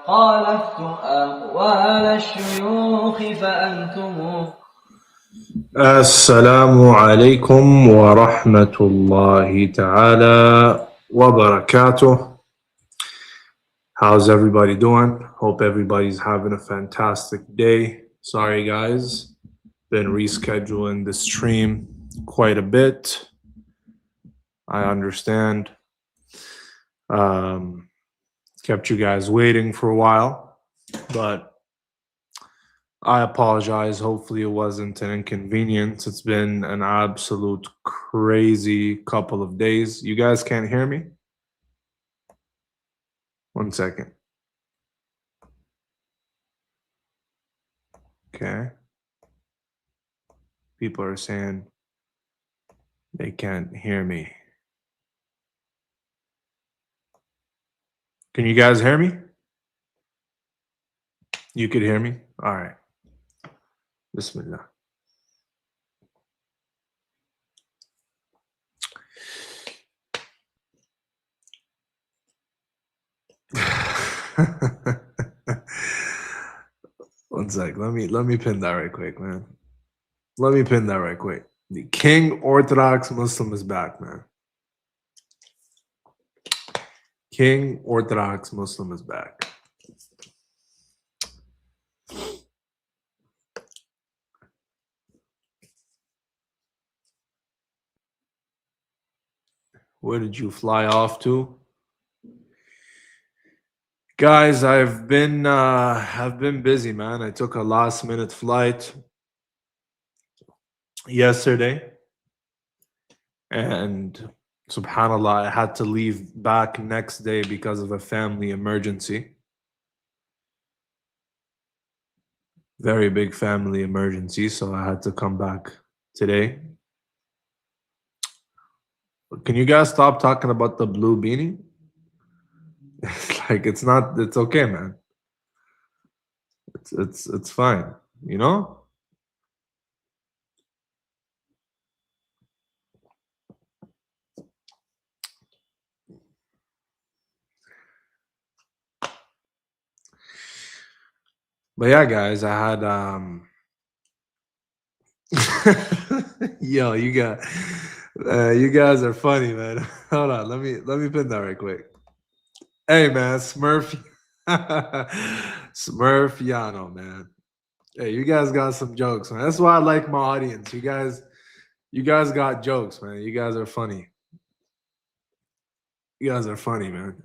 خالفت أقوال الشيوخ فأنتم. Assalamu alaikum wa rahmatullahi ta'ala wa barakatuh. How's everybody doing? Hope everybody's having a fantastic day. Sorry, guys. Been rescheduling the stream quite a bit. I understand. Kept you guys waiting for a while, but I apologize. Hopefully, it wasn't an inconvenience. It's been an absolute crazy couple of days. You guys can't hear me? 1 second. Okay. People are saying they can't hear me. Can you guys hear me? You could hear me? All right. Bismillah. One sec. Let me pin that right quick, man. Let me pin that right quick. The King Orthodox Muslim is back, man. King Orthodox Muslim is back. Where did you fly off to? Guys, I've been busy, man. I took a last minute flight yesterday, and subhanallah, I had to leave back next day because of a family emergency. Very big family emergency, so I had to come back today. Can you guys stop talking about the blue beanie? Like it's okay, man. It's fine, you know? But yeah, guys, I had yo, you guys are funny, man. Hold on, let me pin that right quick. Hey, man, Smurfiano, man. Hey, you guys got some jokes, man. That's why I like my audience. You guys got jokes, man. You guys are funny. You guys are funny, man.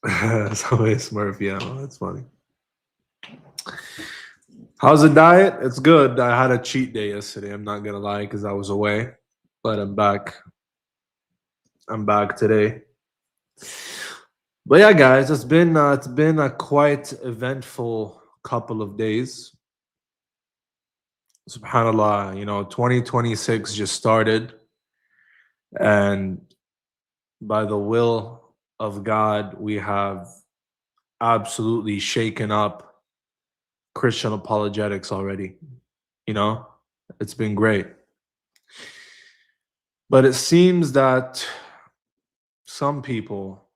So hey, Smurfiano, that's funny. How's the diet? It's good. I had a cheat day yesterday. I'm not gonna lie, because I was away, but I'm back. I'm back today. But yeah, guys, it's been a quite eventful couple of days. Subhanallah, 2026 just started, and by the will of God, we have absolutely shaken up Christian apologetics already. It's been great. But it seems that some people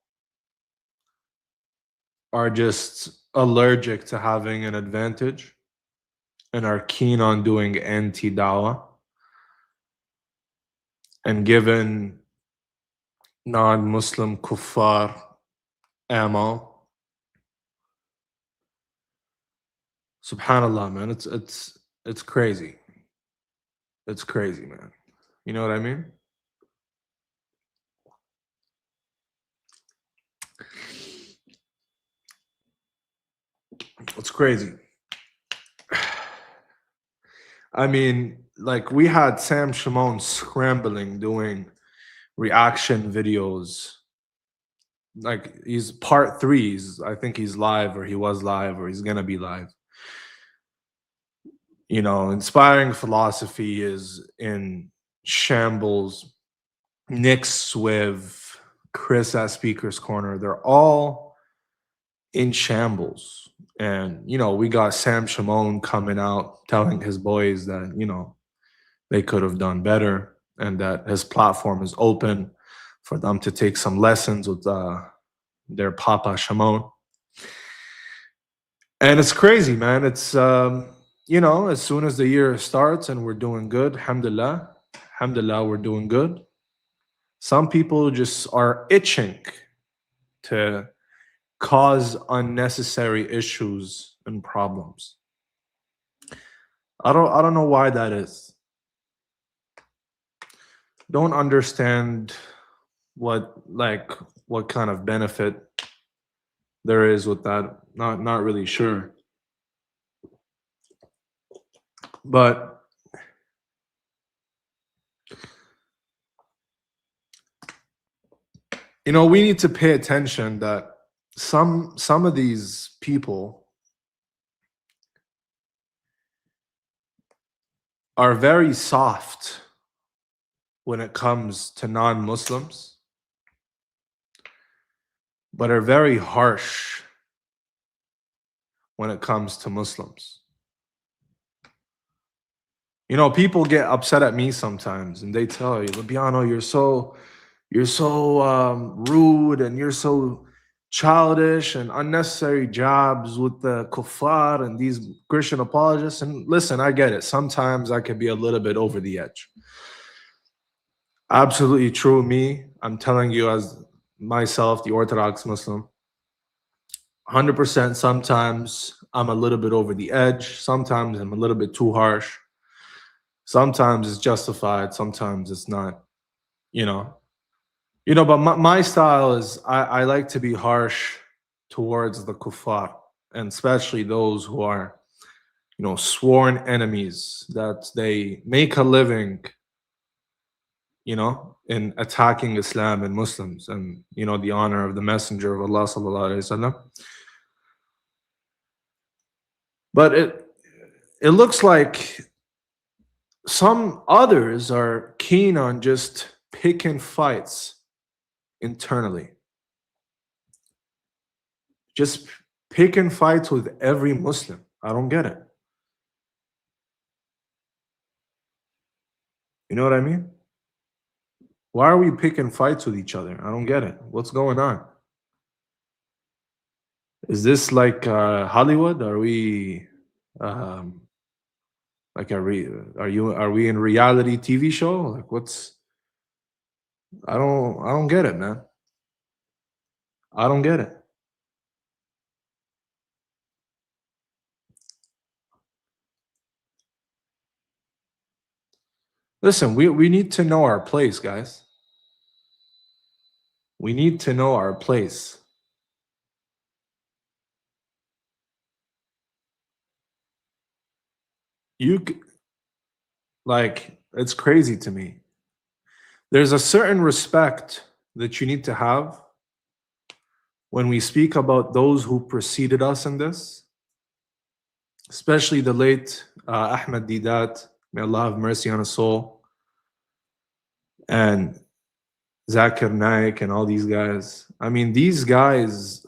are just allergic to having an advantage and are keen on doing anti-dawah and giving non-Muslim kuffar ammo. Subhanallah, man, it's crazy. It's crazy, man. You know what I mean? It's crazy. I mean, like, we had Sam Shimon scrambling doing reaction videos. Like, he's part 3. I think he's live, or he was live, or he's gonna be live. Inspiring philosophy is in shambles. Nick Swiv, Chris at Speaker's Corner, they're all in shambles. And, we got Sam Shimon coming out telling his boys that, they could have done better and that his platform is open for them to take some lessons with their Papa Shimon. And it's crazy, man. It's as soon as the year starts and we're doing good, alhamdulillah, we're doing good. Some people just are itching to cause unnecessary issues and problems. I don't know why that is. Don't understand what what kind of benefit there is with that. Not really sure. But we need to pay attention that some of these people are very soft when it comes to non-Muslims, but are very harsh when it comes to Muslims. People get upset at me sometimes, and they tell you, Lubiano, you're so rude, and you're so childish and unnecessary jabs with the kuffar and these Christian apologists. And listen, I get it. Sometimes I can be a little bit over the edge. Absolutely true. I'm telling you as myself, the Orthodox Muslim, 100%. Sometimes I'm a little bit over the edge. Sometimes I'm a little bit too harsh. Sometimes it's justified. Sometimes it's not, but my style is I like to be harsh towards the kuffar, and especially those who are, sworn enemies, that they make a living, in attacking Islam and Muslims and, the honor of the Messenger of Allah sallallahu alaihi wasallam. But it looks like some others are keen on just picking fights internally. Just picking fights with every Muslim. I don't get it. You know what I mean? Why are we picking fights with each other? I don't get it. What's going on? Is this like Hollywood? Are we are we in reality TV show? Like what's I don't get it, man. I don't get it. Listen, we need to know our place, guys. We need to know our place. It's crazy to me. There's a certain respect that you need to have when we speak about those who preceded us in this, especially the late Ahmed Didat, may Allah have mercy on his soul, and Zakir Naik and all these guys. I mean, these guys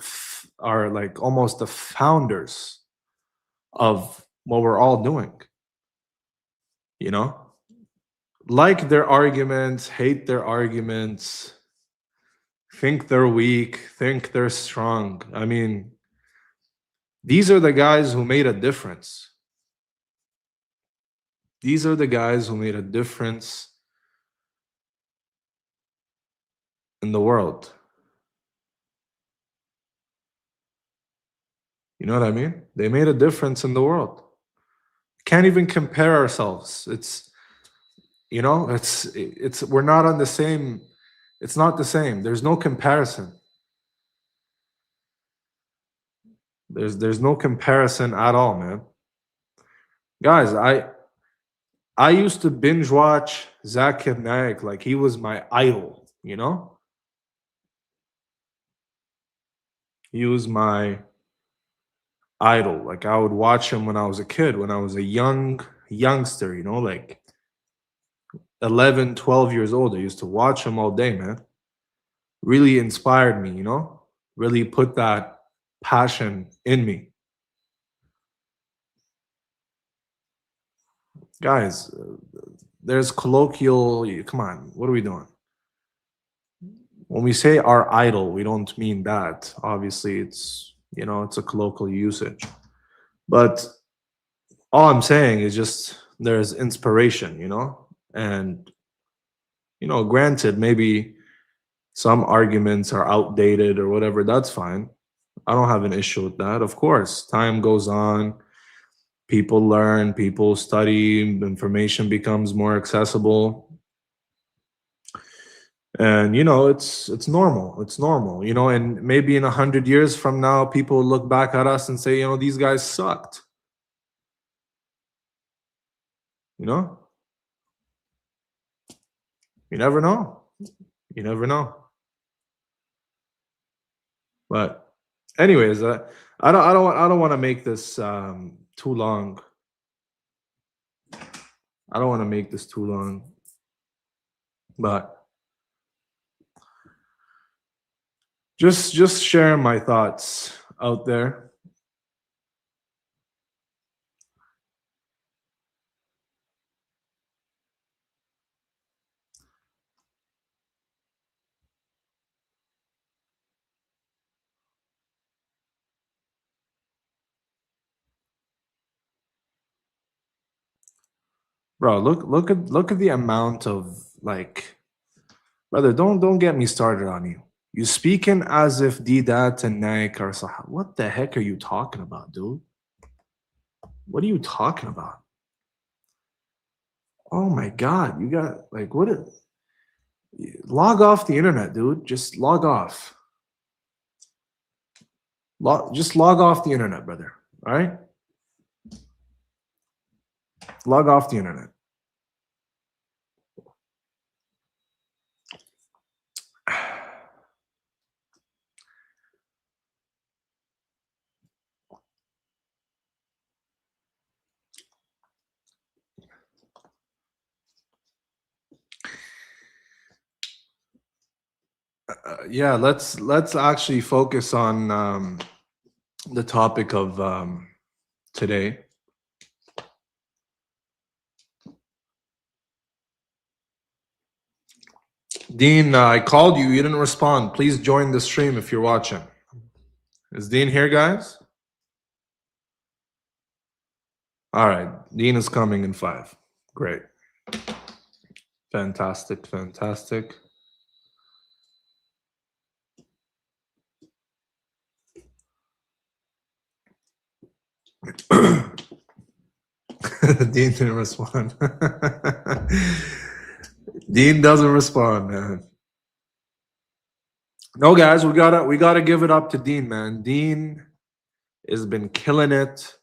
are like almost the founders of what we're all doing. Like their arguments, hate their arguments, think they're weak, think they're strong. I mean, these are the guys who made a difference. These are the guys who made a difference in the world. You know what I mean? They made a difference in the world. Can't even compare ourselves. It's we're not on the same, it's not the same. There's no comparison. There's no comparison at all, man. Guys, I used to binge watch Zakir Naik like he was my idol, He was my idol. Like I would watch him when I was a kid, when I was a youngster, like 11, 12 years old. I used to watch him all day, man. Really inspired me, really put that passion in me. Guys, there's colloquial, come on, what are we doing? when we say our idol, we don't mean that. Obviously, it's, it's a colloquial usage. But all I'm saying is just there's inspiration, and, granted, maybe some arguments are outdated or whatever. That's fine. I don't have an issue with that. Of course, time goes on, people learn, people study, information becomes more accessible. And it's normal. It's normal, and maybe in 100 years from now, people will look back at us and say, these guys sucked. You know, you never know. You never know. But anyways, I don't want to make this too long. I don't want to make this too long. But just sharing my thoughts out there. Bro, look at the amount of, like, brother, don't get me started on you. You speaking as if Didat and Nike are sah. What the heck are you talking about, dude? What are you talking about? Oh my god, you got, like, log off the internet, dude. Just log off. Just log off the internet, brother. All right? Log off the internet. Yeah, let's actually focus on the topic of today. Dean, I called you. You didn't respond. Please join the stream if you're watching. Is Dean here, guys? All right. Dean is coming in 5. Great. Fantastic. Fantastic. Dean didn't respond. Dean doesn't respond, man. No, guys, we gotta give it up to Dean, man. Dean has been killing it.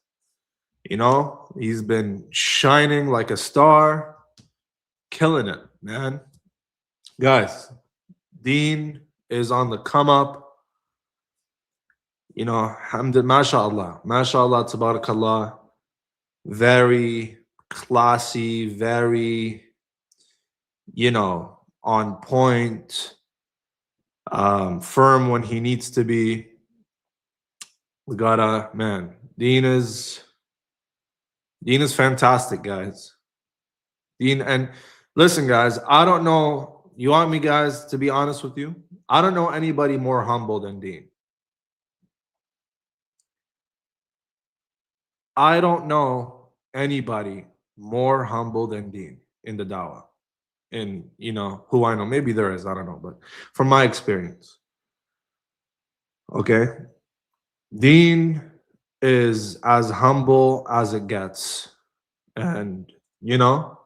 He's been shining like a star, killing it, man. Guys, Dean is on the come up. Mashallah, tabarakallah. Very classy, very, on point, firm when he needs to be. We gotta, man, Dean is fantastic, guys. Dean, and listen, guys, I don't know. You want me, guys, to be honest with you? I don't know anybody more humble than Dean. I don't know anybody more humble than Dean in the dawah. And, who I know. Maybe there is, I don't know. But from my experience, okay? Dean is as humble as it gets. And, we know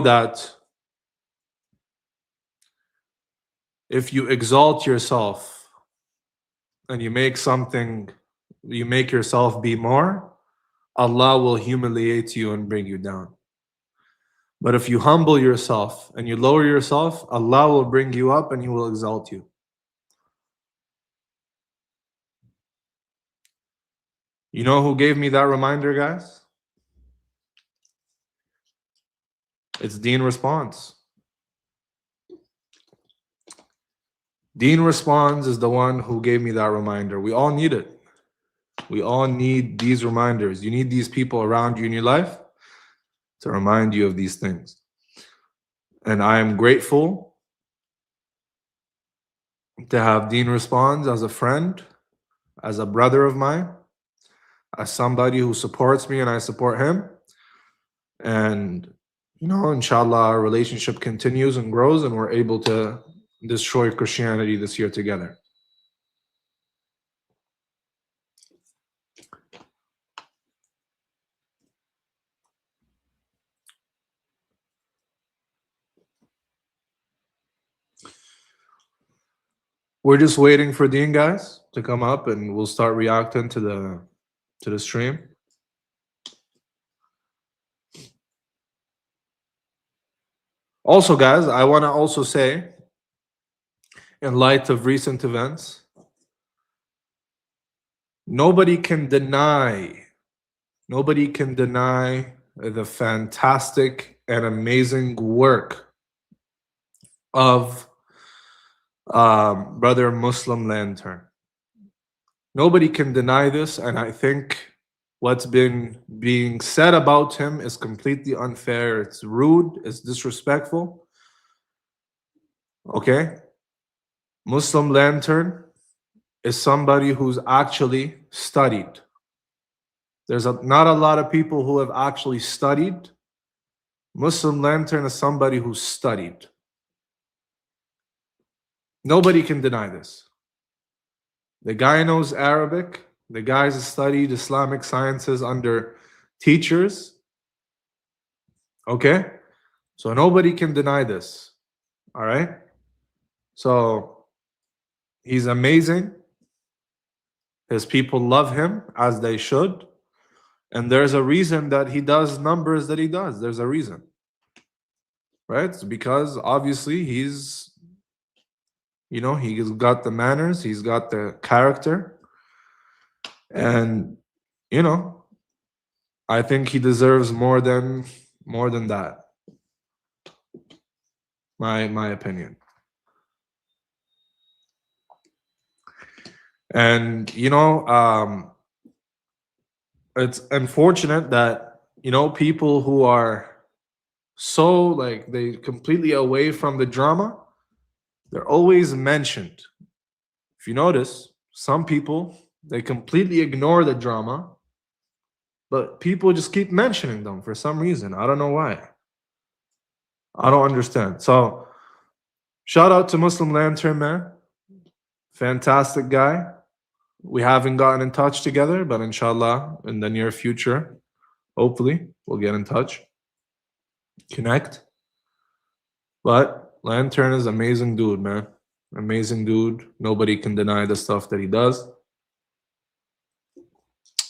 that if you exalt yourself and you make yourself be more, Allah will humiliate you and bring you down. But if you humble yourself and you lower yourself, Allah will bring you up and He will exalt you. You know who gave me that reminder, guys? It's Dean Responds. Dean Responds is the one who gave me that reminder. We all need it. We all need these reminders. You need these people around you in your life to remind you of these things. And I am grateful to have Dean Responds as a friend, as a brother of mine, as somebody who supports me and I support him. And, inshallah, our relationship continues and grows and we're able to destroy Christianity this year together. We're just waiting for Dean, guys, to come up and we'll start reacting to the stream. Also, guys, I want to also say, in light of recent events, nobody can deny the fantastic and amazing work of Brother Muslim Lantern. Nobody can deny this, and I think what's been being said about him is completely unfair. It's rude, it's disrespectful. Okay? Muslim Lantern is somebody who's actually studied. There's not a lot of people who have actually studied. Muslim Lantern is somebody who's studied. Nobody can deny this. The guy knows Arabic. The guy's studied Islamic sciences under teachers. Okay? So nobody can deny this. All right? So he's amazing. His people love him as they should. And there's a reason that he does numbers that he does. There's a reason. Right? It's because obviously he's got the manners, he's got the character. And I think he deserves more than that. My opinion. And it's unfortunate that people who are so they completely away from the drama, they're always mentioned. If you notice, some people, they completely ignore the drama, but people just keep mentioning them for some reason. I don't know why. I don't understand. So shout out to Muslim Lantern, man. Fantastic guy. We haven't gotten in touch together, but inshallah, in the near future, hopefully, we'll get in touch. Connect. But Lantern is amazing dude, man. Amazing dude. Nobody can deny the stuff that he does.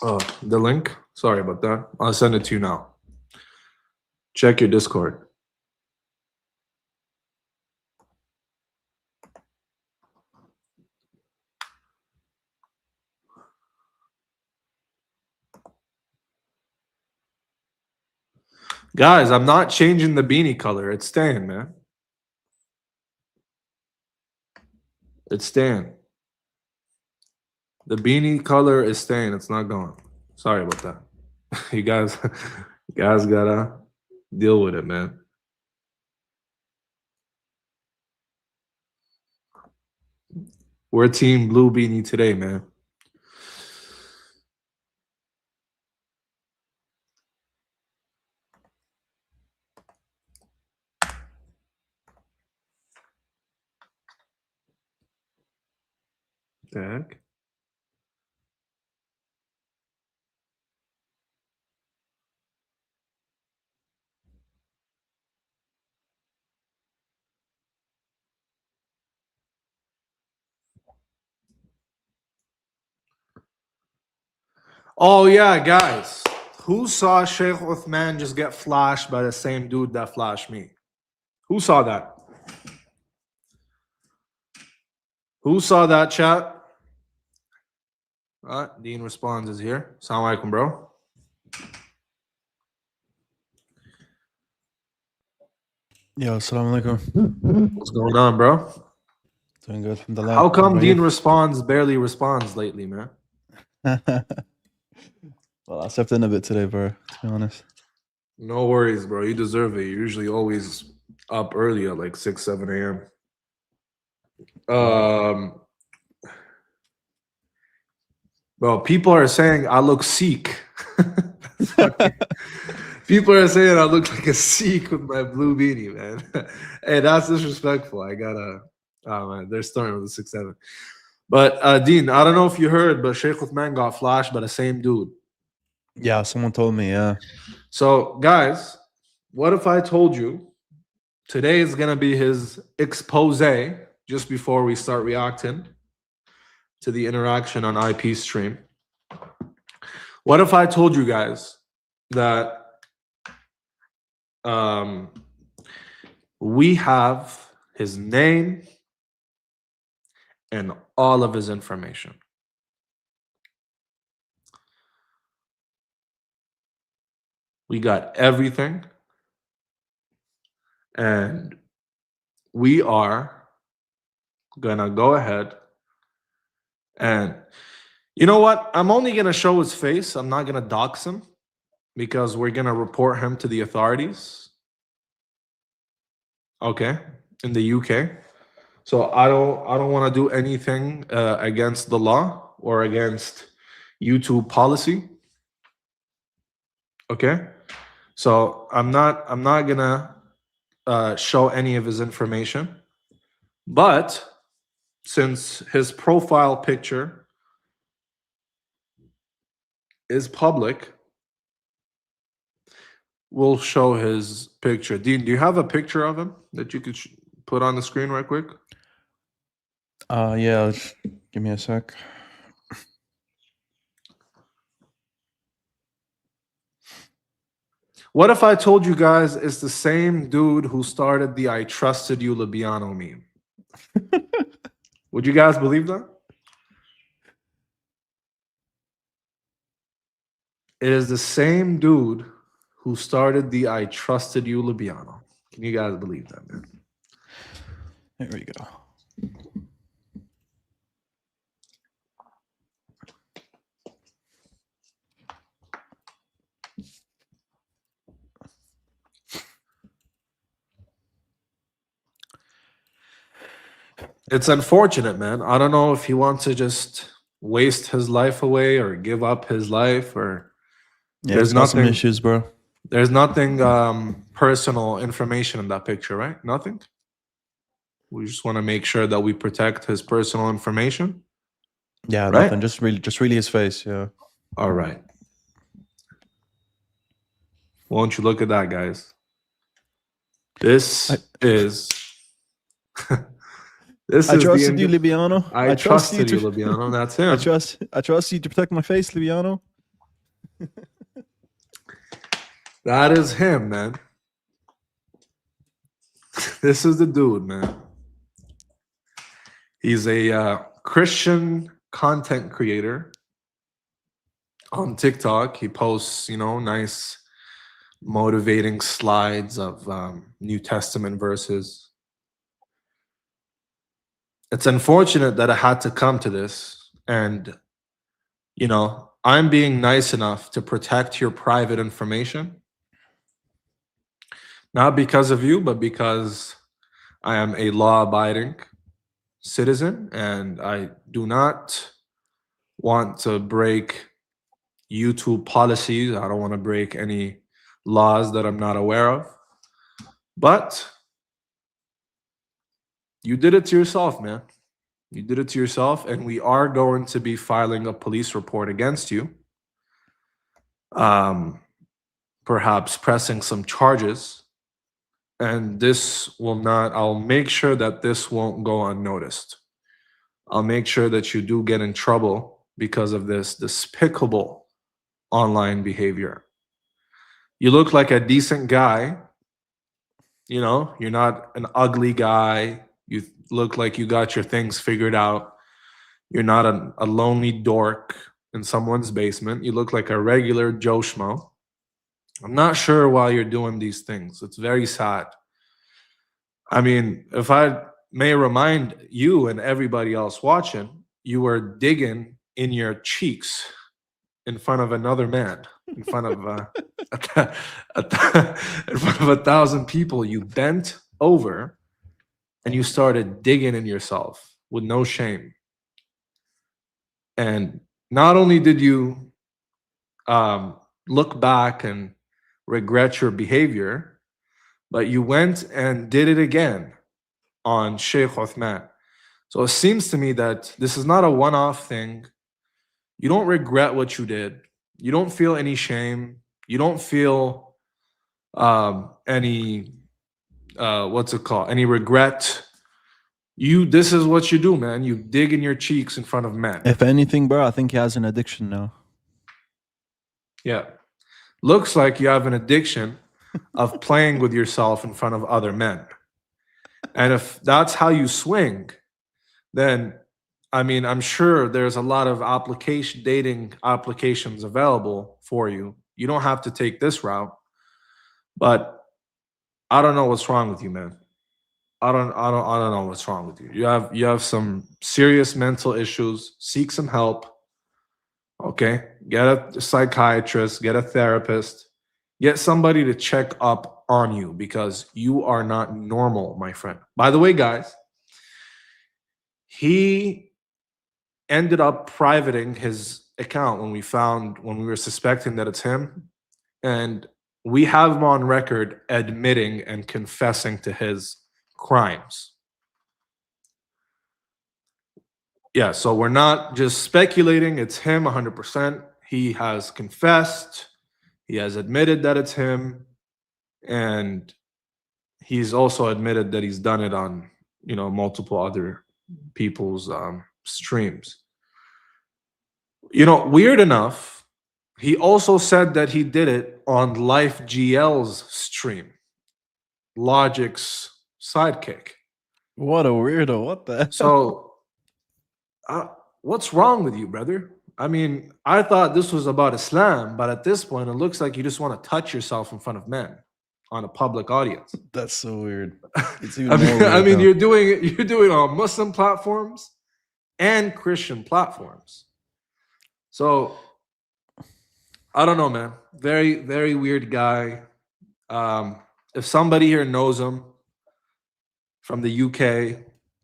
Oh, the link? Sorry about that. I'll send it to you now. Check your Discord. Guys, I'm not changing the beanie color. It's staying, man. It's staying. The beanie color is staying. It's not going. Sorry about that. You guys gotta deal with it, man. We're team blue beanie today, man. The heck? Oh yeah, guys. Who saw Sheikh Uthman just get flashed by the same dude that flashed me? Who saw that? Who saw that, chat? Dean Responds is here. Assalamu alaikum, bro. Yo, assalamu alaikum. What's going on, bro? Doing good from the lab. How come Dean barely responds lately, man? Well, I slept in a bit today, bro, to be honest. No worries, bro. You deserve it. You're usually always up early at like 6, 7 a.m. Well, people are saying I look Sikh. That's funny. People are saying I look like a Sikh with my blue beanie, man. Hey, that's disrespectful. I gotta. Oh man, they're starting with a 6-7. But Dean, I don't know if you heard, but Sheikh Uthman got flashed by the same dude. Yeah, someone told me. Yeah. So, guys, what if I told you today is gonna be his expose just before we start reacting to the interaction on IP stream? What if I told you guys that we have his name and all of his information? We got everything, and we are gonna go ahead and, you know what? I'm only gonna show his face. I'm not gonna dox him because we're gonna report him to the authorities. Okay, in the UK. So I don't want to do anything against the law or against YouTube policy. Okay, so I'm not gonna show any of his information, but since his profile picture is public, we'll show his picture. Dean, do you have a picture of him that you could put on the screen right quick? Yeah. Give me a sec. What if I told you guys it's the same dude who started the "I trusted you, Libiano" meme? Would you guys believe that? It is the same dude who started the "I trusted you, Libiano." Can you guys believe that, man? There we go. It's unfortunate, man. I don't know if he wants to just waste his life away or give up his life, or Yeah, there's he's got some nothing. issues, bro. There's nothing personal information in that picture, right? Nothing. We just want to make sure that we protect his personal information. Yeah, Right? nothing. Just really his face. Yeah. All right. Won't you look at that, guys? This is this I is trusted you, Libiano. I trusted you, Libiano. That's him. I trust you to protect my face, Libiano. That is him, man. This is the dude, man. He's a Christian content creator on TikTok. He posts, nice motivating slides of New Testament verses. It's unfortunate that I had to come to this, and I'm being nice enough to protect your private information, not because of you, but because I am a law-abiding citizen, and I do not want to break YouTube policies. I don't want to break any laws that I'm not aware of. But you did it to yourself, man. You did it to yourself, and we are going to be filing a police report against you. Perhaps pressing some charges. And I'll make sure that this won't go unnoticed. I'll make sure that you do get in trouble because of this despicable online behavior. You look like a decent guy. You're not an ugly guy. You look like you got your things figured out. You're not a lonely dork in someone's basement. You look like a regular Joe Schmo. I'm not sure why you're doing these things. It's very sad. I mean, if I may remind you and everybody else watching, you were digging in your cheeks in front of another man, in front of in front of 1,000 people. You bent over and you started digging in yourself with no shame. And not only did you look back and regret your behavior, but you went and did it again on Sheikh Uthman. So it seems to me that this is not a one-off thing. You don't regret what you did. You don't feel any shame. You don't feel any what's it called? Any regret. This is what you do, man. You dig in your cheeks in front of men. If anything, bro, I think he has an addiction now. Yeah. Looks like you have an addiction of playing with yourself in front of other men. And if that's how you swing, then I mean, I'm sure there's a lot of dating applications available for you. You don't have to take this route. But I don't know what's wrong with you, man. I don't know what's wrong with you. You have some serious mental issues. Seek some help. Okay? Get a psychiatrist, get a therapist, get somebody to check up on you because you are not normal, my friend. By the way, guys, he ended up privating his account when we were suspecting that it's him. And we have him on record admitting and confessing to his crimes. Yeah, so we're not just speculating. It's him 100%. He has confessed. He has admitted that it's him. And he's also admitted that he's done it on, multiple other people's streams. Weird enough, he also said that he did it on Life GL's stream, Logic's sidekick. What a weirdo. What the hell? So, what's wrong with you, brother? I mean, I thought this was about Islam, but at this point, it looks like you just want to touch yourself in front of men on a public audience. That's so weird. It's even I more mean, weird now. you're doing it on Muslim platforms and Christian platforms. So, I don't know, man. Very, very weird guy. If somebody here knows him from the UK,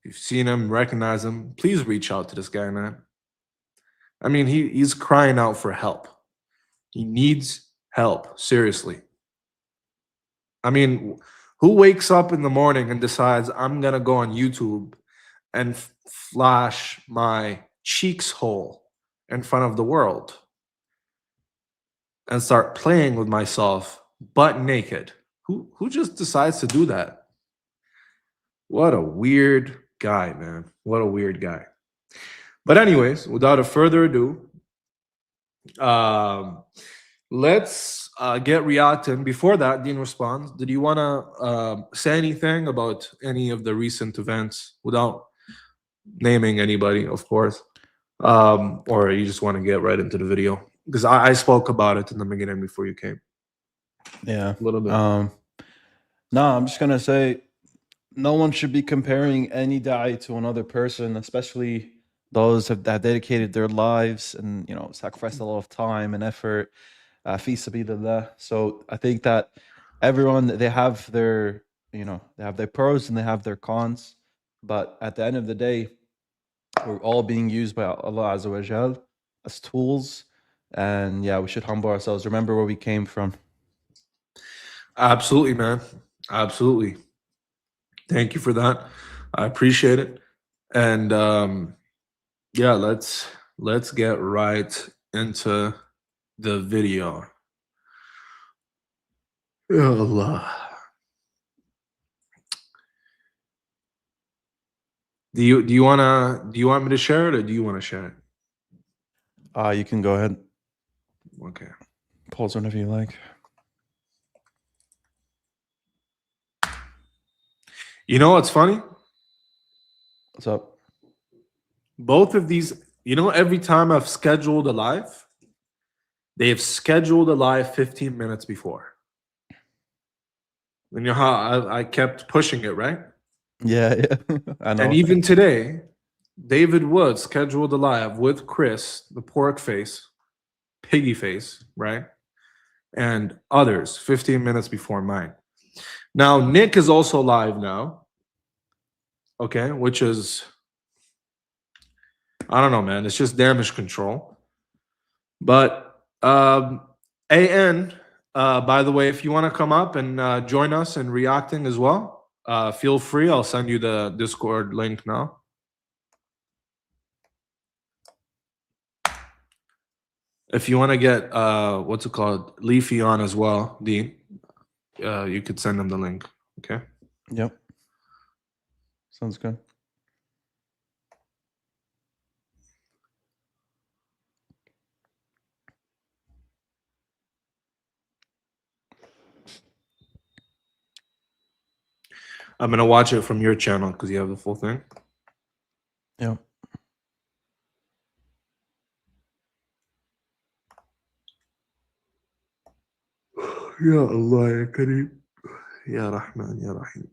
you've seen him, recognize him, please reach out to this guy, man. I mean, he's crying out for help. He needs help, seriously. I mean, who wakes up in the morning and decides, I'm going to go on YouTube and flash my cheeks hole in front of the world and start playing with myself butt naked? Who just decides to do that? What a weird guy, man. What a weird guy. But anyways, without a further ado, let's get Riyad in. Before that, Dean responds. Did you want to say anything about any of the recent events without naming anybody, of course? Or you just want to get right into the video? Because I spoke about it in the beginning before you came. Yeah. A little bit. No, I'm just gonna say no one should be comparing any da'i to another person, especially those that have dedicated their lives and sacrificed a lot of time and effort, fi sabilillah. So I think that everyone, they have their pros and they have their cons, but at the end of the day, we're all being used by Allah Azza wa Jal as tools, and yeah, we should humble ourselves. Remember where we came from. Absolutely, man. Absolutely. Thank you for that. I appreciate it. And yeah, let's get right into the video. Ya Allah. Do you want me to share it or do you want to share it? You can go ahead. Okay. Pause whenever you like. You know what's funny? What's up? Both of these, every time I've scheduled a live, they've scheduled a live 15 minutes before. And you know how I kept pushing it, right? Yeah. I know. And even today, David Wood scheduled a live with Chris, the pork face, piggy face, right? And others 15 minutes before mine. Now, Nick is also live now. okay, which is, I don't know, man. It's just damage control. But AN, by the way, if you want to come up and join us in reacting as well, feel free. I'll send you the Discord link now. If you want to get what's it called, Leafy on as well, Dean, you could send them the link. Okay. Yep. Sounds good. I'm gonna watch it from your channel because you have the full thing. Yep. Ya Allah ya Kareem. Ya Rahman ya Rahim.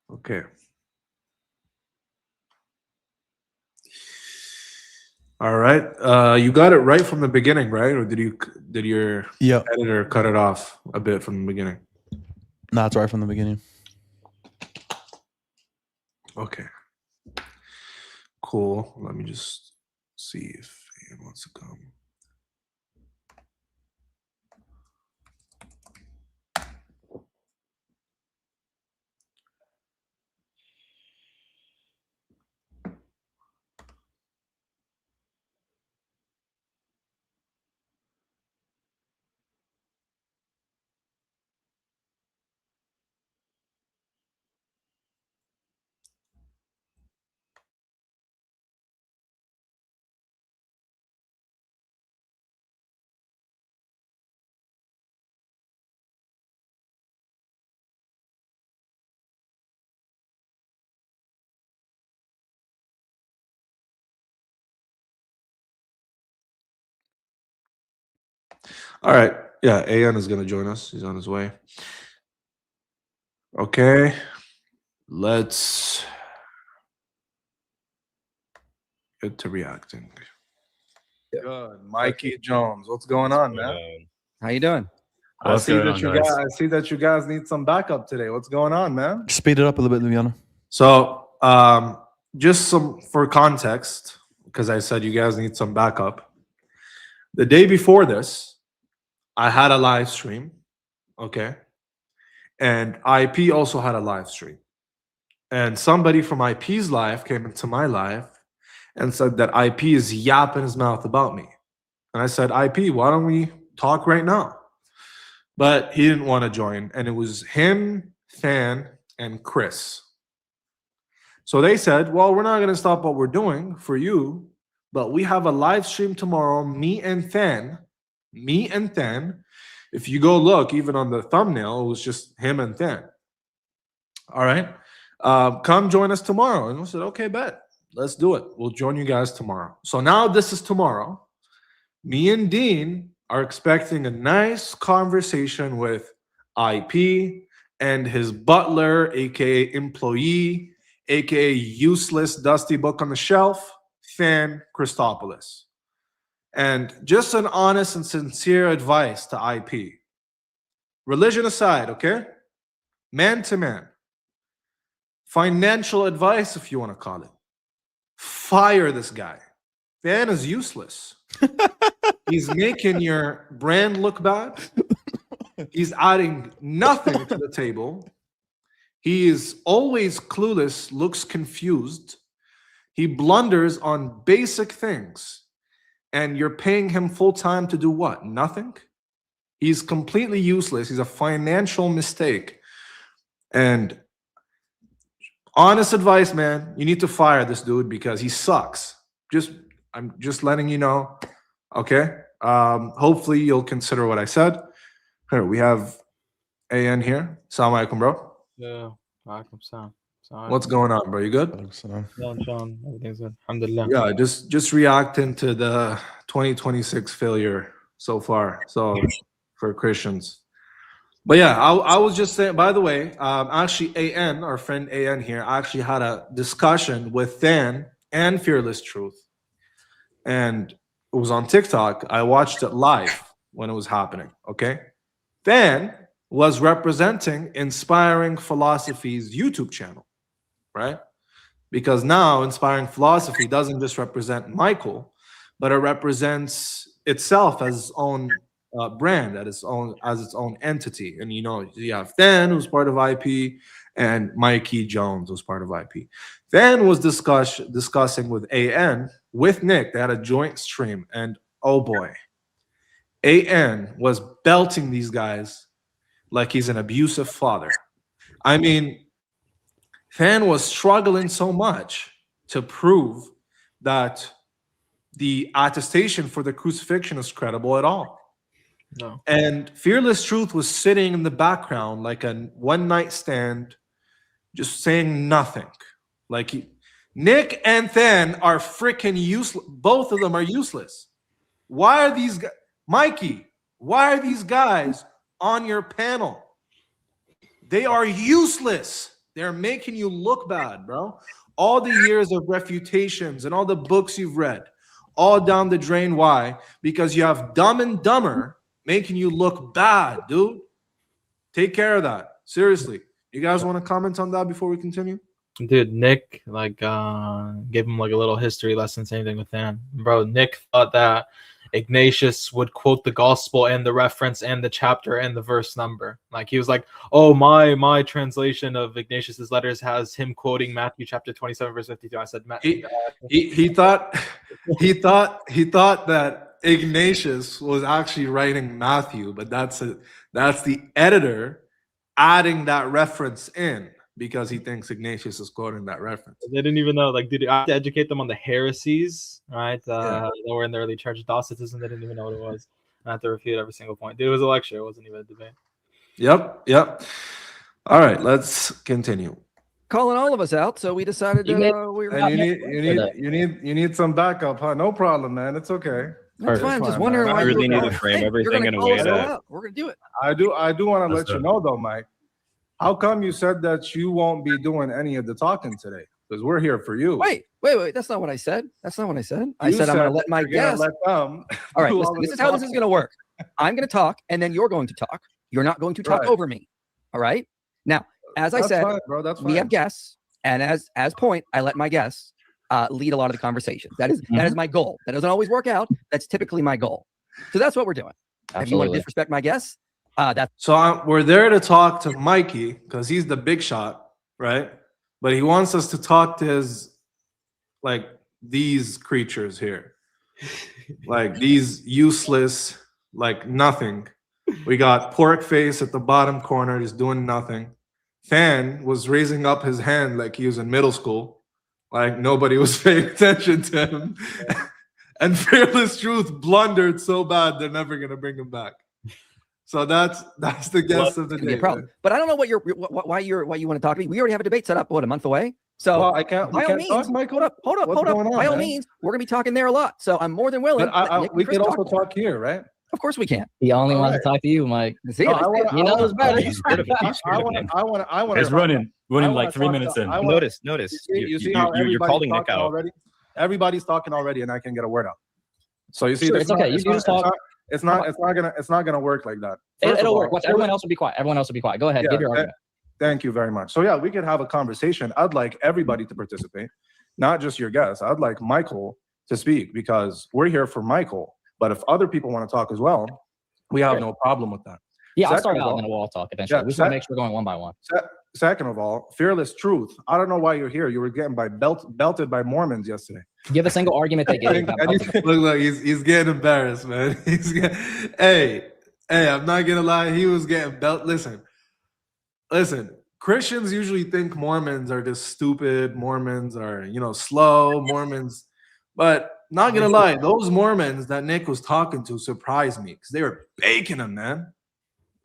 Okay. All right. You got it right from the beginning, right? Or did your Yep. editor cut it off a bit from the beginning? Nah, it's right from the beginning. Okay. Cool. Let me just see if he wants to come. All right. Yeah, AN is going to join us. He's on his way. Okay. Let's get to reacting. Good. Mikey Jones. What's going on, man? How you doing? I see that you guys need some backup today. What's going on, man? Speed it up a little bit, Luciano. So, just some for context, because I said you guys need some backup. The day before this, I had a live stream, okay? And IP also had a live stream. And somebody from IP's live came into my live and said that IP is yapping his mouth about me. And I said, IP, why don't we talk right now? But he didn't want to join. And it was him, Fan, and Chris. So they said, well, we're not going to stop what we're doing for you, but we have a live stream tomorrow, me and Fan. If you go look, even on the thumbnail, it was just him and Fan. All right. Come join us tomorrow. And I said, okay, bet. Let's do it. We'll join you guys tomorrow. So now this is tomorrow. Me and Dean are expecting a nice conversation with IP and his butler, aka employee, aka useless dusty book on the shelf, Fan Christopoulos. And just an honest and sincere advice to IP. Religion aside, okay? Man to man. Financial advice, if you want to call it. Fire this guy. Fan is useless. He's making your brand look bad. He's adding nothing to the table. He is always clueless, looks confused. He blunders on basic things. And you're paying him full time to do what? Nothing? He's completely useless. He's a financial mistake. And honest advice, man, you need to fire this dude because he sucks. I'm just letting you know. Okay. Hopefully you'll consider what I said. Here we have AN here. Assalamu alaikum, bro. Yeah, alaikum salam. What's going on, bro? You good? John, everything's good. Alhamdulillah. Yeah, just reacting to the 2026 failure so far. So for Christians. But yeah, I was just saying, by the way, actually AN, our friend AN here, actually had a discussion with Than and Fearless Truth. And it was on TikTok. I watched it live when it was happening. Okay. Than was representing Inspiring Philosophy's YouTube channel, right? Because now Inspiring Philosophy doesn't just represent Michael, but it represents itself as its own brand, as its own entity. And you have Than, who's part of IP, and Mikey Jones, who's part of IP. Than was discussing with AN with Nick. They had a joint stream, and oh boy, AN was belting these guys like he's an abusive father. I mean, Than was struggling so much to prove that the attestation for the crucifixion is credible at all. No. And Fearless Truth was sitting in the background like a one-night stand, just saying nothing. Like Nick and Than are freaking useless. Both of them are useless. Why are these guys, Mikey? Why are these guys on your panel? They are useless. They're making you look bad, bro. All the years of refutations and all the books you've read, all down the drain. Why? Because you have Dumb and Dumber making you look bad, dude. Take care of that. Seriously. You guys want to comment on that before we continue? Dude, Nick gave him like a little history lesson, same thing with Than. Bro, Nick thought that Ignatius would quote the gospel and the reference and the chapter and the verse number. Like he was like, oh, my translation of Ignatius's letters has him quoting Matthew chapter 27 verse 52. I said he thought that Ignatius was actually writing Matthew, but that's the editor adding that reference in because he thinks Ignatius is quoting that reference. They didn't even know. Like, dude, I had to educate them on the heresies, right? That were in the early church. Docetism, they didn't even know what it was. I had to refute every single point. Dude, it was a lecture. It wasn't even a debate. Yep. All right, let's continue. Calling all of us out, so we decided you need some backup, huh? No problem, man. It's okay. That's fine. I'm just wondering why I really need to frame everything in a way that we're gonna do it. I do want to let you know though, Mike. How come you said that you won't be doing any of the talking today? Because we're here for you. Wait. That's not what I said. I said I'm going to let my guests. All right, listen, this is how this is going to work. I'm going to talk, and then you're going to talk. You're not going to talk over me. All right? Now, as I said, fine, bro, that's fine. We have guests, and as point, I let my guests lead a lot of the conversations. That is my goal. That doesn't always work out. That's typically my goal. So that's what we're doing. Absolutely. If you want to disrespect my guests, we're there to talk to Mikey because he's the big shot, right? But he wants us to talk to these creatures here, like these useless, like nothing. We got Pork Face at the bottom corner, just doing nothing. Than was raising up his hand like he was in middle school, like nobody was paying attention to him. And Fearless Truth blundered so bad they're never gonna bring him back. So that's the guess of the day. Problem. But I don't know why you want to talk to me. We already have a debate set up. What, a month away? So I can't. By all means, talk, Mike. Hold up. By all means, we're gonna be talking there a lot. So I'm more than willing. We could also talk here, right? Of course we can. He only wants to talk to you, Mike. See, he knows better. I want. He's running like 3 minutes in. Notice. You're calling Nick out already. Everybody's talking already, and I can get a word out. So you see, it's okay. You just talk. It's not gonna work like that. It'll work. Watch, everyone else will be quiet. Go ahead. Give your argument. Thank you very much. So yeah, we could have a conversation. I'd like everybody to participate, not just your guests. I'd like Michael to speak because we're here for Michael. But if other people want to talk as well, we have no problem with that. Yeah, I'll start out and then we'll all talk eventually. We just want to make sure we're going one by one. Second of all, Fearless Truth. I don't know why you're here. You were getting belted by Mormons yesterday. Give a single argument they gave. Look, he's getting embarrassed, man. Hey, I'm not gonna lie. He was getting Listen. Christians usually think Mormons are just stupid. Mormons are, slow. Mormons, but not gonna lie, those Mormons that Nick was talking to surprised me because they were baking him, man.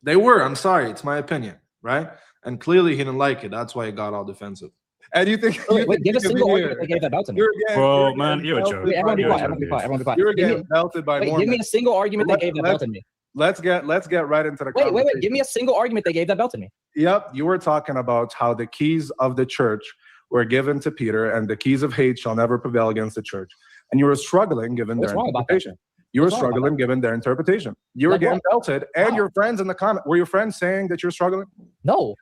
They were. I'm sorry, it's my opinion, right? And clearly he didn't like it. That's why he got all defensive. And you think Wait, give a you can single be argument here. they gave that belt to me. You're getting, Bro, you're man, getting you're a belted joke. Wait, everyone be by quiet. You're Everyone be Mormons. quiet. Everyone be quiet. You're Give me, getting belted by wait, give me a Mormons. single argument they Let- gave that let- belt to me. Let's get right into the Wait, conversation. Give me a single argument they gave that belt to me. Yep, you were talking about how the keys of the church were given to Peter, and the keys of hate shall never prevail against the church. And you were struggling given What's their wrong about that? interpretation. You were What's wrong about struggling given their interpretation. You were Like getting what? belted, and How? your friends in the comment were your friends saying that you're struggling? No.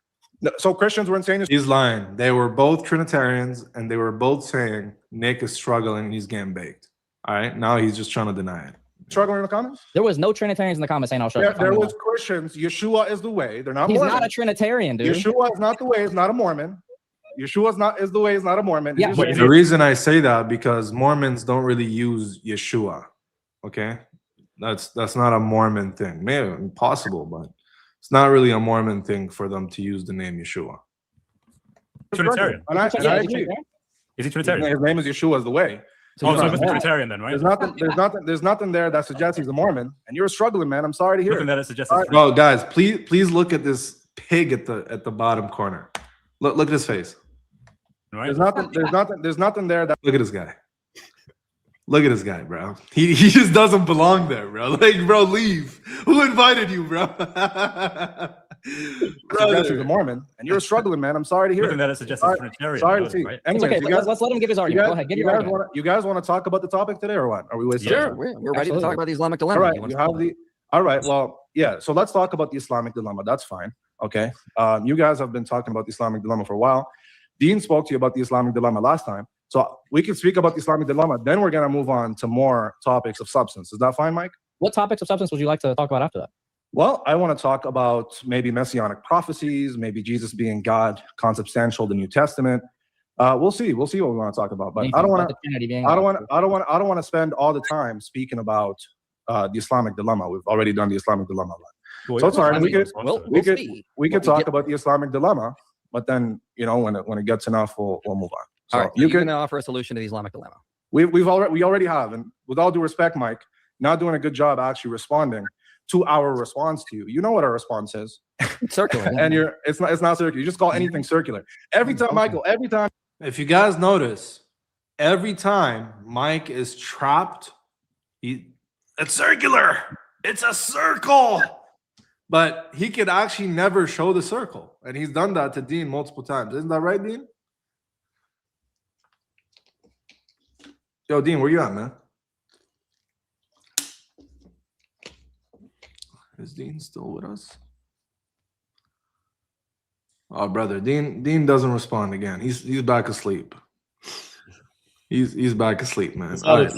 No, so Christians weren't saying this. He's lying. They were both Trinitarians, and they were both saying Nick is struggling and he's getting baked. All right, now he's just trying to deny it. Struggling in the comments? There was no Trinitarians in the comments saying I'll show There was Christians. Yeshua is the way. They're not He's Mormon. not a Trinitarian, dude. Yeshua is not the way. Is not a Mormon. Yeshua is the way. Is not a Mormon. Yeah, He's but just- The reason I say that because Mormons don't really use Yeshua. Okay, that's not a Mormon thing. Maybe possible, but it's not really a Mormon thing for them to use the name Yeshua. Trinitarian. And I Yeah, he's a agree. Trinitarian? Is he Trinitarian? His name is Yeshua is the way. Oh, so he he's must be not- Trinitarian then, right? There's nothing there that suggests he's a Mormon, and you're struggling, man. I'm sorry to hear Nothing it. that suggests. All right. Bro, guys, please look at this pig at the bottom corner. Look at his face. Right? There's nothing there that Look at this guy. Look at this guy, bro. He just doesn't belong there, bro. Like, bro, leave. Who invited you, bro? suggests he's a Mormon, and you're struggling, man. I'm sorry to hear Nothing it. that suggests Sorry- he's Trinitarian. Sorry to see. right? It's Anyways, okay. you guys, Let's let him give his argument. Go ahead. Give your argument. you guys want to talk about the topic today or what? Are we wasting Sure. time? We're ready to Absolutely. talk about the Islamic All dilemma. right, You want you to have the. All right, well, yeah. So let's talk about the Islamic dilemma. That's fine. Okay. You guys have been talking about the Islamic dilemma for a while. Dean spoke to you about the Islamic dilemma last time, so we can speak about the Islamic dilemma. Then we're gonna move on to more topics of substance. Is that fine, Mike? What topics of substance would you like to talk about after that? Well, I want to talk about maybe messianic prophecies, maybe Jesus being God, consubstantial, the New Testament. We'll see. We'll see what we want to talk about. But I don't want to spend all the time speaking about the Islamic dilemma. We've already done the Islamic dilemma. So it's all right. We could talk about the Islamic dilemma, but then when it gets enough, we'll move on. So All right, you you're can. going to offer a solution to the Islamic dilemma. We already have, and with all due respect, Mike, not doing a good job actually responding to our response to you. You know what our response is, Circular. and it's not circular. You just call anything circular. Every time, Michael. Every time. If you guys notice, every time Mike is trapped, it's circular. It's a circle. But he could actually never show the circle. And he's done that to Dean multiple times. Isn't that right, Dean? Yo, Dean, where you at, man? Is Dean still with us? Oh, brother, Dean doesn't respond again. He's back asleep. He's back asleep, man. All right,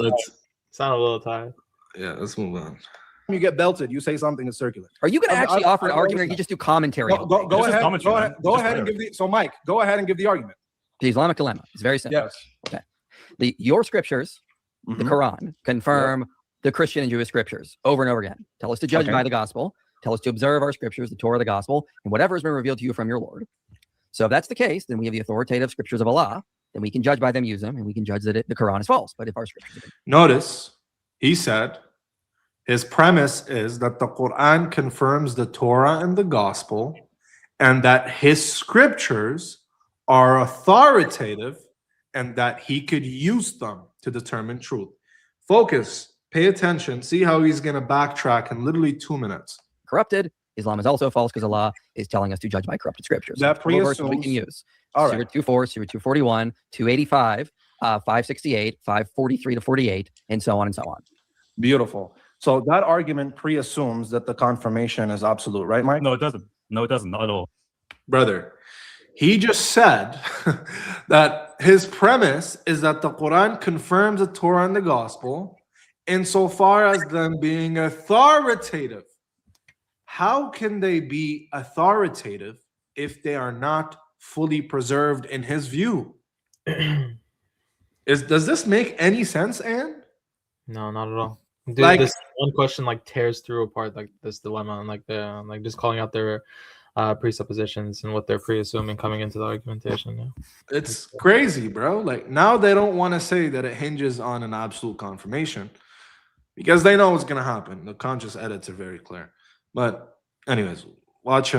Sound a little tired. let's move on. You get belted. You say something is circular. Are you going to actually offer an I- argument, or you just do commentary? Go It's just ahead. commentary, Go man. ahead. It's Go just ahead and whatever. give the. So, Mike, go ahead and give the argument. The Islamic dilemma. It's very simple. Yes. Your scriptures, the Mhm. Quran, confirm the Christian and Jewish scriptures over and over again. Tell us to judge Okay. by the gospel. Tell us to observe our scriptures, the Torah, the gospel, and whatever has been revealed to you from your Lord. So if that's the case, then we have the authoritative scriptures of Allah. Then we can judge by them, use them, and we can judge that the Quran is false. But if our scriptures, Notice, he said, his premise is that the Quran confirms the Torah and the gospel, and that his scriptures are authoritative, and that he could use them to determine truth. Focus, pay attention, see how he's going to backtrack in literally 2 minutes. corrupted, Islam is also false because Allah is telling us to judge by corrupted scriptures. That Four verses we can preassumes- use. All Surah right. 24, Surah 241, 285, 568, 543 to 48, and so on and so on. Beautiful. So that argument preassumes that the confirmation is absolute, right, Mike? No, it doesn't. No, it doesn't. Not at all. Brother, he just said that his premise is that the Quran confirms the Torah and the gospel insofar as them being authoritative. How can they be authoritative if they are not fully preserved in his view? Does this make any sense, Anne? No, not at all. Dude, Like- this one question tears through apart this dilemma and just calling out their presuppositions and what they're pre-assuming coming into the argumentation. Yeah. It's crazy, bro. Like now they don't want to say that it hinges on an absolute confirmation because they know what's gonna happen. The conscious edits are very clear. But anyways, watch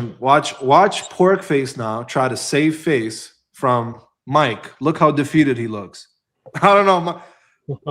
Pork Face now try to save face from Mike, look how defeated he looks. I don't know.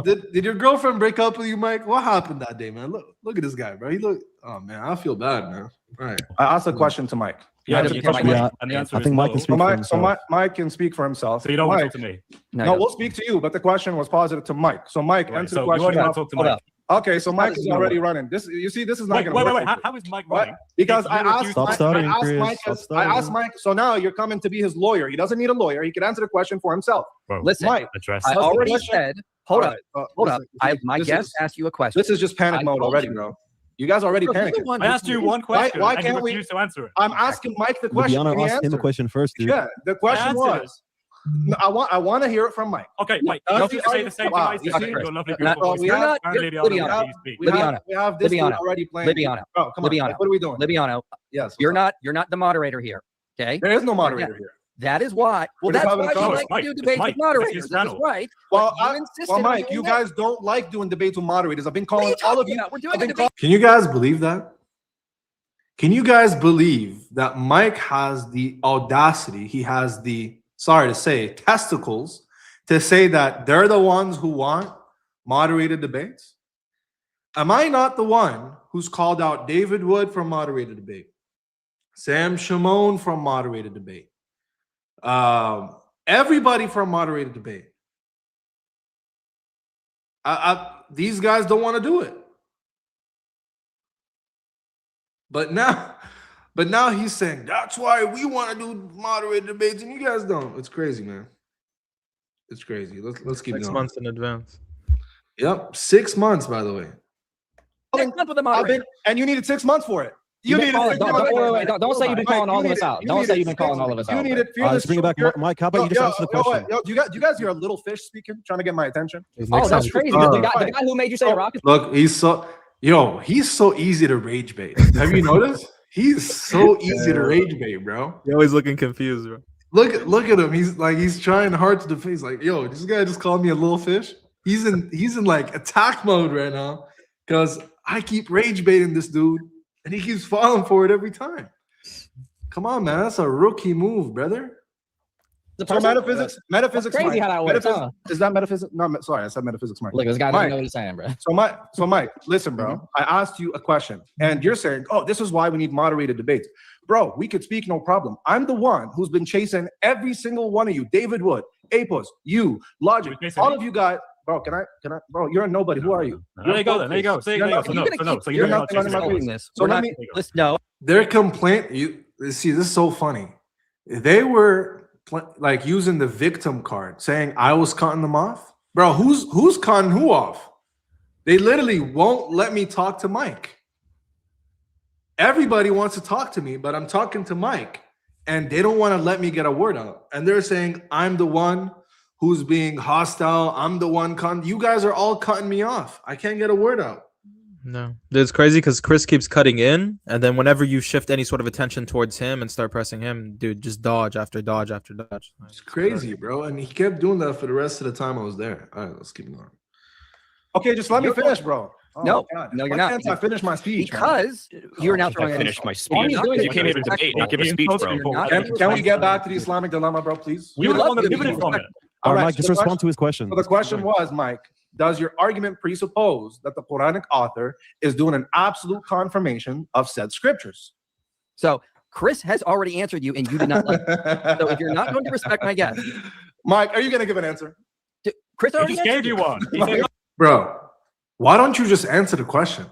Did your girlfriend break up with you, Mike? What happened that day, man? Look at this guy, bro. He look. Oh man, I feel bad, man. All right. I asked a question to Mike. Yeah, Yeah, the yeah, question yeah. was- and the answer I is think Mike no. can speak for himself. Mike can speak for himself. So you don't want to Mike, talk to me. No, we'll speak to you, but the question was positive to Mike. So Mike, Right, answer so the you question. already want now. to talk to Hold Mike. up. Okay, so Mike does is he know already it? running. This is not Wait, gonna wait, work. wait. How is Mike What? running? Because If I you asked, refuse- Stop Mike, stuttering, I asked Chris. Mike, Stop I asked stuttering. Mike. So now you're coming to be his lawyer. He doesn't need a lawyer. He can answer the question for himself. Bro, Listen, Mike, address. I What's the already question? said. Hold All up. right, Hold up. listen, My this guest is- asked you a question. This is just panic I mode told already, you. bro. You guys already Bro, you're the panicking. one I who- asked you one question. why and can't you we- refused to answer it. I'm asking Mike the question. Lubiano Can he asked him a answer? question first, dude. Yeah, the question answered was. No, I want to hear it from Mike. Okay, wait. No, You see, say the same thing wow, I you said. see? Your lovely, You're not- beautiful voice. we have- Apparently the Libiano. other way you speak. We have this dude Libiano. already playing. Libiano. Oh, come on. Libiano. Like, what are we doing? Libiano, Yes. you're not the moderator here. Okay. There is no moderator here. That is why. Well, We're just that's having a why we conversation. like to Mike, do it's debates Mike. with It's moderators. his That's channel. right. Well, But you insisted on Mike, doing you that. guys don't like doing debates with moderators. I've been What are calling you all of talking you. about? We're doing I've a been debate. Can you guys believe that? Can you guys believe that Mike has the audacity? He has the, sorry to say, testicles to say that they're the ones who want moderated debates? Am I not the one who's called out David Wood from moderated debate, Sam Shimon from moderated debate, everybody from moderated debate? These guys don't want to do it. But now he's saying that's why we want to do moderated debates and you guys don't. It's crazy, man. It's crazy. Let's keep 6 going. months in advance. Yep, 6 months, by the way. Next month with the moderator. And you needed 6 months for it. You You've been needed calling- 6 don't- months. wait, don't say you've been Mike, calling all of you us needed- out. you Don't say needed you've been calling 6 all of us You out. needed Let's fearless. bring it back. You're- Mike, how about you just answer the question? Yo, do you guys hear a little fish speaking, trying to get my attention? Oh, that's crazy. The guy who made you say Oh, rocket. Look, he's so easy to rage bait. Have you noticed? He's so easy to rage bait, bro. You're always looking confused, bro. Look at him. He's trying hard to defend. He's like, yo, this guy just called me a little fish. He's in like attack mode right now because I keep rage baiting this dude and he keeps falling for it every time. Come on, man. That's a rookie move, brother. So metaphysics, Crazy Mike. how that works, huh? Is that metaphysics? No, sorry, I said metaphysics, Mike. Look, this guy Mike. doesn't know what he's saying, bro. So Mike, listen, bro. I asked you a question, and you're saying, "Oh, this is why we need moderated debates." Bro, we could speak, no problem. I'm the one who's been chasing every single one of you. David Wood, Apos, you, Logic, You're chasing all me? of you guys. Bro, can I? Bro, you're a nobody. Who are you? There you go. Then. There you go. So You're not- so You're no. gonna So no. keep- So you're you're not not running my chasing me. doing this. So We're let not. me- Listen, no. Their complaint, you see, this is so funny. They were like using the victim card, saying I was cutting them off. Bro, who's cutting who off? They literally won't let me talk to Mike. Everybody wants to talk to me, but I'm talking to Mike, and they don't want to let me get a word out. And they're saying I'm the one who's being hostile. I'm the one. You guys are all cutting me off. I can't get a word out. No, it's crazy because Chris keeps cutting in, and then whenever you shift any sort of attention towards him and start pressing him, dude, just dodge after dodge after dodge. It's crazy, bro. And he kept doing that for the rest of the time I was there. All right, let's keep going. Okay, just let me You're- finish, bro. Oh, No, God. no, you're Why not. Can't I finish my speech? man? Because you're now throwing. I finished my All speech. he's doing You is- can't even debate, not give a speech, bro. Can we get back to the Islamic dilemma, bro, please? We would were love the one that to be pivoted from it. All All right, right, Mike, so just the respond to his question. So the question was, Mike, does your argument presuppose that the Quranic author is doing an absolute confirmation of said scriptures? So Chris has already answered you, and you did not. Like it. So if you're not going to respect my guess, Mike, are you going to give an answer? Chris He already just answered gave you one. He said, Bro, why don't you just answer the question?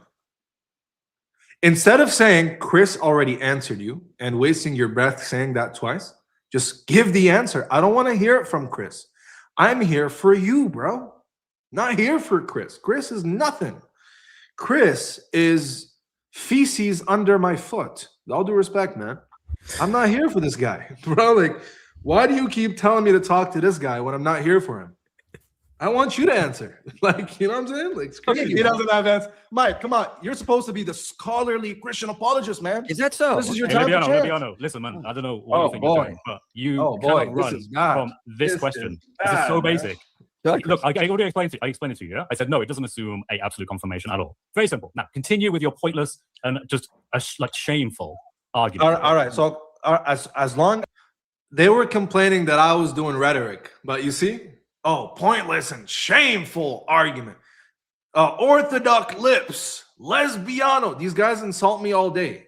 Instead of saying Chris already answered you and wasting your breath saying that twice, just give the answer. I don't want to hear it from Chris. I'm here for you, bro. Not here for Chris. Chris is nothing. Chris is feces under my foot. With all due respect, man. I'm not here for this guy, bro. Like, why do you keep telling me to talk to this guy when I'm not here for him? I want you to answer. Like, you know what I'm saying? Like, it's crazy. He doesn't have answer. Mike, come on. You're supposed to be the scholarly Christian apologist, man. Is that so? This is your Hey, time to chance. Libiano, listen, man. I don't know what Oh, you think boy. you're doing, but you Oh, boy, cannot this run is bad. from this This question. is This is bad, so man. basic. Go ahead, Look, I already explained it to you. Yeah, I said no. It doesn't assume a absolute confirmation at all. Very simple. Now continue with your pointless and just like shameful argument. All right. So as long they were complaining that I was doing rhetoric, but you see, pointless and shameful argument. Orthodox lips, lesbiano. These guys insult me all day.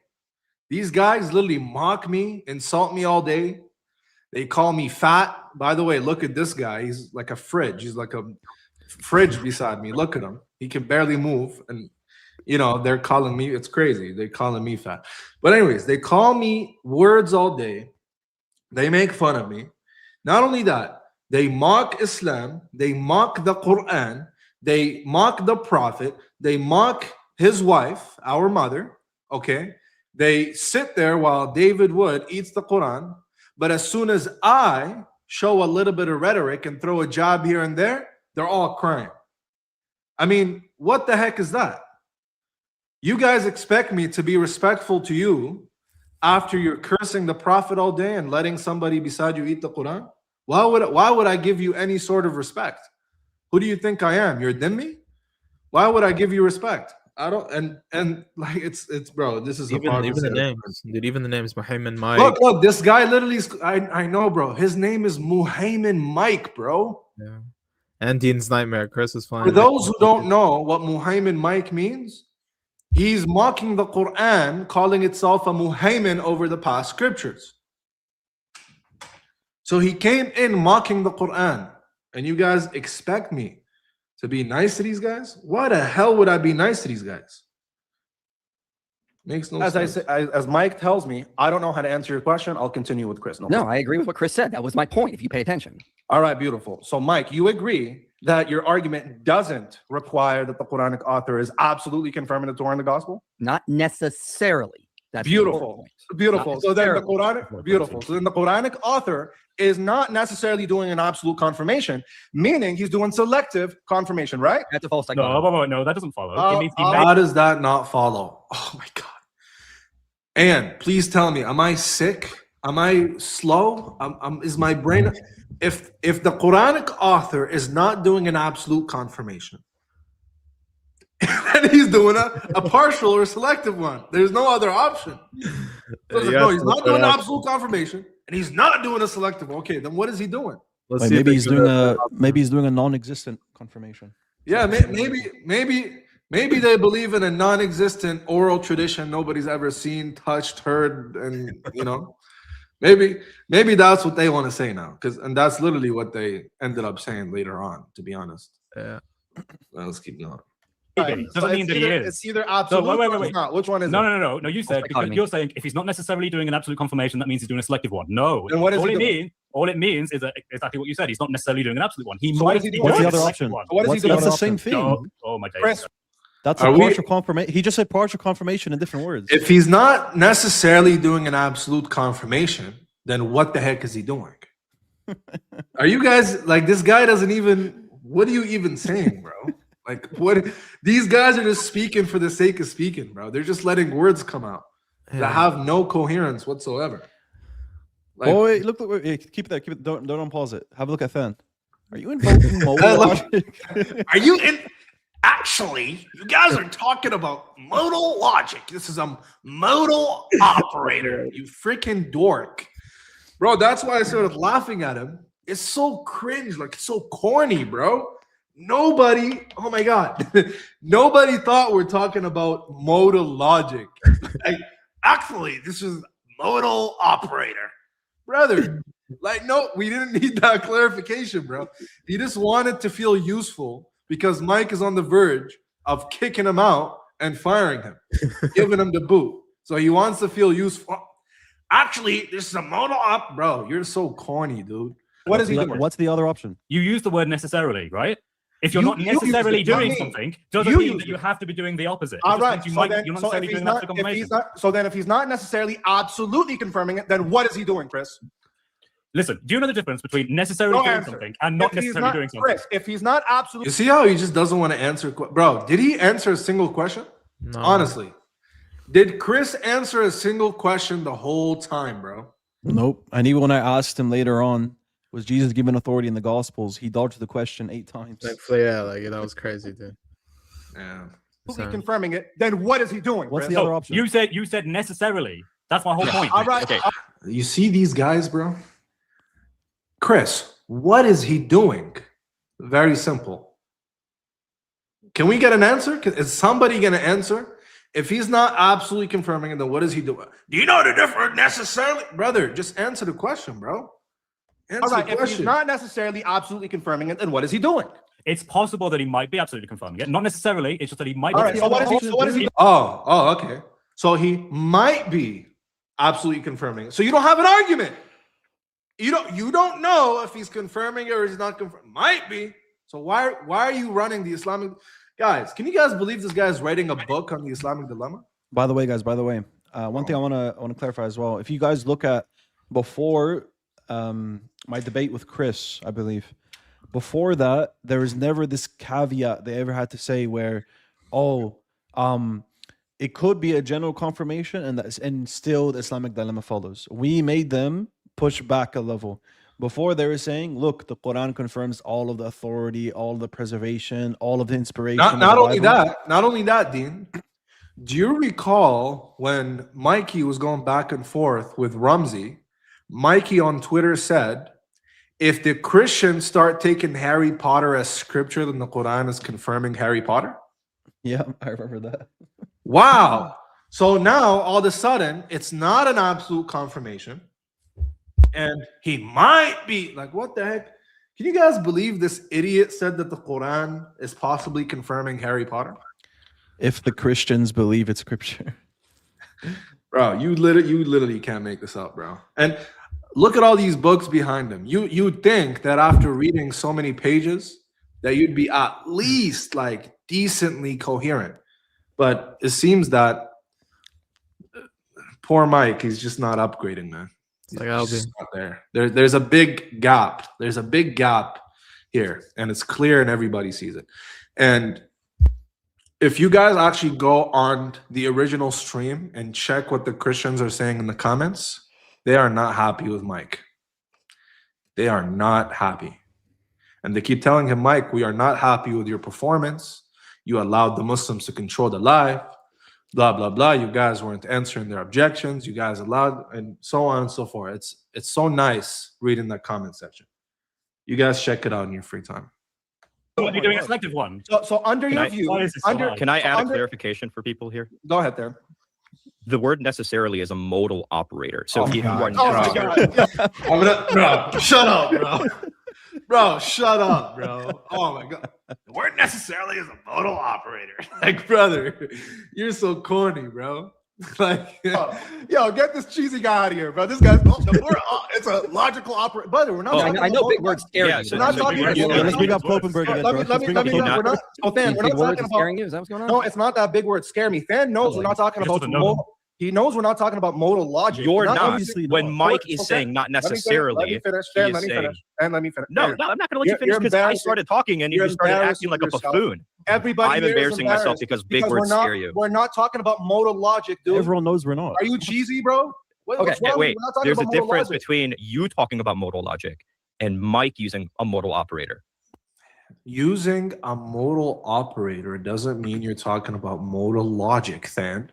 These guys literally mock me, insult me all day. They call me fat. By the way, look at this guy. He's like a fridge. He's like a fridge beside me. Look at him. He can barely move. And, they're calling me, it's crazy. They're calling me fat. But anyways, they call me words all day. They make fun of me. Not only that, they mock Islam. They mock the Quran. They mock the Prophet. They mock his wife, our mother. Okay? They sit there while David Wood eats the Quran. But as soon as I show a little bit of rhetoric and throw a jab here and there, they're all crying. I mean, what the heck is that? You guys expect me to be respectful to you after you're cursing the Prophet all day and letting somebody beside you eat the Quran? Why would I give you any sort of respect? Who do you think I am? You're dhimmi? Why would I give you respect? I don't, and like it's bro. This is even the names, dude. Even the names, Muhammad Mike. Look, this guy literally. I know, bro. His name is Muhammad Mike, bro. Yeah. And Dean's Nightmare. Chris is fine. For those who don't know what Muhammad Mike means, he's mocking the Quran, calling itself a Muhaymin over the past scriptures. So he came in mocking the Quran, and you guys expect me to be nice to these guys? Why the hell would I be nice to these guys? Makes no sense. As I say, as Mike tells me, I don't know how to answer your question. I'll continue with Chris. No, I agree with what Chris said. That was my point. If you pay attention. All right, beautiful. So, Mike, you agree that your argument doesn't require that the Quranic author is absolutely confirming the Torah and the Gospel? Not necessarily. That's beautiful. Beautiful. So then the Quranic, beautiful. So then the Quranic author is not necessarily doing an absolute confirmation, meaning he's doing selective confirmation, right? That's a false No, that doesn't follow. It means how does that not follow? Oh my God. And please tell me, am I sick? Am I slow? Is my brain? If the Quranic author is not doing an absolute confirmation, then he's doing a partial or selective one. There's no other option. No, he's not doing an absolute confirmation, and he's not doing a selective. Okay, then what is he doing? Wait, maybe he's doing a non-existent confirmation. Yeah, maybe they believe in a non-existent oral tradition nobody's ever seen, touched, heard, and maybe that's what they want to say now, and that's literally what they ended up saying later on. To be honest, yeah. Well, let's keep going. Doesn't mean that he is. It's either absolute or it's not. Which one is it? No. You said, because you're saying if he's not necessarily doing an absolute confirmation, that means he's doing a selective one. No. Then what is all it means is that exactly what you said. He's not necessarily doing an absolute one. He So might what is he be doing? What's the doing a other selective option? one. What is he doing? That's the same thing. Oh my Chris, days. That's a partial confirmation. He just said partial confirmation in different words. If he's not necessarily doing an absolute confirmation, then what the heck is he doing? Are you guys like this guy doesn't even? What are you even saying, bro? Like what? These guys are just speaking for the sake of speaking, bro. They're just letting words come out that have no coherence whatsoever. Like, oh wait, look, keep it. Don't unpause it. Have a look at Fan. Are you invoking modal logic? Are you in? Actually, you guys are talking about modal logic. This is a modal operator. You freaking dork, bro. That's why I started laughing at him. It's so cringe, like it's so corny, bro. Nobody, oh my God, nobody thought we're talking about modal logic. Like, actually, this is modal operator, brother. Like, no, we didn't need that clarification, bro. He just wanted to feel useful because Mike is on the verge of kicking him out and firing him, giving him the boot. So he wants to feel useful. Actually, this is a modal op, bro. You're so corny, dude. What is he doing? What's the other option? You use the word necessarily, right? If you're not necessarily doing something, doesn't mean that you have to be doing the opposite. All right. You're not necessarily doing that confirmation. So then if he's not necessarily absolutely confirming it, then what is he doing, Chris? Listen, do you know the difference between necessarily doing something and not necessarily doing something? Chris, if he's not absolutely... You see how he just doesn't want to answer? Bro, did he answer a single question? No. Honestly. Did Chris answer a single question the whole time, bro? Nope. And even when I asked him later on, was Jesus given authority in the Gospels? He dodged the question 8 times. That was crazy, dude. Yeah. Confirming it, then what is he doing? What's Chris? the other option? You said necessarily. That's my whole point. All right. Okay. You see these guys, bro? Chris, what is he doing? Very simple. Can we get an answer? Is somebody going to answer? If he's not absolutely confirming it, then what is he doing? Do you know the difference necessarily? Brother, just answer the question, bro. Answer All right, the if he's question. not necessarily absolutely confirming it, then what is he doing? It's possible that he might be absolutely confirming it. Not necessarily. It's just that he might. All be right, so what is he? Oh, okay. So he might be absolutely confirming it. So you don't have an argument. You don't know if he's confirming it or he's not confirming. Might be. So why are you running the Islamic guys? Can you guys believe this guy's writing a book on the Islamic dilemma? By the way, guys, one thing I want to clarify as well. If you guys look at before my debate with Chris, I believe, before that, there was never this caveat they ever had to say where, it could be a general confirmation and still the Islamic dilemma follows. We made them push back a level. Before they were saying, look, the Quran confirms all of the authority, all the preservation, all of the inspiration. Not only that, Dean. Do you recall when Mikey was going back and forth with Rumsey? Mikey on Twitter said, if the Christians start taking Harry Potter as scripture, then the Quran is confirming Harry Potter? Yeah, I remember that. Wow. So now, all of a sudden, it's not an absolute confirmation. And he might be like, what the heck? Can you guys believe this idiot said that the Quran is possibly confirming Harry Potter? If the Christians believe it's scripture. Bro, you literally can't make this up, bro. And look at all these books behind him. You'd think that after reading so many pages that you'd be at least like decently coherent. But it seems that poor Mike, he's just not upgrading, man. He's just not there. There's a big gap. There's a big gap here, and it's clear and everybody sees it. And if you guys actually go on the original stream and check what the Christians are saying in the comments, they are not happy with Mike. They are not happy. And they keep telling him, Mike, we are not happy with your performance. You allowed the Muslims to control the life. Blah, blah, blah. You guys weren't answering their objections. You guys allowed, and so on and so forth. It's so nice reading that comment section. You guys check it out in your free time. What are you doing a selective one? So under your view, Can I add a clarification for people here? Go ahead there. The word necessarily is a modal operator. So if you are I'm gonna, bro, shut up, bro. Bro, shut up, bro. Oh my god. The word necessarily is a modal operator. Like, brother, you're so corny, bro. Like, yo, get this cheesy guy out of here, bro. This guy's it's a logical operator. Brother, we're not. I know big words scare you. We're not talking about. Let's bring up Kloppenberg again, bro. We're not. Oh, Fan, we're not talking scaring about. you? Is that what's going on? No, it's not that big word. Scare me. Fan knows we're not talking about. He knows we're not talking about modal logic. You're not. obviously When not. Mike is saying not necessarily, Let me finish. he is Let me saying- finish. And let me finish. No, I'm not going to let you finish You're because I embarrassing- started talking and you you're just started acting embarrassing like a yourself. buffoon. Everybody I'm here is embarrassing myself embarrassed because big we're words not, scare you. We're not talking about modal logic, dude. Everyone knows we're not. Are you cheesy, bro? What's Okay, wrong? wait. We're not talking There's a about modal difference logic. between you talking about modal logic and Mike using a modal operator. using a modal operator doesn't mean you're talking about modal logic, Than.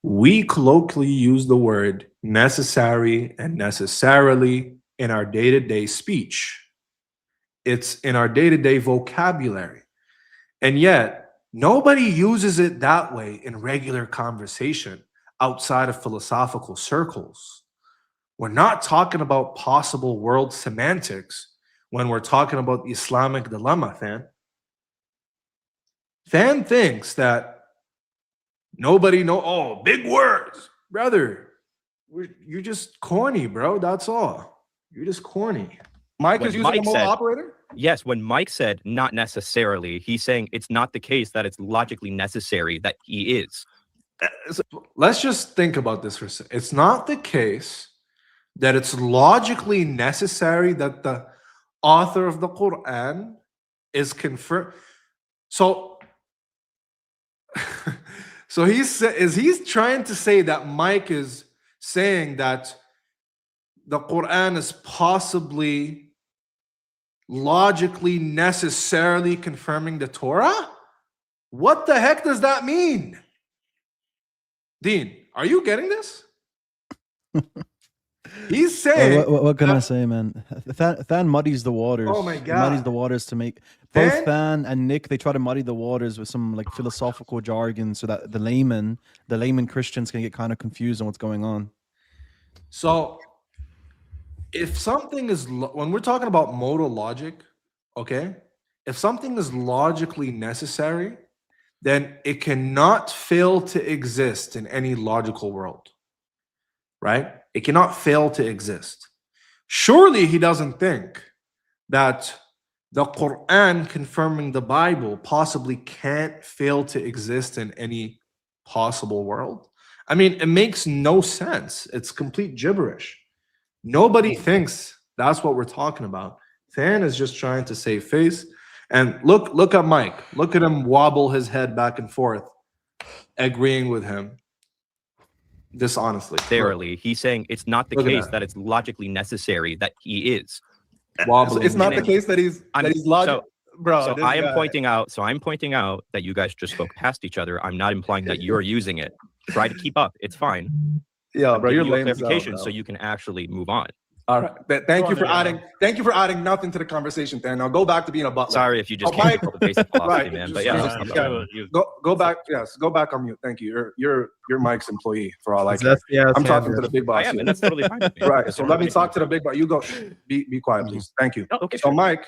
We colloquially use the word necessary and necessarily in our day-to-day speech. It's in our day-to-day vocabulary. And yet, nobody uses it that way in regular conversation outside of philosophical circles. We're not talking about possible world semantics when we're talking about the Islamic dilemma, Than. Than thinks that nobody big words. Brother, you're just corny, bro. That's all. You're just corny. Mike When is using Mike a modal said- operator? Yes, when Mike said not necessarily, he's saying it's not the case that it's logically necessary that he is. Let's just think about this for a second. It's not the case that it's logically necessary that the author of the Quran is confirmed. So he's trying to say that Mike is saying that the Quran is possibly logically necessarily confirming the Torah? What the heck does that mean? Dean, are you getting this? He's saying. What can I say, man? Than muddies the waters. Oh my He muddies God. the waters to make both Than- Than and Nick. They try to muddy the waters with some like philosophical jargon, so that the layman Christians can get kind of confused on what's going on. So, if something is when we're talking about modal logic, okay, if something is logically necessary, then it cannot fail to exist in any logical world, right? It cannot fail to exist. Surely he doesn't think that the Quran confirming the Bible possibly can't fail to exist in any possible world. I mean, it makes no sense. It's complete gibberish. Nobody thinks that's what we're talking about. Than is just trying to save face. And look at Mike. Look at him wobble his head back and forth, agreeing with him. Dishonestly. Necessarily, he's saying it's not the Look at case that. that it's logically necessary that he is. Wobbling. It's not the And case that he's logic, bro. So this I am guy. pointing out. So I'm pointing out that you guys just spoke past each other. I'm not implying that you're using it. Try to keep up. It's fine. Yeah, I'm bro, you're giving you a lame as hell, clarification bro. so you can actually move on. All right. Thank you for adding. Thank you for adding nothing to the conversation, Dan. Now go back to being a butler. Sorry if you just Oh, can't Mike. control the basic philosophy, Right, man. just- But yeah, just- I'm yeah. sorry. Go back. Yes, go back on mute. Thank you. You're Mike's employee for all I care. That's, yeah, I'm talking to the big boss. I am, here. and that's totally fine with me. Right. It's So let me totally talk to fine. the big boss. You go. Be quiet, please. Thank you. Oh, okay, So sure. Mike,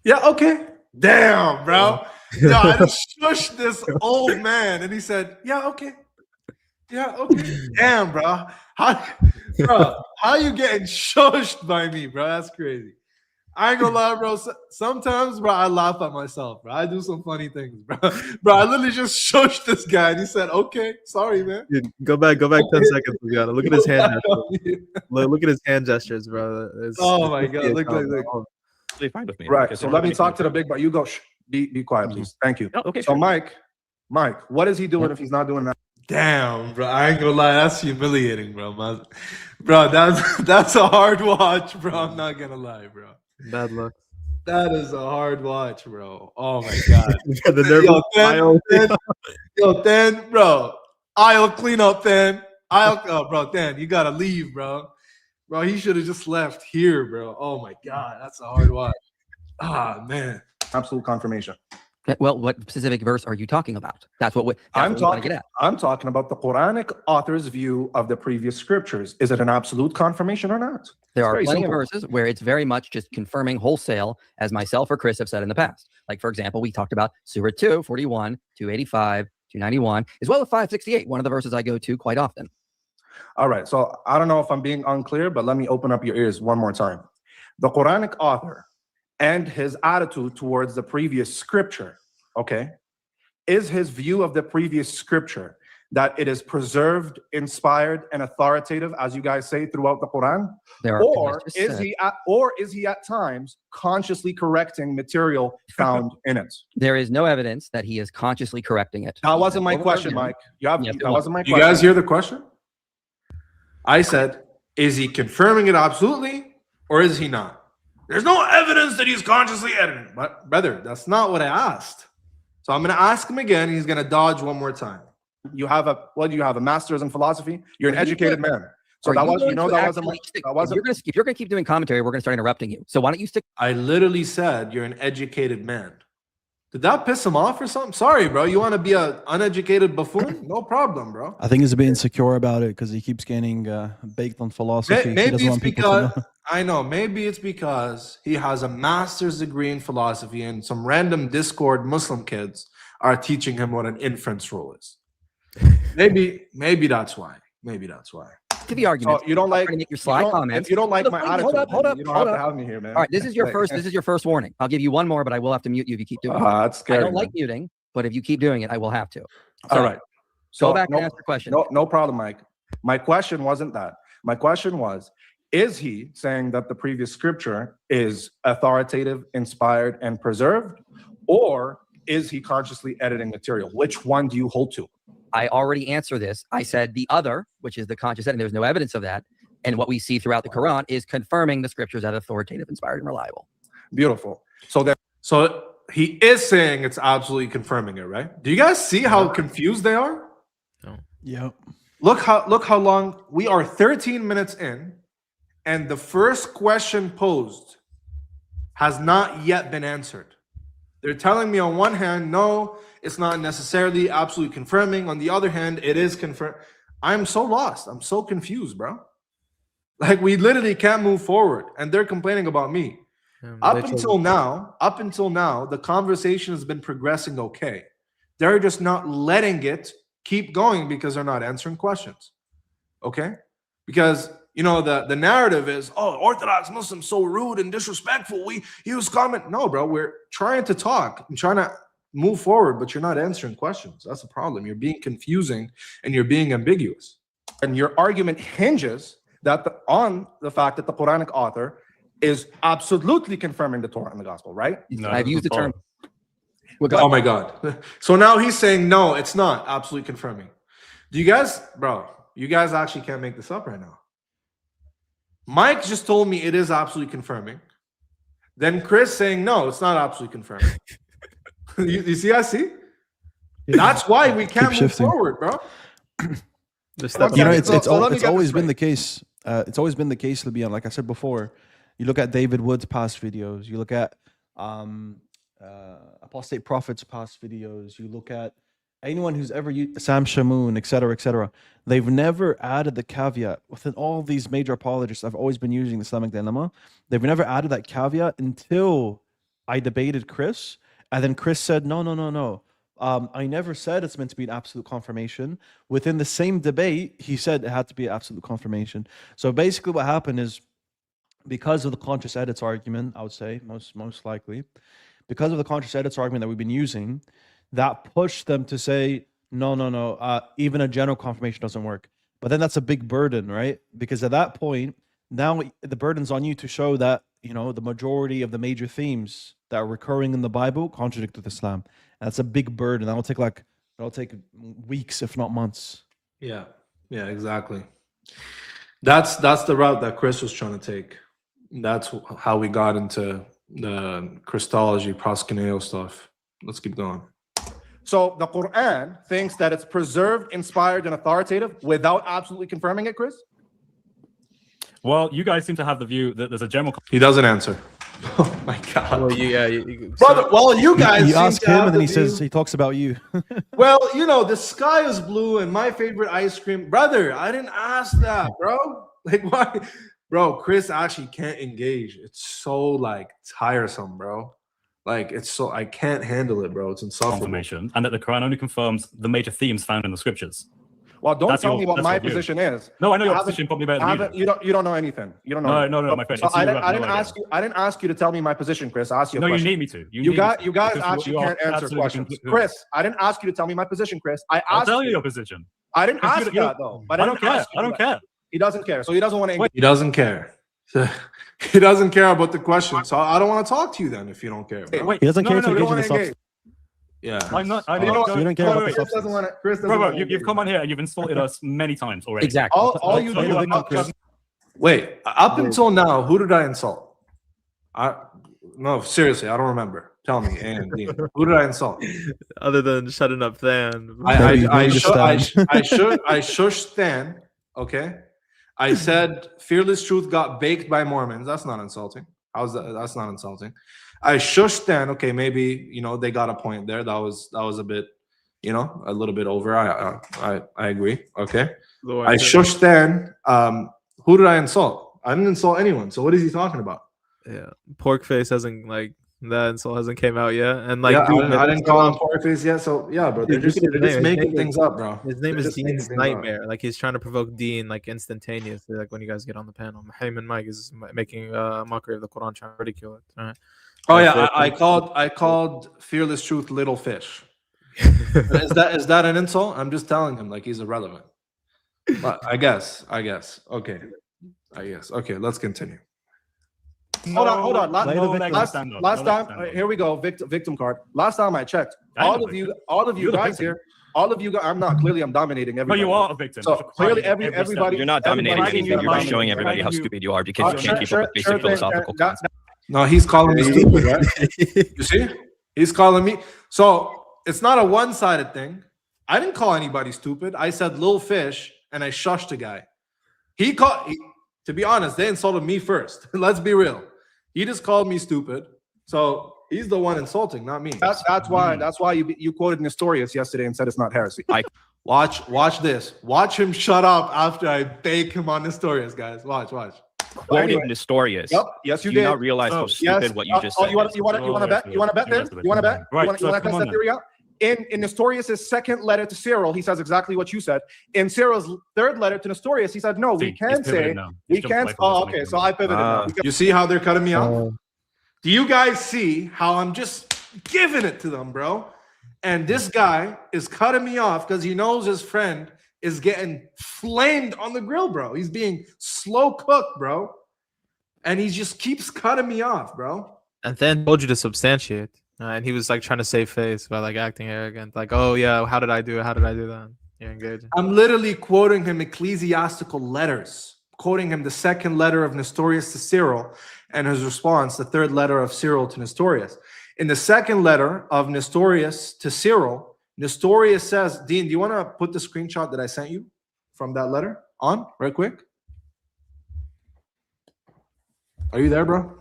Yeah, okay. Damn, bro. Yo, I just shushed this old man and he said, yeah, okay. Yeah, okay. Damn, bro. How you getting shushed by me, bro? That's crazy. I ain't gonna lie, bro. Sometimes, bro, I laugh at myself, bro. I do some funny things, bro. Bro, I literally just shushed this guy and he said, okay, sorry, man. Dude, go back 10 seconds, Luciano. Look at his hand gestures. Look at his hand gestures, bro. Oh my God, look. Totally fine with me. right. Because So it let me makes talk to sense. the big boss. You go. Be quiet, please. Thank you. Oh, okay, So sure. Mike, what is he doing if he's not doing that? Damn, bro. I ain't gonna lie, that's humiliating, bro. Bro, that's a hard watch, bro. I'm not gonna lie, bro. Bad luck. That is a hard watch, bro. Oh my God. The nervous smile. Then, bro, I'll clean up, then. Bro, Dan, you gotta leave, bro. Bro, he should have just left here, bro. Oh my God, that's a hard watch. Ah, man. Absolute confirmation. Okay, well, what specific verse are you talking about? That's what I'm we want to talking. get at. I'm talking about the Quranic author's view of the previous scriptures. Is it an absolute confirmation or not? There It's are very plenty simple. of verses where it's very much just confirming wholesale, as myself or Chris have said in the past. Like, for example, we talked about Surah 2, 41, 285, 291, as well as 568, one of the verses I go to quite often. All right. So I don't know if I'm being unclear, but let me open up your ears one more time. The Quranic author and his attitude towards the previous scripture, okay, is his view of the previous scripture that it is preserved, inspired, and authoritative, as you guys say throughout the Quran, There are, or as just is he at times consciously correcting material found in it? there is no evidence that he is consciously correcting it. That wasn't my Over question, again. Mike. Yes, it That was. wasn't my You question. guys hear the question? I said, is he confirming it absolutely or is he not? There's no evidence that he's consciously editing. But, brother, that's not what I asked. So I'm going to ask him again. He's going to dodge one more time. You have a master's in philosophy. You're an Are you educated going- man. So Are that you was, going to that wasn't, actually stick- that if wasn't. you're going to keep doing commentary, we're going to start interrupting you. So why don't you stick? I literally said you're an educated man. Did that piss him off or something? Sorry, bro. You want to be an uneducated buffoon? No problem, bro. I think he's a bit insecure about it because he keeps getting baked on philosophy. He Maybe doesn't it's want people to because know. I know. Maybe it's because he has a master's degree in philosophy, and some random Discord Muslim kids are teaching him what an inference rule is. Maybe that's why. Maybe that's why. To the argument. So you don't like to make your sly comments. If you don't like my Hold attitude, up, hold then up, you don't hold have up. to have me here, man. All right, this is your first. This is your first warning. I'll give you one more, but I will have to mute you if you keep doing it. That's I scary. don't like muting, but if you keep doing it, I will have to. All So, right. Go back no, and ask your question. No problem, Mike. My question wasn't that. My question was, is he saying that the previous scripture is authoritative, inspired, and preserved? Or is he consciously editing material? Which one do you hold to? I already answered this. I said the other, which is the conscious editing. There's no evidence of that. And what we see throughout the Quran is confirming the scriptures as authoritative, inspired, and reliable. Beautiful. So then, So he is saying it's absolutely confirming it, right? Do you guys see how confused they are? Yep. Look how long we are 13 minutes in, and the first question posed has not yet been answered. They're telling me on one hand, no, it's not necessarily absolutely confirming. On the other hand, it is confirmed. I'm so lost. I'm so confused, bro. Like, we literally can't move forward, and they're complaining about me. Up until now, the conversation has been progressing okay. They're just not letting it keep going because they're not answering questions. Okay? Because, you know, the narrative is, oh, Orthodox Muslims so rude and disrespectful. We use comment. No, bro, we're trying to talk and trying to move forward, but you're not answering questions. That's the problem. You're being confusing and you're being ambiguous. And your argument hinges on the fact that the Quranic author is absolutely confirming the Torah and the Gospel, right? No, I've used the term. Oh my God. So now he's saying, no, it's not absolutely confirming. Do you guys, bro, you guys actually can't make this up right now. Mike just told me it is absolutely confirming. Then Chris saying, no, it's not absolutely confirming. you see, I see? That's why we can't move shifting. forward, bro. You know, it's always always been the case. It's always been the case, Lebian. Like I said before, you look at David Wood's past videos. You look at Apostate Prophet's past videos. You look at anyone who's ever used Sam Shamoon, etc., etc. They've never added the caveat within all these major apologists. I've always been using the Islamic dilemma. They've never added that caveat until I debated Chris, and then Chris said, no. I never said it's meant to be an absolute confirmation. Within the same debate, he said it had to be an absolute confirmation. So basically what happened is, because of the conscious edits argument, I would say, most likely, because of the conscious edits argument that we've been using, that pushed them to say, no, even a general confirmation doesn't work. But then that's a big burden, right? Because at that point, now the burden's on you to show that, you know, the majority of the major themes that are recurring in the Bible contradict with Islam. And that's a big burden. That'll take weeks, if not months. Yeah, exactly. That's the route that Chris was trying to take. That's how we got into the Christology, proskuneo stuff. Let's keep going. So the Quran thinks that it's preserved, inspired, and authoritative without absolutely confirming it, Chris? Well, you guys seem to have the view that there's a general. He doesn't answer. Oh my God. Well, Brother, well, you guys. You seem ask to him, have and then the he view- says he talks about you. Well, you know, the sky is blue and my favorite ice cream. Brother, I didn't ask that, bro. Like, why? Bro, Chris actually can't engage. It's so, like, tiresome, bro. Like, it's so, I can't handle it, bro. It's insufferable. Confirmation, and that the Quran only confirms the major themes found in the scriptures. Well, don't That's tell your- me what that's my your view. position is. No, I know your I haven't- position probably better than I you do. haven't- You don't know anything. You don't know. No, anything. my friend. So It's you I who didn't have no idea. ask you to tell me my position, Chris. I asked you a No, you question. need me to. You guys because actually you are can't answer absolutely questions. completely- Chris, I didn't ask you to tell me my position, Chris. I I'll asked tell you your position. I didn't Because ask you that though. But I don't didn't care. ask you I don't that. care. He doesn't care. So he doesn't want to engage. He doesn't care. He doesn't care about the question. So I don't want to talk to you then if you don't care, bro. Wait, He doesn't care to you don't engage in the wanna substance. engage. Yeah. I'm not. I You know don't. what? You don't care about the Chris substance. doesn't want to. Chris doesn't Bro, want to you've come on here and you've insulted us many times already. Exactly. All you So do you is are not- Wait, up until now, who did I insult? No, seriously, I don't remember. Tell me, and Dean, who did I insult? Other than shutting up Than. I Maybe shushed Stan. Okay, I said fearless truth got baked by Mormons. That's not insulting. How's that? That's not insulting. I shushed Stan. Okay, maybe they got a point there. That was a bit, a little bit over. I agree. Okay, I shushed Stan. Who did I insult? I didn't insult anyone. So what is he talking about? Yeah, pork face hasn't that insult hasn't came out yet, and Yeah, dude, I didn't call him pork face yet. So yeah, bro, they're Dude, just, look at his name. making His name things up, bro. His name They're is just making Dean's things up. Nightmare. Like he's trying to provoke Dean instantaneously. Like when you guys get on the panel, Heyman Mike is making a mockery of the Quran, trying to ridicule it. All right. Oh yeah, I called fearless truth little fish. is that an insult? I'm just telling him like he's irrelevant. But I guess. Okay. Okay, let's continue. Hold on. Last time, here we go. Victim card. Last time I checked, all of you guys here, I'm not clearly. I'm dominating No, everybody. you are a victim. So clearly, Every everybody. You're not dominating everybody- anything. You're just everybody- showing everybody how stupid you are because you can't keep up with basic philosophical concepts. No, he's calling me stupid, right? You see? He's calling me. So it's not a one-sided thing. I didn't call anybody stupid. I said little fish and I shushed a guy. To be honest, they insulted me first. Let's be real. He just called me stupid. So he's the one insulting, not me. That's why you quoted Nestorius yesterday and said it's not heresy. Watch this. Watch him shut up after I bake him on Nestorius, guys. Watch. Quoted anyway. Nestorius. Yep. Yes, you Do did. you not realize how stupid what you just said? You want to bet? You want to bet there? You want to bet? Right, You want so to come test on that then. theory out? In Nestorius' second letter to Cyril, he says exactly what you said. In Cyril's third letter to Nestorius, he said, no, See, we he's can pivoted say, now. we He's jumped can't. away from Oh, this okay. and So I pivoted now. You see how they're cutting me off? Do you guys see how I'm just giving it to them, bro? And this guy is cutting me off because he knows his friend is getting flamed on the grill, bro. He's being slow cooked, bro. And he just keeps cutting me off, bro. And then told you to substantiate. And he was like trying to save face by like acting arrogant. Like, oh yeah, how did I do it? How did I do that? You're engaging. I'm literally quoting him ecclesiastical letters, quoting him the second letter of Nestorius to Cyril and his response, the third letter of Cyril to Nestorius. In the second letter of Nestorius to Cyril, Nestorius says, Dean, do you want to put the screenshot that I sent you from that letter on right quick? Are you there, bro?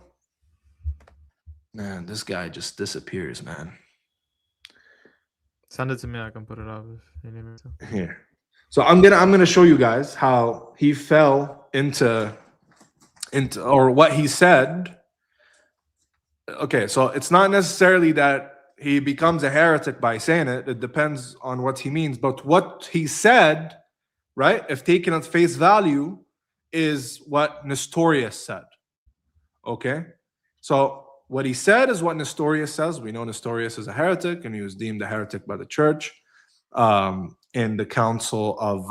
Man, this guy just disappears, man. Send it to me. I can put it up if you need me to. Here. So I'm gonna show you guys how he fell into or what he said. Okay, so it's not necessarily that he becomes a heretic by saying it. It depends on what he means. But what he said, right, if taken at face value, is what Nestorius said. Okay? So what he said is what Nestorius says. We know Nestorius is a heretic, and he was deemed a heretic by the church in the Council of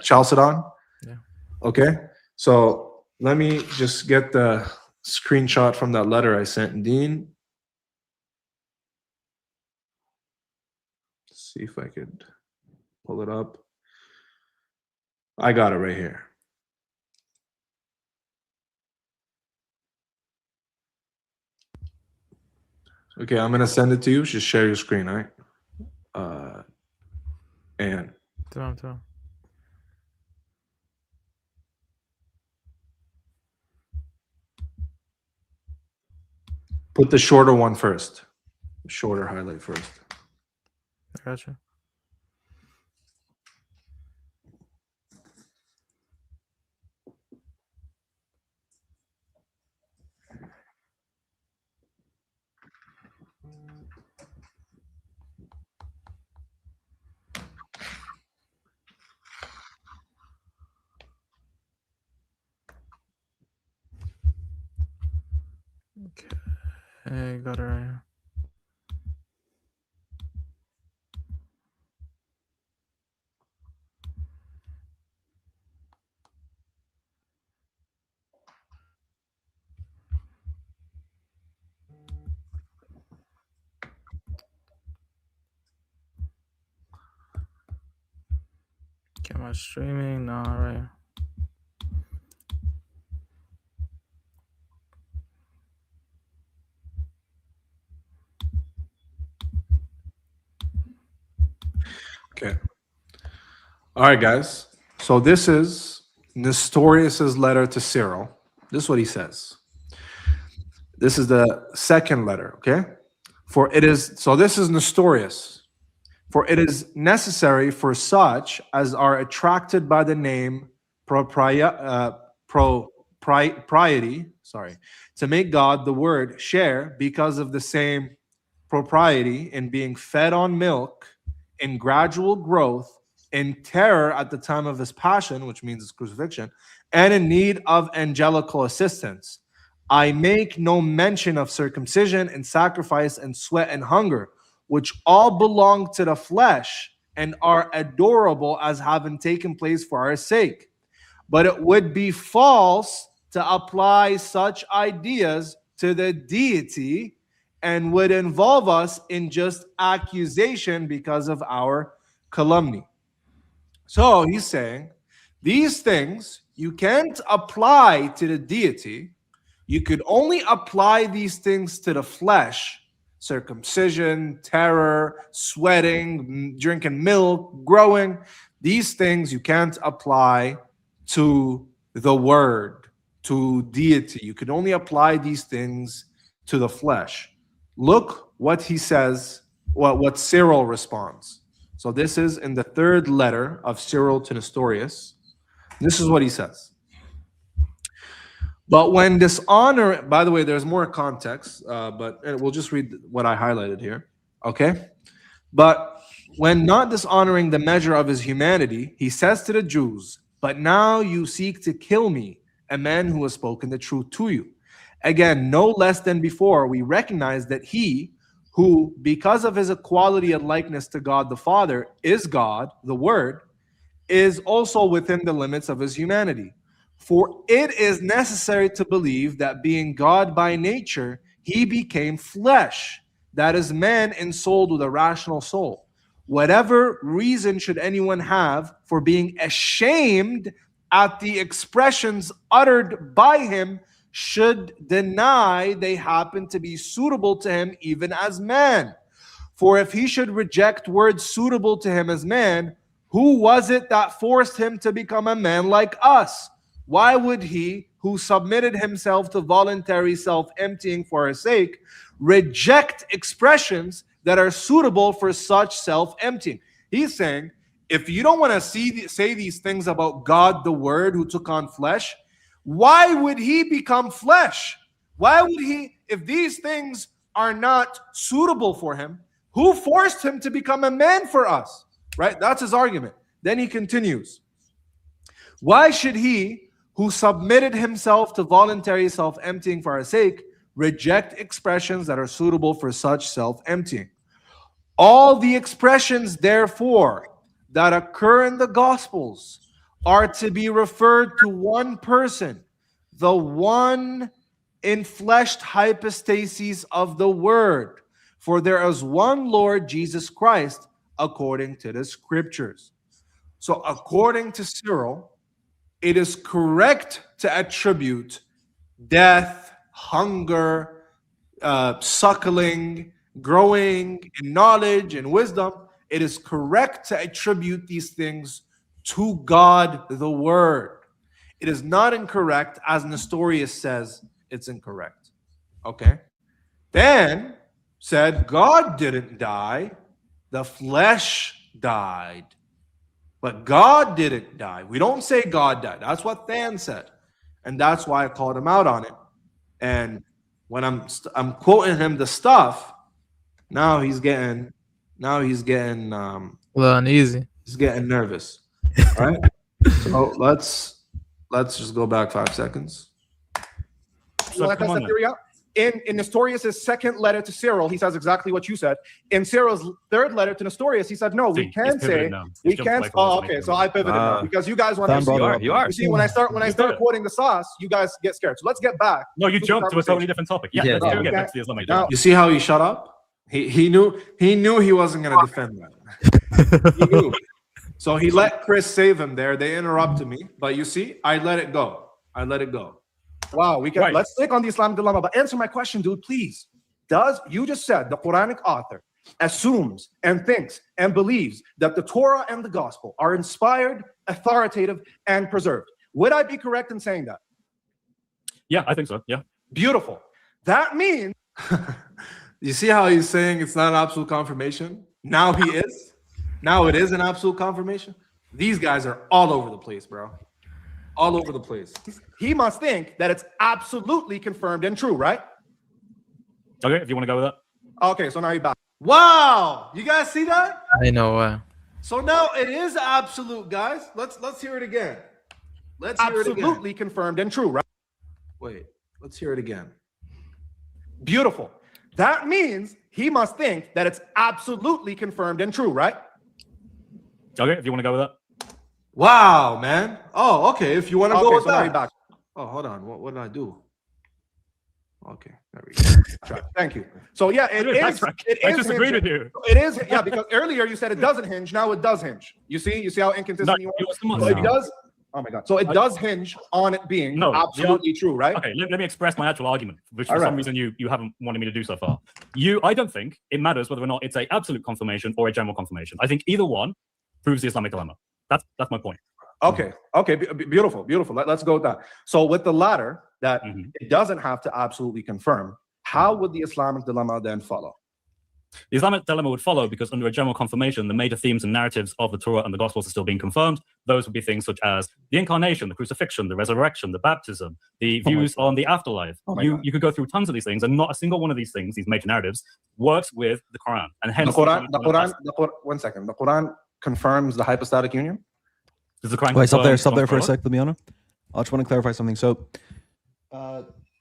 Chalcedon. Yeah. Okay, so let me just get the screenshot from that letter I sent Dean. See if I could pull it up. I got it right here. Okay, I'm gonna send it to you. Just share your screen, all right? And Throw him. put the shorter one first. Shorter highlight first. I gotcha. Okay, got it right here. Okay, am I streaming? No, right here. Okay. All right, guys. So this is Nestorius's letter to Cyril. This is what he says. This is the second letter, okay? This is Nestorius. For it is necessary for such as are attracted by the name propriety, to make God the word share because of the same propriety in being fed on milk, in gradual growth, in terror at the time of his passion, which means his crucifixion, and in need of angelical assistance. I make no mention of circumcision and sacrifice and sweat and hunger, which all belong to the flesh and are adorable as having taken place for our sake. But it would be false to apply such ideas to the deity and would involve us in just accusation because of our calumny. So he's saying these things you can't apply to the deity. You could only apply these things to the flesh: circumcision, terror, sweating, drinking milk, growing. These things you can't apply to the word to deity. You can only apply these things to the flesh. Look what he says, what Cyril responds. So this is in the third letter of Cyril to Nestorius. This is what he says. But when dishonor, by the way, there's more context, but we'll just read what I highlighted here. Okay? But when not dishonoring the measure of his humanity, he says to the Jews, but now you seek to kill me, a man who has spoken the truth to you. Again, no less than before, we recognize that he who, because of his equality and likeness to God the Father, is God, the Word, is also within the limits of his humanity. For it is necessary to believe that being God by nature, he became flesh, that is, man ensouled with a rational soul. Whatever reason should anyone have for being ashamed at the expressions uttered by him, should deny they happen to be suitable to him even as man. For if he should reject words suitable to him as man, who was it that forced him to become a man like us? Why would he, who submitted himself to voluntary self-emptying for our sake, reject expressions that are suitable for such self-emptying? He's saying, if you don't want to say these things about God, the Word, who took on flesh, why would he become flesh? Why would he, if these things are not suitable for him, who forced him to become a man for us? Right? That's his argument. Then he continues. Why should he, who submitted himself to voluntary self-emptying for our sake, reject expressions that are suitable for such self-emptying? All the expressions, therefore, that occur in the Gospels are to be referred to one person, the one enfleshed hypostasis of the Word. For there is one Lord Jesus Christ, according to the Scriptures. So according to Cyril, it is correct to attribute death, hunger, suckling, growing in knowledge and wisdom. It is correct to attribute these things to God the Word. It is not incorrect, as Nestorius says it's incorrect. Okay? Then said, God didn't die, the flesh died. But God didn't die. We don't say God died. That's what Than said. And that's why I called him out on it. And when I'm quoting him the stuff, now he's getting well, uneasy. He's getting nervous. All right. So let's just go back 5 seconds. You want to test that theory out? In Nestorius' second letter to Cyril, he says exactly what you said. In Cyril's third letter to Nestorius, he said, no, we can say, we can. Oh, okay. So I pivoted now because you guys want to. You see, when I start quoting the sauce, you guys get scared. So let's get back. No, you jumped to a totally different topic. Yeah, let's get back to the Islamic. You see how he shut up? He knew he wasn't going to defend that. He knew. So he let Chris save him there. They interrupted me, but you see, I let it go. Wow, we can. Let's stick on the Islamic dilemma, but answer my question, dude, please. You just said the Quranic author assumes and thinks and believes that the Torah and the Gospel are inspired, authoritative, and preserved. Would I be correct in saying that? Yeah, I think so. Yeah. Beautiful. That means. You see how he's saying it's not an absolute confirmation? Now he is. Now it is an absolute confirmation. These guys are all over the place, bro. All over the place. He must think that it's absolutely confirmed and true, right? Okay, if you want to go with that. Okay, so now you're back. Wow, you guys see that? I know. So now it is absolute, guys. Let's hear it again. Absolutely confirmed and true, right? Wait, let's hear it again. Beautiful. That means he must think that it's absolutely confirmed and true, right? Okay, if you want to go with that. Wow, man. Oh, okay. If you want to go with that. Back. Oh, hold on. What did I do? Okay, there we go. Thank you. So yeah, it is. I just agreed with you. It is, yeah, because earlier you said it doesn't hinge. Now it does hinge. You see how inconsistent you are. So it does. Oh my God. So it does hinge on it being absolutely true, right? Okay, let me express my actual argument, which for some reason you haven't wanted me to do so far. I don't think it matters whether or not it's an absolute confirmation or a general confirmation. I think either one proves the Islamic dilemma. That's my point. Okay, okay, beautiful, beautiful. Let's go with that. So with the latter, that it doesn't have to absolutely confirm, how would the Islamic dilemma then follow? The Islamic dilemma would follow because under a general confirmation, the major themes and narratives of the Torah and the Gospels are still being confirmed. Those would be things such as the incarnation, the crucifixion, the resurrection, the baptism, the views on the afterlife. You could go through tons of these things, and not a single one of these things, these major narratives, works with the Quran. And hence, the Quran, one second. The Quran confirms the hypostatic union? Does the Quran Wait, stop there confirm for a sec, Lumiano. I just want to clarify something. So,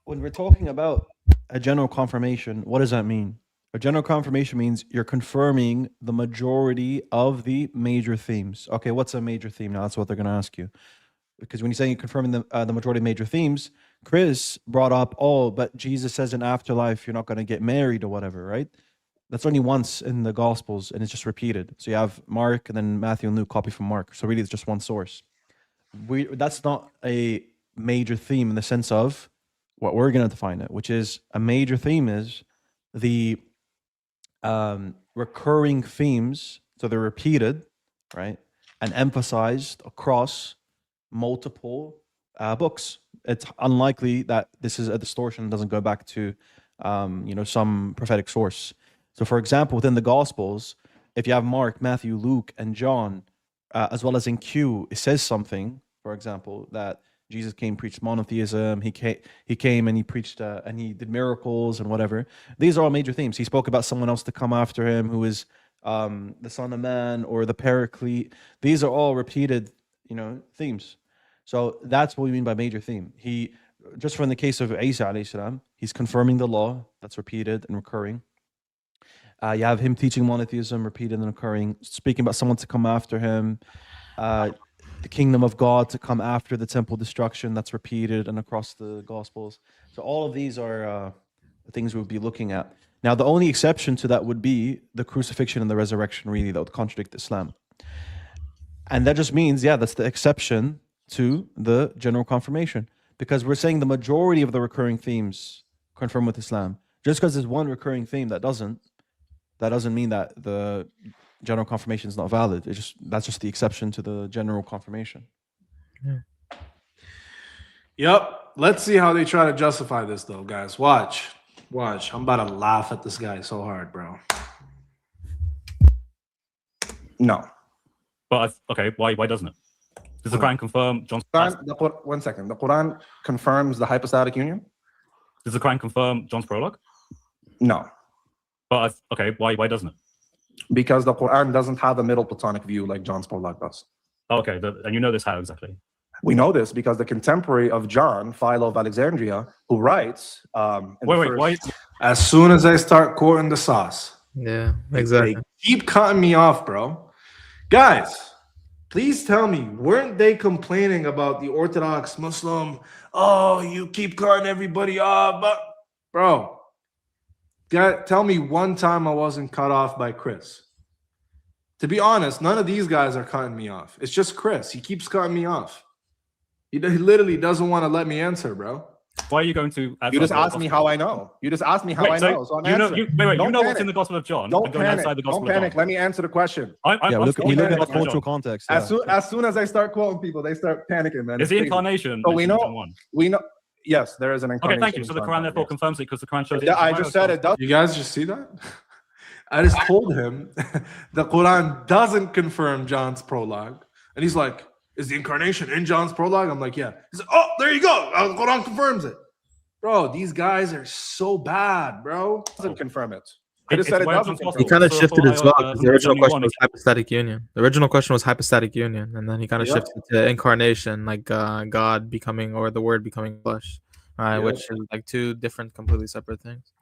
when we're talking about a general confirmation, what does that mean? A general confirmation means you're confirming the majority of the major themes. Okay, what's a major theme? Now that's what they're going to ask you. Because when you're saying you're confirming the majority of major themes, Chris brought up, oh, but Jesus says in afterlife you're not going to get married or whatever, right? That's only once in the Gospels, and it's just repeated. So you have Mark and then Matthew and Luke copy from Mark. So really, it's just one source. That's not a major theme in the sense of what we're going to define it, which is a major theme is the recurring themes, so they're repeated, right, and emphasized across multiple books. It's unlikely that this is a distortion, doesn't go back to some prophetic source. So for example, within the Gospels, if you have Mark, Matthew, Luke, and John, as well as in Q, it says something, for example, that Jesus came, preached monotheism. He came and he preached and he did miracles and whatever. These are all major themes. He spoke about someone else to come after him, who is the Son of Man or the Paraclete. These are all repeated, themes. So that's what we mean by major theme. He, just from the case of Isa alayhi salam, he's confirming the law that's repeated and recurring. You have him teaching monotheism, repeated and recurring, speaking about someone to come after him. The kingdom of God to come after the temple destruction, that's repeated and across the Gospels. So all of these are things we would be looking at. Now, the only exception to that would be the crucifixion and the resurrection, really, that would contradict Islam. And that just means, that's the exception to the general confirmation, because we're saying the majority of the recurring themes confirm with Islam. Just because there's one recurring theme that doesn't mean that the general confirmation is not valid. That's just the exception to the general confirmation. Yep. Let's see how they try to justify this, though, guys. Watch. I'm about to laugh at this guy so hard, bro. No. But okay, why doesn't it? Does the Quran confirm John's? One second. The Quran confirms the hypostatic union. Does the Quran confirm John's prologue? No. But okay, why doesn't it? Because the Quran doesn't have a middle Platonic view like John's prologue does. Okay, and you know this how exactly? We know this because the contemporary of John, Philo of Alexandria, who writes... why? As soon as I start quoting the sauce. Yeah, exactly. They keep cutting me off, bro. Guys, please tell me, weren't they complaining about the Orthodox Muslim? Oh, you keep cutting everybody off. But, bro, tell me one time I wasn't cut off by Chris. To be honest, none of these guys are cutting me off. It's just Chris. He keeps cutting me off. He literally doesn't want to let me answer, bro. Why are you going to? You just asked me how I know. You just asked me how I know. So I'm answering. You know what's in the Gospel of John. Don't panic. Don't panic. Let me answer the question. We look at the cultural context. As soon as I start quoting people, they start panicking, man. Is the incarnation? So we know. Yes, there is an incarnation. Okay, thank you. So the Quran therefore confirms it because the Quran shows it. Yeah, I just said it does. You guys just see that? I just told him the Quran doesn't confirm John's prologue, and he's like, "Is the incarnation in John's prologue?" I'm like, "Yeah." He's like, "Oh, there you go. The Quran confirms it." Bro, these guys are so bad, bro. Doesn't confirm it. I just said it doesn't confirm He kind of shifted his thought because the original question was hypostatic union. The original question was hypostatic union, and then he kind of shifted to incarnation, like God becoming or the Word becoming flesh, right? Which is like two different, completely separate things.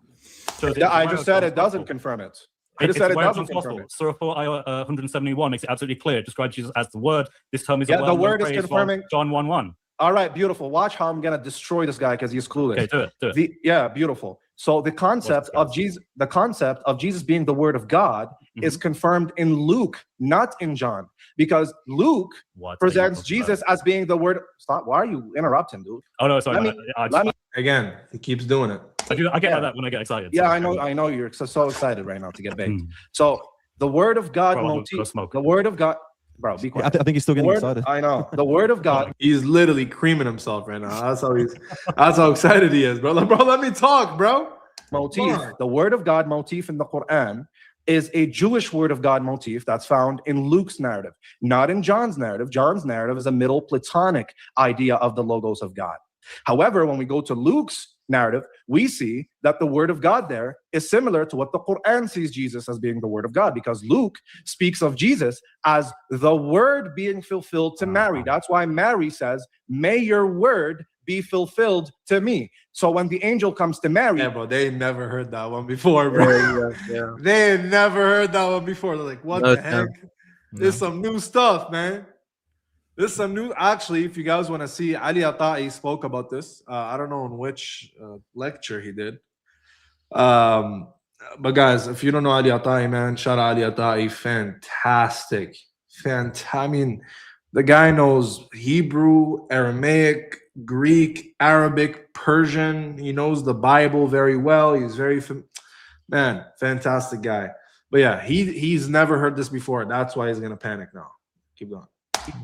So I just said it doesn't confirm it. I just said it doesn't confirm it. Surah 4, ayah 171 makes it absolutely clear. It describes Jesus as the Word. This term is the Word is confirming John 1:1. All right, beautiful. Watch how I'm gonna destroy this guy because he's clueless. Okay, do it. Beautiful. So the concept of Jesus being the Word of God is confirmed in Luke, not in John, because Luke presents Jesus as being the Word. Stop! Why are you interrupting, dude? Oh no, sorry. Again, he keeps doing it. I get that when I get excited. Yeah, I know. You're so excited right now to get baked. So the Word of God, the Word of God. Bro, be I, quiet. I think he's still getting Word- excited. I know. The word of God. He's literally creaming himself right now. That's how excited he is, bro. Like, bro, let me talk, bro. Motif, Come on. the word of God motif in the Quran is a Jewish word of God motif that's found in Luke's narrative, not in John's narrative. John's narrative is a middle Platonic idea of the logos of God. However, when we go to Luke's narrative, we see that the word of God there is similar to what the Quran sees Jesus as being the word of God, because Luke speaks of Jesus as the word being fulfilled to Mary. That's why Mary says, "May your word be fulfilled to me." So when the angel comes to Mary, Yeah, bro, they ain't never heard that one before, bro. Yeah. They ain't never heard that one before. They're like, what No, the heck? no. There's some new stuff, man. There's some new. Actually, if you guys want to see, Ali Ata'i spoke about this. I don't know in which lecture he did. But guys, if you don't know Ali Ata'i, man, shout out Ali Ata'i. Fantastic. I mean, the guy knows Hebrew, Aramaic, Greek, Arabic, Persian. He knows the Bible very well. He's very man, fantastic guy. But yeah, he's never heard this before. That's why he's gonna panic now. Keep going.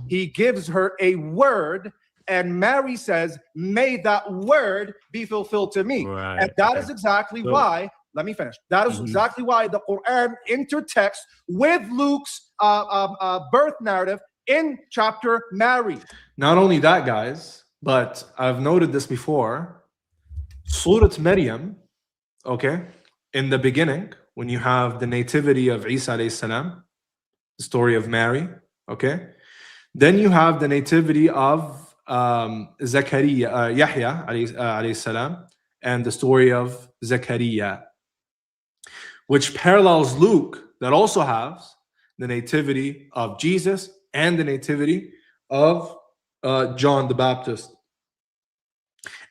he gives her a word, and Mary says, "May that word be fulfilled to me." Right, And that is okay. exactly So- why, let me finish. That is exactly why the Quran intertexts with Luke's birth narrative in chapter Mary. Not only that, guys, but I've noted this before. Surah Maryam, okay, in the beginning, when you have the nativity of Isa alayhi salam, the story of Mary, okay, then you have the nativity of Zakaria, Yahya alayhi salam, and the story of Zakaria, which parallels Luke, that also has the nativity of Jesus and the nativity of John the Baptist.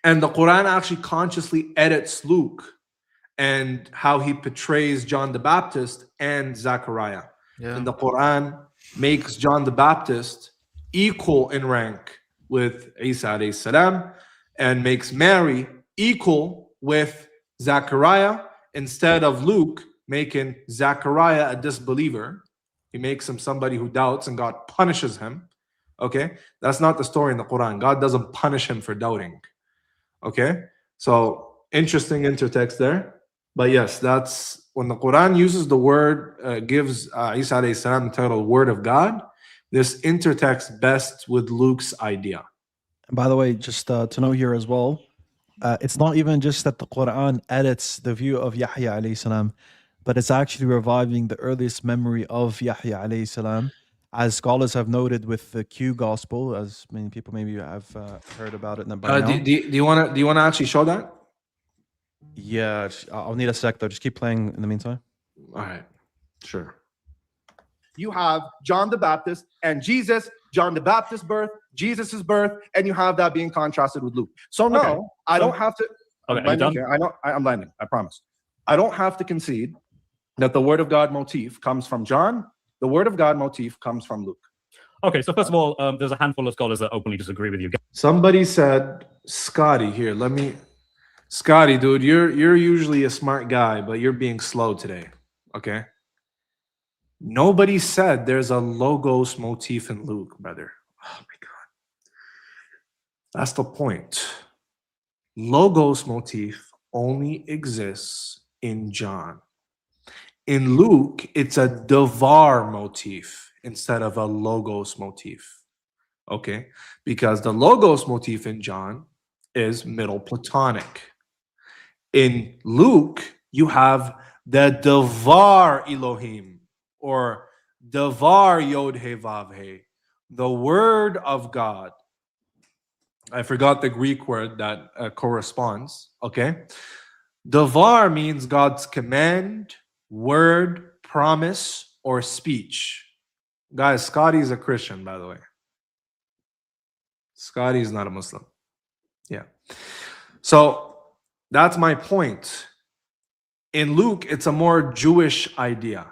And the Quran actually consciously edits Luke and how he portrays John the Baptist and Zechariah. Yeah. And the Quran makes John the Baptist equal in rank with Isa alayhi salam, and makes Mary equal with Zechariah, instead of Luke making Zechariah a disbeliever. He makes him somebody who doubts, and God punishes him. Okay, that's not the story in the Quran. God doesn't punish him for doubting. Okay, so interesting intertext there. But yes, that's when the Quran uses the word, gives Isa alayhi salam the title "Word of God." This intertexts best with Luke's idea. And by the way, just to know here as well, it's not even just that the Quran edits the view of Yahya alayhi salam, but it's actually reviving the earliest memory of Yahya alayhi salam, as scholars have noted with the Q Gospel, as many people maybe have heard about it by now. Do you want to actually show that? Yeah, I'll need a sec though. Just keep playing in the meantime. All right, sure. You have John the Baptist and Jesus, John the Baptist's birth, Jesus's birth, and you have that being contrasted with Luke. So no, Okay. I don't have to. Okay, I'm are you landing done? here. I'm landing. I promise. I don't have to concede that the Word of God motif comes from John. The Word of God motif comes from Luke. Okay, so first of all, there's a handful of scholars that openly disagree with you. Somebody said, Scotty, here, Scotty, dude, you're usually a smart guy, but you're being slow today. Okay. Nobody said there's a logos motif in Luke, brother. Oh my God. That's the point. Logos motif only exists in John. In Luke, it's a devar motif instead of a logos motif. Okay? Because the logos motif in John is Middle Platonic. In Luke, you have the devar Elohim, or devar Yod He Vav He, the word of God. I forgot the Greek word that corresponds. Okay? Devar means God's command, word, promise, or speech. Guys, Scotty's a Christian, by the way. Scotty's not a Muslim. Yeah. So that's my point. In Luke, it's a more Jewish idea.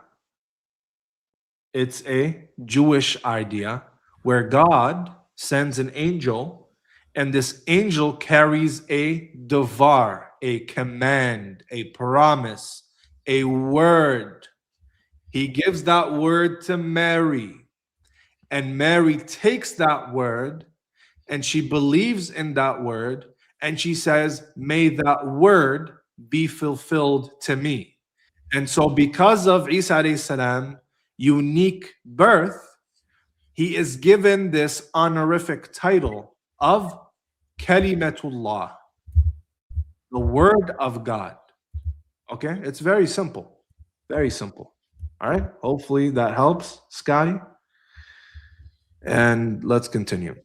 It's a Jewish idea where God sends an angel, and this angel carries a devar, a command, a promise, a word. He gives that word to Mary. and Mary takes that word and she believes in that word and she says, may that word be fulfilled to me. And so because of Isa alayhi salam unique birth, he is given this honorific title of Kalimatullah, the word of God. Okay, it's very simple. Very simple. All right, hopefully that helps, Scotty. And let's continue.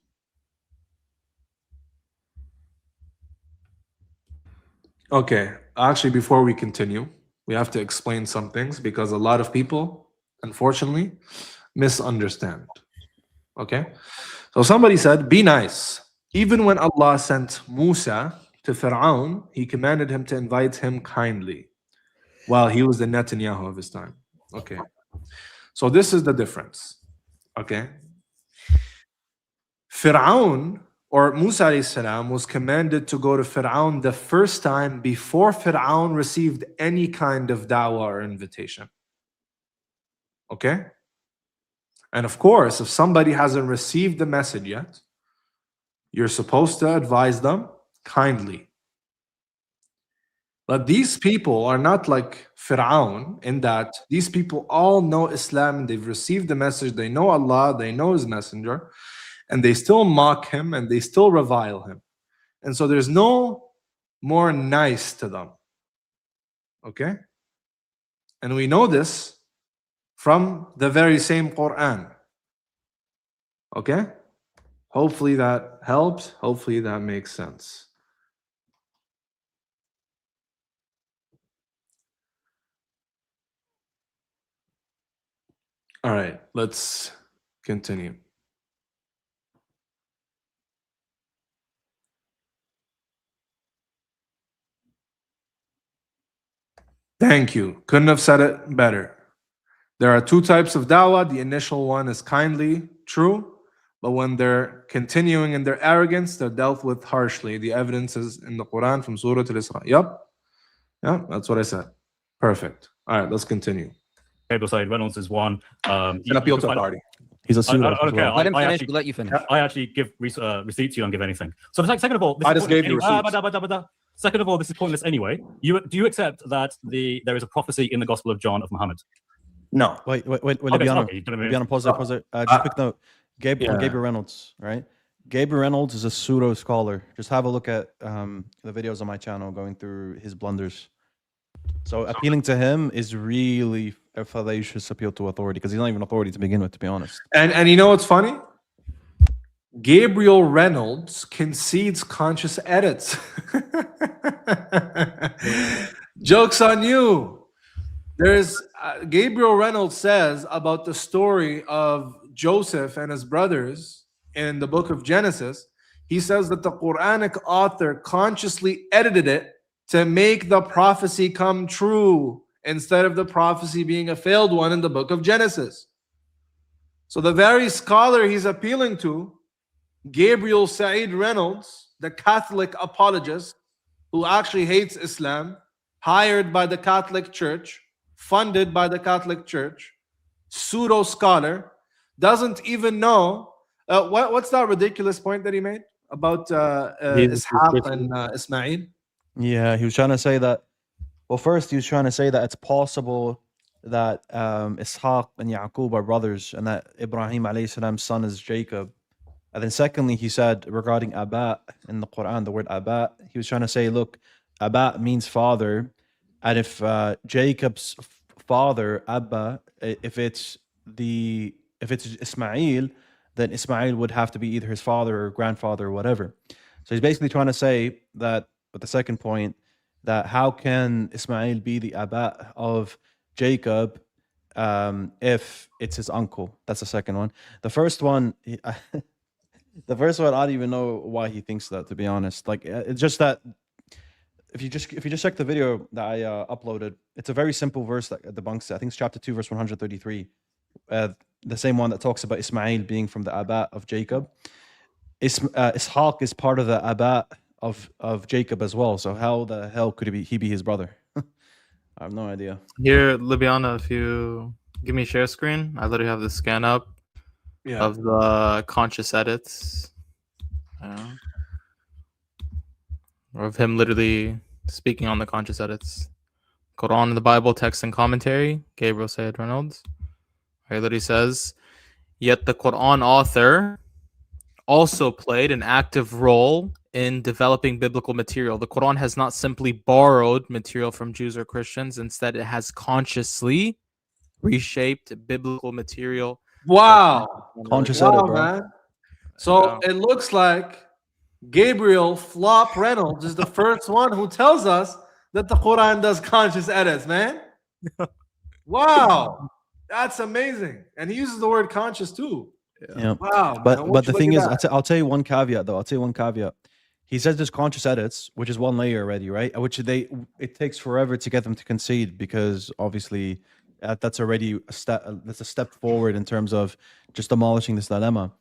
Okay, actually, before we continue, we have to explain some things because a lot of people, unfortunately, misunderstand. Okay, so somebody said, be nice. Even when Allah sent Musa to Fir'aun, he commanded him to invite him kindly while he was the Netanyahu of his time. Okay, so this is the difference. Okay, Fir'aun or Musa alayhi salam was commanded to go to Fir'aun the first time before Fir'aun received any kind of da'wah or invitation. Okay? And of course, if somebody hasn't received the message yet, you're supposed to advise them kindly. But these people are not like Fir'aun in that these people all know Islam and they've received the message, they know Allah, they know His Messenger, and they still mock him and they still revile him. And so there's no more nice to them. Okay? And we know this from the very same Quran. Okay? Hopefully that helps. Hopefully that makes sense. All right, let's continue. Thank you. Couldn't have said it better. There are two types of dawah. The initial one is kindly, true, but when they're continuing in their arrogance, they're dealt with harshly. The evidence is in the Quran from Surah Al-Isra. Yep. Yeah, that's what I said. Perfect. All right, let's continue. Cable side, Reynolds is one. It's an appeal to authority. He's a I pseudo. don't care. Let him I finish. actually, Let you finish. I actually give receipts. You don't give anything. So second of all, this I is just gave you pointless receipts. Second of all, this is pointless anyway. Do you accept that there is a prophecy in the Gospel of John of Muhammad? No. Wait, Okay, Libiano. okay, Libiano, pause there. Just quick note. Yeah. Gabriel Reynolds, right? Gabriel Reynolds is a pseudo scholar. Just have a look at the videos on my channel going through his blunders. So appealing to him is really a fallacious appeal to authority because he's not even authority to begin with, to be honest. And you know what's funny? Gabriel Reynolds concedes conscious edits. Joke's on you. There's Gabriel Reynolds says about the story of Joseph and his brothers in the book of Genesis. He says that the Quranic author consciously edited it to make the prophecy come true instead of the prophecy being a failed one in the book of Genesis. So the very scholar he's appealing to, Gabriel Said Reynolds, the Catholic apologist who actually hates Islam, hired by the Catholic Church, funded by the Catholic Church, pseudo scholar, doesn't even know what's that ridiculous point that he made about Ishaq and Ismail? Yeah, he was trying to say that. Well, first he was trying to say that it's possible that Ishaq and Yaqub are brothers, and that Ibrahim alayhi salam's son is Jacob. And then secondly, he said regarding Aba in the Quran, the word Aba, he was trying to say, look, Aba means father, and if Jacob's father Abba, if it's Ismail, then Ismail would have to be either his father or grandfather or whatever. So he's basically trying to say that, with the second point, that how can Ismail be the Abba of Jacob if it's his uncle? That's the second one. The first one, the first one, I don't even know why he thinks that, to be honest. Like, it's just that if you just check the video that I uploaded, it's a very simple verse that debunks it. I think it's chapter 2, verse 133. The same one that talks about Ismail being from the Abba of Jacob. Ishaq is part of the Abba of Jacob as well. So how the hell could he be his brother? I have no idea. Here, Libiana, if you give me share screen, I literally have the scan up. of the conscious edits. Or of him literally speaking on the conscious edits. Quran, the Bible, text and commentary, Gabriel Said Reynolds. He literally says, yet the Quran author also played an active role in developing biblical material. The Quran has not simply borrowed material from Jews or Christians. Instead, it has consciously reshaped biblical material. Wow. Conscious Wow, edit, bro. man. So it looks like Gabriel Flop Reynolds is the first one who tells us that the Quran does conscious edits, man. Wow. That's amazing. And he uses the word conscious too. Yeah. Wow. But the thing is, I'll tell you one caveat though. I'll tell you one caveat. He says there's conscious edits, which is one layer already, right? Which it takes forever to get them to concede because obviously that's already a step forward in terms of just demolishing this dilemma.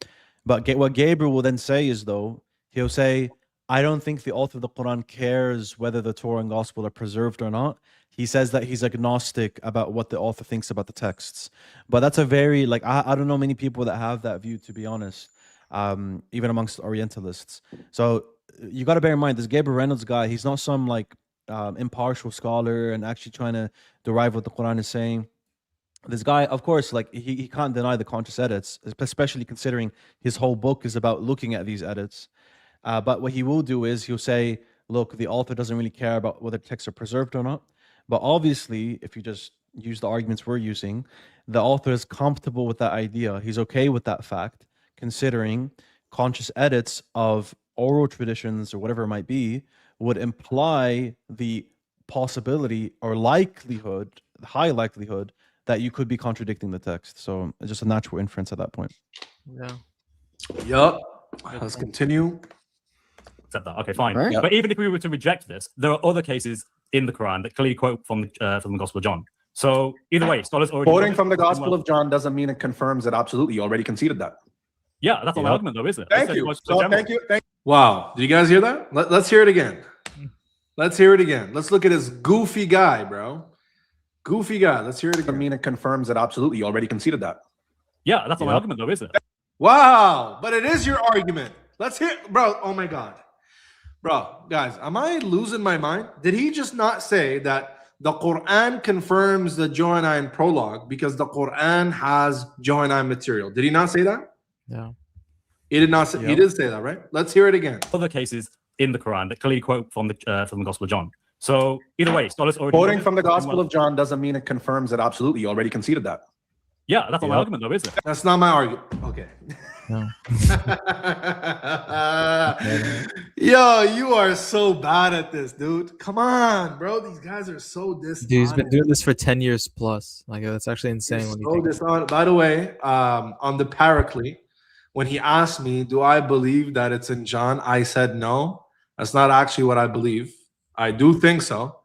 But what Gabriel will then say is though, he'll say, I don't think the author of the Quran cares whether the Torah and Gospel are preserved or not. He says that he's agnostic about what the author thinks about the texts. But that's a very, like, I don't know many people that have that view, to be honest, even amongst Orientalists. So you got to bear in mind, this Gabriel Reynolds guy, he's not some, like, impartial scholar and actually trying to derive what the Quran is saying. This guy, of course, like, he can't deny the conscious edits, especially considering his whole book is about looking at these edits. But what he will do is he'll say, look, the author doesn't really care about whether texts are preserved or not. But obviously, if you just use the arguments we're using, the author is comfortable with that idea. He's okay with that fact, considering conscious edits of oral traditions or whatever it might be would imply the possibility or likelihood, high likelihood, that you could be contradicting the text. So it's just a natural inference at that point. Yeah. Yup. Let's continue. Accept that. Okay, fine. Right. But even if we were to reject this, there are other cases in the Quran that clearly quote from the Gospel of John. So either way, scholars already Quoting from the Gospel of John doesn't mean it confirms it absolutely. You already conceded that. Yeah, that's not my argument, though, is it? Thank you. Thank you. Wow. Did you guys hear that? Let's hear it again. Let's hear it again. Let's look at this goofy guy, bro. Goofy guy. Let's hear it again. I mean, it confirms it absolutely. You already conceded that. Yeah, that's not my argument, though, is it? Wow. But it is your argument. Let's hear, bro. Oh my God. Bro, guys, am I losing my mind? Did he just not say that the Quran confirms the Johannine prologue because the Quran has Johannine material? Did he not say that? Yeah. He did not say, he did say that, right? Let's hear it again. Other cases in the Quran that clearly quote from the Gospel of John. So either way, scholars already Quoting from the Gospel of John doesn't mean it confirms it absolutely. You already conceded that. Yeah, that's not my argument, though, is it? That's not my argument. Okay. No. Yo, you are so bad at this, dude. Come on, bro. These guys are so dishonest. Dude, he's been doing this for 10 years plus. Like, that's actually insane. When you think dishonest. By the way, on the Paraclete, when he asked me, do I believe that it's in John? I said no. That's not actually what I believe. I do think so.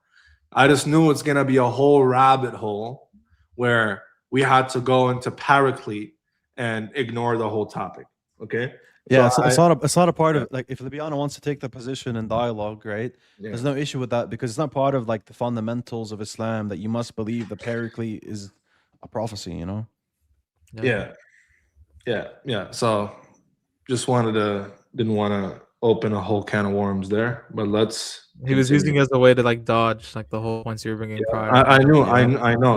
I just knew it's going to be a whole rabbit hole where we had to go into Paraclete and ignore the whole topic. Okay. Yeah, So it's not a part of, like, if Libiano wants to take the position in dialogue, right? Yeah. There's no issue with that because it's not part of, like, the fundamentals of Islam that you must believe the Paraclete is a prophecy, you know? Yeah. So just didn't want to open a whole can of worms there, but let's. he was using it as a way to like dodge like the whole points you were bringing prior. I know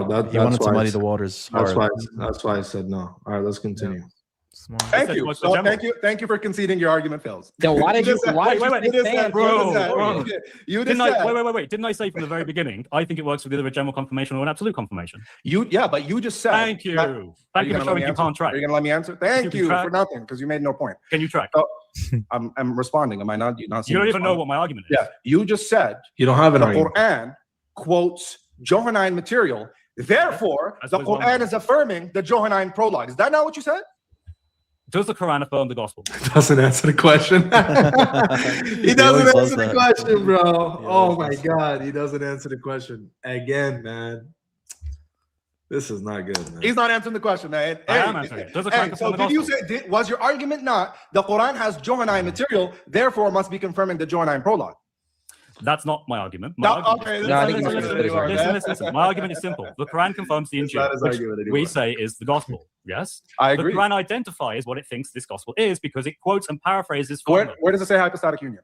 that. He wanted to muddy the waters. That's why I said no. All right, let's continue. Smart. Thank you. Thank you for conceding your argument fails. Then why did you? Why Wait, did you say bro. You Didn't just said. wait. Didn't I say from the very beginning? I think it works with either a general confirmation or an absolute confirmation. But you just said. Thank you. Thank you for showing you can't track. Are you gonna let me answer? Thank you for nothing because you made no point. Can you track? So, I'm responding. Am I not? You don't even know what my argument is. Yeah, you just said You don't have an the argument. Quran quotes Johannine material. Therefore, the Quran is affirming the Johannine prologue. Is that not what you said? Does the Quran affirm the gospel? Doesn't answer the question. He doesn't answer the question, bro. Yeah, Oh my God, he doesn't answer the question again, man. This is not good, man. He's not answering the question, man. I am answering it. Does the Quran So confirm the did you gospel? say? Was your argument not the Quran has Johannine material, therefore must be confirming the Johannine prologue? That's not my argument. No, argument okay, is- that's I think listen, that's listen, what it is, listen, man. listen. My argument is simple. The Quran confirms the It's not Injil, his which argument anymore. we say is the gospel. Yes? I The agree. Quran identifies what it thinks this gospel is because it quotes and paraphrases from it. Where does it say hypostatic union?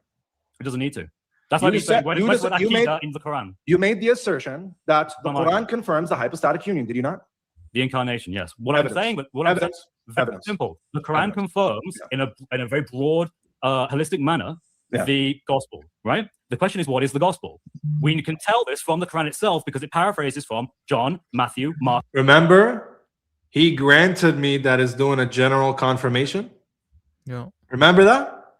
It doesn't need to. That's You like me said- saying, when you when just- that you key made- that in the Quran. You made the assertion that the Come Quran on. confirms the hypostatic union, did you not? The incarnation, yes. What Evidence. I'm saying, but what I'm saying, Evidence. very Evidence. simple. The Quran Evidence. confirms in a very broad, holistic manner Yeah. the gospel, right? The question is, what is the gospel? We can tell this from the Quran itself because it paraphrases from John, Matthew, Mark. Remember, he granted me that is doing a general confirmation. Yeah. Remember that?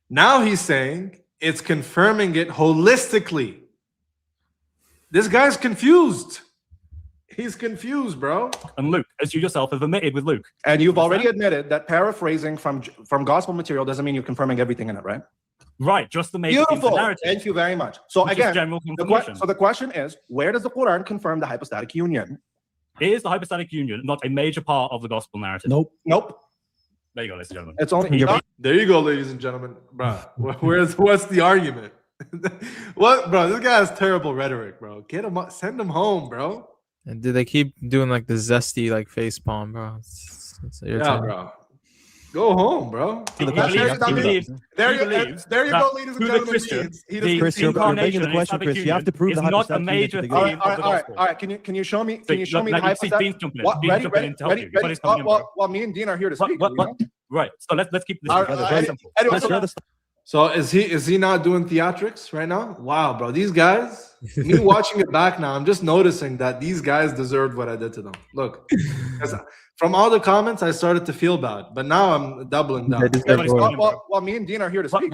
Now he's saying it's confirming it holistically. This guy's confused. He's confused, bro. And Luke, as you yourself have admitted with Luke. And you've already admitted that paraphrasing from gospel material doesn't mean you're confirming everything in it, right? Right, just the major themes and Beautiful. narrative. Thank you very much. So which is again, general the confirmation. so the question is, where does the Quran confirm the hypostatic union? Is the hypostatic union not a major part of the gospel narrative? Nope. Nope. There you go, ladies and gentlemen. It's only There you go, ladies and gentlemen. Bro, what's the argument? What, bro? This guy has terrible rhetoric, bro. Get him, send him home, bro. And do they keep doing like the zesty like face palm, bro? It's Yeah, irritating. bro. Go home, bro. He believes- believes- he believes- There he you, believes there you that go, ladies and to the gentlemen. Christian, He the Chris, you're incarnation begging the and question, hypostatic Chris. You have to prove union the is not a hypostatic union major to theme the of the all right, gospel. all right. Can you show me? Can you show me the Now, you see hypostatic? Dean's jumping in. What, Dean's ready, jumping ready, in to help ready, you. But ready. he's coming in, bro. Well, me and Dean are here to speak. What? Right. So let's keep this All together. right, Very all simple. right. Let's hear the stuff. So is he not doing theatrics right now? Wow, bro. These guys, me watching it back now, I'm just noticing that these guys deserved what I did to them. Look, 'cause from all the comments, I started to feel bad, but now I'm doubling down. Well, me and Dean are here to speak.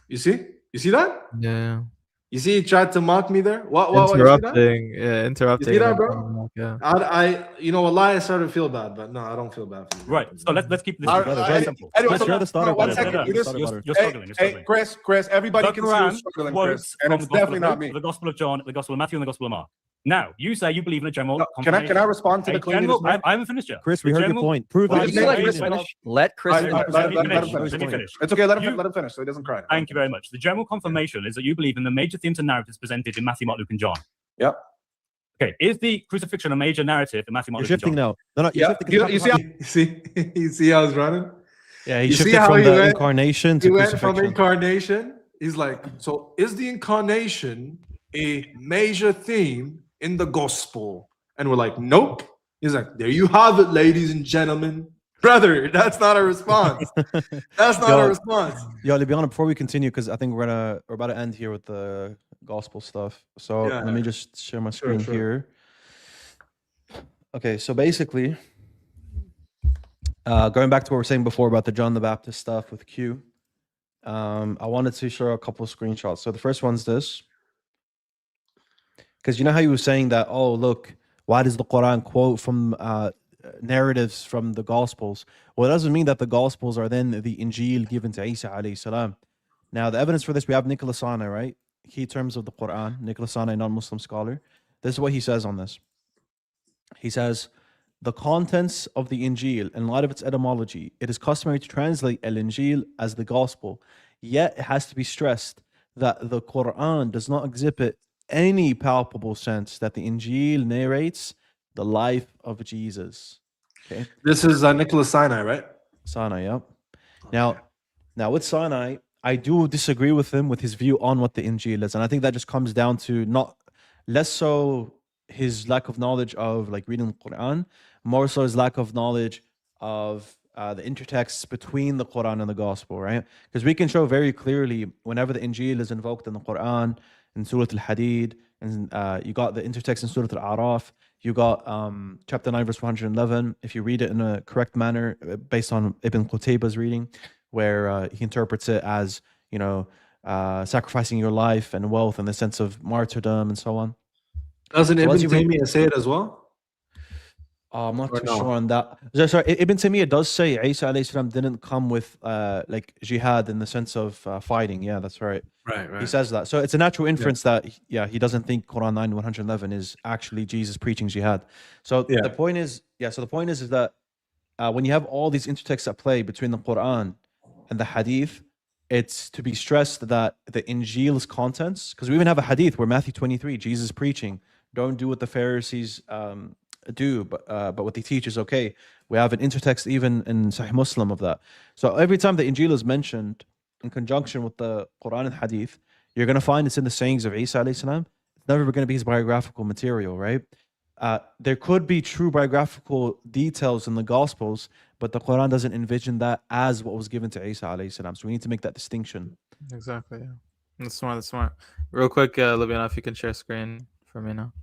You see? You see that? Yeah. You see, he tried to mock me there. What? You see that? Interrupting. Yeah, interrupting. You see that, and bro? then, yeah. You know, wallahi, I started to feel bad, but no, I don't feel bad for you. Right. So let's keep this All together. right, Very simple. anyway, Let's so- hear the starter. no, one butter. second. Let's You hear the just- starter butter. You're Hey, struggling. You're struggling. Chris, everybody The can see you're Quran struggling, quotes Chris, and from it's the Gospel definitely of not Luke, me. the Gospel of John, the Gospel of Matthew, and the Gospel of Mark. Now, you say you believe in a general. Can I respond to the claim you just made? I haven't finished yet. Chris, we The heard your general- point. Prove Well, the just Can you let hypostatic Chris union. finish? Let Chris All right, finish. all right, let him Let finish. me finish. It's okay. Let You- him finish so he doesn't cry. Thank you very much. The general confirmation is that you believe in the major themes and narratives presented in Matthew, Mark, Luke, and John. Yep. Okay, is the crucifixion a major narrative in Matthew, Mark, You're Luke, and shifting John? now. No, you're Yeah. shifting. You see how You see how it's running? Yeah, You he see shifted how from he the went- incarnation to He went from crucifixion. incarnation. He's like, so is the incarnation a major theme in the gospel? And we're like, nope. He's like, there you have it, ladies and gentlemen. Brother, that's not a response. That's not a response. Yo, Libiana, before we continue, because I think we're about to end here with the gospel stuff. So Yeah. let me just share my screen sure. here. Okay, so basically, going back to what we were saying before about the John the Baptist stuff with Q, I wanted to show a couple of screenshots. So the first one's this. Because you know how you were saying that, oh, look, why does the Quran quote from narratives from the Gospels? Well, it doesn't mean that the Gospels are then the Injil given to Isa alayhi salam. Now, the evidence for this, we have Nicholas Sana, right? Key terms of the Quran. Nicholas Sana, a non-Muslim scholar. This is what he says on this. He says, the contents of the Injil, in light of its etymology, it is customary to translate Al-Injil as the Gospel. Yet, it has to be stressed that the Quran does not exhibit any palpable sense that the Injil narrates the life of Jesus. Okay. This is Nicholas Sinai, right? Sinai, yeah. Now with Sinai, I do disagree with him with his view on what the Injil is. And I think that just comes down to not less so his lack of knowledge of like reading the Quran, more so his lack of knowledge of the intertexts between the Quran and the Gospel, right? Because we can show very clearly whenever the Injil is invoked in the Quran, in Surah Al-Hadid, and you got the intertext in Surah Al-Araf, you got chapter 9, verse 111, if you read it in a correct manner, based on Ibn Qutayba's reading, where he interprets it as, you know, sacrificing your life and wealth in the sense of martyrdom and so on. Doesn't Ibn Once you read- Taymiyyah say it as well? I'm not Or too no? sure on that. Sorry, Ibn Taymiyyah does say Isa alayhi salam didn't come with like jihad in the sense of fighting. Yeah, that's right. Right, He says that. So it's a natural inference that, yeah, he doesn't think Quran 9, 111 is actually Jesus preaching jihad. So Yeah. the point is, is that when you have all these intertexts at play between the Quran and the Hadith, it's to be stressed that the Injil's contents, because we even have a hadith where Matthew 23, Jesus preaching, don't do what the Pharisees do, but what they teach is okay. We have an intertext even in Sahih Muslim of that. So every time the Injil is mentioned in conjunction with the Quran and Hadith, you're going to find it's in the sayings of Isa alayhi salam. It's never going to be his biographical material, right? There could be true biographical details in the Gospels, but the Quran doesn't envision that as what was given to Isa alayhi salam. So we need to make that distinction. Exactly. Yeah. That's smart. That's smart. Real quick, Liviana, if you can share screen for me now.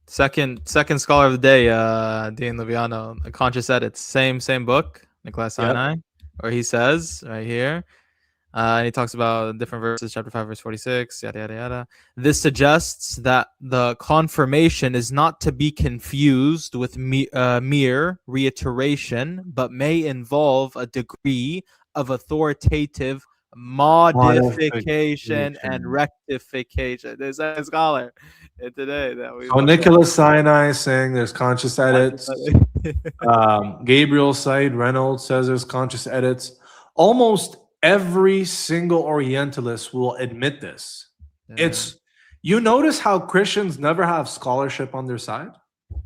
Second scholar of the day, Dean Liviano, Conscious Edits, same book, Nicholas Sinai, where he says right here, and he talks about different verses, chapter 5, verse 46, yada yada yada. This suggests that the confirmation is not to be confused with mere reiteration, but may involve a degree of authoritative modification and rectification. There's a scholar today that we. So Nicholas Sinai is saying there's conscious edits. Gabriel Said Reynolds says there's conscious edits. Almost every single Orientalist will admit this. Yeah. It's you notice how Christians never have scholarship on their side.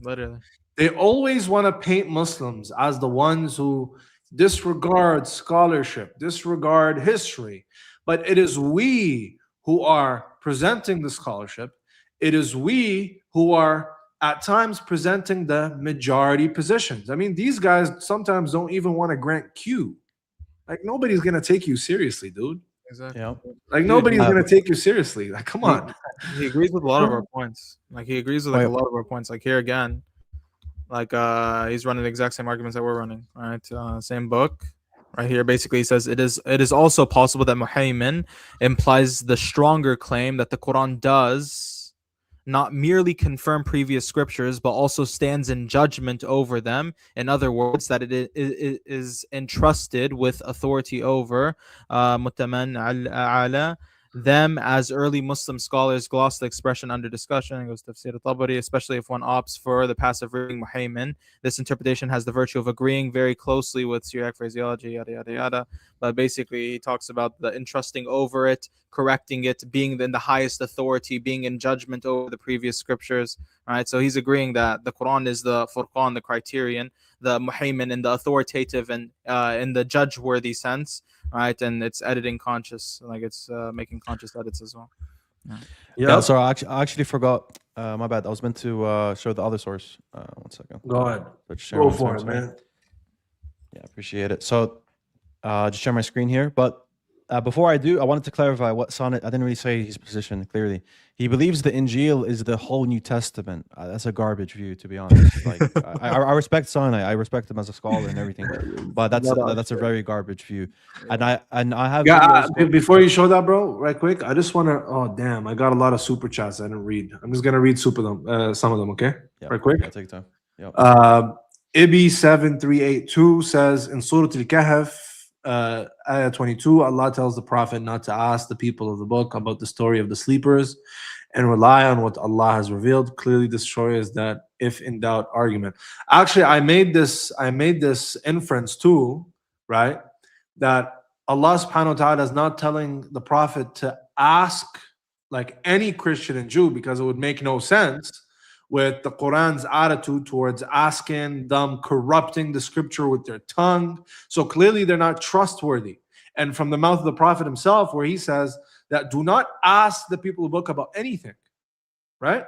Literally, they always want to paint Muslims as the ones who disregard scholarship, disregard history. But it is we who are presenting the scholarship. It is we who are at times presenting the majority positions. I mean, these guys sometimes don't even want to grant Q. Like, nobody's going to take you seriously, dude. exactly. Yeah. Like, nobody's going to take you seriously. Like, come on. He agrees with a lot of our points. Like, he agrees with like a lot of our points. Like here again, like he's running the exact same arguments that we're running. Right, same book. Right here, basically, he says it is also possible that Muhaymin implies the stronger claim that the Quran does not merely confirm previous scriptures, but also stands in judgment over them. In other words, that it is entrusted with authority over mutaman ala them, as early Muslim scholars gloss the expression under discussion. It goes to Tafsir al-Tabari, especially if one opts for the passive reading Muhaymin. This interpretation has the virtue of agreeing very closely with Syriac phraseology, yada yada yada. But basically, he talks about the entrusting over it, correcting it, being in the highest authority, being in judgment over the previous scriptures. Right, so he's agreeing that the Quran is the Furqan, the criterion, the Muhaymin in the authoritative and in the judge-worthy sense, right? And it's editing conscious, like it's making conscious edits as well. Yeah. Sorry, I actually forgot. My bad. I was meant to show the other source. 1 second. Go ahead. Go for it, man. Yeah, appreciate it. So, just share my screen here. But before I do, I wanted to clarify what Sonnet. I didn't really say his position clearly. He believes the Injil is the whole New Testament. That's a garbage view, to be honest. Like, I respect Sonnet. I respect him as a scholar and everything. But that's a very garbage view. And I have. Yeah. Before you show that, bro, right quick, I just want to. Oh damn! I got a lot of super chats I didn't read. I'm just gonna read some of them. Okay. Yeah, right quick. Yeah, take time. Yep. Ibi7382 says in Surah Al-Kahf, Ayah 22, Allah tells the Prophet not to ask the people of the book about the story of the sleepers and rely on what Allah has revealed. Clearly destroys that if in doubt argument. Actually, I made this inference too, right? That Allah subhanahu wa ta'ala is not telling the Prophet to ask like any Christian and Jew, because it would make no sense with the Quran's attitude towards asking them, corrupting the scripture with their tongue. So clearly they're not trustworthy. And from the mouth of the Prophet himself, where he says that do not ask the people of the book about anything, right?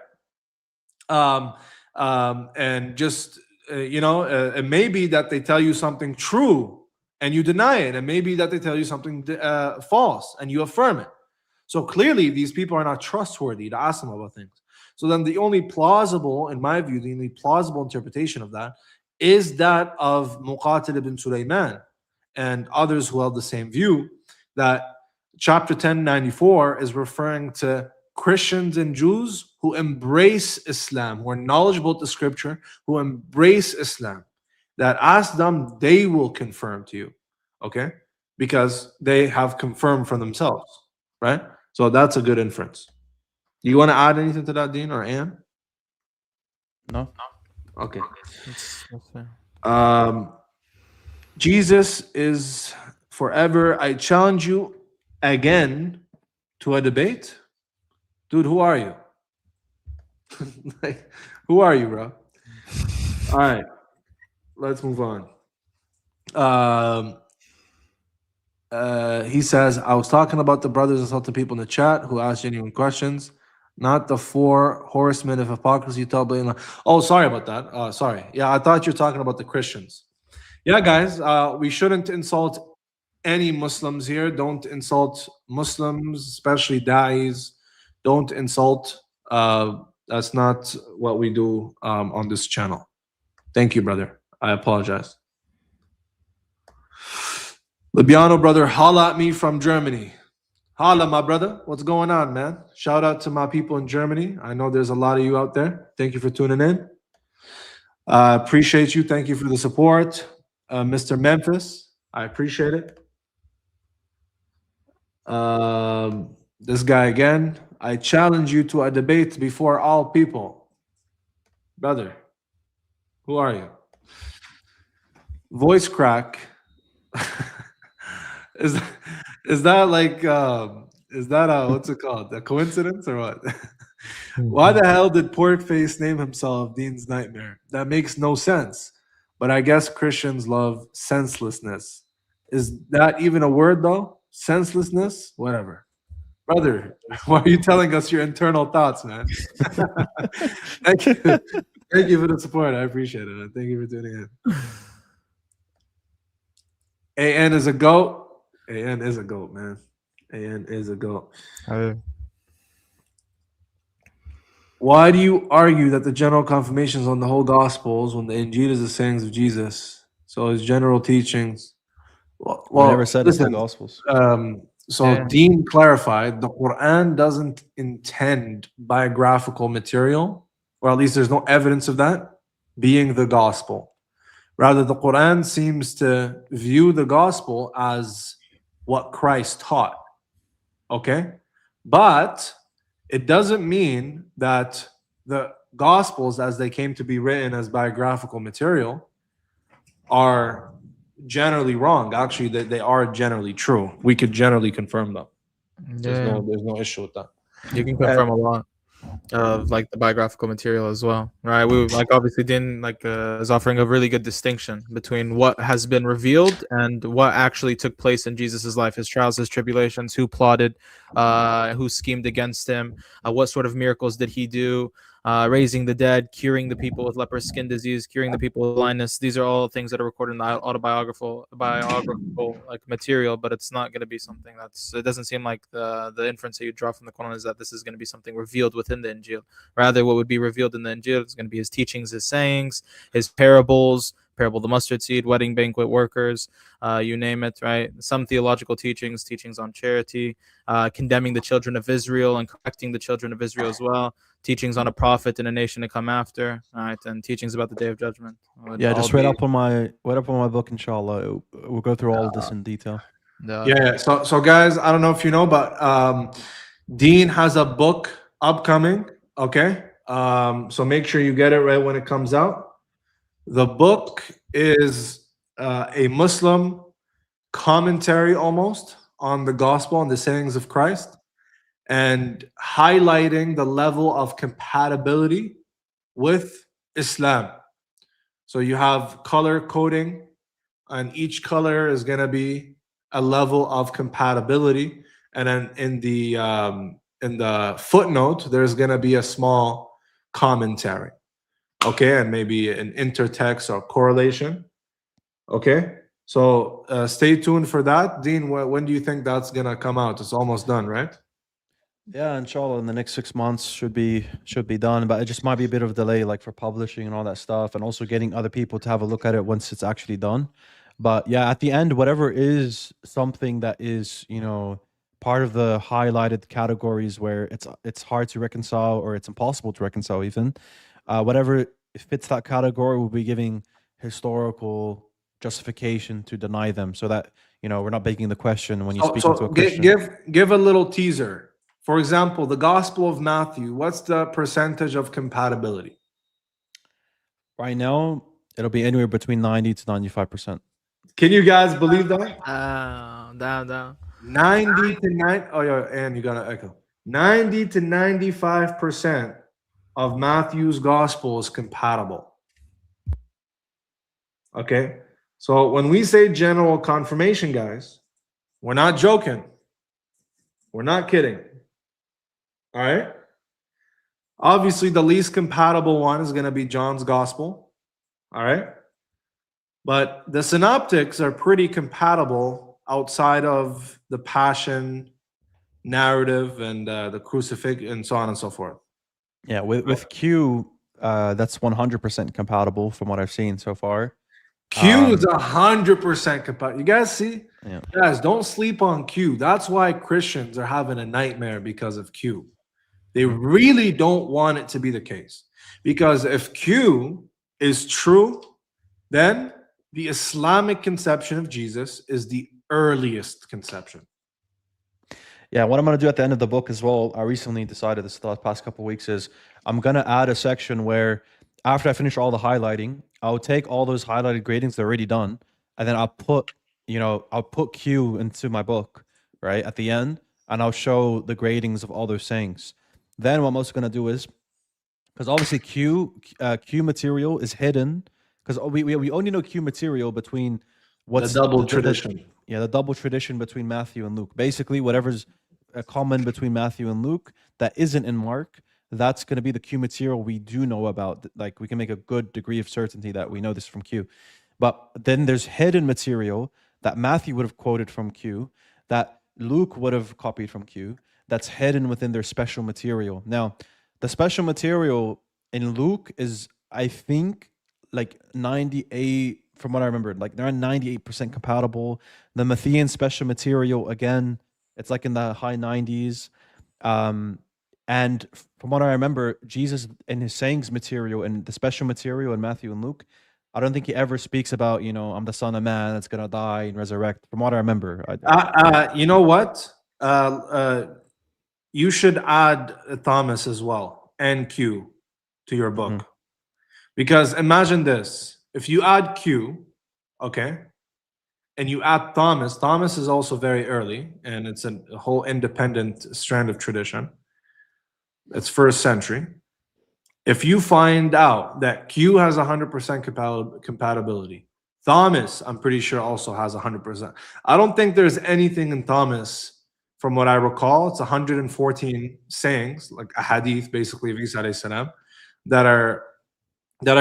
And just, it may be that they tell you something true and you deny it. And maybe that they tell you something false and you affirm it. So clearly these people are not trustworthy to ask them about things. So then the only plausible, in my view, the only plausible interpretation of that is that of Muqatil ibn Sulaiman and others who held the same view, that chapter 1094 is referring to Christians and Jews who embrace Islam, who are knowledgeable of the scripture, who embrace Islam, that ask them, they will confirm to you, okay? Because they have confirmed for themselves, right? So that's a good inference. You want to add anything to that, Dean or Ann? No. Okay. Jesus is forever. I challenge you again to a debate. Dude, who are you? Like, who are you, bro? All right, let's move on. He says, I was talking about the brothers insulting people in the chat who asked genuine questions, not the 4 horsemen of hypocrisy. Oh, sorry about that. Sorry. Yeah, I thought you were talking about the Christians. Yeah, guys, we shouldn't insult any Muslims here. Don't insult Muslims, especially da'is. Don't insult. That's not what we do on this channel. Thank you, brother. I apologize. Libiano brother, holla at me from Germany. Holla, my brother. What's going on, man? Shout out to my people in Germany. I know there's a lot of you out there. Thank you for tuning in. Appreciate you. Thank you for the support. Mr. Memphis, I appreciate it. This guy again. I challenge you to a debate before all people. Brother, who are you? Voice crack. Is that like is that a what's it called? A coincidence or what? Why the hell did Porkface name himself Dean's Nightmare? That makes no sense. But I guess Christians love senselessness. Is that even a word though? Senselessness? Whatever. Brother, why are you telling us your internal thoughts, man? Thank you. Thank you for the support. I appreciate it. Man. Thank you for tuning in. AN is a GOAT. AN is a GOAT, man. AN is a GOAT. Why do you argue that the general confirmations on the whole Gospels when the Injil is the sayings of Jesus? So his general teachings. Well, We never said it's the listen, Gospels. Dean clarified the Quran doesn't intend biographical material, or at least there's no evidence of that, being the Gospel. Rather, the Quran seems to view the Gospel as what Christ taught. Okay? But it doesn't mean that the Gospels, as they came to be written as biographical material, are generally wrong. Actually, they are generally true. We could generally confirm them. Yeah. There's no issue with that. You can confirm a lot of like the biographical material as well, right? We like obviously Din is offering a really good distinction between what has been revealed and what actually took place in Jesus's life, his trials, his tribulations, who plotted, who schemed against him, what sort of miracles did he do, raising the dead, curing the people with leprous skin disease, curing the people with blindness. These are all things that are recorded in the biographical like material, but it's not going to be something it doesn't seem like the inference that you draw from the Quran is that this is going to be something revealed within the Injil. Rather, what would be revealed in the Injil is going to be his teachings, his sayings, his parables, parable of the mustard seed, wedding banquet workers, you name it, right? Some theological teachings on charity, condemning the children of Israel and correcting the children of Israel as well, teachings on a prophet and a nation to come after, all right, and teachings about the day of judgment. Yeah, just read up on my book, inshallah. We'll go through all of this in detail. Yeah. So guys, I don't know if you know, but Dean has a book upcoming. Okay. So make sure you get it right when it comes out. The book is a Muslim commentary almost on the gospel and the sayings of Christ, and highlighting the level of compatibility with Islam. So you have color coding, and each color is going to be a level of compatibility. And then in the footnote, there's going to be a small commentary. Okay, and maybe an intertext or correlation. Okay, so stay tuned for that. Dean, when do you think that's gonna come out? It's almost done, right? Yeah, inshallah, in the next 6 months should be done, but it just might be a bit of a delay, like for publishing and all that stuff, and also getting other people to have a look at it once it's actually done. But yeah, at the end, whatever is something that is, part of the highlighted categories where it's hard to reconcile or it's impossible to reconcile even, whatever fits that category, we'll be giving historical justification to deny them, so that we're not begging the question when you speak to a Christian. Give a little teaser. For example, the Gospel of Matthew, what's the percentage of compatibility? Right now, it'll be anywhere between 90 to 95%. Can you guys believe that? Down. 90 to 9. Oh, yeah, and you got to echo. 90 to 95% of Matthew's gospel is compatible. Okay. So when we say general confirmation, guys, we're not joking. We're not kidding. All right. Obviously, the least compatible one is going to be John's gospel. All right. But the synoptics are pretty compatible outside of the passion narrative and the crucifixion and so on and so forth. Yeah, with Q, that's 100% compatible from what I've seen so far. Q is 100% compatible. You guys see? Yeah. Guys, don't sleep on Q. That's why Christians are having a nightmare because of Q. They really don't want it to be the case. Because if Q is true, then the Islamic conception of Jesus is the earliest conception. Yeah, what I'm going to do at the end of the book as well, I recently decided this the past couple of weeks, is I'm going to add a section where after I finish all the highlighting, I'll take all those highlighted gradings that are already done, and then I'll put Q into my book, right, at the end, and I'll show the gradings of all those sayings. Then what I'm also going to do is, because obviously Q material is hidden, because we only know Q material between what's the double tradition. The double tradition between Matthew and Luke. Basically, whatever's common between Matthew and Luke that isn't in Mark, that's going to be the Q material we do know about. Like, we can make a good degree of certainty that we know this from Q. But then there's hidden material that Matthew would have quoted from Q, that Luke would have copied from Q, that's hidden within their special material. Now, the special material in Luke is, I think, like 98, from what I remember, like they're 98% compatible. The Matthean special material, again, it's like in the high 90s. And from what I remember, Jesus in his sayings material and the special material in Matthew and Luke, I don't think he ever speaks about, I'm the Son of Man that's going to die and resurrect. From what I remember. You know what? You should add Thomas as well and Q to your book. Because imagine this. If you add Q, okay, and you add Thomas, Thomas is also very early, and it's a whole independent strand of tradition. It's first century. If you find out that Q has 100% compatibility, Thomas, I'm pretty sure, also has 100%. I don't think there's anything in Thomas, from what I recall, it's 114 sayings, like a hadith, basically, of Isa alayhi salam, that are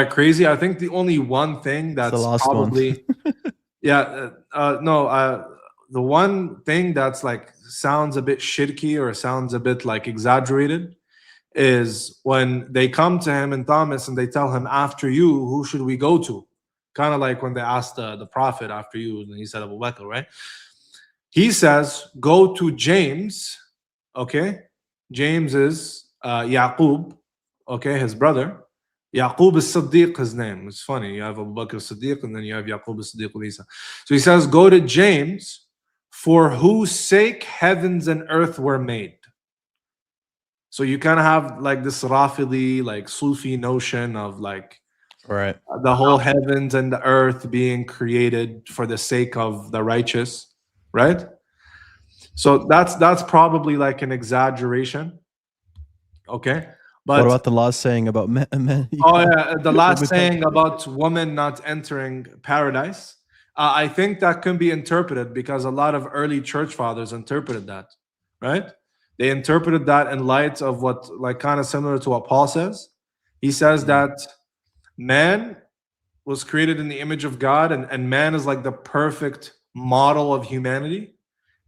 crazy. I think the only one thing that's probably the one thing that's like sounds a bit shirky or sounds a bit like exaggerated is when they come to him and Thomas and they tell him, after you, who should we go to? Kind of like when they asked the prophet, after you, and he said Abu Bakr, right? He says, go to James, okay? James is Yaqub, okay, his brother. Yaqub is Siddiq, his name. It's funny. You have Abu Bakr Siddiq and then you have Yaqub Siddiq with Isa. So he says, go to James, for whose sake heavens and earth were made. So you kind of have like this Rafidi, like Sufi notion of like the whole heavens and the earth being created for the sake of the righteous, right? So that's probably like an exaggeration. Okay. But what about the last saying about men? The last saying about women not entering paradise. I think that can be interpreted because a lot of early church fathers interpreted that, right? They interpreted that in light of what, like, kind of similar to what Paul says. He says that man was created in the image of God, and man is like the perfect model of humanity,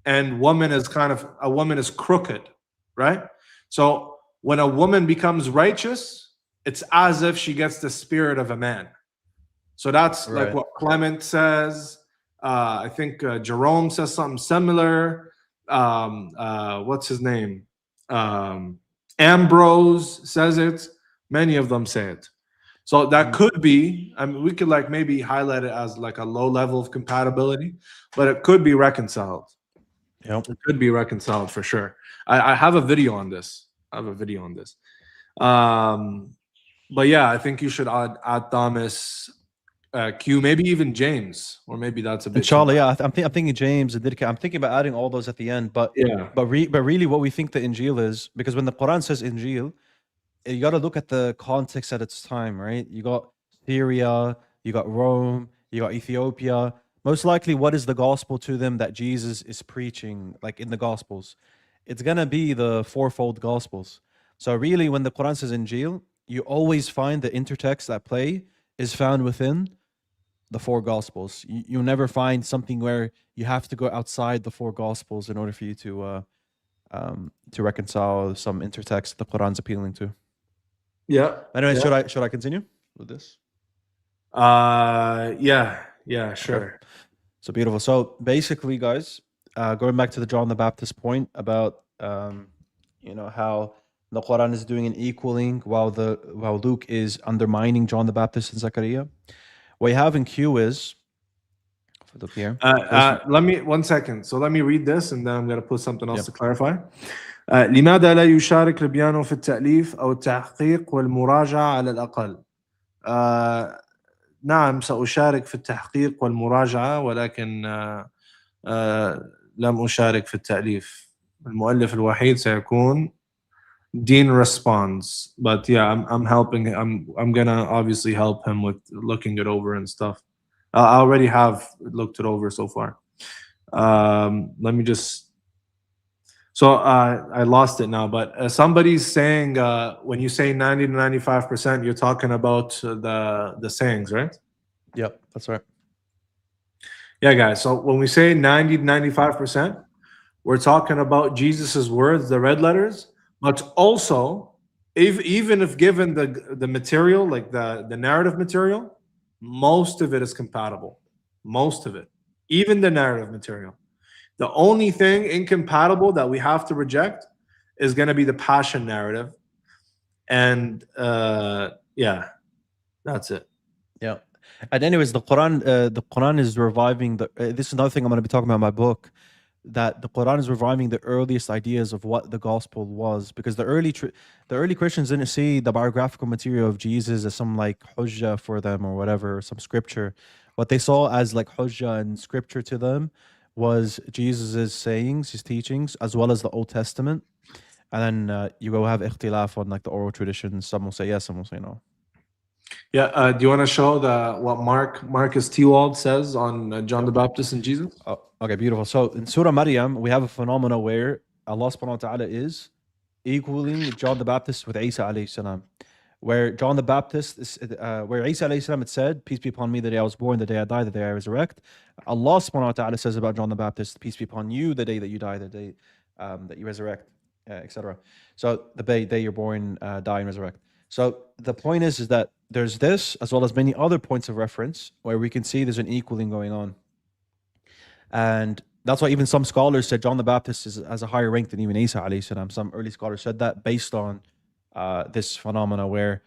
and woman is crooked, right? So when a woman becomes righteous, it's as if she gets the spirit of a man. So that's like what Clement says. I think Jerome says something similar. What's his name? Ambrose says it. Many of them say it. So that could be, I mean, we could like maybe highlight it as like a low level of compatibility, but it could be reconciled. Yep. It could be reconciled for sure. I have a video on this. But yeah, I think you should add Thomas, Q, maybe even James, or maybe that's a bit. Inshallah, yeah. I'm thinking James and I'm thinking about adding all those at the end. But Yeah. but really, what we think the Injil is, because when the Quran says Injil, you got to look at the context at its time, right? You got Syria, you got Rome, you got Ethiopia. Most likely, what is the gospel to them that Jesus is preaching, like in the Gospels? It's gonna be the fourfold Gospels. So really, when the Quran says Injil, you always find the intertext at play is found within the four Gospels. You'll never find something where you have to go outside the four Gospels in order for you to reconcile some intertext the Quran's appealing to. Yeah. Anyway, yeah. should I continue with this? Yeah, sure. Okay. So beautiful. So basically, guys, going back to the John the Baptist point about how the Quran is doing an equaling while Luke is undermining John the Baptist and Zechariah. What you have in Q is, if I look here. Let me 1 second. So let me read this, and then I'm going to put something else to clarify. لماذا لا يشارك البيانو في التأليف أو التحقيق والمراجعة على الأقل؟ نعم سأشارك في التحقيق والمراجعة، ولكن لم أشارك في التأليف. المؤلف الوحيد سيكون Dean responds, but yeah, I'm helping. I'm gonna obviously help him with looking it over and stuff. I already have looked it over so far. Let me just. So I lost it now, but somebody's saying when you say 90 to 95%, you're talking about the sayings, right? Yep, that's right. Yeah, guys. So when we say 90 to 95%, we're talking about Jesus's words, the red letters. But also, even if given the material, like the narrative material, most of it is compatible. Most of it. Even the narrative material. The only thing incompatible that we have to reject is going to be the passion narrative. And yeah, that's it. Yeah. And anyways, the Quran is reviving this is another thing I'm going to be talking about in my book, that the Quran is reviving the earliest ideas of what the gospel was, because the early Christians didn't see the biographical material of Jesus as some like hujjah for them or whatever, some scripture. What they saw as like hujjah and scripture to them was Jesus's sayings, his teachings, as well as the Old Testament. And then you go have ikhtilaf on like the oral traditions. Some will say yes, some will say no. Yeah, do you want to show what Marcus Tewald says on John the Baptist and Jesus? Oh, okay, beautiful. So in Surah Maryam, we have a phenomena where Allah subhanahu wa ta'ala is equaling John the Baptist with Isa alayhi salam. Where John the Baptist is, where Isa alayhi salam, it said, "Peace be upon me, the day I was born, the day I die, the day I resurrect." Allah subhanahu wa ta'ala says about John the Baptist, "Peace be upon you, the day that you die, the day that you resurrect," etc. So the day you're born, die, and resurrect. So the point is that there's this, as well as many other points of reference, where we can see there's an equaling going on. And that's why even some scholars said John the Baptist has a higher rank than even Isa alayhi salam. Some early scholars said that based on this phenomena where,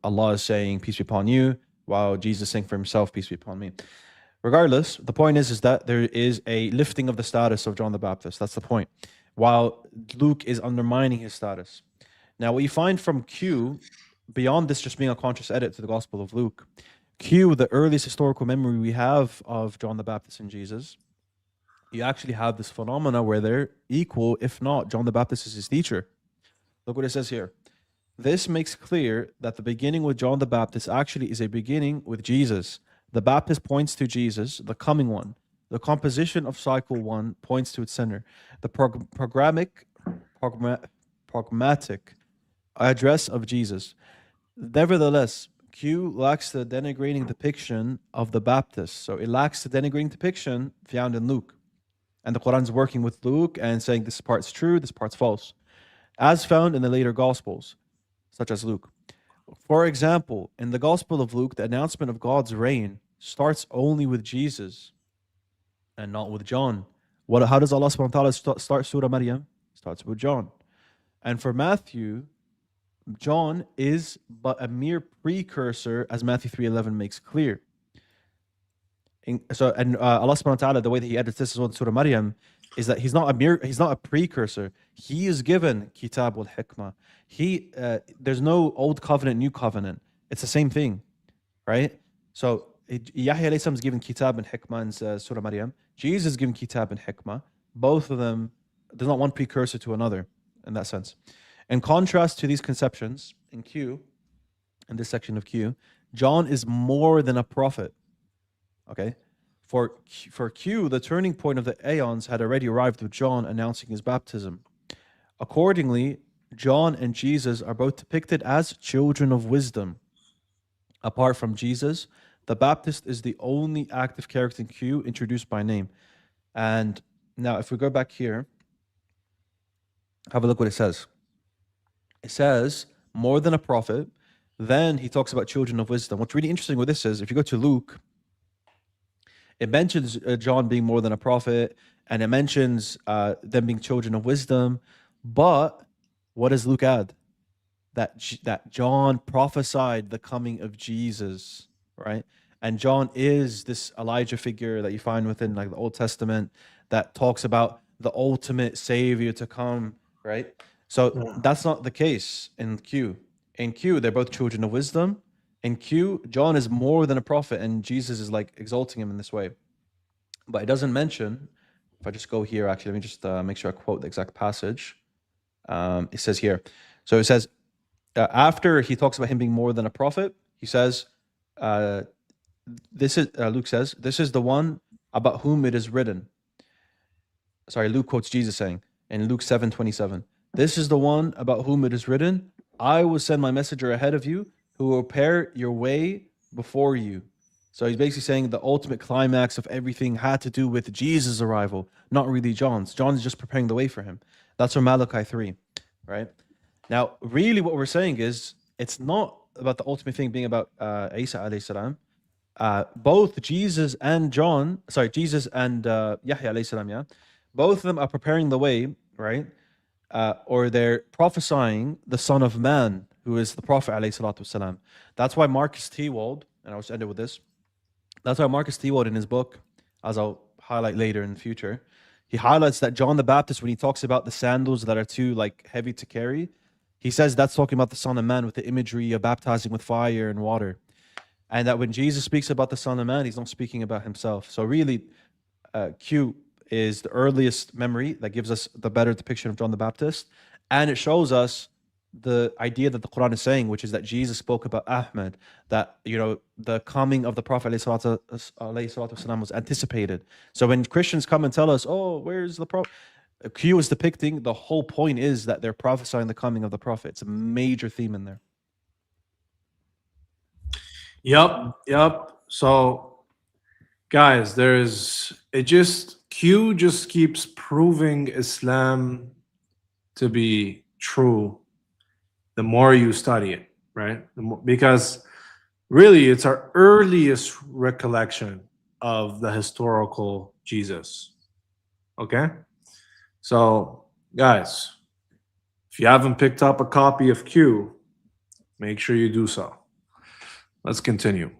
Allah is saying, "Peace be upon you," while Jesus is saying for himself, "Peace be upon me." Regardless, the point is that there is a lifting of the status of John the Baptist. That's the point. While Luke is undermining his status. Now, what you find from Q, beyond this just being a conscious edit to the Gospel of Luke, Q, the earliest historical memory we have of John the Baptist and Jesus, you actually have this phenomena where they're equal, if not, John the Baptist is his teacher. Look what it says here. This makes clear that the beginning with John the Baptist actually is a beginning with Jesus. The Baptist points to Jesus, the coming one. The composition of cycle 1 points to its center. The pragmatic address of Jesus. Nevertheless, Q lacks the denigrating depiction of the Baptist. So it lacks the denigrating depiction found in Luke. And the Quran's working with Luke and saying this part's true, this part's false, as found in the later Gospels, such as Luke. For example, in the Gospel of Luke, the announcement of God's reign starts only with Jesus and not with John. How does Allah subhanahu wa ta'ala start Surah Maryam? Starts with John. And for Matthew, John is but a mere precursor, as Matthew 3:11 makes clear. Allah subhanahu wa ta'ala, the way that he edits this as well in Surah Maryam, is that he's not a precursor. He is given Kitab wal Hikmah. There's no old covenant, new covenant. It's the same thing, right? So Yahya alayhi salam is given kitab and hikmah in Surah Maryam. Jesus is given kitab and hikmah. Both of them, there's not one precursor to another in that sense. In contrast to these conceptions, in this section of Q, John is more than a prophet. Okay? For Q, the turning point of the aeons had already arrived with John announcing his baptism. Accordingly, John and Jesus are both depicted as children of wisdom. Apart from Jesus, the Baptist is the only active character in Q introduced by name. And now, if we go back here, have a look what it says. It says, more than a prophet. Then he talks about children of wisdom. What's really interesting with this is, if you go to Luke, it mentions John being more than a prophet, and it mentions them being children of wisdom. But what does Luke add? That John prophesied the coming of Jesus, right? And John is this Elijah figure that you find within like the Old Testament that talks about the ultimate savior to come, right? So that's not the case in Q. In Q, they're both children of wisdom. In Q, John is more than a prophet, and Jesus is like exalting him in this way. But it doesn't mention, if I just go here, actually, let me just make sure I quote the exact passage. It says here, so it says, after he talks about him being more than a prophet, he says, this is, Luke says, this is the one about whom it is written. Sorry, Luke quotes Jesus saying in Luke 7:27, this is the one about whom it is written, I will send my messenger ahead of you who will prepare your way before you. So he's basically saying the ultimate climax of everything had to do with Jesus' arrival, not really John's. John's just preparing the way for him. That's from Malachi 3, right? Now, really what we're saying is, it's not about the ultimate thing being about Isa alayhi salam. Both Jesus and Yahya alayhi salam, yeah? Both of them are preparing the way, right? Or they're prophesying the Son of Man, who is the Prophet alayhi salatu wasalam. That's why Marcus Tewald, and I'll just end it with this. That's why Marcus Tewald in his book, as I'll highlight later in the future, he highlights that John the Baptist, when he talks about the sandals that are too like heavy to carry, he says that's talking about the Son of Man with the imagery of baptizing with fire and water. And that when Jesus speaks about the Son of Man, he's not speaking about himself. So really, Q is the earliest memory that gives us the better depiction of John the Baptist. And it shows us the idea that the Quran is saying, which is that Jesus spoke about Ahmed, that, you know, the coming of the Prophet ﷺ was anticipated. So when Christians come and tell us, oh, where's the Prophet? Q is depicting, the whole point is that they're prophesying the coming of the Prophet. It's a major theme in there. Yep. So, guys, Q just keeps proving Islam to be true the more you study it, right? Because really, it's our earliest recollection of the historical Jesus. Okay? So, guys, if you haven't picked up a copy of Q, make sure you do so. Let's continue.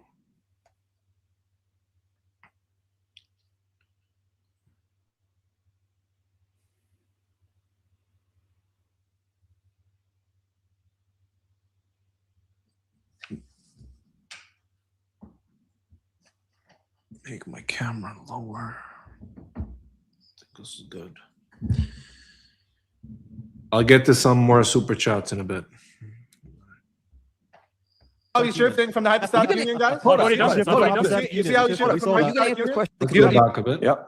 Make my camera lower. I think this is good. I'll get to some more super chats in a bit. How he's shifting from the hypostatic union, guys? Hold on. You see how he's shifting from Are you going to answer this question? Let's go back a bit. Yep.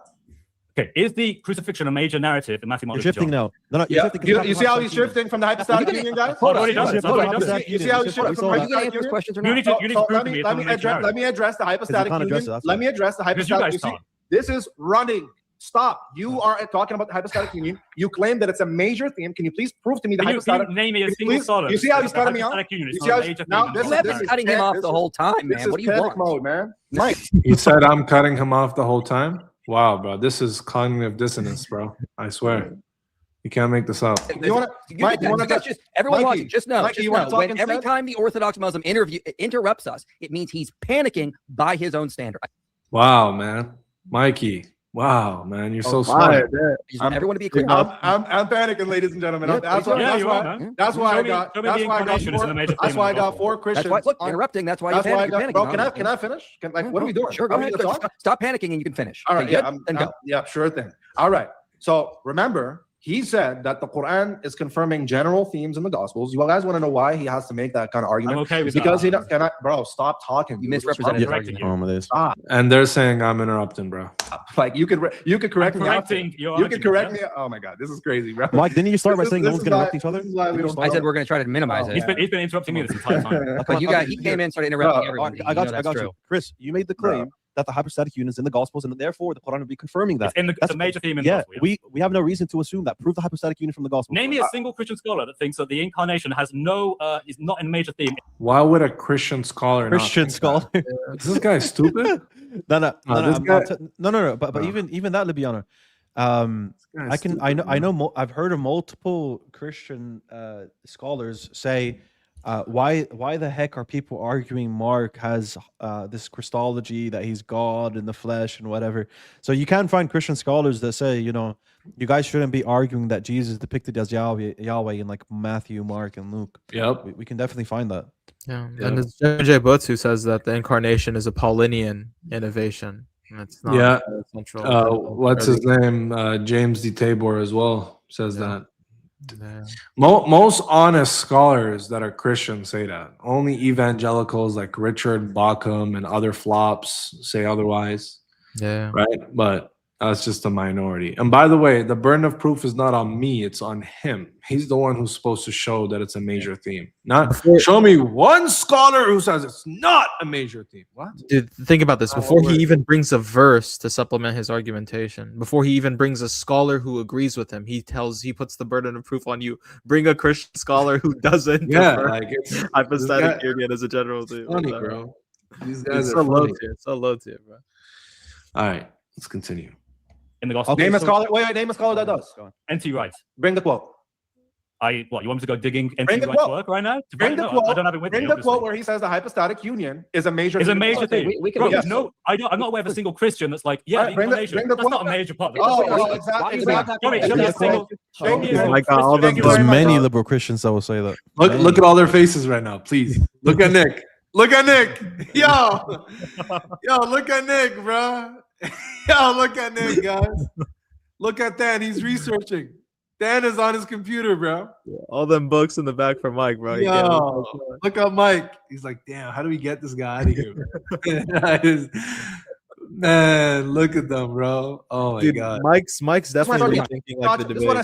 Okay, is the crucifixion a major narrative in Matthew, Mark, You're shifting John? now. No, Yeah. You see how he's shifting from the hypostatic union, guys? Hold on. You see how he's shifting from Are the you going to answer hypostatic this union? question or You not? need to prove to me it's Let a me major address. narrative. Let me address the hypostatic can't address union. it, that's Let me address the Because you hypostatic guys union. can't. This is running. Stop. You are talking about the hypostatic union. You claim that it's a major theme. Can you please prove to me the Can hypostatic? you name me a Can you single please- scholar? you see how he's that cutting me off? hypostatic union is You not see a how major now theme. this You have been cutting him off the whole time, This man. is What do you panic want? mode, man. Mike, He said I'm cutting him off the whole time. Wow, bro, this is cognitive dissonance, bro. I swear, you can't make this up. you want to? Mike, you want You guys to? just, everyone Mikey, watching, just know, Mikey, you wanna talk when every instead? time the Orthodox Muslim interrupts us, it means he's panicking by his own standard. Wow, man, Mikey, Wow, man, you're so Oh, smart. fire, I just want everyone to be clear. I'm panicking, ladies and gentlemen. Yeah, That's please why. do. That's you why. are, man. That's why Show I me- got. show me That's the why I got. incarnation is a major That's theme why I in the got gospel. 4 Christians. That's why. Look, on- interrupting. That's why That's why I you're got. panicking. Bro, You're can I finish? What are we doing? Sure, go Are we ahead. gonna talk? Stop panicking and you can finish. All right, Okay, yeah, good? Then go. yeah, sure thing. All right. So remember, he said that the Quran is confirming general themes in the Gospels. You guys want to know why he has to make that kind of argument? I'm okay with Because that. he don't, bro, stop talking. You dude. What's misrepresented his wrong correcting argument. you. Stop. And they're saying I'm interrupting, bro. Like you could correct me after. correcting your You could argument, correct yeah. me. Oh my god, this is crazy, bro. Mike, didn't you start by This is- saying no this one's is gonna why- interrupt each other? this is why we don't I said talk. we're going to try to minimize it. He's been interrupting me this entire time. But he came in and started interrupting everyone. I got you. That's true. Chris, you made the claim that the hypostatic union is in the Gospels, and therefore the Quran will be confirming that. It's a major theme in the Yeah, gospel. Yeah. we have no reason to assume that. Prove the hypostatic union from the Gospel. Name me a single Christian scholar that thinks that the incarnation has no is not a major theme. Why would a Christian scholar? not Christian think scholar. that? Is this guy stupid? No. this I'm guy- no. But No. even that, Libiano, I know I've heard of multiple Christian scholars say, why the heck are people arguing Mark has this Christology, that he's God in the flesh and whatever? So you can find Christian scholars that say, you guys shouldn't be arguing that Jesus is depicted as Yahweh in like Matthew, Mark, and Luke. Yep. We can definitely find that. Yeah, Yeah. and it's J. Butts who says that the incarnation is a Paulinian innovation. And it's not Yeah. central. What's his name? James D. Tabor as well says Yeah. that. Yeah. Most honest scholars that are Christian say that. Only evangelicals like Richard Bauckham and other flops say otherwise, Yeah. right? But that's just a minority. And by the way, the burden of proof is not on me; it's on him. He's the one who's supposed to show that it's a major theme. Not show me one scholar who says it's not a major theme. What? Dude, think about this. Before he even brings a verse to supplement his argumentation, before he even brings a scholar who agrees with him, he puts the burden of proof on you. Bring a Christian scholar who doesn't. Yeah, prefer like it's hypostatic guy- union as a general theme. funny, Whatever. bro. These It's guys so are low funny. tier. So low tier, bro. All right, let's continue. In the gospel. Name a scholar. Wait, name a scholar that does. N.T. Wright. Bring the quote. You want me to go digging Bring N.T. the Wright's quote. work right now? Bring the No, quote. I don't have it with Bring me, the obviously. quote where he says the hypostatic union is a major. It's a theme. major thing. We can Bro, yes. no, I'm not aware of a single Christian that's like, yeah, All right, the bring the- incarnation. bring the That's not a quote. major part. Exactly. Show me a Yes, single. Show me a you. single Like, all Christian. the There's very much. many liberal Christians that will say that. Look at all their faces right now, please. Look at Nick. Look at Nick. Yo, look at Nick, bro. Yo, look at Nick, guys. Look at Dan. He's researching. Dan is on his computer, bro. All them books in the back for Mike, bro. You can't- Yo, look at Mike. He's like, damn, how do we get this guy out of here? Bro? Man, look at them, bro. Oh my Dude, god. Mike's definitely This rethinking like the This one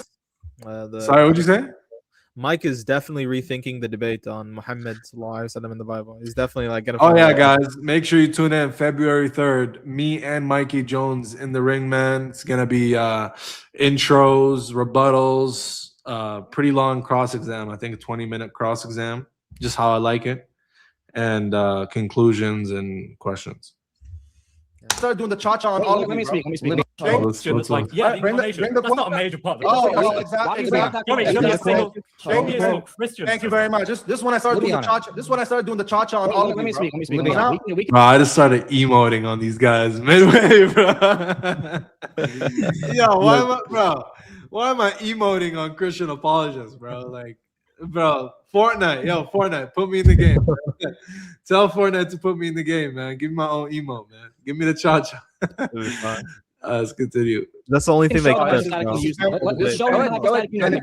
debate. Sorry, what'd you say? Mike is definitely rethinking the debate on Muhammad sallallahu alaihi wasallam in the Bible. He's definitely like gonna. Oh find yeah, out. guys, make sure you tune in February 3rd. Me and Mikey Jones in the ring, man. It's gonna be intros, rebuttals, pretty long cross exam. I think a 20-minute cross exam, just how I like it, and conclusions and questions. Start doing the cha-cha on all of Let me you, bro. speak. Christian that's like, yeah, the Bring the- incarnation. bring the That's not a quote. major part. Exactly. Show me a single. Show me a single Christian. Thank you very much. This one I started doing the cha-cha. This one I started doing the cha-cha on all of Let you, me bro. speak. Now- We can Bro, I just started emoting on these guys midway, bro. Why am I emoting on Christian apologists, bro? Like, bro, Fortnite, put me in the game. Tell Fortnite to put me in the game, man. Give me my own emote, man. Give me the cha-cha. Let's continue. That's the only thing they show can him bro. Let's show him the hypostatic union.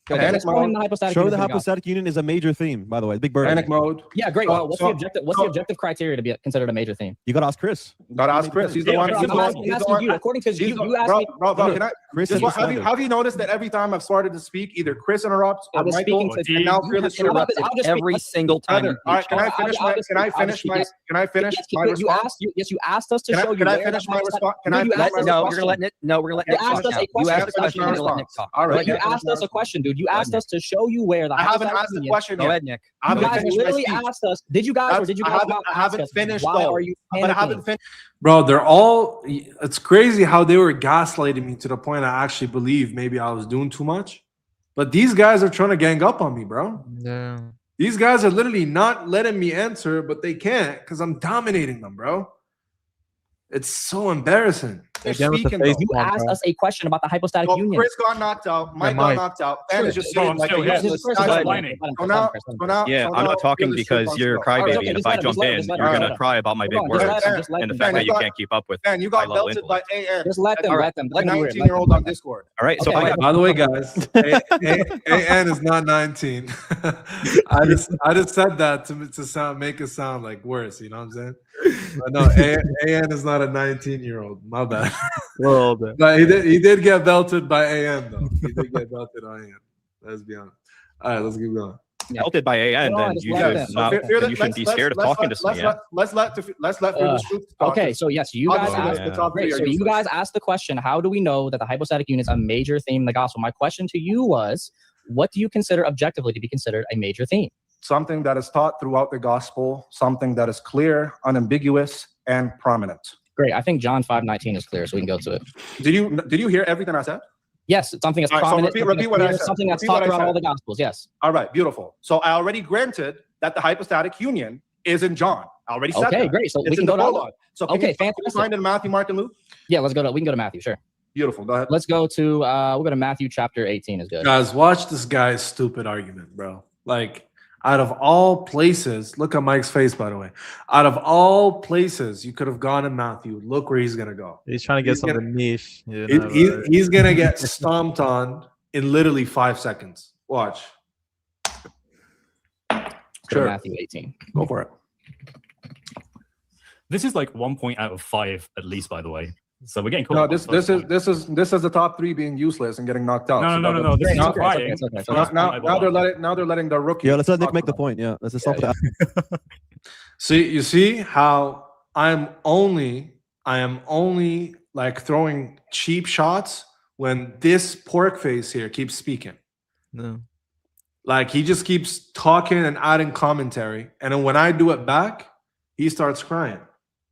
Let's show him the hypostatic Show union. the hypostatic union is a major theme, by the way. Big bird. Panic mode. Yeah, great. Well, what's So- the objective? What's the objective criteria to be considered a major theme? You gotta ask Chris. Gotta ask Chris. He's the Yeah, one. I'm He's the I'm one. asking He's the you. one. According to He's you, the- you asked bro, me. bro, can I? Chris This is one, decided. have you noticed that every time I've started to speak, either Chris interrupts I or was Michael, speaking to and now you. Fearless You know what? interrupts. I'll just speak. Every single time. Heather, all right, can I finish my? Can I finish my? Can I finish my You response? asked. Yes, you asked us to Can I- show you. can I where finish the my hypostatic- response? Can No, I you finish asked my us a No, response? we're gonna let Nick. No, we're gonna let You Nick asked talk us now. a question. You asked Can I a finish question. my We're gonna let response? Nick talk. All right. You asked us a question, dude. You asked us to show you where the I haven't hypostatic asked the union- question Go yet. ahead, Nick. I You haven't guys finished my literally speech. asked us. Did you guys or did you guys not I haven't ask us? finished Why though. are you But I haven't panicking? finished. Bro, they're all. It's crazy how they were gaslighting me to the point I actually believe maybe I was doing too much. But these guys are trying to gang up on me, bro. Yeah. These guys are literally not letting me answer, but they can't because I'm dominating them, bro. It's so embarrassing. to Again with the speaking, face though. You palm, asked bro. us a question about the hypostatic Well, union. Chris got knocked out. Mike got Mike. knocked out. And it's just Bro, saying I'm like still a here. useless Chris, guy. let him, whining. let him, So let him, now, Chris, let him. so now, Yeah, so I'm now not talking you're the truth because on you're a smoke. All right, crybaby, okay, and if just I let him, jump just let him, in, just let you're him, gonna let him. cry about my big Hold on, just words let him, just let and the him. fact Ben, that you you got- can't keep up with Ben, you high got level belted by intellect. AN. Just let them, All right. let them, let A them hear it. 19-year-old on Discord. All right, so Okay, I wait, By the way, guys, AN is not 19. I just said that to make it sound like worse. You know what I'm saying? But no, AN is not a 19-year-old. My bad. Well, then. But he did get belted by AM though. He did get belted by AM. Let's be honest. All right, let's keep going. Belted by AN, Hold on, then just you let should them. not. Fearless, You shouldn't be scared of talking to me. Yeah? Let's let Fearless Truth talk. Okay, so yes, you guys Obviously, asked. the top three Great. are So you useless. guys asked the question, how do we know that the hypostatic union is a major theme in the gospel? My question to you was, what do you consider objectively to be considered a major theme? Something that is taught throughout the gospel, something that is clear, unambiguous, and prominent. Great. I think John 5:19 is clear, so we can go to it. Did you hear everything I said? Yes, it's something that's All right, so prominent, repeat what I said. something that's Repeat what taught I throughout said. all the gospels. Yes. All right, beautiful. So I already granted that the hypostatic union is in John. I already said Okay, that. great. So It's we in can the go to prologue. So can Okay, you fantastic. find it in Matthew, Mark, and Luke? Yeah, let's go to. We can go to Matthew. Sure. Beautiful. Go ahead. Let's go to. We'll go to Matthew chapter 18. Is good. Guys, watch this guy's stupid argument, bro. Like, out of all places, look at Mike's face, by the way. Out of all places, you could have gone in Matthew. Look where he's gonna go. He's trying to get He's something gonna- niche. You know, He's gonna get stomped on in literally 5 seconds. Watch. Go to Sure. Matthew 18. Go for it. This is like 1 point out of 5 at least, by the way. So we're getting caught. No, up on this first point. is the top three being useless and getting knocked out. No. This is now, crying. It's okay. so now they're letting the rookie. Yeah, let's let Nick talk make the about point. Yeah, let's just stop that. You see how I am only like throwing cheap shots when this pork face here keeps speaking. no. Like he just keeps talking and adding commentary, and then when I do it back, he starts crying.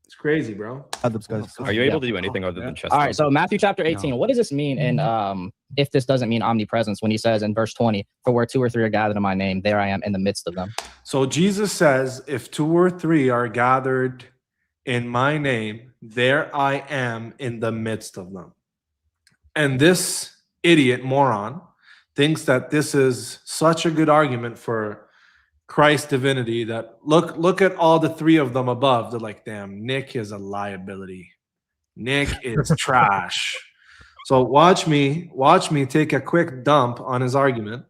It's crazy, bro. Adams, guys. Are you able to do anything other than chest? All right. So Matthew chapter 18. What does this mean? And if this doesn't mean omnipresence, when he says in verse 20, "For where 2 or 3 are gathered in my name, there I am in the midst of them." So Jesus says, if 2 or 3 are gathered in my name, there I am in the midst of them. And this idiot moron thinks that this is such a good argument for Christ's divinity that look at all the 3 of them above. They're like, damn, Nick is a liability. Nick is trash. So watch me take a quick dump on his argument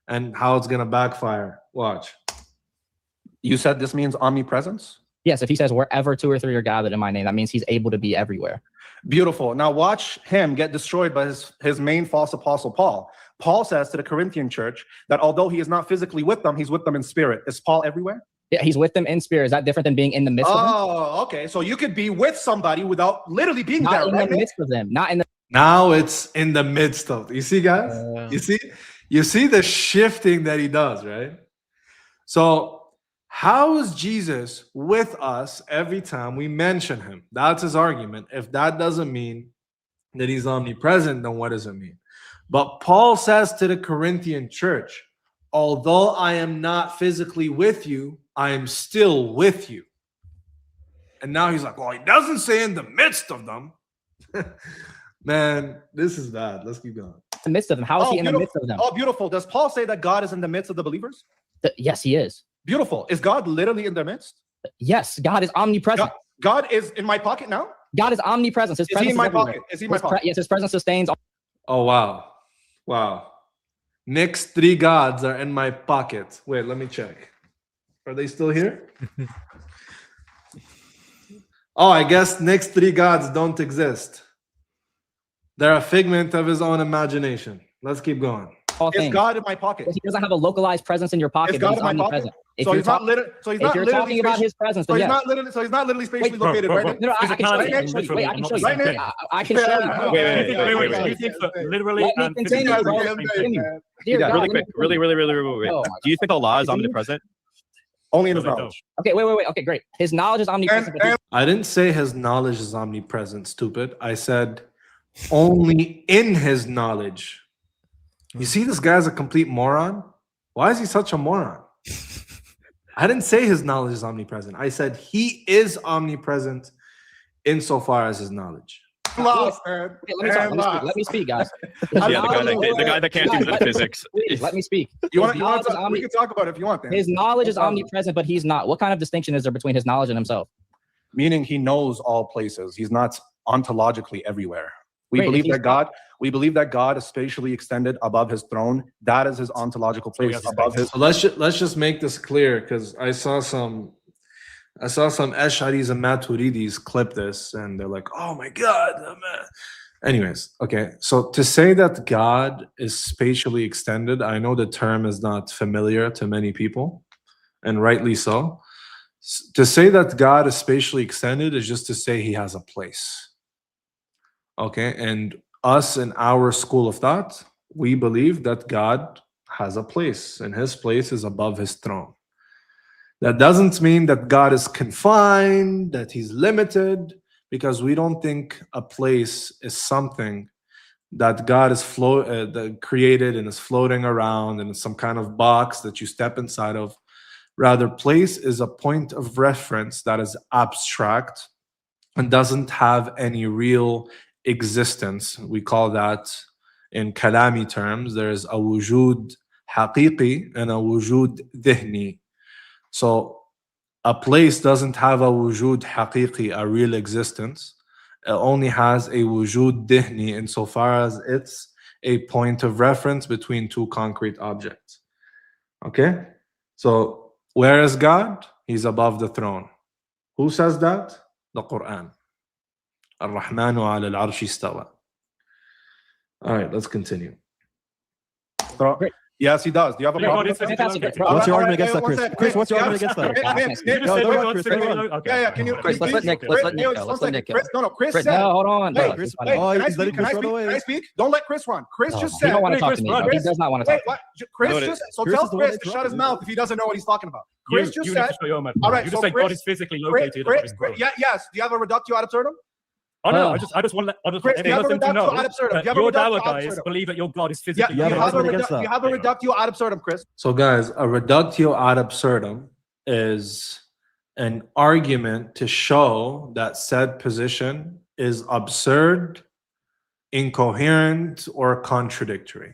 and how it's gonna backfire. Watch. You said this means omnipresence? Yes. If he says wherever 2 or 3 are gathered in my name, that means he's able to be everywhere. Beautiful. Now watch him get destroyed by his main false apostle, Paul. Paul says to the Corinthian church that although he is not physically with them, he's with them in spirit. Is Paul everywhere? Yeah, he's with them in spirit. Is that different than being in the midst of them? Oh, okay. So you could be with somebody without literally being Not there, in right? the midst of them. Not in the. Now it's in the midst of. You see, guys? You see the shifting that he does, right? So how is Jesus with us every time we mention him? That's his argument. If that doesn't mean that he's omnipresent, then what does it mean? But Paul says to the Corinthian church, although I am not physically with you, I am still with you. And now he's like, well, he doesn't say in the midst of them. Man, this is bad. Let's keep going. The midst of them. How is he in the midst of them? Oh, beautiful. Does Paul say that God is in the midst of the believers? Yes, he is. Beautiful. Is God literally in their midst? Yes, God is omnipresent. God is in my pocket now? God is omnipresent. His Is presence he in my everywhere. pocket? Is he in my pocket? Yes, his presence sustains. Oh, wow. Wow. Nick's 3 gods are in my pocket. Wait, let me check. Are they still here? Oh, I guess Nick's 3 gods don't exist. They're a figment of his own imagination. Let's keep going. Is God in my pocket? He doesn't have a localized presence in your pocket. Is God but he's in my pocket? omnipresent. If So you're he's not talk- literally. So he's if not you're literally talking about his presence, So then he's yes. not literally. So he's not literally spatially Bro, located, bro, right? bro. Nick? No, I can show Physicality you. and Wait, I can show you. Right, Nick? I can show you. Wait. You think that literally Let me and continue, physically bro. are the same thing? Continue. Dear God, Really let me quick, continue. really. Oh, my Do you think Allah is Continue. omnipresent? Only in his No, they knowledge. Okay, wait. Okay, great. His knowledge is omnipresent. but I didn't say his knowledge is omnipresent, stupid. I said only in his knowledge. You see, this guy's a complete moron. Why is he such a moron? I didn't say his knowledge is omnipresent. I said he is omnipresent insofar as his knowledge. lost, man. Okay, let me speak, guys. Yeah, the guy that can't do metaphysics. Please, let me speak. You want His to knowledge is talk? We can talk about it if you want. Dan. His knowledge No is problem. omnipresent, but he's not. What kind of distinction is there between his knowledge and himself? Meaning he knows all places. He's not ontologically everywhere. We Great, if believe he's that God. We believe that God is spatially extended above his throne. That is his ontological place above his. So let's just make this clear, because I saw some Ash'aris and Maturidis clip this and they're like, oh my God. Anyways, okay. So to say that God is spatially extended, I know the term is not familiar to many people, and rightly so. To say that God is spatially extended is just to say he has a place. Okay, and us in our school of thought, we believe that God has a place, and his place is above his throne. That doesn't mean that God is confined, that he's limited, because we don't think a place is something that God is created and is floating around and it's some kind of box that you step inside of. Rather, place is a point of reference that is abstract and doesn't have any real existence. We call that, in kalami terms, there's a wujud haqiqi and a wujud dhihni. So a place doesn't have a wujud haqiqi, a real existence. It only has a wujud dhihni insofar as it's a point of reference between two concrete objects. Okay? So where is God? He's above the throne. Who says that? The Quran. Ar-Rahmanu ala al-arshi istawa. All right, let's continue. Yes, he does. Do you have a problem? What's your argument against that, Chris? Chris, what's your argument against that? Yeah, can you? Chris, let's let Nick go. Let's let Nick go. Chris said. No, hold on. Wait, Chris, can I speak? Don't let Chris run. Chris just said. He don't want to talk to me. He does not want to talk to me. Chris just. So tell Chris to shut his mouth if he doesn't know what he's talking about. Chris just said. All right, you so just say God is physically located. Yes. Do you have a reductio ad absurdum? Oh no, I just want everyone to know that your Dawa guys believe that your God is physically. You have a reductio ad absurdum, Chris. So guys, a reductio ad absurdum is an argument to show that said position is absurd, incoherent, or contradictory.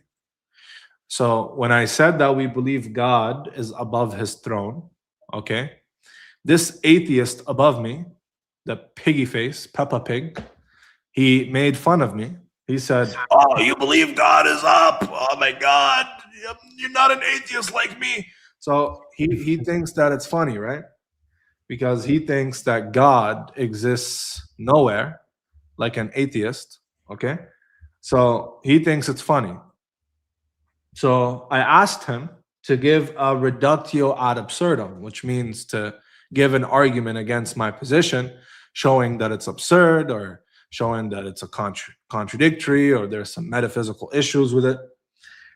So when I said that we believe God is above his throne, okay, this atheist above me, the piggy face, Peppa Pig, he made fun of me. He said, oh, you believe God is up? Oh my God, you're not an atheist like me. So he thinks that it's funny, right? Because he thinks that God exists nowhere, like an atheist, okay? So he thinks it's funny. So I asked him to give a reductio ad absurdum, which means to give an argument against my position, showing that it's absurd or showing that it's a contradictory or there's some metaphysical issues with it.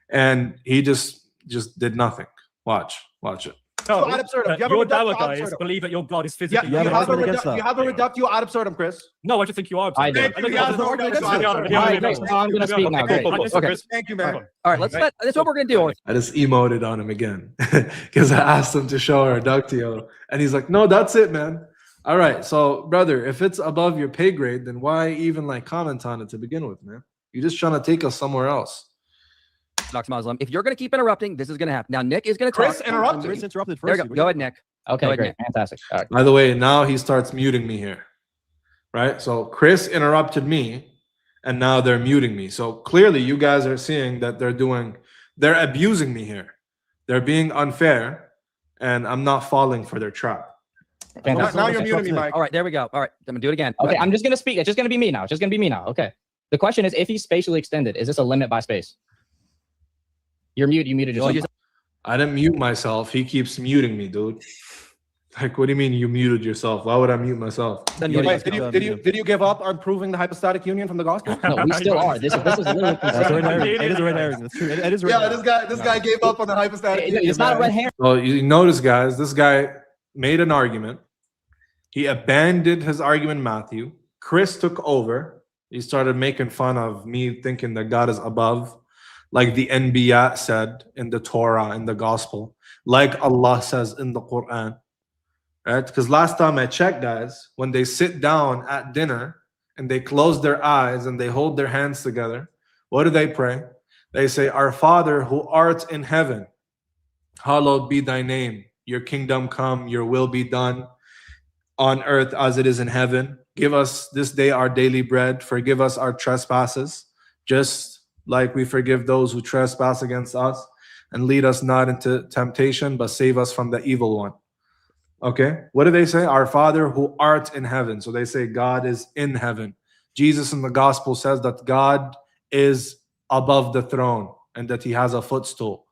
And he just did nothing. Watch it. So ad absurdum. Your Dawa guys believe that your God is physically. You have a reductio ad absurdum, Chris. No, I just think you are. I do. I'm going to speak now. Okay. Thank you, man. All right, that's what we're going to do. I just emoted on him again because I asked him to show a reductio. And he's like, no, that's it, man. All right, so brother, if it's above your pay grade, then why even like comment on it to begin with, man? You're just trying to take us somewhere else. Orthodox Muslim. If you're going to keep interrupting, this is going to happen. Now, Nick is going to talk. Chris interrupted. Chris interrupted There first. you go. Go ahead, Nick. Okay, great. Fantastic. All right. By the way, now he starts muting me here, right? So Chris interrupted me, and now they're muting me. So clearly, you guys are seeing that they're abusing me here. They're being unfair, and I'm not falling for their trap. Now you're muting me, Mike. All right, there we go. All right, I'm going to do it again. Okay, I'm just going to speak. It's just going to be me now. It's just going to be me now. Okay. The question is, if he's spatially extended, is this a limit by space? You're muted. You muted yourself. I didn't mute myself. He keeps muting me, dude. Like, what do you mean you muted yourself? Why would I mute myself? Did you give up on proving the hypostatic union from the gospel? No, we still are. This is literally. It is a red herring. That's true. It is red herring. This guy gave up on the hypostatic union. It's not a red herring. So you notice, guys, this guy made an argument. He abandoned his argument, Matthew. Chris took over. He started making fun of me thinking that God is above, like the Anbiya said in the Torah, in the gospel, like Allah says in the Quran. Right? Because last time I checked, guys, when they sit down at dinner and they close their eyes and they hold their hands together, what do they pray? They say, "Our Father who art in heaven, hallowed be thy name. Your kingdom come, your will be done on earth as it is in heaven. Give us this day our daily bread. Forgive us our trespasses, just like we forgive those who trespass against us. And lead us not into temptation, but save us from the evil one." Okay, what do they say? "Our Father who art in heaven." So they say God is in heaven. Jesus in the gospel says that God is above the throne and that he has a footstool.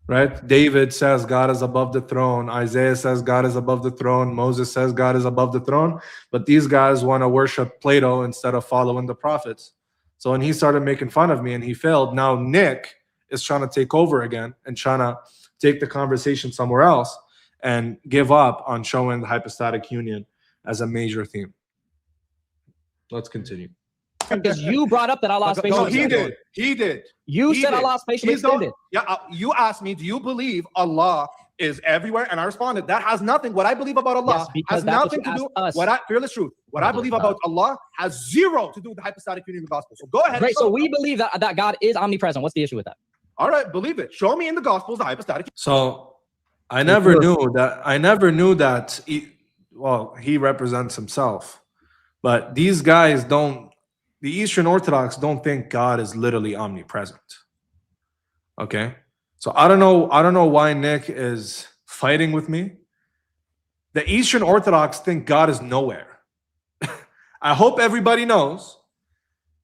Right? David says God is above the throne. Isaiah says God is above the throne. Moses says God is above the throne. But these guys want to worship Plato instead of following the prophets. So when he started making fun of me and he failed, now Nick is trying to take over again and trying to take the conversation somewhere else and give up on showing the hypostatic union as a major theme. Let's continue. Because you brought up that Allah is spatially No, he extended. did. He did. You He said did. Allah is spatially He's the- extended. Yeah, you asked me, do you believe Allah is everywhere? And I responded, that has nothing. What I believe about Allah Yes, because has that's what nothing you to do. asked us. What I fearless truth. What I believe about Allah has zero to do with the hypostatic union of the gospel. So go ahead. Great. and So show we it. believe that God is omnipresent. What's the issue with that? All right, believe it. Show me in the gospels the hypostatic. So I never knew that he represents himself. But these guys don't, the Eastern Orthodox don't think God is literally omnipresent. Okay? So I don't know why Nick is fighting with me. The Eastern Orthodox think God is nowhere. I hope everybody knows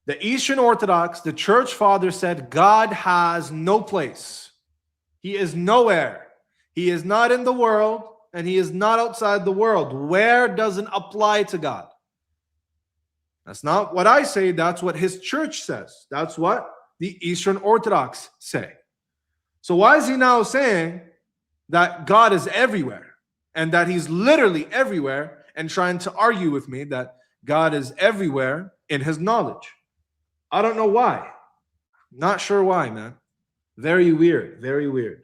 the Eastern Orthodox, the church father said God has no place. He is nowhere. He is not in the world and he is not outside the world. Where doesn't apply to God? That's not what I say. That's what his church says. That's what the Eastern Orthodox say. So why is he now saying that God is everywhere and that he's literally everywhere and trying to argue with me that God is everywhere in his knowledge? I don't know why. Not sure why, man. Very weird. Very weird.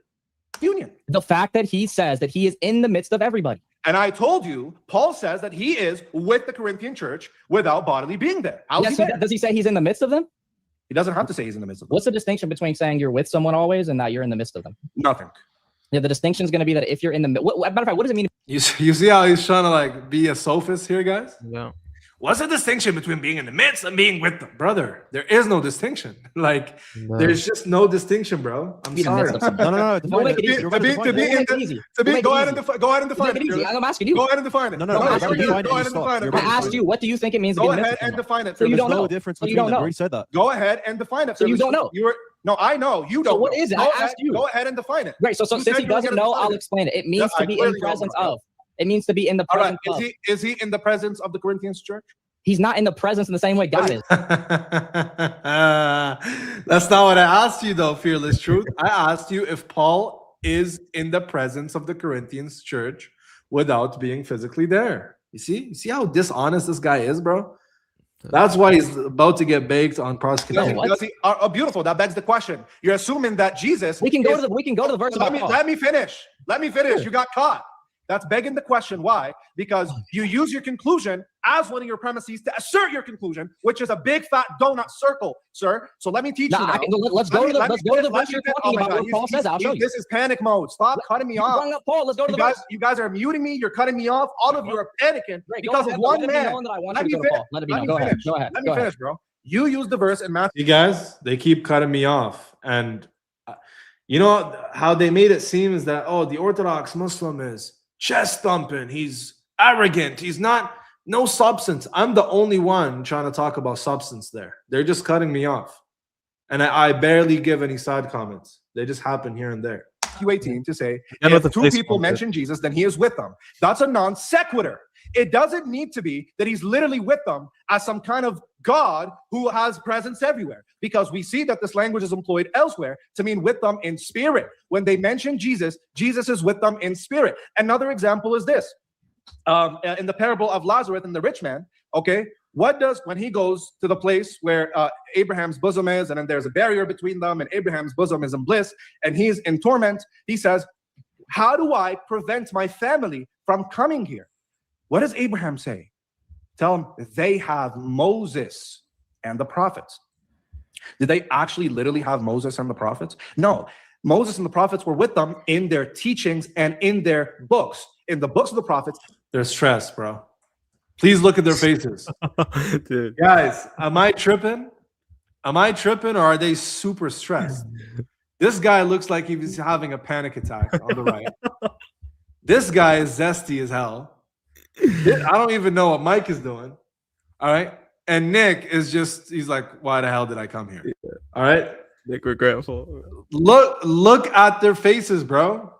Union. The fact that he says that he is in the midst of everybody. And I told you, Paul says that he is with the Corinthian church without bodily being there. How is Yes, he there? does he say he's in the midst of them? He doesn't have to say he's in the midst of them. What's the distinction between saying you're with someone always and that you're in the midst of them? Nothing. Yeah, the distinction is going to be that if you're in the matter of fact, what does it mean? You see how he's trying to like be a sophist here, guys? Yeah. What's the distinction between being in the midst and being with them? Brother, there is no distinction. Like, there's just no distinction, bro. I'm Be in the sorry. midst of something. No. Don't make it easy. You're gonna define it. Don't make it easy. Go Don't make ahead it and easy. define Don't make it. it easy. I'm asking you. Go ahead and define it. No. Go ahead Define it. and You define stop. it. You're I about to asked you, what do you think it means to be Go in the midst ahead of and someone? define it. So you There's don't no know. difference So you between don't them. know. We already said that. Go ahead and define it. So you don't know. No, I know. You don't. So what know. is it? Go I ahead- asked you. Go ahead and define it. Great. So You since said he you were doesn't gonna know, define I'll it. explain it. It Yeah, means I to be in clearly don't, presence bro. of. It means to be in the All right. presence of. Is he in the presence of the Corinthians church? He's not in the presence in the same way God is. That's not what I asked you, though, Fearless Truth. I asked you if Paul is in the presence of the Corinthians church without being physically there. You see how dishonest this guy is, bro? That's why he's about to get baked on prosecution. Beautiful. That begs the question. You're assuming that Jesus. We can go to the verse about Paul. Let me finish. You got caught. That's begging the question. Why? Because you use your conclusion as one of your premises to assert your conclusion, which is a big fat donut circle, sir. So let me teach you now. Let's go to the verse you're talking about. What Paul says, I'll show you. This is panic mode. Stop cutting me off. Bring up Paul. Let's go to the verse. You guys are muting me. You're cutting me off. All of you are panicking because of one man. Let me finish. Go ahead. Let me finish, bro. You use the verse in Matthew. You guys, they keep cutting me off. And you know how they made it seem is that, oh, the Orthodox Muslim is chest thumping. He's arrogant. He's not, no substance. I'm the only one trying to talk about substance there. They're just cutting me off. And I barely give any side comments. They just happen here and there. Matthew 18 to say, Yeah, if but two people mention Jesus, then he is with them. That's a non sequitur. It doesn't need to be that he's literally with them as some kind of God who has presence everywhere, because we see that this language is employed elsewhere to mean with them in spirit. When they mention Jesus, Jesus is with them in spirit. Another example is this. In the parable of Lazarus and the rich man, okay, what does, when he goes to the place where Abraham's bosom is, and then there's a barrier between them, and Abraham's bosom is in bliss, and he's in torment, he says, how do I prevent my family from coming here? What does Abraham say? Tell them they have Moses and the prophets. Did they actually literally have Moses and the prophets? No. Moses and the prophets were with them in their teachings and in their books. In the books of the prophets. They're stressed, bro. Please look at their faces. Dude. Guys, am I tripping? Am I tripping or are they super stressed? This guy looks like he's having a panic attack on the right. This guy is zesty as hell. I don't even know what Mike is doing. All right. And Nick is just, he's like, why the hell did I come here? All right. Nick regretful. Look at their faces, bro.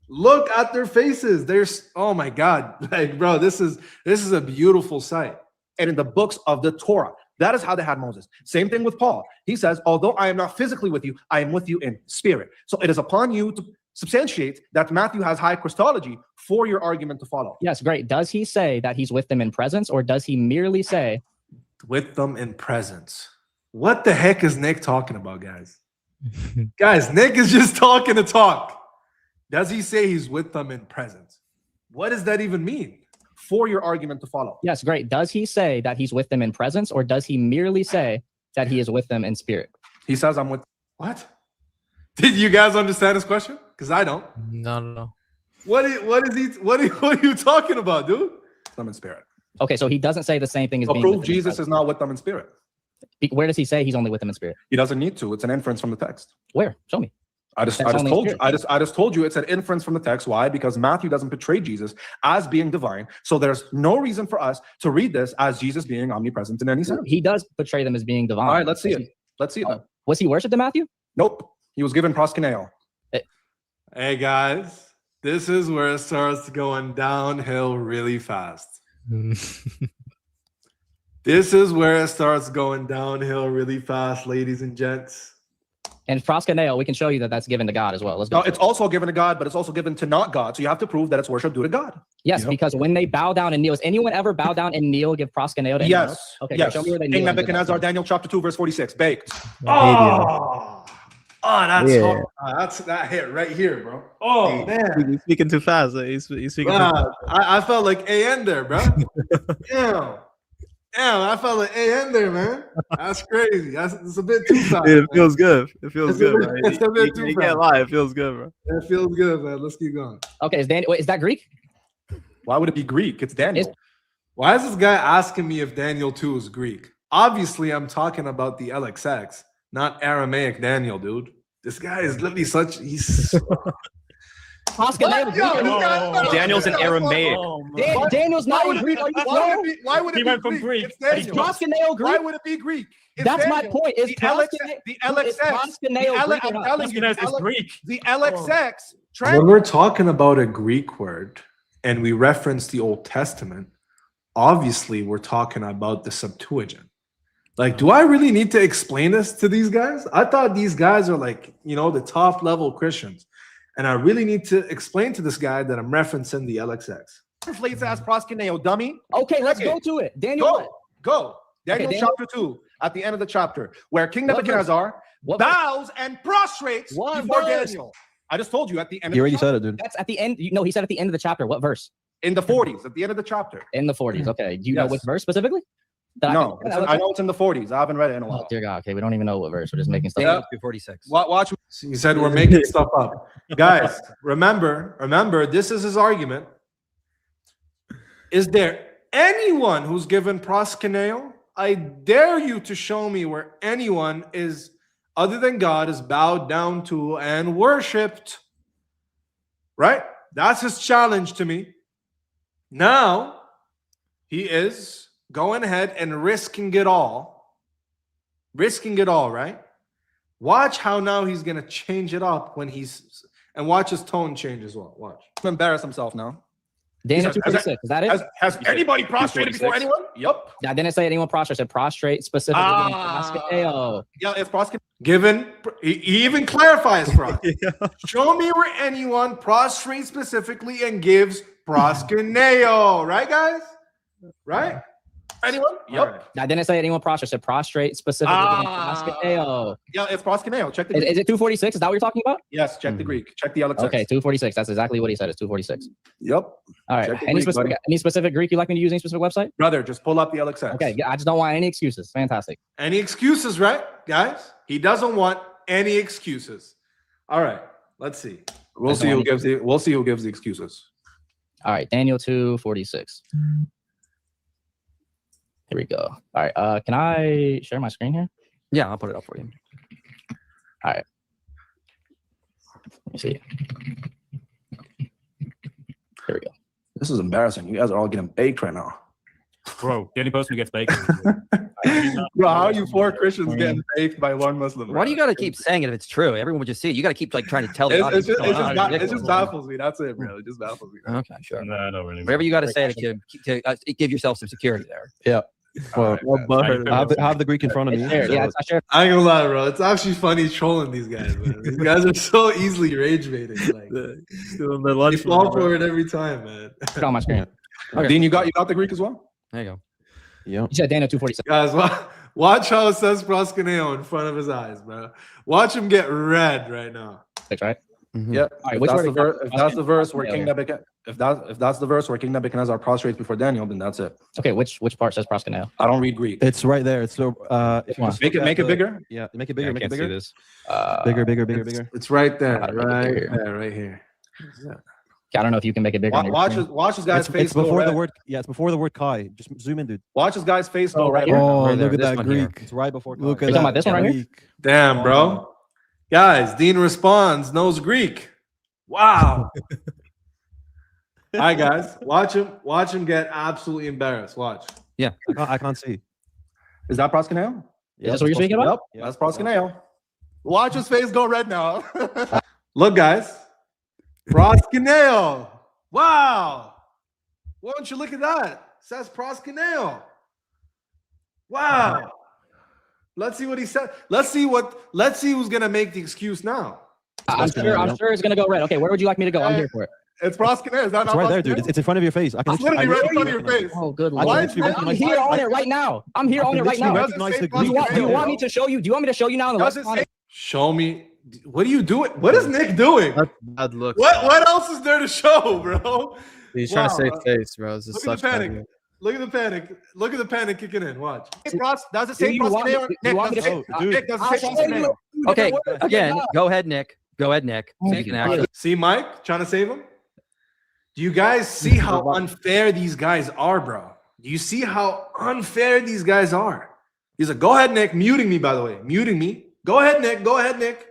Look at their faces. There's, oh my God. Like, bro, this is a beautiful sight. And in the books of the Torah. That is how they had Moses. Same thing with Paul. He says, although I am not physically with you, I am with you in spirit. So it is upon you to substantiate that Matthew has high Christology for your argument to follow. Yes, great. Does he say that he's with them in presence, or does he merely say with them in presence? What the heck is Nick talking about, guys? Guys, Nick is just talking to talk. Does he say he's with them in presence? What does that even mean? For your argument to follow. Yes, great. Does he say that he's with them in presence, or does he merely say that he is with them in spirit? He says, I'm with. What? Did you guys understand his question? Because I don't. No. What are you talking about, dude? Them in spirit. Okay, so he doesn't say the same thing as So being prove with them in Jesus is not with them in spirit. Where does he say he's only with them in spirit? He doesn't need to. It's an inference from the text. Where? Show me. I just told you it's an inference from the text. Why? Because Matthew doesn't portray Jesus as being divine. So there's no reason for us to read this as Jesus being omnipresent in any sense. He does portray them as being divine. All right, let's see it. Let's see it then. Was he worshipped in Matthew? Nope. He was given proskuneo. Hey guys, this is where it starts going downhill really fast. This is where it starts going downhill really fast, ladies and gents. And proskuneo, we can show you that that's given to God as well. Let's go. No, it's also given to God, but it's also given to not God. So you have to prove that it's worship due to God. Yes, because when they bow down and kneel, has anyone ever bow down and kneel, give proskuneo to anyone else? Yes. Okay, yes. show me where they King kneel. Nebuchadnezzar, Daniel chapter 2, verse 46. Baked. That's Yeah. hard. That hit right here, bro. Oh man, He's speaking too fast. He's speaking too wow. fast. I felt like AN there, bro. Damn, I felt like AN there, man. That's crazy. It's a bit too fast. Dude, it feels good. It feels good. Man. It's a bit too You fast. can't lie. It feels good, bro. It feels good, man. Let's keep going. Okay, is that Greek? Why would it be Greek? It's Daniel. Why is this guy asking me if Daniel 2 is Greek? Obviously, I'm talking about the LXX, not Aramaic Daniel, dude. This guy is literally he's Daniel's in Aramaic. Daniel's not in Greek. Why would it He be went from Greek? Greek. It's Daniel. Proskuneo Greek? Why would it be Greek? It's That's my Daniel. point. Is the LXX. proskuneo Greek or I'm not? telling you, Proskuneo is Greek. the LXX. when we're talking about a Greek word and we reference the Old Testament, obviously we're talking about the Septuagint. Like, do I really need to explain this to these guys? I thought these guys are like, the top level Christians. And I really need to explain to this guy that I'm referencing the LXX. Translates as proskuneo, dummy. Okay, let's go to it. Daniel. Go. Daniel Daniel. chapter 2, at the end of the chapter, where King Nebuchadnezzar bows and prostrates What before verse? Daniel. I just told you at the end You of already the chapter. said it, dude. That's at the end. No, he said at the end of the chapter. What verse? In the 40s, at the end of the chapter. In the 40s. Okay. Do you know Yes. which verse specifically? That No, can- I know it's in the 40s. I haven't read it in a Oh, while. dear God. Okay, we don't even know what verse. We're just making stuff Daniel up. 2:46. Watch. So you said we're making stuff up. Guys, remember, this is his argument. Is there anyone who's given proskuneo? I dare you to show me where anyone is, other than God, is bowed down to and worshipped. Right? That's his challenge to me. Now, he is going ahead and risking it all. Risking it all, right? Watch how now he's going to change it up and watch his tone change as well. Watch. Embarrass himself now. Daniel Has- 2:46. Is that it? Has anybody prostrated before 2:46. anyone? Yep. I didn't say anyone prostrate. I said prostrate specifically. Ah. Yeah, it's proskuneo. He even clarifies for us. Show me where anyone prostrates specifically and gives proskuneo. Right, guys? Right? Anyone? Yep. I didn't say anyone prostrate. I said prostrate specifically. Proskuneo. Yeah, it's proskuneo. Check the Is Greek. it 246? Is that what you're talking about? Yes, check the Greek. Check the LXX. Okay, 246. That's exactly what he said. It's 246. Yep. All right. Check the Any Greek, specific, buddy. any specific Greek you like me to use? Any specific website? Brother, just pull up the LXX. Okay. I just don't want any excuses. Fantastic. Any excuses, right, guys? He doesn't want any excuses. All right, let's see. We'll see who gives the excuses. All right. Daniel 246. Here we go. All right. Can I share my screen here? Yeah, I'll put it up for you. All right. Let me see. Here we go. This is embarrassing. You guys are all getting baked right now. Bro, the only person who gets bacon. Bro, how are you 4 Christians getting baked by 1 Muslim? Why do you got to keep saying it if it's true? Everyone would just see it. You got to keep like trying to tell the It audience. just baffles me. That's it, bro. It just baffles me. Okay, sure. No, not really. Whatever you got to say to give yourself some security there. Yeah. Well, Right. I have the Greek in front of me. There, yeah, so- it's not sure. I ain't gonna lie, bro. It's actually funny trolling these guys, man. These guys are so easily rage baiting. Like, Stealing the they lunch fall money, bro. for it every time, man. Put it on my screen. Okay. Dean, you got the Greek as well? There you go. Yeah. You said Daniel 246. Guys, watch how it says proskuneo in front of his eyes, bro. Watch him get red right now. Right? Mhm. Yep. All right, If which that's word the is verse, if that's the verse where Yeah, King yeah. Nebuchadnezzar, if that's the verse where King Nebuchadnezzar prostrates before Daniel, then that's it. Okay, which part says proskuneo? I don't read Greek. It's right there. It's so if you Wow. just Make it look make at it the- bigger. Yeah, make it bigger. I Make it can't see bigger. this. Bigger. It's right there, Gotta make it right bigger. there, right here. I don't know if you can make it bigger. on your screen. Watch this guy's face It's go before the red. word. Yeah, it's before the word Kai. Just zoom in, dude. Watch this guy's face go right red. here? Oh, Right there, look at this that one here. Greek. It's right before Kai. Look at that. This one right here? Greek. Damn, bro. Guys, Dean responds, knows Greek. Wow. All right, guys. Watch him get absolutely embarrassed. Watch. I can't see. Is that proskuneo? Yeah, That's what you're speaking about? Yep, that's proskuneo. Watch his face go red now. Look, guys. Proskuneo. Wow. Why don't you look at that? It says proskuneo. Wow. Let's see what he said. Let's see who's gonna make the excuse now. I'm sure it's gonna go red. Okay, where would you like me to go? I'm here for it. It's proskuneo. Is that It's not right there, proskuneo? dude. It's in front of your face. I can It's literally right in front of your recognize- face. Oh, good I lord. can literally I'm recognize- here on it right now. I'm here on it right now. Does it recognize say the Do you Greek. want me to show you? Do you want me to show you now in the Does it left? say Show me. What are you doing? What is Nick doing? That's bad looks. What else is there to show, bro? He's trying to Wow. save face, bro. This is Look such at the panic. bad- Look at the panic. Look at the panic kicking in. Watch. Does it Do say you want me- proskuneo? do you want me to show- dude. Nick, does I'll it say show you. proskuneo? Okay, words. again, Yeah. go ahead, Nick. Go ahead, Nick. So you can actually. See Mike trying to save him? Do you guys see how unfair these guys are, bro? Do you see how unfair these guys are? He's like, go ahead, Nick. Muting me, by the way. Muting me. Go ahead, Nick. Go ahead, Nick.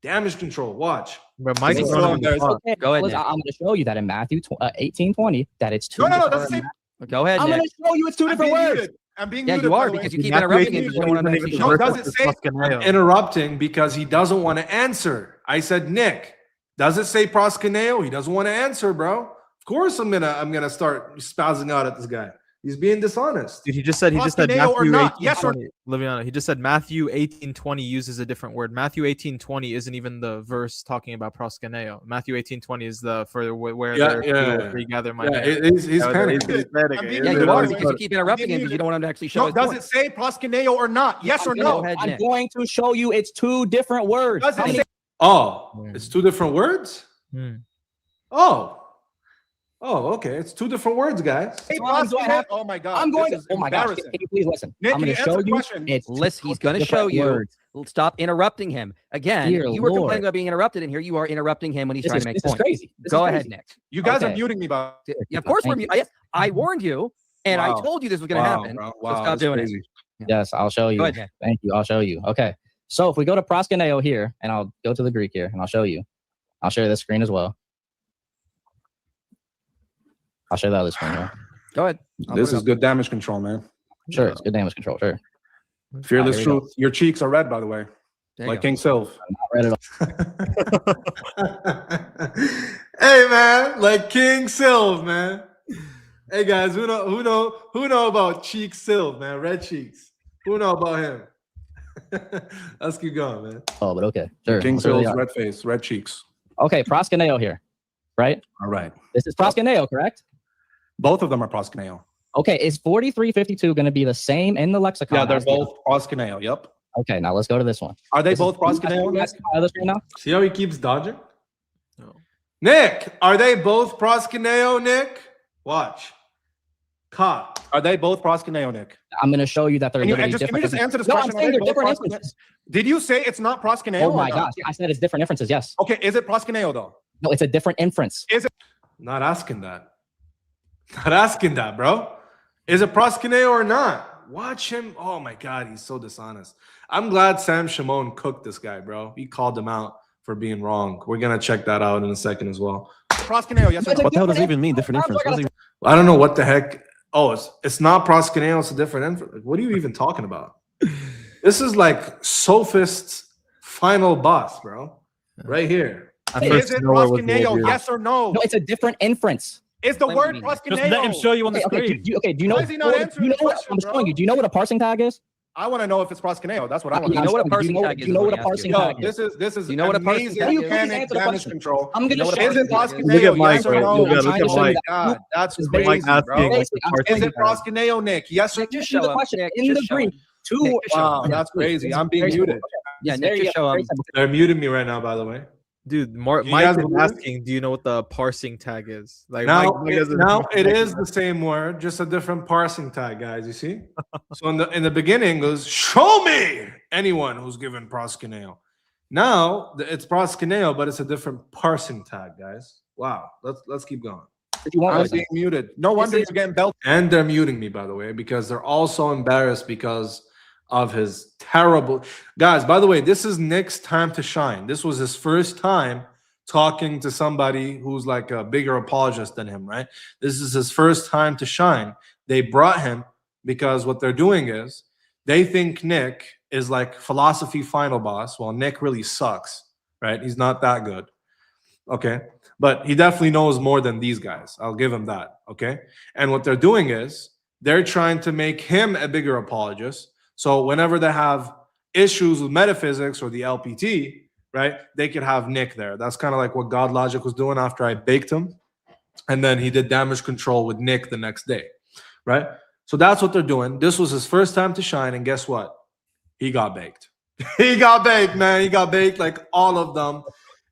Damage control. Watch. Bro, Mike's It's running so the clock. Okay, Go ahead, listen, Nick. I'm going to show you that in Matthew 18:20 that it's two. No, different doesn't say. Go ahead, I'm going Nick. to show you it's two I'm different being words. muted. I'm being Yeah, muted. you are by the way. because you keep Matthew interrupting 18, him. You don't want to even actually the show No, verse does is it say- proskuneo. Interrupting because he doesn't want to answer. I said, Nick, does it say proskuneo? He doesn't want to answer, bro. Of course I'm gonna start spazzing out at this guy. He's being dishonest. Dude, he just said Proskuneo or Matthew not? 18:20. Yes or- Liviana, he just said Matthew 18:20 uses a different word. Matthew 18:20 isn't even the verse talking about proskuneo. Matthew 18:20 is the for where Yeah, there are two yeah, or three gather my Yeah, name. he's panicking. He's panicking. I'm being Yeah, muted, you by are the way. because you keep interrupting him because you don't want him to actually show No, his does point. it say proskuneo or not? Yes or Go no? ahead, I'm Nick. going to show you it's two different words. Does How it many- say? Oh, it's two different words? Hmm. Oh, okay. It's two different words, guys. Hey, So I'm going to- oh my god! I'm going to. This is Oh my gosh! embarrassing. Can you please listen? Nick, I'm can going you to answer show the you. question? It's Listen, he's two going to show different you. words. Stop interrupting him. Again, Dear you were Lord. complaining about being interrupted, and here you are interrupting him when he's This trying is, to make this is points. crazy. This Go is ahead, crazy. Nick. You guys are Okay. muting me, but Yeah, of course, Thank we're yes, I warned you, and I Wow. told you this was going to happen. Bro. So stop doing it. Yes, I'll show you. Go ahead, Nick. Thank you. I'll show you. Okay. So if we go to proskuneo here, and I'll go to the Greek here, and I'll show you. I'll share this screen as well. I'll share the other screen here. Go ahead. I'll This put it is up. good damage control, man. Sure, it's good damage control. Sure. Fearless here we go. truth. Your cheeks are red, by the way, There you like go. King Sylv. Not read it all. Hey man, like King Sylv, man. Hey guys, who know about Cheek Sylv, man? Red cheeks. Who know about him? Let's keep going, man. Oh, but okay. Sure. King Let's really Sylv's are. red face, red cheeks. Okay, proskuneo here, right? All right. This is proskuneo, correct? Both of them are proskuneo. Okay, is 4352 going to be the same in the lexicon? Yeah, they're as the- both proskuneo. Yep. Okay, now let's go to this one. Are they This both is- proskuneo? Let's try this right now. See how he keeps dodging? No. Nick, are they both proskuneo, Nick? Watch. Ka. Are they both proskuneo, Nick? I'm going to show you that they're Can you, literally can you different. just answer this No, question? I'm saying Are they they're both different proskuneo? instances. Did you say it's not proskuneo? Oh my or not? gosh, I said it's different inferences. Yes. Okay, is it proskuneo though? No, it's a different inference. Is it? Not asking that. Not asking that, bro. Is it proskuneo or not? Watch him. Oh my God, he's so dishonest. I'm glad Sam Shimon cooked this guy, bro. He called him out for being wrong. We're going to check that out in a second as well. Proskuneo, yes or no? What the hell does it even mean? Different inference. What does it I don't know what the heck. Oh, it's not proskuneo, it's a different inference. Like, what are you even talking about? This is like Sophist's final boss, bro. Right here. Is it proskuneo? Yes or no? No, it's a different inference. Is the word Just proskuneo? let him show you on the Okay, screen. do you know? Why is he not answering the question, I'm bro? showing you. Do you know what a parsing tag is? I want to know if it's proskuneo. That's what I want You to know know. what a parsing tag is? Do you know is what a what he asked parsing you. tag Yo, is? this is You know what a parsing amazing tag is? mechanic Answer the damage question. control. I'm going to Is show it you. proskuneo? Look at Mike, Yes or right? no? Look at I'm trying to show you Mike. that. God, that's It's crazy, Mike asking, bro. like, Basically, the I'm parsing Is it tag. proskuneo, Nick? Yes or Nick, just Answer show the him. question. Nick, In the just show Greek, him. two. Nick, just show Wow, him. that's crazy. I'm being Very muted. simple. Yeah, It's Nick, very, just show very him. simple. They're muting me right now, by the way. Dude, You Mike guys is believe it? asking, do you know what the parsing tag is? Like Now, Mike doesn't- now it is the same word, just a different parsing tag, guys. You see? So in the beginning it goes, show me anyone who's given proskuneo. Now it's proskuneo, but it's a different parsing tag, guys. Wow. Let's keep going. If you want I'm one. being muted. No wonder you're getting belted. And they're muting me, by the way, because they're also embarrassed because of his terrible guys. By the way, this is Nick's time to shine. This was his first time talking to somebody who's like a bigger apologist than him, right? This is his first time to shine. They brought him because what they're doing is they think Nick is like philosophy final boss, while Nick really sucks, right? He's not that good. Okay. But he definitely knows more than these guys. I'll give him that. Okay. And what they're doing is they're trying to make him a bigger apologist. So whenever they have issues with metaphysics or the LPT, right, they could have Nick there. That's kind of like what God Logic was doing after I baked him. And then he did damage control with Nick the next day, right? So that's what they're doing. This was his first time to shine. And guess what? He got baked. He got baked, man. He got baked like all of them.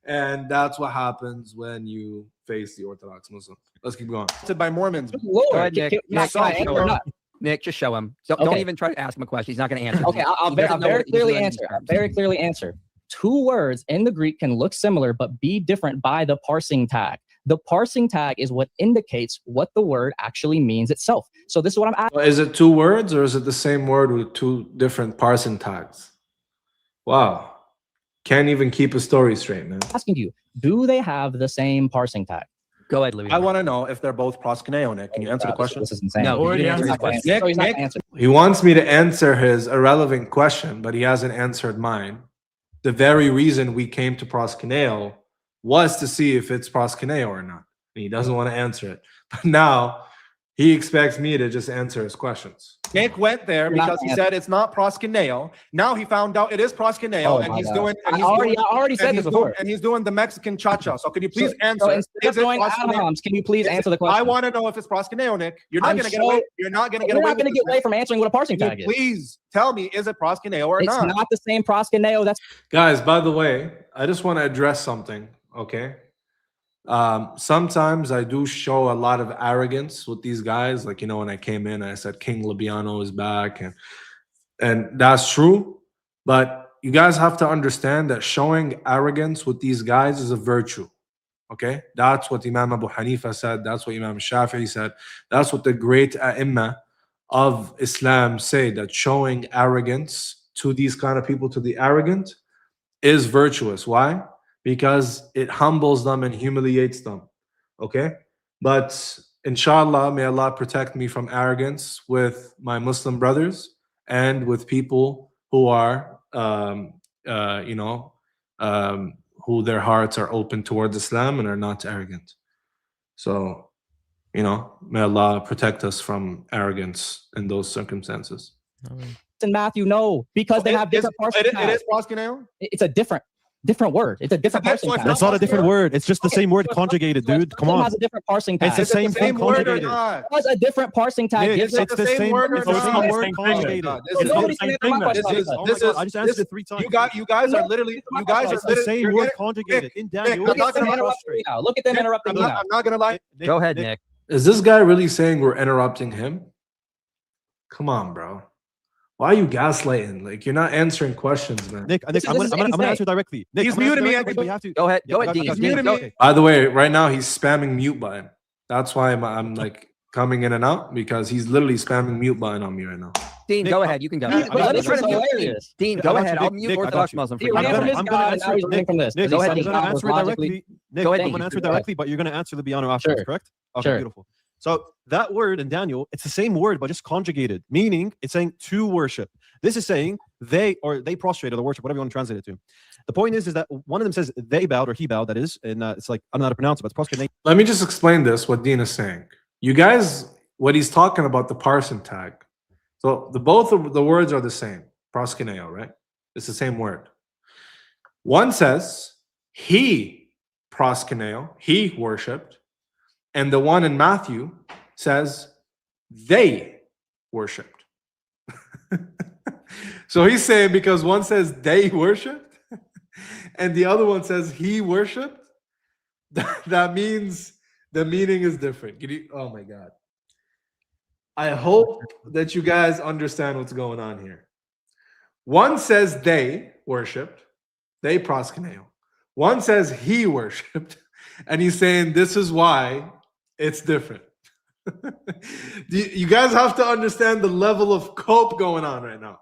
And that's what happens when you face the Orthodox Muslim. Let's keep going. By Mormons. Lord, Go ahead, Nick. can I Nick, answer show or him. not? Nick, just show him. Don't Okay. even try to ask him a question. He's not going to answer. Okay, I'll He very, doesn't know very what- he clearly doesn't know answer. these terms. Very clearly answer. Two words in the Greek can look similar but be different by the parsing tag. The parsing tag is what indicates what the word actually means itself. So this is what I'm asking. Is it two words or is it the same word with two different parsing tags? Wow. Can't even keep a story straight, man. Asking you, do they have the same parsing tag? Go ahead, Louis. I want to know if they're both proskuneo, Nick. Can you answer the question? This is insane. No, he Already didn't answer answered his the question. So he's not Nick, gonna answer. He wants me to answer his irrelevant question, but he hasn't answered mine. The very reason we came to proskuneo was to see if it's proskuneo or not. And he doesn't want to answer it. But now he expects me to just answer his questions. Nick went there You're not because he answering. said it's not proskuneo. Now he found out it is proskuneo, Oh and my he's God. doing. And I he's already doing, said and this he's before. doing, and he's doing the Mexican cha-cha. So can you please So answer? instead of Is it throwing proskuneo? ad-homs, can you please answer the question? I want to know if it's proskuneo, Nick. You're not I'm going to get so- away. You're not going to get We're away. not going to with get this, away Nick. from answering what a parsing Can tag you is. please tell me, is it proskuneo or It's not? not the same proskuneo. That's Guys, by the way, I just want to address something, okay? Sometimes I do show a lot of arrogance with these guys. Like, you know, when I came in, I said King Labiano is back, and that's true. But you guys have to understand that showing arrogance with these guys is a virtue. Okay? That's what Imam Abu Hanifa said. That's what Imam Shafi'i said. That's what the great ai of Islam say, that showing arrogance to these kind of people, to the arrogant, is virtuous. Why? Because it humbles them and humiliates them. Okay? But inshallah, may Allah protect me from arrogance with my Muslim brothers and with people who are, who their hearts are open towards Islam and are not arrogant. So, may Allah protect us from arrogance in those circumstances. in Matthew. No, because they have different parsing It tags. is proskuneo. It's a different. Different word. It's a different parsing tag. That's not a different word. It's just the same word conjugated, dude. Come on. Has a different parsing tag. It's the same thing conjugated. It was a different parsing tag. Nick, Gives it's the same word. It's the same word conjugated. I just answered it 3 times. You guys are literally. You guys are the same word conjugated in Daniel. Look at them interrupting me now. Look at them interrupting me now. I'm not gonna lie. Go ahead, Nick. Is this guy really saying we're interrupting him? Come on, bro. Why are you gaslighting? Like, you're not answering questions, man. Nick, I'm gonna answer directly. Nick, He's muted me. We have to Go ahead, Dean. He's muted me. By the way, right now he's spamming mute button. That's why I'm like coming in and out, because he's literally spamming mute button on me right now. Dean, go ahead. You can go. Let me try to mute Dean, go ahead. I'll mute Orthodox Muslim for you. I'm gonna answer Nick. Go ahead, I'm gonna answer directly. Nick, Go ahead, I'm gonna answer directly, but you're gonna answer Libiano afterwards, correct? Okay, beautiful. So that word in Daniel, it's the same word, but just conjugated, meaning it's saying to worship. This is saying they prostrated or worship, whatever you want to translate it to. The point is that one of them says they bowed or he bowed, that is, and it's like, I don't know how to pronounce it, but it's prostrate. Let me just explain this, what Dean is saying. You guys, what he's talking about, the parsing tag. So both of the words are the same, proskuneo, right? It's the same word. One says he proskuneo, he worshipped, and the one in Matthew says they worshipped. So he's saying because one says they worshipped and the other one says he worshipped, that means the meaning is different. Oh my God. I hope that you guys understand what's going on here. One says they worshipped, they proskuneo. One says he worshipped, and he's saying this is why it's different. You guys have to understand the level of cope going on right now.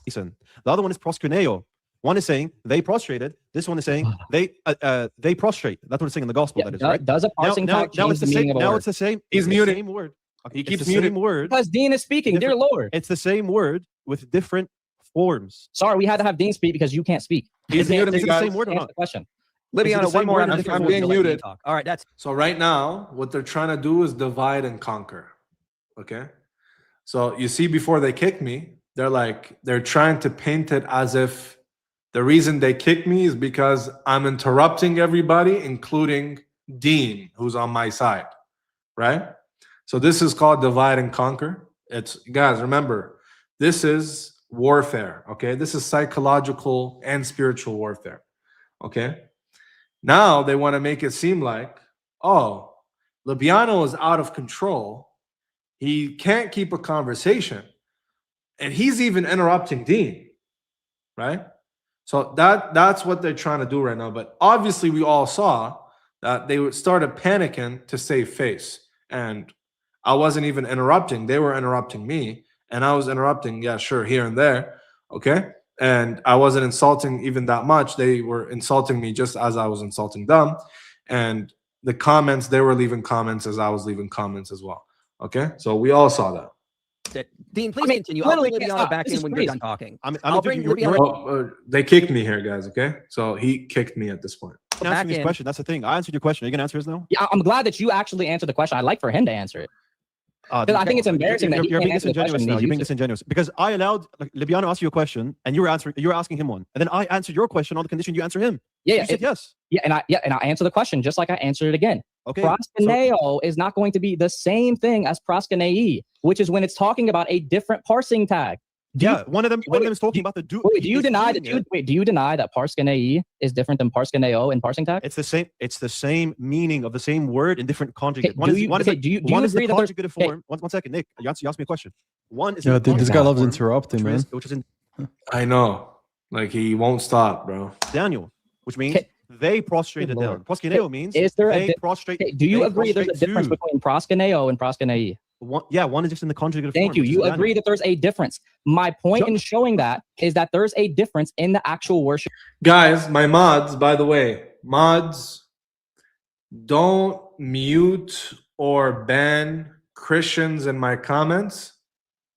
The other one is proskuneo. One is saying they prostrated. This one is saying they prostrate. That's what it's saying in the gospel. That is right. Does a parsing tag change the meaning of a word? Now it's the same. He's muted. Same word. He keeps muting word because Dean is speaking. Dear Lord, it's the same word with different forms. Sorry, we had to have Dean speak because you can't speak. He's muted. Is it the same word or not? The question. Libiano, one more. I'm being muted. All right, that's so. Right now, what they're trying to do is divide and conquer. Okay, so you see, before they kick me, they're trying to paint it as if the reason they kicked me is because I'm interrupting everybody, including Dean, who's on my side, right? So this is called divide and conquer. It's, guys, remember, this is warfare, okay? This is psychological and spiritual warfare, okay? Now they want to make it seem like, oh, Libiano is out of control. He can't keep a conversation. And he's even interrupting Dean, right? So that's what they're trying to do right now. But obviously we all saw that they started panicking to save face. And I wasn't even interrupting. They were interrupting me. And I was interrupting, yeah, sure, here and there, okay? And I wasn't insulting even that much. They were insulting me just as I was insulting them. And the comments, they were leaving comments as I was leaving comments as well, okay? So we all saw that. Dean, please continue. I'll bring Libiano back in when you're done talking. I'll bring Libiano. They kicked me here, guys, okay? So he kicked me at this point. Answer his question. That's the thing. I answered your question. Are you going to answer his now? Yeah, I'm glad that you actually answered the question. I'd like for him to answer it. Because I think it's embarrassing that you're being disingenuous now. You're being disingenuous because I allowed Libiano ask you a question and you were asking him one, and then I answered your question on the condition you answer him. Yeah, you said yes. Yeah, and I answered the question just like I answered it again. Okay. Proskuneo is not going to be the same thing as proskunei, which is when it's talking about a different parsing tag. One of them is talking about the do. Wait, do you deny that parskunei is different than parskuneo in parsing tag? It's the same. It's the same meaning of the same word in different conjugate. Do you agree the conjugative form. One second, Nick. You asked me a question. One is dude, this guy loves interrupting, man. Which is in. I know, like he won't stop, bro. Daniel, which means they prostrated down. Proskuneo means they prostrate. Do you agree there's a difference between proskuneo and proskunei? One is just in the conjugative form. Thank you. You agree that there's a difference. My point in showing that is that there's a difference in the actual worship. Guys, my mods, by the way, don't mute or ban Christians in my comments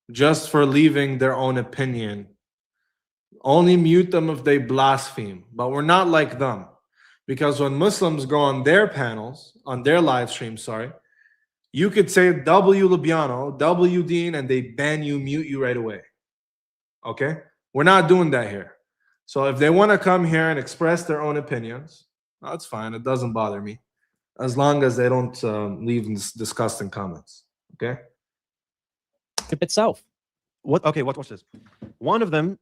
just for leaving their own opinion. Only mute them if they blaspheme. But we're not like them. Because when Muslims go on their panels, on their live stream, you could say W Libiano, W Dean, and they ban you, mute you right away. Okay? We're not doing that here. So if they want to come here and express their own opinions, that's fine. It doesn't bother me, as long as they don't leave disgusting comments. Okay. Itself. What? Okay, watch this. One of them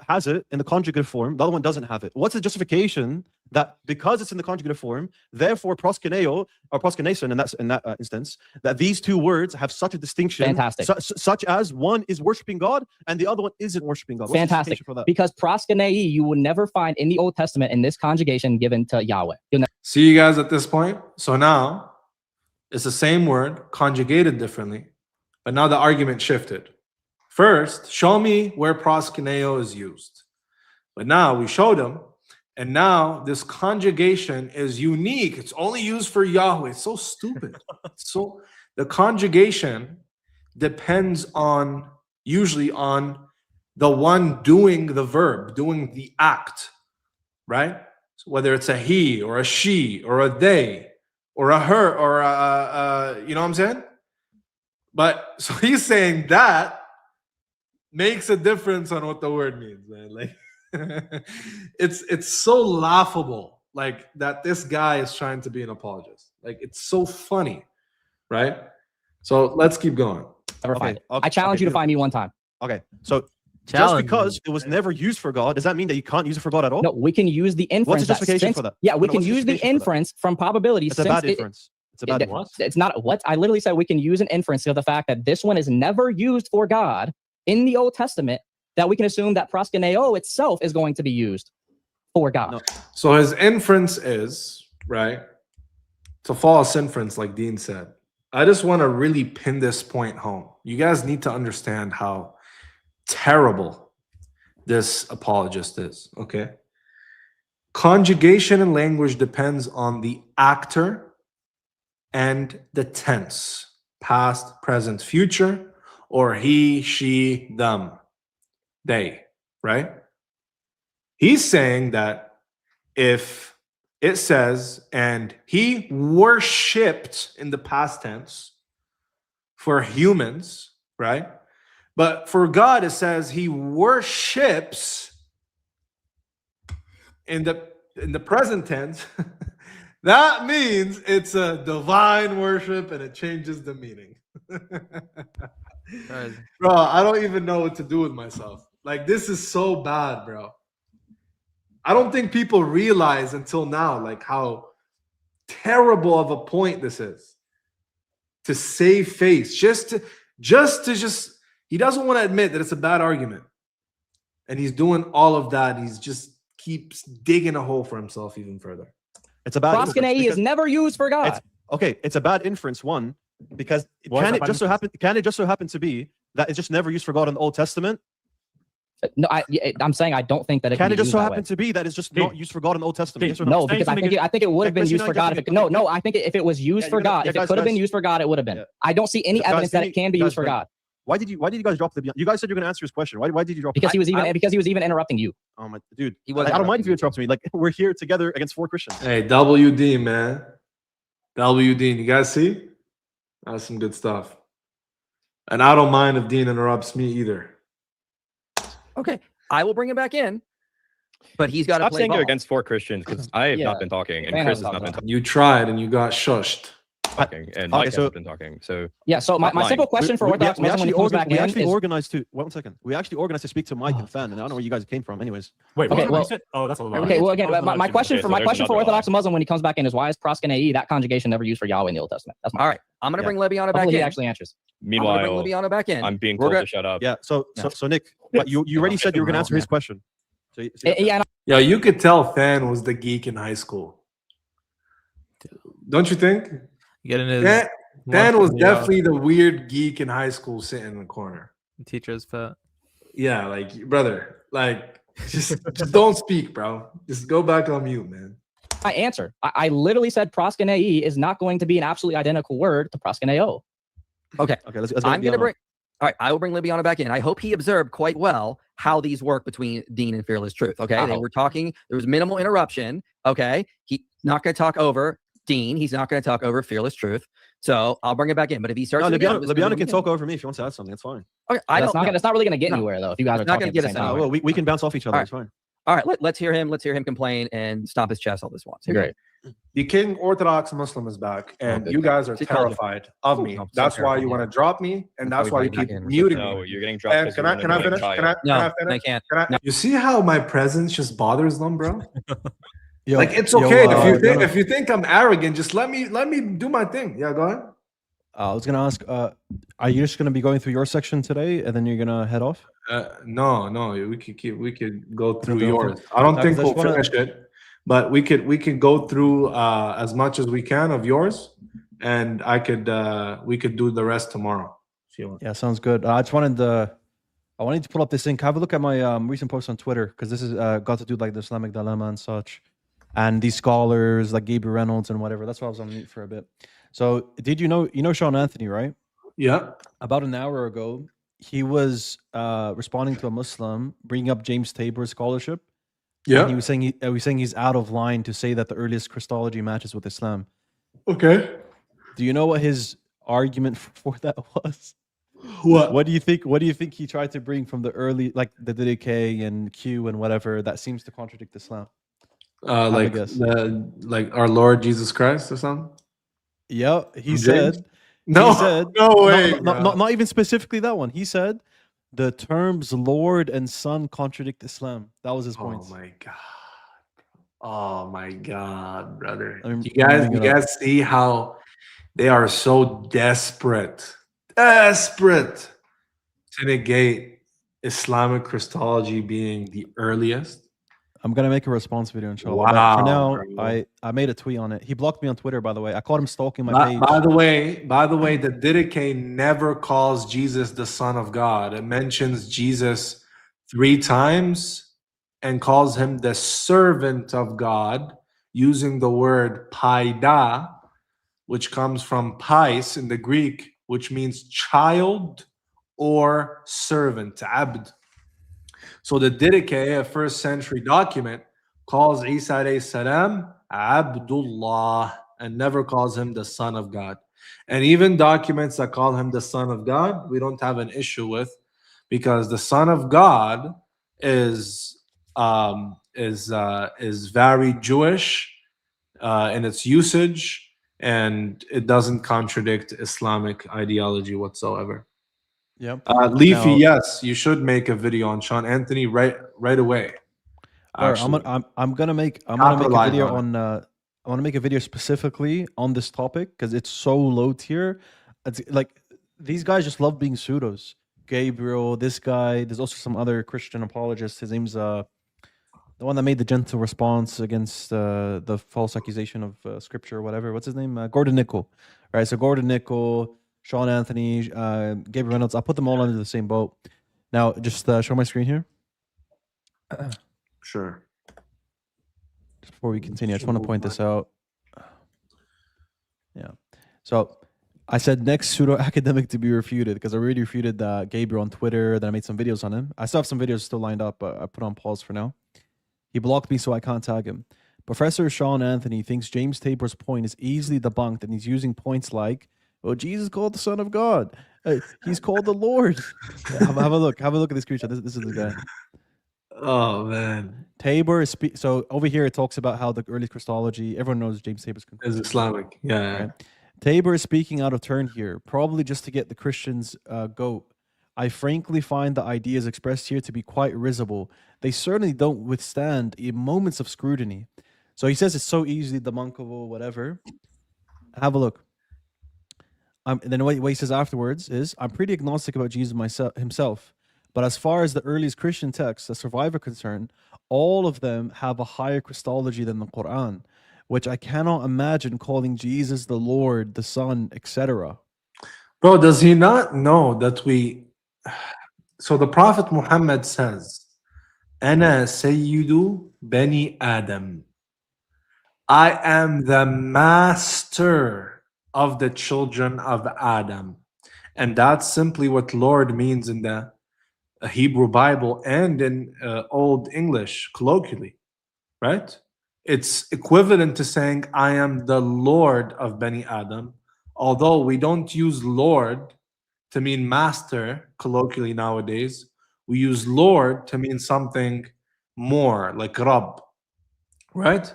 has it in the conjugative form. The other one doesn't have it. What's the justification that because it's in the conjugative form, therefore proskuneo or proskunation in that instance, that these two words have such a distinction? Fantastic. Such as one is worshiping God and the other one isn't worshiping God. What's Fantastic. for that? Because proskunei you will never find in the Old Testament in this conjugation given to Yahweh. See you guys at this point. So now it's the same word conjugated differently, but now the argument shifted. First, show me where proskuneo is used. But now we showed him, and now this conjugation is unique. It's only used for Yahweh. It's so stupid. So the conjugation depends on, usually on the one doing the verb, doing the act, right? So whether it's a he or a she or a they or a her or you know what I'm saying? But so he's saying that makes a difference on what the word means, man. Like it's so laughable, like that this guy is trying to be an apologist. Like it's so funny, right? So let's keep going. Never find it. I challenge you to find me one time. Okay, so just because it was never used for God, does that mean that you can't use it for God at all? No, we can use the inference. What's the justification for that? Yeah, we can use the inference from probability. It's a bad inference. It's a bad inference. It's not what I literally said. We can use an inference of the fact that this one is never used for God in the Old Testament, that we can assume that proskuneo itself is going to be used for God. No. So his inference is, right? It's a false inference, like Dean said. I just want to really pin this point home. You guys need to understand how terrible this apologist is, okay? Conjugation in language depends on the actor and the tense, past, present, future, or he, she, them, they, right? He's saying that if it says, and he worshipped in the past tense for humans, right? But for God, it says he worships in the present tense. That means it's a divine worship and it changes the meaning. Bro, I don't even know what to do with myself. Like, this is so bad, bro. I don't think people realize until now, like, how terrible of a point this is. To save face, just he doesn't want to admit that it's a bad argument. And he's doing all of that. He's just keeps digging a hole for himself even further. It's a bad proskunei is never used for God. It's a bad inference, one, because can it just so happen to be that it's just never used for God in the Old Testament? No, I'm saying I don't think that it can it just so happen happen to be that it's just not used for God in the Old Testament? Yes or no, because I think it would have been used for God. No, I think if it was used for God, if it could have been used for God, it would have been. I don't see any evidence that it can be used for God. Why did you guys drop the? You guys said you're going to answer his question. Why did you drop? Because he was even interrupting you. Oh my dude, I don't mind if you interrupt me. Like, we're here together against 4 Christians. Hey, WD, man. WD, you guys see? That's some good stuff. And I don't mind if Dean interrupts me either. Okay, I will bring him back in, but he's got to Stop play saying ball. you're against 4 Christians, because I have not been talking, and Chris has not been talking. You tried and you got shushed. And Mike hasn't been talking. So yeah. So my simple question for Orthodox Muslim when he comes back in is, organized to 1 second. We actually organized to speak to Mike and Fan, and I don't know where you guys came from. Anyways, wait. Okay, well, oh, that's a lot. Okay, well, again, my question for Orthodox Muslim when he comes back in is, why is proskunei, that conjugation, never used for Yahweh in the Old Testament? That's all right. I'm going to bring Lebiana back in. He actually answers. Meanwhile, I'm bring Lebiana back in. I'm being told to shut up. Yeah. So Nick, you already said you were going to answer his question. So yeah. Yeah, you could tell Fan was the geek in high school. Don't you think? Getting his. Fan was definitely the weird geek in high school sitting in the corner. Teacher's pet. Yeah, like, brother, like, just don't speak, bro. Just go back on mute, man. I answer. I literally said proskunei is not going to be an absolutely identical word to proskuneo. Okay. Let's I'm going to bring. All right, I will bring Libiana back in. I hope he observed quite well how these work between Dean and Fearless Truth. Okay, they were talking. There was minimal interruption. Okay, he's not going to talk over Dean. He's not going to talk over Fearless Truth. So I'll bring it back in. But if he starts, Libiana can talk over me if he wants to add something. That's fine. Okay, that's not really going to get anywhere though. If you guys are not going to get us anywhere. Well, we can bounce off each other. It's fine. All right, let's hear him. Let's hear him complain and stomp his chest all this once. Here you go. Great. The King Orthodox Muslim is back, and good you God. guys are See, Colin. terrified of me. Oh, so That's why you terrified, want to drop me, and That's that's why why we you bring keep back in. muting No, me. you're getting dropped. And 'cause can you're I an can I annoying finish? child. Can I No, finish? they can't. Can I? No. You see how my presence just bothers them, bro? Yo, Like it's yo, okay if you do think wanna- if you think I'm arrogant, just let me do my thing. Yeah, go ahead. I was gonna ask, are you just gonna be going through your section today, and then you're gonna head off? No, we could go through the whole thing? yours. I don't No, 'cause think I we'll just wanna- finish it, but we could go through as much as we can of yours, and we could do the rest tomorrow if you want. Yeah, sounds good. I wanted to pull up this thing. Have a look at my recent post on Twitter, because this is got to do like the Islamic dilemma and such, and these scholars like Gabriel Reynolds and whatever. That's why I was on mute for a bit. So, did you know Sean Anthony, right? Yeah. About an hour ago, he was responding to a Muslim bringing up James Tabor's scholarship. Yeah. And he was saying he's out of line to say that the earliest Christology matches with Islam. Okay. Do you know what his argument for that was? What? What do you think? What do you think he tried to bring from the early, like the DK and Q and whatever, that seems to contradict Islam? Have a Like guess. like our Lord Jesus Christ or something? Yeah, he James? said. No, he said, no way, not even specifically that one. He said the terms Lord and Son contradict Islam. That was his point. Oh my god. Oh my god, brother. Let me- You let me guys bring it up. see how they are so desperate to negate Islamic Christology being the earliest. I'm gonna make a response video, inshallah. But for Wow, now, bro. I made a tweet on it. He blocked me on Twitter, by the way. I caught him stalking my By, page. by the way, the Didache never calls Jesus the Son of God. It mentions Jesus 3 times and calls him the servant of God, using the word paida, which comes from pais in the Greek, which means child or servant, abd. So the Didache, a first century document, calls Isa alayhi salam Abdullah and never calls him the son of God. And even documents that call him the son of God, we don't have an issue with, because the son of God is very Jewish in its usage, and it doesn't contradict Islamic ideology whatsoever. Yeah. Leafy, Now- yes, you should make a video on Sean Anthony right away. Or Actually, I'm gonna make a Capitalize video on on I want to make a video specifically on this topic because it's so low tier. It's like these guys just love being pseudos. Gabriel, this guy. There's also some other Christian apologist. His name's the one that made the gentle response against the false accusation of scripture or whatever. What's his name? Gordon Nickel. Right. So Gordon Nickel, Sean Anthony, Gabriel Reynolds. I'll put them all under the same boat. Now, just show my screen here. sure. Just before we continue, I just want to point this out. Yeah. So I said next pseudo academic to be refuted because I already refuted Gabriel on Twitter. Then I made some videos on him. I still have some videos still lined up, but I put on pause for now. He blocked me, so I can't tag him. Professor Sean Anthony thinks James Tabor's point is easily debunked, and he's using points like, "Well, Jesus called the Son of God. He's called the Lord." have a look. Have a look at this screenshot. This is the guy. Oh man, Tabor is so over here. It talks about how the early Christology. Everyone knows James Tabor's is Islamic. Yeah. Right? Tabor is speaking out of turn here, probably just to get the Christians goat. I frankly find the ideas expressed here to be quite risible. They certainly don't withstand moments of scrutiny. So he says it's so easily debunkable, whatever. Have a look. And then what he says afterwards is, I'm pretty agnostic about Jesus himself. But as far as the earliest Christian texts that survive are concerned, all of them have a higher Christology than the Quran, which I cannot imagine calling Jesus the Lord, the Son, etc. Bro, does he not know that we? So the Prophet Muhammad says, "Ana Sayyidu Bani Adam." I am the master of the children of Adam, and that's simply what Lord means in the Hebrew Bible and in Old English colloquially, right? It's equivalent to saying, I am the Lord of Bani Adam, although we don't use Lord to mean master colloquially nowadays. We use Lord to mean something more, like Rabb, right?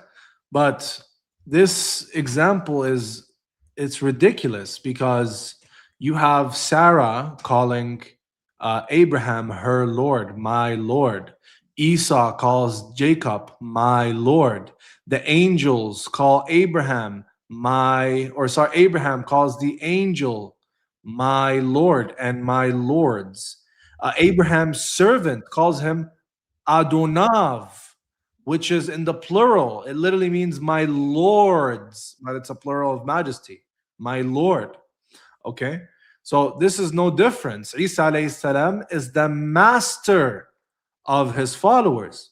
But this example it's ridiculous because you have Sarah calling Abraham her Lord, my Lord. Esau calls Jacob my Lord. The angels call Abraham Abraham calls the angel my Lord and my Lords. Abraham's servant calls him Adonav, which is in the plural. It literally means my lords, but it's a plural of majesty. My Lord. Okay? So this is no difference. Isa alayhi salam is the master of his followers.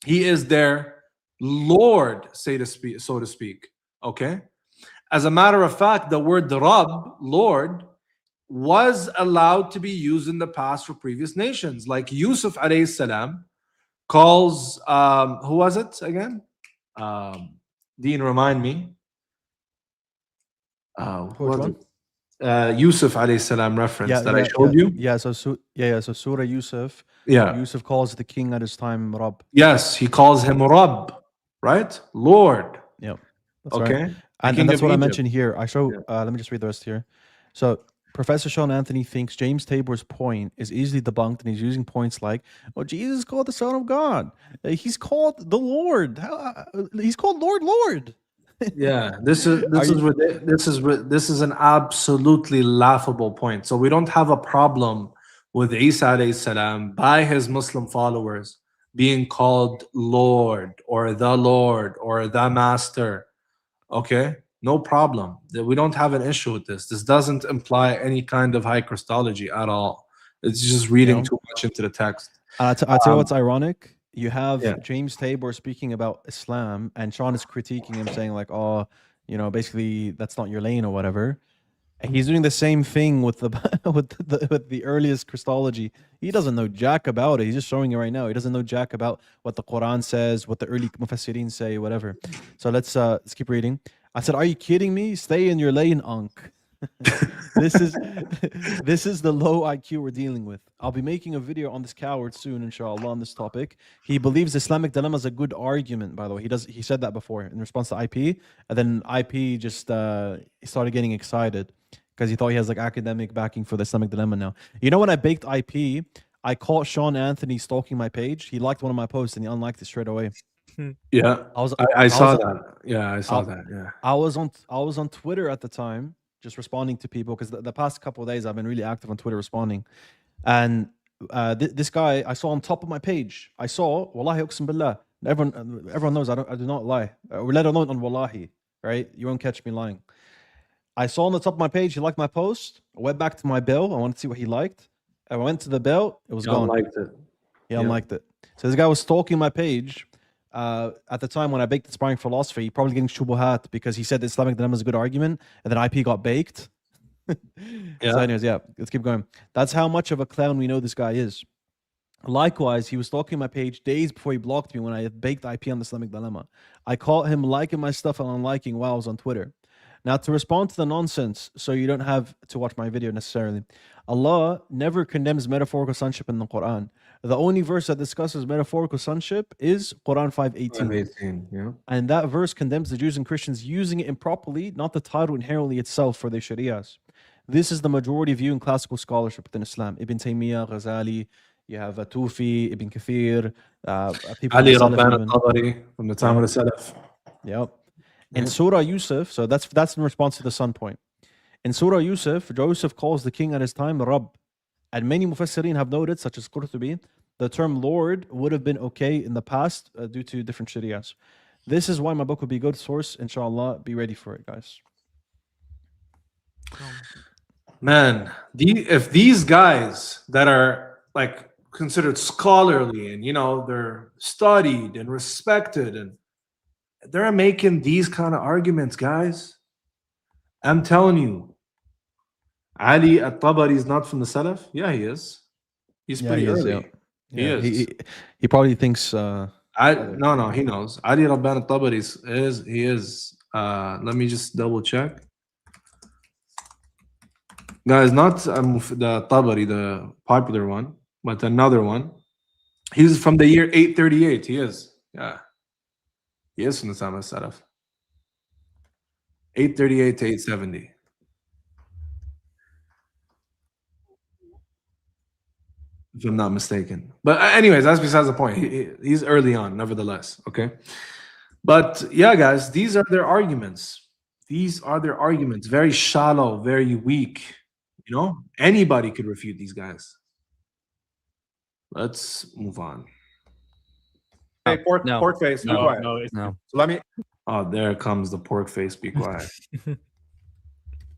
He is their Lord, so to speak. Okay? As a matter of fact, the word Rabb, Lord, was allowed to be used in the past for previous nations. Like Yusuf alayhi salam calls, who was it again? Dean, remind me. Which one? Yusuf alayhi salam reference that I showed you. So Surah Yusuf. Yeah. Yusuf calls the king at his time Rabb. Yes, he calls him Rabb, right? Lord. Yeah. That's Okay. right. And that's what I mentioned here. I show. Let me just read the rest here. So Professor Sean Anthony thinks James Tabor's point is easily debunked, and he's using points like, "Oh, Jesus is called the Son of God. He's called the Lord. He's called Lord." Yeah, this is an absolutely laughable point. So we don't have a problem with Isa alayhi salam by his Muslim followers being called Lord or the Master. Okay, no problem. We don't have an issue with this. This doesn't imply any kind of high Christology at all. It's just reading too much into the text. I tell you what's ironic. You have James Tabor speaking about Islam, and Sean is critiquing him, saying like, "Oh, basically that's not your lane or whatever." And he's doing the same thing with the with the earliest Christology. He doesn't know jack about it. He's just showing you right now. He doesn't know jack about what the Quran says, what the early Mufassirin say, whatever. So let's keep reading. I said, "Are you kidding me? Stay in your lane, Ankh." this is the low IQ we're dealing with. I'll be making a video on this coward soon, inshallah, on this topic. He believes Islamic dilemma is a good argument, by the way. He said that before in response to IP, and then IP just started getting excited because he thought he has like academic backing for the Islamic dilemma now. You know, when I baked IP, I caught Sean Anthony stalking my page. He liked one of my posts and he unliked it straight away. Yeah, I saw that. Yeah, I saw that. Yeah, I was on Twitter at the time, just responding to people because the past couple of days I've been really active on Twitter responding. And this guy I saw on top of my page, I saw, Wallahi uqsim billah. Everyone knows I do not lie. Let alone on Wallahi, right? You won't catch me lying. I saw on the top of my page, he liked my post. I went back to my bill. I wanted to see what he liked. I went to the bill. It was gone. Unliked it. He unliked it. So this guy was stalking my page. At the time when I baked Inspiring Philosophy, probably getting shubuhat because he said the Islamic dilemma is a good argument, and then IP got baked. So anyways, let's keep going. That's how much of a clown we know this guy is. Likewise, he was stalking my page days before he blocked me when I had baked IP on the Islamic dilemma. I caught him liking my stuff and unliking while I was on Twitter. Now, to respond to the nonsense, so you don't have to watch my video necessarily, Allah never condemns metaphorical sonship in the Quran. The only verse that discusses metaphorical sonship is Quran 5:18. And that verse condemns the Jews and Christians using it improperly, not the title inherently itself for their shariahs. This is the majority view in classical scholarship within Islam. Ibn Taymiyyah, Ghazali, you have Tufi, Ibn Kathir, people Ali Rabban al-Tabari from the time of the Salaf. Yep. In Surah Yusuf, so that's in response to the sun point. In Surah Yusuf, Joseph calls the king at his time Rabb. And many Mufassirin have noted, such as Qurtubi, the term Lord would have been okay in the past due to different shariahs. This is why my book would be a good source, inshallah. Be ready for it, guys. Man, if these guys that are like considered scholarly and they're studied and respected and they're making these kind of arguments, guys, I'm telling you, Ali at-Tabari is not from the Salaf. Yeah, he is. He's pretty early. He is. He probably thinks. No, he knows. Ali Rabban al-Tabari is. Let me just double check. Guys, not the Tabari, the popular one, but another one. He's from the year 838. He is. Yeah. He is from the time of Salaf. 838 to 870. If I'm not mistaken. But anyways, that's besides the point. He's early on, nevertheless. Okay. But yeah, guys, these are their arguments. These are their arguments. Very shallow, very weak. You know, anybody could refute these guys. Let's move on. Hey, pork face, be quiet. No. So let me. Oh, there comes the pork face. Be quiet.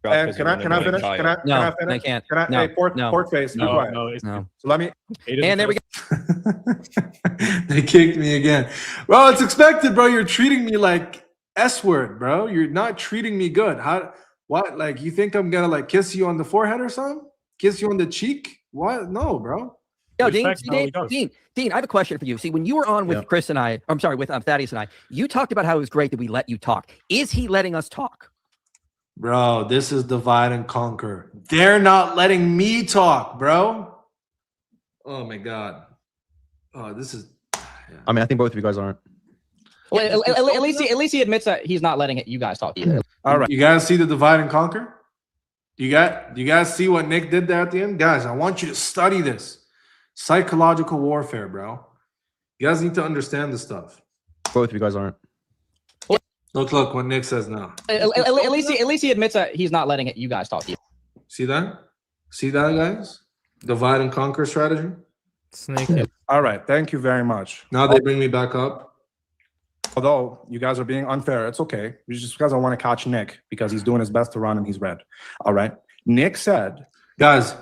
And can I finish? Can I No, finish? I can't. Can I? No, Hey, pork no. face, be No, quiet. no, it's, No. So let me. And there we go. They kicked me again. Bro, it's expected, bro. You're treating me like S word, bro. You're not treating me good. How what? Like you think I'm gonna like kiss you on the forehead or something? Kiss you on the cheek? What? No, bro. Yo, Dean, Respect how he does. Dean, I have a question for you. See, when you were on with Chris and I, I'm sorry, with Thaddeus and I, you talked about how it was great that we let you talk. Is he letting us talk? Bro, this is divide and conquer. They're not letting me talk, bro. Oh my god. Oh, this is. I mean, I think both of you guys aren't. Well, at least he admits that he's not letting you guys talk either. All right. You guys see the divide and conquer? You guys see what Nick did there at the end? Guys, I want you to study this. Psychological warfare, bro. You guys need to understand this stuff. Both of you guys aren't. Look what Nick says now. At least he admits that he's not letting you guys talk either. See that? See that, guys? Divide and conquer strategy. Sneaky. All right. Thank you very much. Now they bring me back up. Although you guys are being unfair, it's okay. It's just because I want to catch Nick because he's doing his best to run and he's red. All right. Nick said, Guys,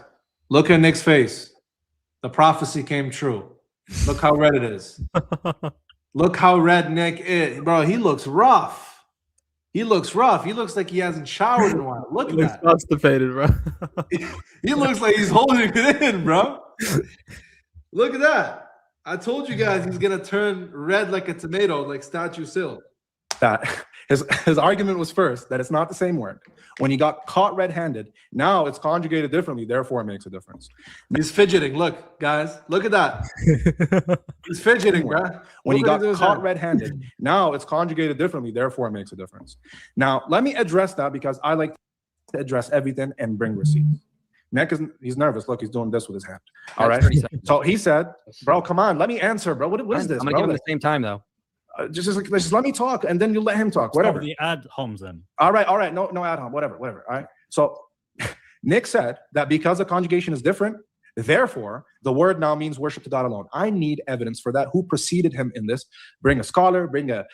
look at Nick's face. The prophecy came true. Look how red it is. Look how red Nick is. Bro, he looks rough. He looks rough. He looks like he hasn't showered in a while. Look at that. Constipated, bro. He looks like he's holding it in, bro. Look at that. I told you guys he's gonna turn red like a tomato, like Statue Sill. that his argument was first that it's not the same word. When he got caught red-handed, now it's conjugated differently, therefore it makes a difference. He's fidgeting. Look, guys, look at that. He's fidgeting, bro. When he got caught red-handed, now it's conjugated differently, therefore it makes a difference. Now, let me address that because I like to address everything and bring receipts. Nick he's nervous. Look, he's doing this with his hand. All right. So he said, "Bro, come on, let me answer, bro. What is this?" I'm gonna give him the same time though. Just let me talk, and then you let him talk. Whatever. The ad homs then. All right. No ad hom. Whatever. All right. So Nick said that because the conjugation is different, therefore the word now means worship to God alone. I need evidence for that. Who preceded him in this? Bring a scholar, bring a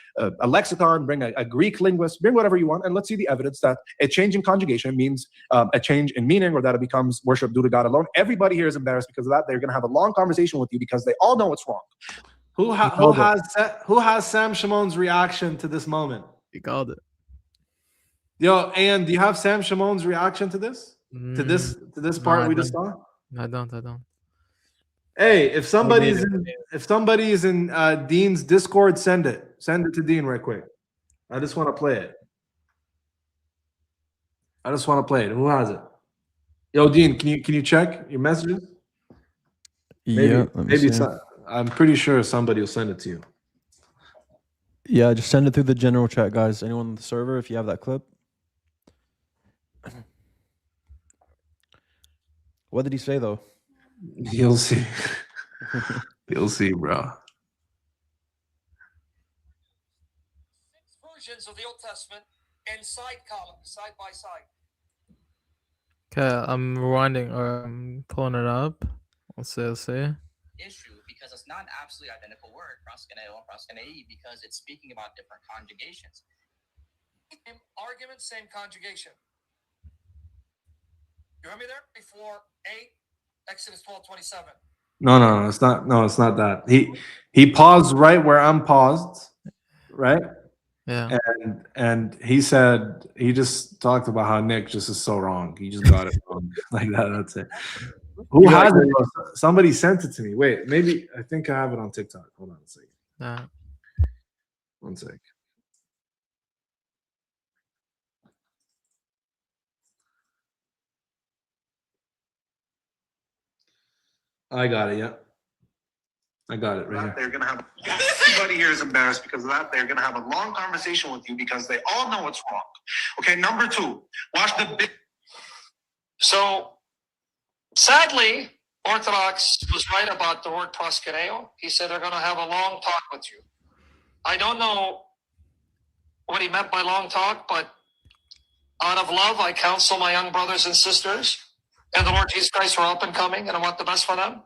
lexicon, bring a Greek linguist, bring whatever you want, and let's see the evidence that a change in conjugation means a change in meaning, or that it becomes worship due to God alone. Everybody here is embarrassed because of that. They're going to have a long conversation with you because they all know it's wrong. Who has Sam Shimon's reaction to this moment? You called it. Yo, and do you have Sam Shimon's reaction to this? To this part we just saw? I don't. Hey, if somebody is in Dean's Discord, send it to Dean right quick. I just want to play it. Who has it? Yo, Dean, can you check your messages? Maybe I'm pretty sure somebody will send it to you. Yeah, just send it through the general chat, guys. Anyone on the server, if you have that clip. What did he say though? You'll see. You'll see, bro. 6 versions of the Old Testament in side columns, side by side. Okay, I'm rewinding or I'm pulling it up. Let's see. Issue because it's not an absolutely identical word, proskuneo and proskunei, because it's speaking about different conjugations. Same argument, same conjugation. You heard me there? Before 8, Exodus 12:27. No, it's not. No, it's not that. He paused right where I'm paused, right? Yeah. And he said he just talked about how Nick just is so wrong. He just got it wrong like that. That's it. Who has it? Somebody sent it to me. Wait, maybe I think I have it on TikTok. Hold on a second. 1 sec. I got it. Yeah. I got it right here. They're gonna have everybody here is embarrassed because of that. They're gonna have a long conversation with you because they all know it's wrong. Okay, number two, watch the big. So, sadly, Orthodox was right about the word proskuneo. He said they're going to have a long talk with you. I don't know what he meant by long talk, but out of love, I counsel my young brothers and sisters and the Lord Jesus Christ are up and coming, and I want the best for them.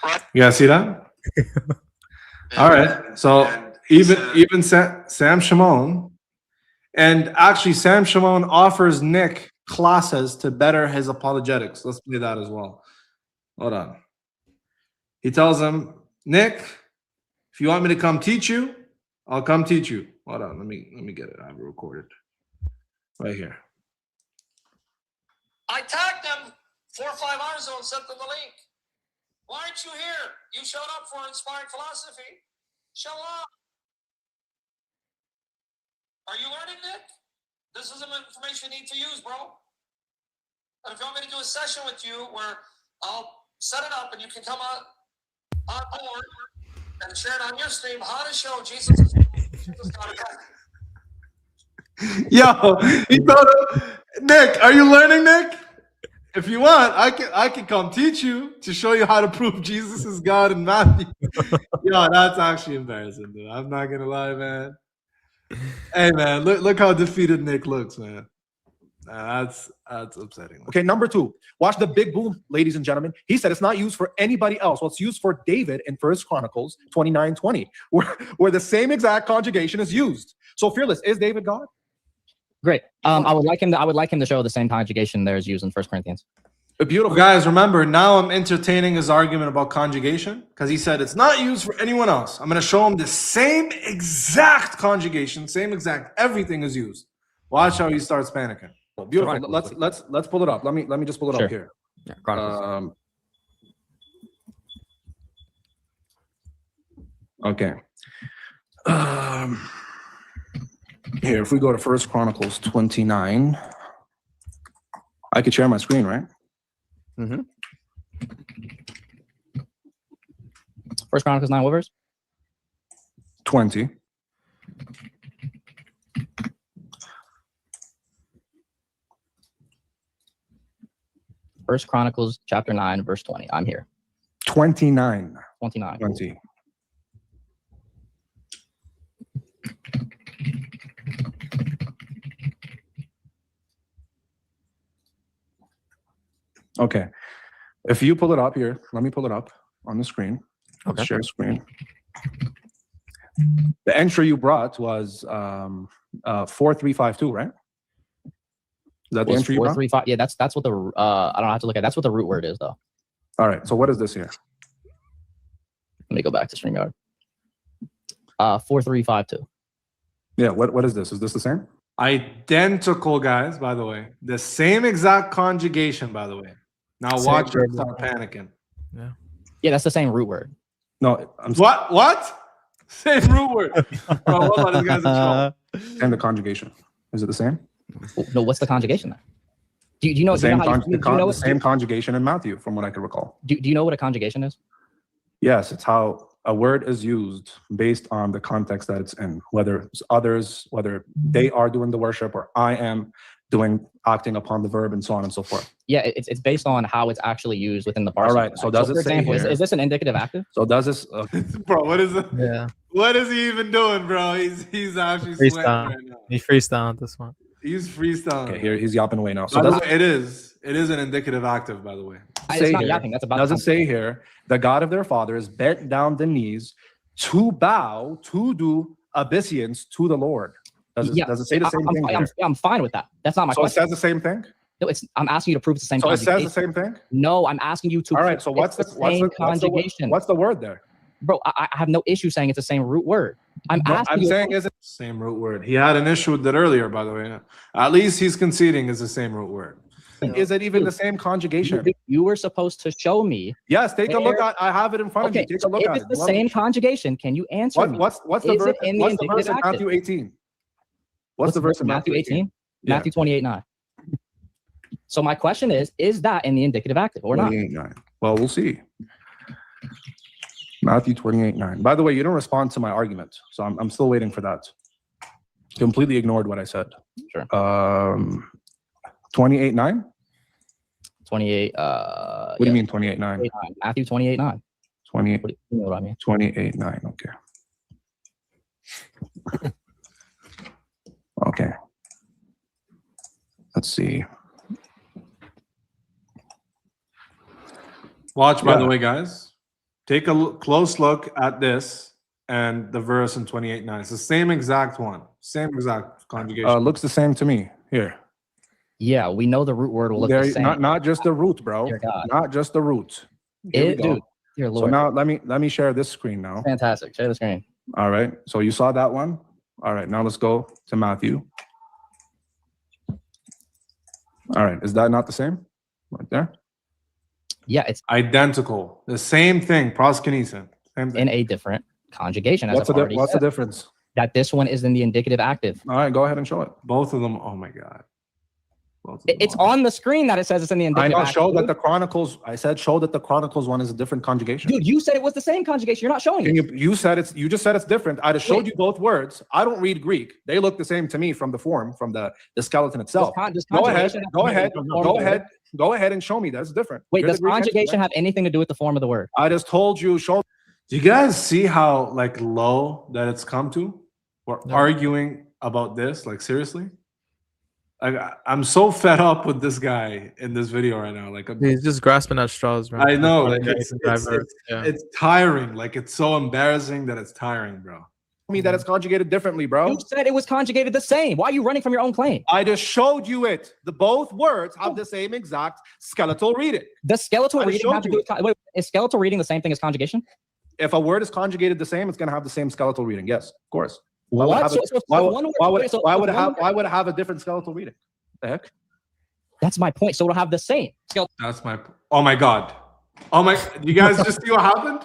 Right? You guys see that? All right. So even Sam Shimon, and actually Sam Shimon offers Nick classes to better his apologetics. Let's play that as well. Hold on. He tells him, Nick, if you want me to come teach you, I'll come teach you. Hold on, let me get it. I have it recorded right here. I tagged them 4 or 5 hours ago and sent them the link. Why aren't you here? You showed up for Inspired Philosophy. Show up. Are you learning, Nick? This is some information you need to use, bro. And if you want me to do a session with you where I'll set it up and you can come on board and share it on your stream how to show Jesus is God. Yo, he told him, Nick, are you learning, Nick? If you want, I can come teach you to show you how to prove Jesus is God in Matthew. Yo, that's actually embarrassing, dude. I'm not gonna lie, man. Hey, man, look how defeated Nick looks, man. That's upsetting. Okay, number two, watch the big boom, ladies and gentlemen. He said it's not used for anybody else. Well, it's used for David in 1 Chronicles 29:20, where the same exact conjugation is used. So, Fearless, is David God? Great. I would like him to show the same conjugation there is used in 1 Corinthians. Beautiful. Guys, remember, now I'm entertaining his argument about conjugation because he said it's not used for anyone else. I'm going to show him the same exact conjugation, same exact everything is used. Watch how he starts panicking. Beautiful. Let's pull it up. Let me just pull it up here. Yeah, Okay. Here, if we go to 1 Chronicles 29, I could share my screen, right? Mm-hmm. 1 Chronicles 9, what verse? 20. First Chronicles chapter 9, verse 20. I'm here. 29. 29. 20. Okay. If you pull it up here, let me pull it up on the screen. Okay. Share screen. The entry you brought was 4352, right? Is that the entry you brought? 435. Yeah, that's what the I don't have to look at. That's what the root word is, though. All right. So what is this here? Let me go back to StreamYard. 4352. Yeah. What is this? Is this the same? Identical, guys, by the way. The same exact conjugation, by the way. Now watch her start panicking. Yeah. Yeah, that's the same root word. No. What? Same root word. Bro, hold on, this guy's in trouble. And the conjugation. Is it the same? No, what's the conjugation there? Do you know the same, the same conjugation in Matthew, from what I can recall? Do you know what a conjugation is? Yes, it's how a word is used based on the context that it's in, whether it's others, whether they are doing the worship or I am acting upon the verb and so on and so forth. Yeah, it's based on how it's actually used within the parsing. All right, so does it say here? Is this an indicative active? So does this? Bro, what is it? Yeah. What is he even doing, bro? He's actually sweating Freestyle. right now. He freestyled this one. He's freestyling. Okay, here he's yapping away now. So By the does way, it is an indicative active, by the way. It's not yapping. That's about. Does it say here the God of their fathers bent down the knees to bow to do obeisance to the Lord? Does it say the same thing? I'm fine with that. That's not my question. So it says the same thing? No, I'm asking you to prove it's the same. So it conjugation. says the same thing? No, I'm asking you to. All right. So what's the conjugation? What's the word there? Bro, I have no issue saying it's the same root word. I'm saying is it same root word. He had an issue with that earlier, by the way. At least he's conceding it's the same root word. Is it even the same conjugation? You were supposed to show me. Yes, take a look at. I have it in front of you. Take a look at it. If it's the same conjugation, can you answer me? What's the verse? What's the verse in Matthew 18? What's the verse in Matthew 18? Matthew 28:9. So my question is that in the indicative active or not? 28:9. Well, we'll see. Matthew 28:9. By the way, you didn't respond to my argument, so I'm still waiting for that. Completely ignored what I said. Sure. 28:9. 28. What do you mean 28:9? Matthew 28:9. 28. You know what I mean? 28:9. Okay. Okay. Let's see. Watch, by Yeah. the way, guys. Take a close look at this and the verse in 28:9. It's the same exact one. Same exact conjugation. Looks the same to me. Here. Yeah, we know the root word will look the same. Not just the root, bro. Dear God. Not just the root. Here we go. Dude, dear Lord. So now let me share this screen now. Fantastic. Share the screen. All right. So you saw that one? All right. Now let's go to Matthew. All right. Is that not the same? Right there? Yeah, it's identical. The same thing. Proskinesin. Same thing. in a different conjugation. As What's I've already the said. difference? That this one is in the indicative active. All right. Go ahead and show it. Both of them. Oh my God. It's on the screen that it says it's in the I indicative know. active. Show that the Chronicles. I said show that the Chronicles one is a different conjugation. Dude, you said it was the same conjugation. You're not showing Can it. you said it's. You just said it's different. I just showed you both words. I don't read Greek. They look the same to me from the form, from the skeleton itself. Does Go ahead. conjugation have Go anything ahead. to do with the form Go of the ahead. word? Go ahead and show me that's different. Wait, You're does the Greek expert, conjugation right? have anything to do with the form of the word? I just told you. Show. Do you guys see how like low that it's come to? We're arguing about this. Like seriously? I'm so fed up with this guy in this video right now. Like He's just grasping at straws, man. I know. Like, Yeah, it's tiring. Like it's so embarrassing that it's tiring, bro. Me that it's conjugated differently, bro. You said it was conjugated the same. Why are you running from your own claim? I just showed you it. The both words have the same exact skeletal reading. The skeletal I just reading have to showed do you with wait, is skeletal reading the same thing as conjugation? If a word is conjugated the same, it's going to have the same skeletal reading. Yes, of course. What? Why would it have a different skeletal reading? The heck? That's my point. So it'll have the same skeletal. That's my. Oh my God. Oh my. Did you guys just see what happened?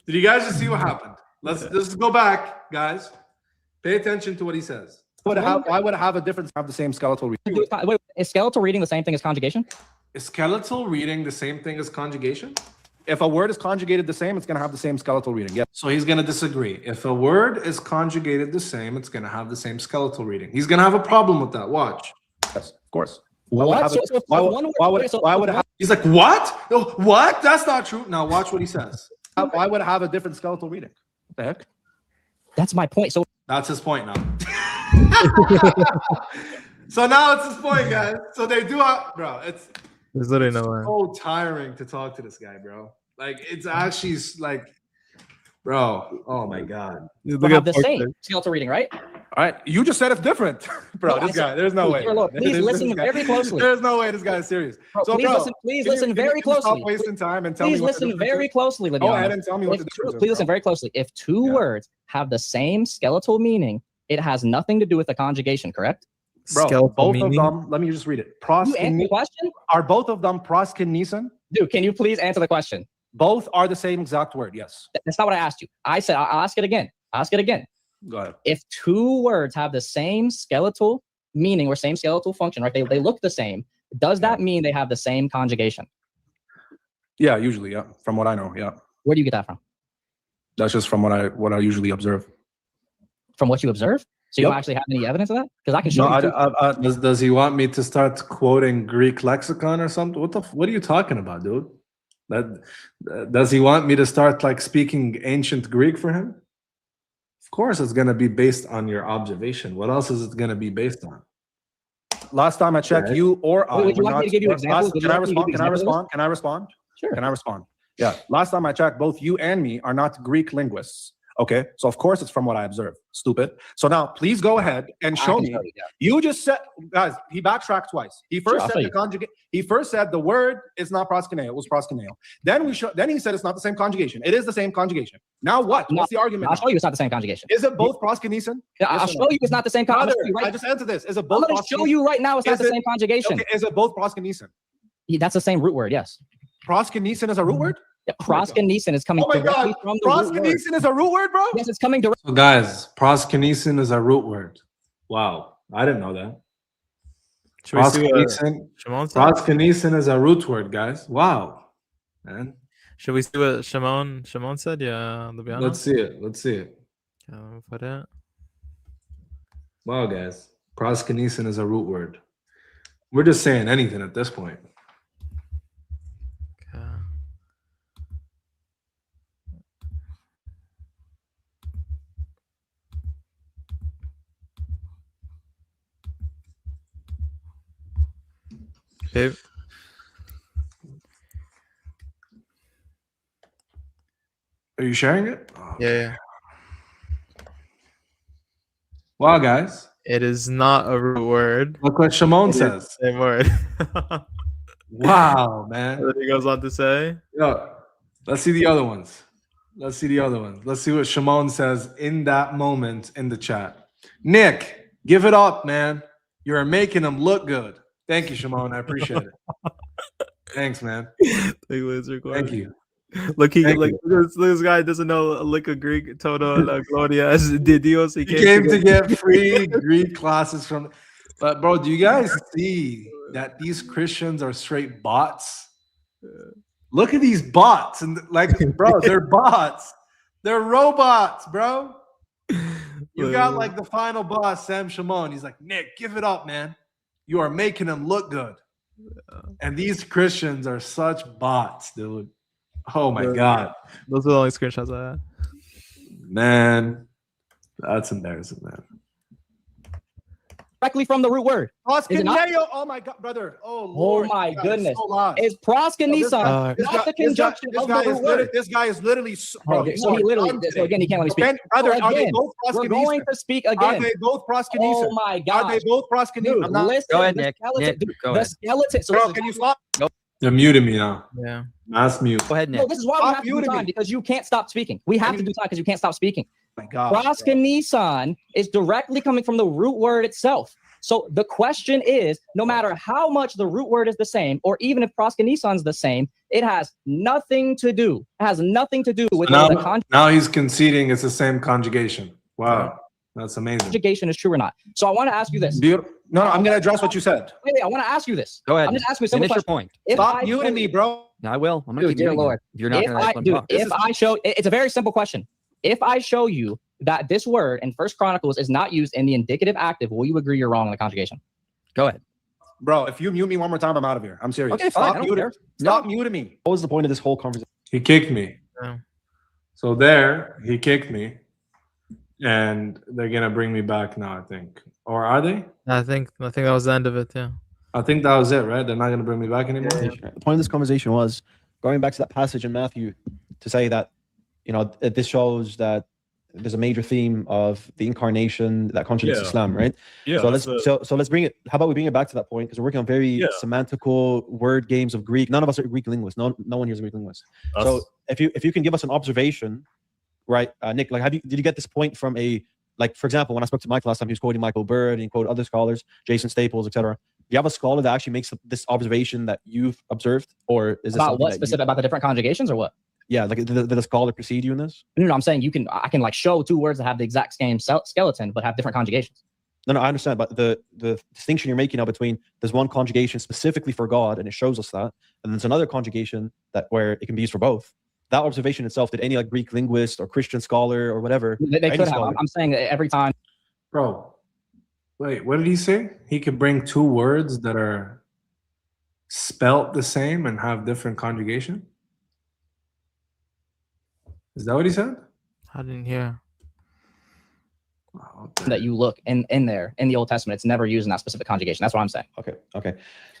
Did you guys just see what happened? Let's go back, guys. Pay attention to what he says. Why would it have a difference? Have the same skeletal reading? Wait, is skeletal reading the same thing as conjugation? Is skeletal reading the same thing as conjugation? If a word is conjugated the same, it's going to have the same skeletal reading. Yes. So he's going to disagree. If a word is conjugated the same, it's going to have the same skeletal reading. He's going to have a problem with that. Watch. Yes, of course. Why would it have? He's like, what? No, what? That's not true. Now watch what he says. Why would it have a different skeletal reading? What the heck? That's my point. So that's his point now. So now it's his point, guys. So they do, bro. There's literally no way. So tiring to talk to this guy, bro. Like it's actually like, bro. Oh my God. we'll have the same skeletal reading, right? All right, you just said it's different, bro. No, this guy, there's no way. Dear Lord, please listen very closely. There's no way this guy is serious. Bro, So, please listen very closely. Stop wasting time and tell me. Please listen very closely, Go ahead and tell me what the difference is. Please listen very closely. If two words have the same skeletal meaning, it has nothing to do with the conjugation, correct? Bro, both of them. Let me just read it. You answer the question? Are both of them proskinesin? Dude, can you please answer the question? Both are the same exact word. Yes. That's not what I asked you. I said I'll ask it again. Ask it again. Go ahead. If two words have the same skeletal meaning or same skeletal function, right? They look the same. Does that mean they have the same conjugation? Yeah, usually, yeah. From what I know, yeah. Where do you get that from? That's just from what I usually observe. From what you observe? So you don't actually have any evidence of that? Because I can show you. Does he want me to start quoting Greek lexicon or something? What are you talking about, dude? Does he want me to start like speaking ancient Greek for him? Of course, it's going to be based on your observation. What else is it going to be based on? Last time I checked, you or I. Would you want me to give you examples? Can I respond? Can I respond? Sure. Can I respond? Yeah. Last time I checked, both you and me are not Greek linguists. Okay, so of course it's from what I observed. Stupid. So now please go ahead and show me. You just said, guys, he backtracked twice. He first said the conjugate. He first said the word is not proskuneo. It was proskuneo. Then he said it's not the same conjugation. It is the same conjugation. Now what? What's the argument? I'll show you it's not the same conjugation. Is it both proskunesin? I'll show you it's not the same conjugation. I just answered this. Is it both? I'm going to show you right now it's not the same conjugation. Okay, is it both proskunesin? That's the same root word. Yes. Proskunesin is a root word. Yeah, proskunesin is coming directly from the root word. Proskunesin is a root word, bro? Yes, it's coming directly. So guys, proskunesin is a root word. Wow, I didn't know that. Proskunesin is a root word, guys. Wow, man. Should we see what Shimon said? Yeah, Lubiano? Let's see it. Let's see it. Okay, let me put it. Wow, guys. Proskinesin is a root word. We're just saying anything at this point. Okay. Babe. Are you sharing it? Yeah. Wow, guys. It is not a root word. Look what Shimon It is says. the same word. Wow, man. And then he goes on to say, Yo, let's see the other ones. Let's see the other ones. Let's see what Shimon says in that moment in the chat. Nick, give it up, man. You're making them look good. Thank you, Shimon. I appreciate it. Thanks, man. Thank you. Look, Thank you. this guy doesn't know a lick of Greek. Todo la gloria es de Dios. He came to get free Greek classes from. But bro, do you guys see that these Christians are straight bots? Look at these bots, and like, bro, they're bots. They're robots, bro. You got like the final boss, Sam Shimon. He's like, Nick, give it up, man. You are making them look good. And these Christians are such bots, dude. Oh my God. Those are the only screenshots I had. Man, that's embarrassing, man. Directly from the root word. Is it not? Oh my God, brother. Oh Lord. Oh my God, goodness. So lost. Is proskinesis not the conjunction of the root word? This guy is literally. Okay, so he literally, so again, he can't let me speak. Brother, So are they again, both we're going to speak again. Are they both proskinesis? Oh my God. Are they both proskinesis? Dude, listen, Go ahead, the Nick. skeleton- Nick, dude, go the ahead. skeleton. So Bro, this is can you why- stop? They're muting me now. Yeah. Mass mute. Go ahead, Nick. No, this is why we Stop have to do muting time me. because you can't stop speaking. We have to do time because you can't stop speaking. Oh my God. Proskinesis is directly coming from the root word itself. So the question is, no matter how much the root word is the same, or even if proskinesis is the same, it has nothing to do. It has nothing to do with whether the Now he's conceding it's the same conjugation. Wow. That's amazing. conjugation is true or not. So I want to ask you this. No, I'm going to address what you said. Wait, I want to ask you this. Go ahead. I'm just asking you a simple Finish your question. point. If Stop I muting show me, you- I bro. will. I'm going to Dude, keep dear muting you Lord. if you're not If going to I, let them dude, talk. if I show, it's a very simple question. If I show you that this word in First Chronicles is not used in the indicative active, will you agree you're wrong in the conjugation? Go ahead. Bro, if you mute me one more time, I'm out of here. I'm serious. Okay, fine. I Stop don't muting. care. Stop muting me. What was the point of this whole conversation? He kicked me. Yeah. So there, he kicked me. And they're gonna bring me back now, I think. Or are they? I think that was the end of it. Yeah. I think that was it, right? They're not gonna bring me back anymore. The point of this conversation was going back to that passage in Matthew to say that, you know, this shows that there's a major theme of the incarnation that contradicts Yeah. Islam, right? Yeah, So that's let's bring it. How about we bring it back to that point because we're working on very semantical word games of Greek. None of us are Greek linguists. No one here is a Greek linguist. So if you can give us an observation, right, Nick? Like, did you get this point from for example, when I spoke to Mike last time, he was quoting Michael Bird and he quoted other scholars, Jason Staples, etc. Do you have a scholar that actually makes this observation that you've observed, or is it About what specific? About the different conjugations or what? Yeah, like did the scholar precede you in this? No, I'm saying I can like show two words that have the exact same skeleton but have different conjugations. No, I understand, but the distinction you're making now between there's one conjugation specifically for God and it shows us that, and there's another conjugation where it can be used for both. That observation itself, did any like Greek linguist or Christian scholar or whatever? They could have. I'm saying that every time. Bro, wait, what did he say? He could bring two words that are spelt the same and have different conjugation? Is that what he said? I didn't hear. That you look in there in the Old Testament, it's never used in that specific conjugation. That's what I'm saying. Okay.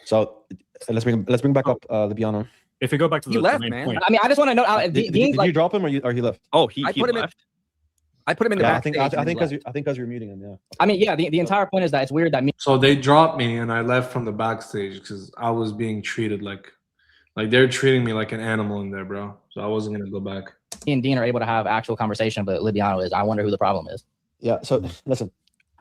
So let's bring back up Lubiano. If you go back to the left, main man. point, I mean, I just want to know. Did you drop him or he left? Oh, he put him left. I put him in the Yeah, backstage. I think because you're muting him. Yeah. I mean, yeah. The entire point is that it's weird that me. So they dropped me and I left from the backstage because I was being treated like they're treating me like an animal in there, bro. So I wasn't gonna go back. Me and Dean are able to have actual conversation, but Libiano is. I wonder who the problem is. Yeah. So listen,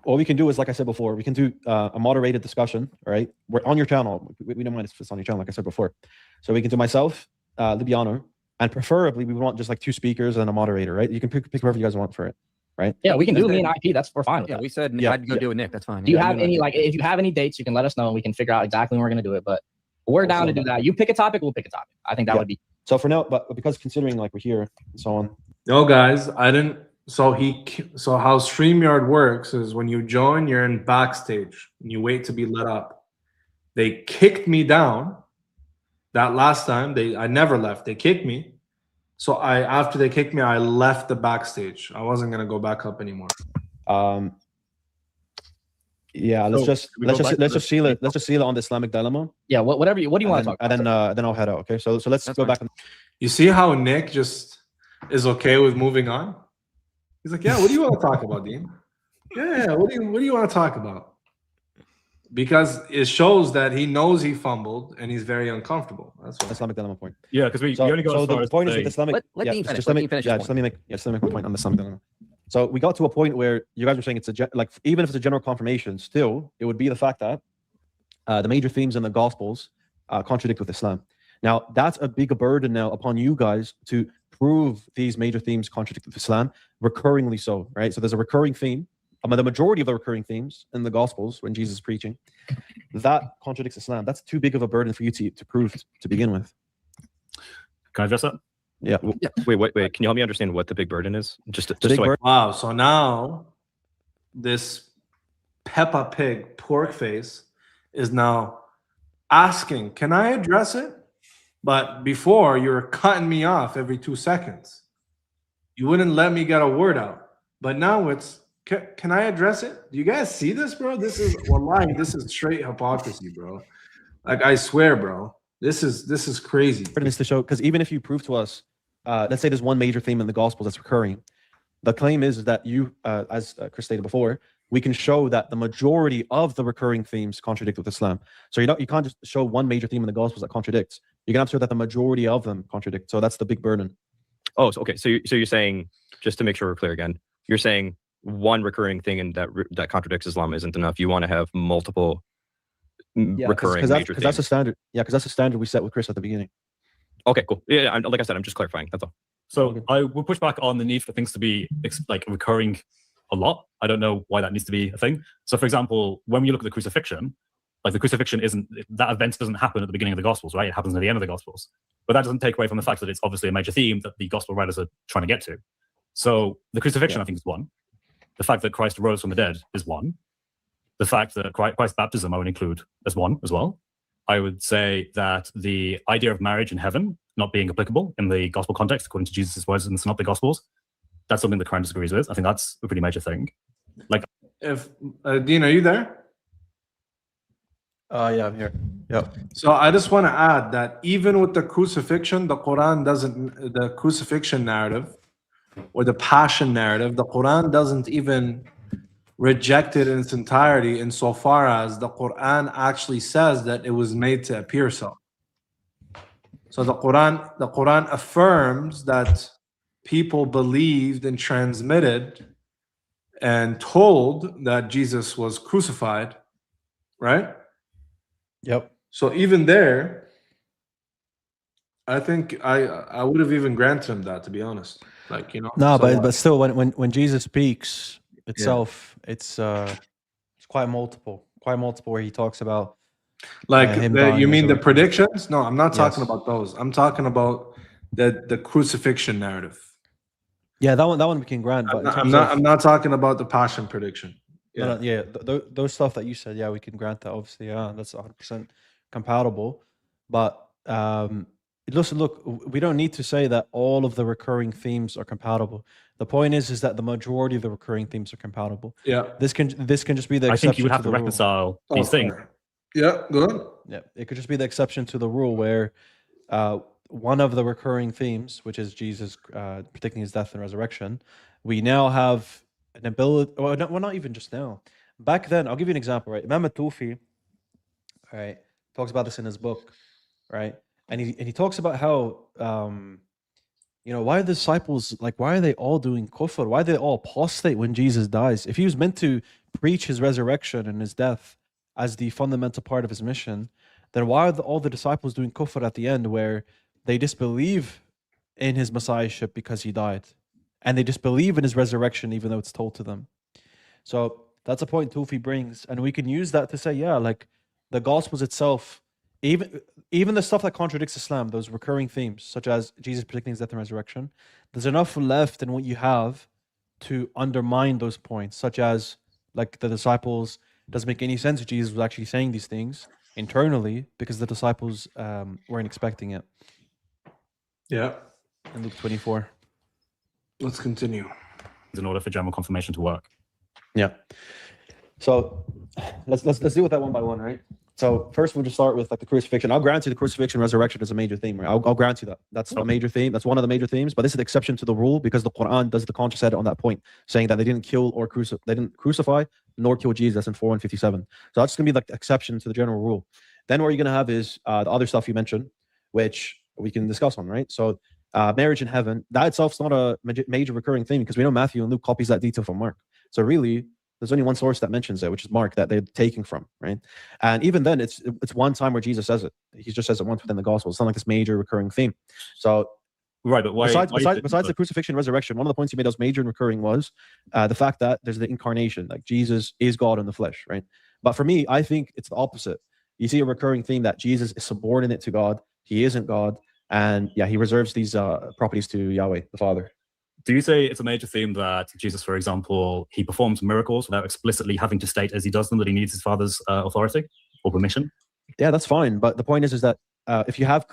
what we can do is, like I said before, we can do a moderated discussion. All right, we're on your channel. We don't mind if it's on your channel, like I said before. So we can do myself, Libiano, and preferably we want just like two speakers and a moderator, right? You can pick whoever you guys want for it, right? Yeah, we can do me and IP. We're fine with Yeah, that. we said Yeah, I'd go do it, Nick. That's fine. Do you Yeah, have any if you have any dates, you can let us know and we can figure out exactly when we're going to do it. But we're down to do that. You pick a topic, we'll pick a topic. I think that would be. So for now, but because considering like we're here and so on. No, guys, I didn't. So how StreamYard works is when you join, you're in backstage and you wait to be let up. They kicked me down that last time. I never left. They kicked me. So after they kicked me, I left the backstage. I wasn't gonna go back up anymore. Yeah, let's just seal it on the Islamic dilemma. Yeah, what do you want to talk about? And then I'll head out. Okay, so let's go back. You see how Nick just is okay with moving on? He's like, yeah, what do you want to talk about, Dean? Yeah, what do you want to talk about? Because it shows that he knows he fumbled and he's very uncomfortable. That's what Islamic dilemma point. Yeah, because we only got so as far the as point is say- with Islamic. Let Dean finish. Let Let Dean finish his let me make a point on the Islamic dilemma. So we got to a point where you guys were saying it's like even if it's a general confirmation, still it would be the fact that the major themes in the Gospels contradict with Islam. Now that's a bigger burden now upon you guys to prove these major themes contradict with Islam, recurringly so, right? So there's a recurring theme. The majority of the recurring themes in the Gospels when Jesus is preaching, that contradicts Islam. That's too big of a burden for you to prove to begin with. Can I address that? Yeah. Wait. Can you help me understand what the big burden is? Wow. So now this Peppa Pig pork face is now asking, can I address it? But before you were cutting me off every 2 seconds. You wouldn't let me get a word out. But now it's, can I address it? Do you guys see this, bro? This is straight hypocrisy, bro. Like, I swear, bro. This is crazy. It's to show, because even if you prove to us, let's say there's one major theme in the Gospels that's recurring, the claim is that you, as Chris stated before, we can show that the majority of the recurring themes contradict with Islam. So you can't just show one major theme in the Gospels that contradicts. You're gonna have to show that the majority of them contradict. So that's the big burden. Oh, so, okay. So you're saying, just to make sure we're clear again, you're saying one recurring thing and that contradicts Islam isn't enough. You want to have multiple recurring major themes. That's a standard. Yeah, because that's the standard we set with Chris at the beginning. Okay, cool. Yeah, like I said, I'm just clarifying. That's all. So I will push back on the need for things to be like recurring a lot. I don't know why that needs to be a thing. So, for example, when we look at the crucifixion, like the crucifixion that event doesn't happen at the beginning of the Gospels, right? It happens at the end of the Gospels. But that doesn't take away from the fact that it's obviously a major theme that the Gospel writers are trying to get to. So the crucifixion, I think, is one. The fact that Christ rose from the dead is one. The fact that Christ's baptism I would include as one as well. I would say that the idea of marriage in heaven not being applicable in the gospel context, according to Jesus' words in the Synoptic Gospels, that's something that Quran disagrees with. I think that's a pretty major thing. Like, if Dean, are you there? Yeah, I'm here. Yep. So I just want to add that even with the crucifixion, the Quran doesn't, the crucifixion narrative or the passion narrative, the Quran doesn't even reject it in its entirety insofar as the Quran actually says that it was made to appear so. So the Quran affirms that people believed and transmitted and told that Jesus was crucified, right? Yep. So even there, I think I would have even granted him that, to be honest. Like, you know. No, so but still, when Jesus speaks itself, it's quite multiple where he talks about like him the, dying you as mean a the record. predictions? No, I'm not talking Yes. about those. I'm talking about the crucifixion narrative. Yeah, that one we can grant. But in I'm terms not talking about the passion prediction. Yeah, those stuff that you said, yeah, we can grant that. Obviously, yeah, that's 100% compatible. But listen, look, we don't need to say that all of the recurring themes are compatible. The point is that the majority of the recurring themes are compatible. Yeah. This can just be the exception. I think you would have to to the rule. reconcile these things. Yeah, go ahead. Yeah, it could just be the exception to the rule where one of the recurring themes, which is Jesus predicting his death and resurrection, we now have an ability. Well, not even just now. Back then, I'll give you an example. Right, Imam Tufi, right, talks about this in his book, right, and he talks about how why are the disciples, like, why are they all doing kufr? Why are they all apostate when Jesus dies? If he was meant to preach his resurrection and his death as the fundamental part of his mission, then why are all the disciples doing kufr at the end, where they disbelieve in his messiahship because he died, and they disbelieve in his resurrection even though it's told to them? So that's a point Tufi brings, and we can use that to say, yeah, like the Gospels itself even the stuff that contradicts Islam, those recurring themes, such as Jesus predicting his death and resurrection, there's enough left in what you have to undermine those points, such as like the disciples. It doesn't make any sense if Jesus was actually saying these things internally because the disciples weren't expecting it. Yeah. In Luke 24. Let's continue. In order for general confirmation to work. Yeah. So let's deal with that one by one, right? So first we'll just start with like the crucifixion. I'll grant you the crucifixion resurrection is a major theme, right? I'll grant you that. That's a major theme. That's one of the major themes, but this is the exception to the rule because the Quran does the conscious edit on that point, saying that they didn't kill or they didn't crucify nor kill Jesus in 457. So that's gonna be like the exception to the general rule. Then what you're gonna have is the other stuff you mentioned, which we can discuss on, right? So marriage in heaven, that itself is not a major recurring theme because we know Matthew and Luke copies that detail from Mark. So really, there's only one source that mentions it, which is Mark, that they're taking from, right? And even then, it's one time where Jesus says it. He just says it once within the gospel. It's not like this major recurring theme. So, right, but why? Besides the crucifixion, resurrection, one of the points he made that was major and recurring was the fact that there's the incarnation, like Jesus is God in the flesh, right? But for me, I think it's the opposite. You see a recurring theme that Jesus is subordinate to God. He isn't God, and yeah, he reserves these properties to Yahweh, the Father. Do you say it's a major theme that Jesus, for example, he performs miracles without explicitly having to state as he does them that he needs his Father's authority or permission? Yeah, that's fine. But the point is that if you have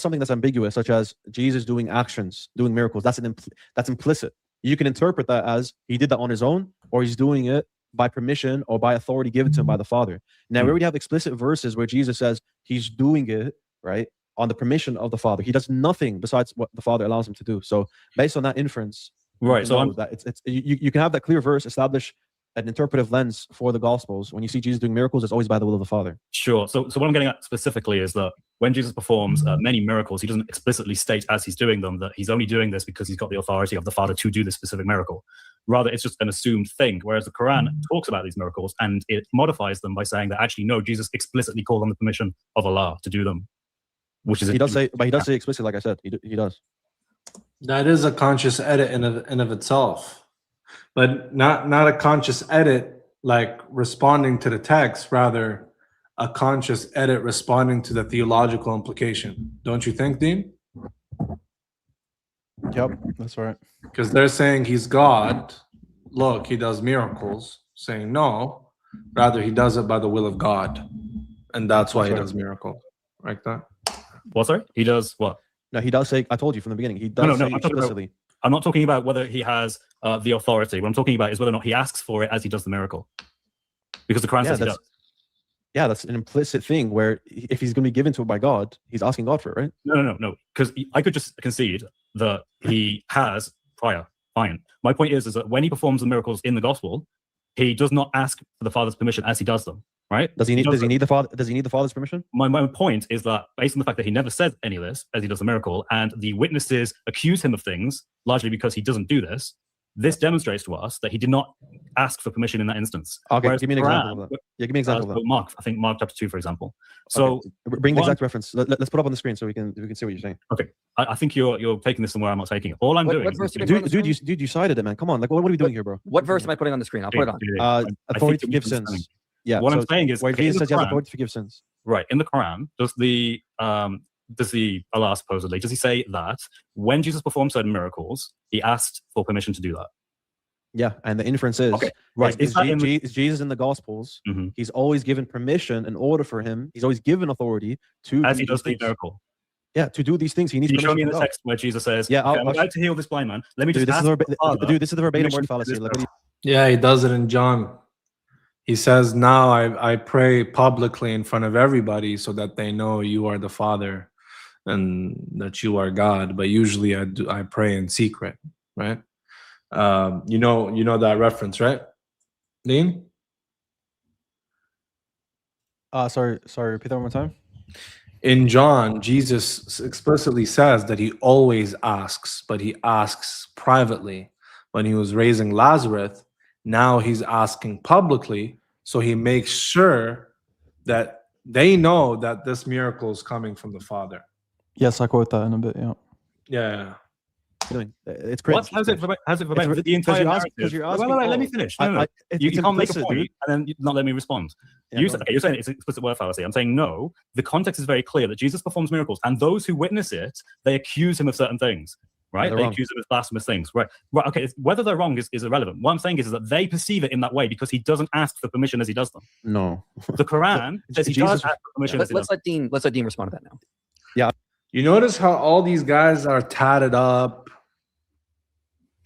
something that's ambiguous, such as Jesus doing actions, doing miracles, that's implicit. You can interpret that as he did that on his own, or he's doing it by permission or by authority given to him by the Father. Now, we already have explicit verses where Jesus says he's doing it, right, on the permission of the Father. He does nothing besides what the Father allows him to do. So based on that inference, right? So you can have that clear verse establish an interpretive lens for the Gospels. When you see Jesus doing miracles, it's always by the will of the Father. Sure. So what I'm getting at specifically is that when Jesus performs many miracles, he doesn't explicitly state as he's doing them that he's only doing this because he's got the authority of the Father to do this specific miracle. Rather, it's just an assumed thing. Whereas the Quran talks about these miracles and it modifies them by saying that actually, no, Jesus explicitly called on the permission of Allah to do them. Which is he does say explicitly, like I said, he does. That is a conscious edit in of itself, but not a conscious edit like responding to the text, rather a conscious edit responding to the theological implication. Don't you think, Dean? Yep, that's right. Because they're saying he's God. Look, he does miracles. Saying no, rather he does it by the will of God, and that's why he does miracles like that. What, sorry? He does what? No, he does say, I told you from the beginning, he does say explicitly. I'm not talking about whether he has the authority. What I'm talking about is whether or not he asks for it as he does the miracle. Because the Quran says he does. Yeah, that's an implicit thing where if he's going to be given to it by God, he's asking God for it, right? No. Because I could just concede that he has prior. Fine. My point is that when he performs the miracles in the gospel, he does not ask for the Father's permission as he does them. Right? Does he need the Father's permission? My point is that based on the fact that he never says any of this as he does the miracle, and the witnesses accuse him of things largely because he doesn't do this, this demonstrates to us that he did not ask for permission in that instance. Okay, give me an example of that. Yeah, give me an example of that. Mark, I think Mark chapter 2, for example. So okay. Bring the exact reference. Let's put it up on the screen so we can see what you're saying. Okay, I think you're taking this somewhere I'm not taking it. All I'm doing, dude, you cited it, man. Come on, like what are we doing here, bro? What verse am I putting on the screen? I'll put it on. Authority to forgive sins. Yeah. What I'm saying is, where Jesus says you have authority to forgive sins. Right. In the Quran, does the Allah supposedly, does he say that when Jesus performed certain miracles, he asked for permission to do that? Yeah, and the inference is right. Is Jesus in the Gospels? Mm-hmm. He's always given permission in order for him. He's always given authority to as he does the miracle. Yeah, to do these things, he needs. Can you show me in the text where Jesus says, "Yeah, I'm about to heal this blind man. Let me just ask this is the verbatim word fallacy." Yeah, he does it in John. He says, now I pray publicly in front of everybody so that they know you are the Father and that you are God. But usually I pray in secret, right? You know that reference, right, Dean? Sorry, repeat that one more time. In John, Jesus explicitly says that he always asks, but he asks privately. When he was raising Lazarus, now he's asking publicly, so he makes sure that they know that this miracle is coming from the Father. Yes, I quote that in a bit, yeah. Yeah. doing. It's cringe. What? How's it verbatim? It's- The entire you're narrative. because you're Wait, asking. let me finish. No. You can't make a point and then not let me respond. Yeah, You're saying it's explicit word fallacy. I'm saying no. The context is very clear that Jesus performs miracles, and those who witness it, they accuse him of certain things. Right? They accuse him of blasphemous things. Right. Okay. Whether they're wrong is irrelevant. What I'm saying is that they perceive it in that way because he doesn't ask for permission as he does them. No. The Quran says he does ask for permission. Let's let Dean respond to that now. Yeah. You notice how all these guys are tatted up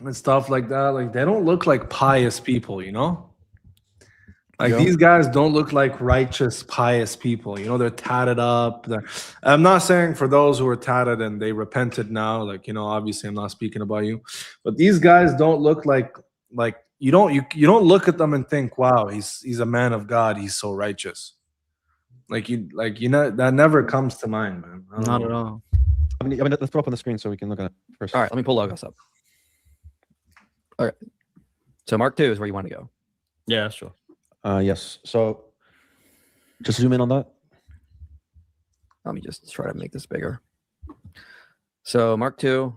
and stuff like that? Like, they don't look like pious people, you know? Like, these guys don't look like righteous, pious people. You know, they're tatted up. I'm not saying for those who are tatted and they repented now, like, you know, obviously I'm not speaking about you. But these guys don't look like you don't look at them and think, wow, he's a man of God, he's so righteous. You know, that never comes to mind, man. Not at all. I mean, let's throw up on the screen so we can look at it first. All right, let me pull logos up. All right. So Mark 2 is where you want to go. Yeah, sure. Yes. So just zoom in on that. Let me just try to make this bigger. So Mark 2.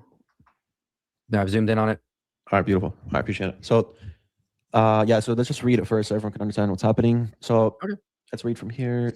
Now I've zoomed in on it. All right, beautiful. I appreciate it. So yeah, so let's just read it first so everyone can understand what's happening. So let's read from here.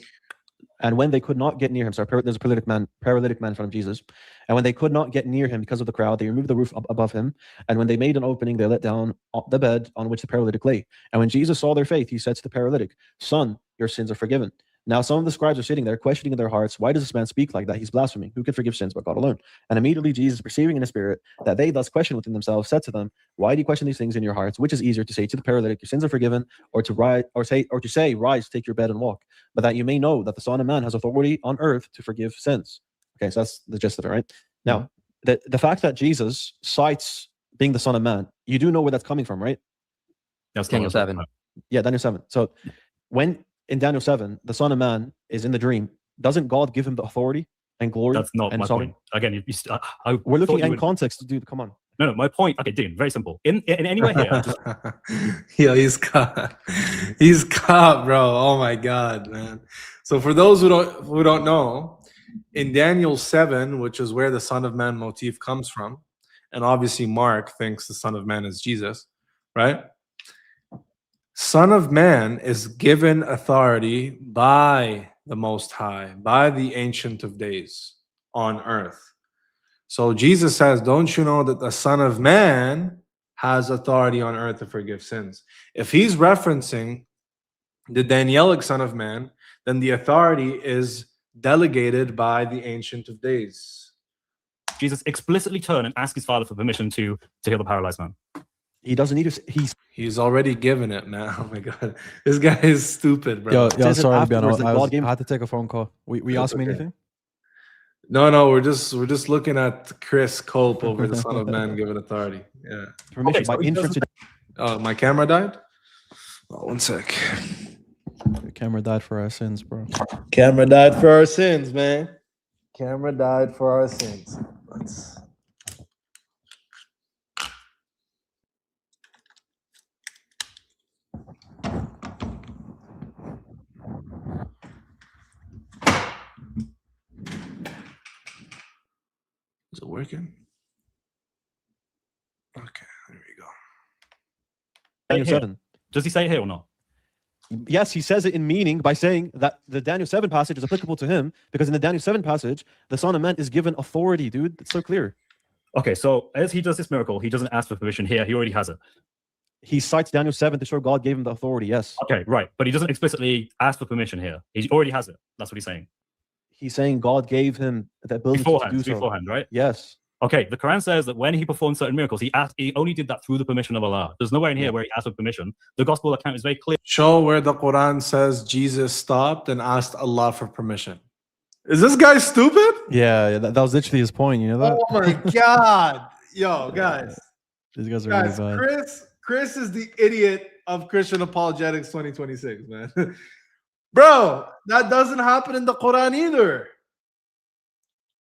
And when they could not get near him, there's a paralytic man in front of Jesus. And when they could not get near him because of the crowd, they removed the roof above him. And when they made an opening, they let down the bed on which the paralytic lay. And when Jesus saw their faith, he said to the paralytic, "Son, your sins are forgiven." Now some of the scribes are sitting there questioning in their hearts, "Why does this man speak like that? He's blaspheming. Who can forgive sins but God alone?" And immediately Jesus, perceiving in the spirit that they thus question within themselves, said to them, "Why do you question these things in your hearts? Which is easier to say to the paralytic, 'Your sins are forgiven,' or to say, 'Rise, take your bed and walk'? But that you may know that the Son of Man has authority on earth to forgive sins." Okay, so that's the gist of it, right? Now, the fact that Jesus cites being the Son of Man, you do know where that's coming from, right? That's Daniel 7. Yeah, Daniel 7. So when in Daniel 7, the Son of Man is in the dream, doesn't God give him the authority and glory? That's not and my sovereignty? point. Again, We're looking at context, dude. Come on. No, my point. Okay, Dean, very simple. In anywhere here, just Yo, he's caught. He's caught, bro. Oh my God, man. So for those who don't know, in Daniel 7, which is where the Son of Man motif comes from, and obviously Mark thinks the Son of Man is Jesus, right? Son of Man is given authority by the Most High, by the Ancient of Days on earth. So Jesus says, don't you know that the Son of Man has authority on earth to forgive sins? If he's referencing the Danielic Son of Man, then the authority is delegated by the Ancient of Days. Jesus explicitly turned and asked his Father for permission to heal the paralyzed man. He doesn't need to. He's already given it, man. Oh my God, this guy is stupid, bro. Yo, sorry, Ben. I had to take a phone call. We asked me anything? No, we're just looking at Chris Cope over the Son of Man given authority. Yeah. Permission by inference. Oh, my camera died? Oh, 1 sec. The camera died for our sins, bro. Camera died for our sins, man. Camera died for our sins. Is it working? Okay, there we go. Daniel 7. Does he say it here or not? Yes, he says it in meaning by saying that the Daniel 7 passage is applicable to him because in the Daniel 7 passage, the Son of Man is given authority, dude. It's so clear. Okay, so as he does this miracle, he doesn't ask for permission here. He already has it. He cites Daniel 7 to show God gave him the authority, yes. Okay, right. But he doesn't explicitly ask for permission here. He already has it. That's what he's saying. He's saying God gave him the ability to do so. Beforehand, right? Yes. Okay, the Quran says that when he performed certain miracles, he only did that through the permission of Allah. There's nowhere in here where he asked for permission. The gospel account is very clear. Show where the Quran says Jesus stopped and asked Allah for permission. Is this guy stupid? Yeah, that was literally his point. You know that? Oh my God. Yo, guys. These guys are really bad. Chris is the idiot of Christian Apologetics 2026, man. Bro, that doesn't happen in the Quran either.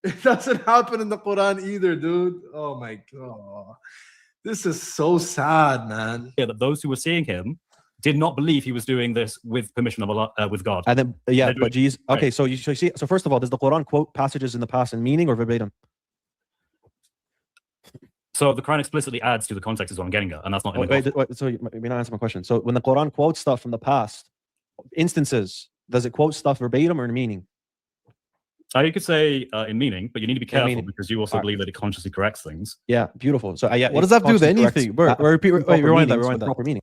It doesn't happen in the Quran either, dude. Oh my God. This is so sad, man. Yeah, that those who were seeing him did not believe he was doing this with permission of Allah, with God. And then, yeah, but Jesus. Okay, right. So you see. So first of all, does the Quran quote passages in the past in meaning or verbatim? So the Quran explicitly adds to the context is what I'm getting at, and that's not in the Wait, so you're not answering my question. So when the Quran quotes stuff from the past, instances, does it quote stuff verbatim or in meaning? You could say in meaning, but you need to be careful meaning. because you also believe that it consciously corrects things. Yeah, beautiful. So yeah, What does that do with anything? Wait, rewind that. Rewind that. Proper meaning.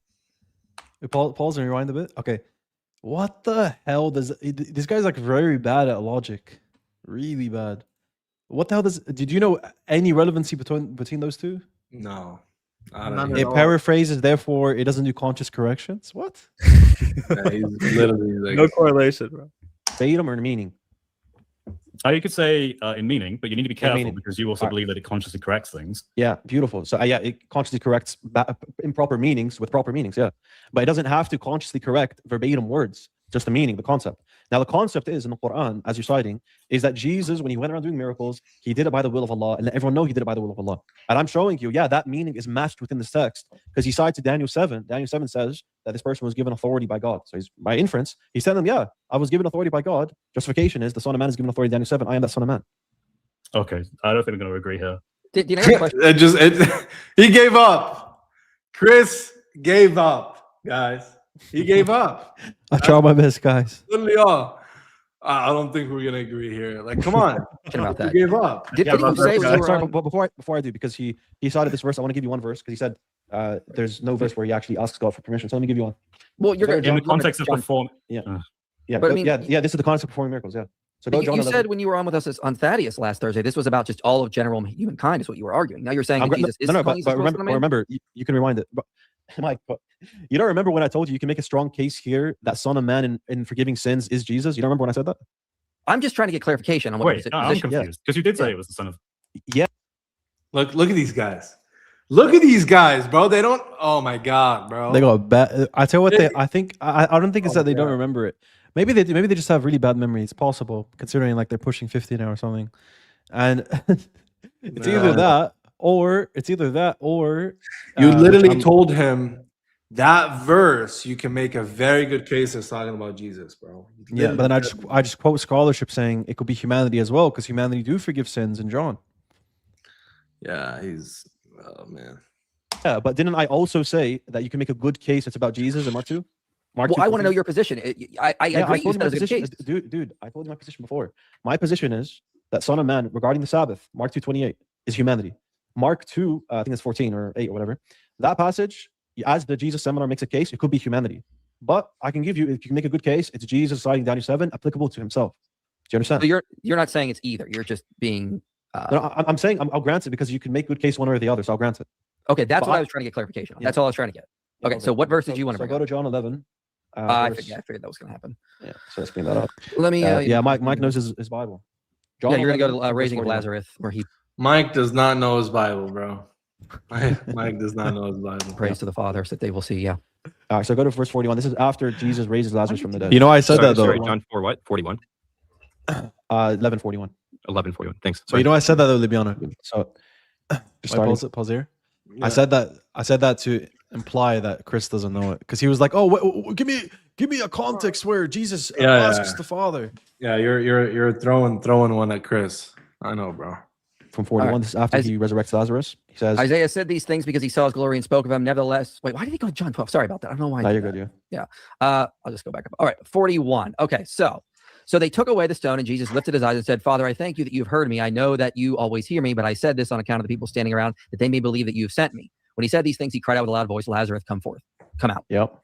Pause and rewind a bit. Okay. What the hell does this guy's like very bad at logic, really bad. What the hell did you know any relevancy between those two? No. It paraphrases, therefore it doesn't do conscious corrections. What? Yeah, he's literally like, no correlation, bro. Verbatim or in meaning? You could say in meaning, but you need to be careful because you also believe that it consciously corrects things. Yeah, beautiful. So yeah, it consciously corrects improper meanings with proper meanings. Yeah, but it doesn't have to consciously correct verbatim words, just the meaning, the concept. Now, the concept is in the Quran, as you're citing, is that Jesus, when he went around doing miracles, he did it by the will of Allah, and let everyone know he did it by the will of Allah. And I'm showing you, yeah, that meaning is matched within this text because he cited Daniel 7. Daniel 7 says that this person was given authority by God. So he's, by inference, he's telling them, yeah, I was given authority by God. Justification is the Son of Man is given authority. Daniel 7. I am that Son of Man. Okay, I don't think I'm going to agree here. Did you know question? He gave up. Chris gave up, guys. He gave up. I tried my best, guys. Literally all. I don't think we're gonna agree here. Like, come on. About that. He gave up. Did you say but before I do, because he cited this verse, I want to give you one verse because he said there's no verse where he actually asks God for permission. So let me give you one. Well, you're in the context of perform. Yeah, But I mean, yeah. This is the concept of performing miracles. Yeah. So go, John you 11. said when you were on with us on Thaddeus last Thursday, this was about just all of general humankind is what you were arguing. Now you're saying Jesus is but remember, you can rewind it. But, Mike, you don't remember when I told you can make a strong case here that Son of Man in forgiving sins is Jesus? You don't remember when I said that? I'm just trying to get clarification on what Wait, I'm confused because you did say it was the son of. Yeah. Look at these guys. Look at these guys, bro. They don't. Oh my god, bro. They got bad. I tell you what. I don't think it's that they don't remember it. Maybe they do. Maybe they just have really bad memory. It's possible, considering like they're pushing 50 now or something. And it's either that or you literally told him that verse. You can make a very good case as talking about Jesus, bro. Yeah, but then I just quote scholarship saying it could be humanity as well because humanity do forgive sins in John. Yeah, oh man. Yeah, but didn't I also say that you can make a good case it's about Jesus in Mark 2? Well, I want to know your position. I agree. You said it's a good case. Dude, I told you my position before. My position is that Son of Man, regarding the Sabbath, Mark 2:28, is humanity. Mark 2, I think it's 14 or 8 or whatever. That passage, as the Jesus seminar makes a case, it could be humanity. But I can give you, if you can make a good case, it's Jesus citing Daniel 7, applicable to himself. Do you understand? So you're not saying it's either. You're just being. No, I'm saying I'll grant it because you can make good case one or the other. So I'll grant it. Okay, that's what I was trying to get clarification on. That's all I was trying to get. Okay, so what verse did you want to bring? Go to John 11. I figured that was going to happen. Yeah, so let's clean that up. Let me. Mike knows his Bible. John you're going to go to Raising of Lazarus, where he. Mike does not know his Bible, bro. Mike does not know his Bible. Praise to the Father, so that they will see. Yeah. All right, so go to verse 41. This is after Jesus raises Lazarus from the dead. You know, I said that though. Sorry, John 4 what? 41. 11:41. 11:41. Thanks. So you know, I said that though, Libiano. So pause here. Yeah. I said that to imply that Chris doesn't know it because he was like, "Oh, give me a context where Jesus asks the Father." Yeah, you're throwing one at Chris. I know, bro. From 41, this is after he resurrects Lazarus. He says, Isaiah said these things because he saw his glory and spoke of him. Nevertheless, wait, why did he go to John 12? Sorry about that. I don't know why. No, you're good. Yeah. I'll just go back up. All right, 41. Okay, so they took away the stone, and Jesus lifted his eyes and said, "Father, I thank you that you've heard me. I know that you always hear me, but I said this on account of the people standing around, that they may believe that you have sent me." When he said these things, he cried out with a loud voice, "Lazarus, come forth, come out." Yep.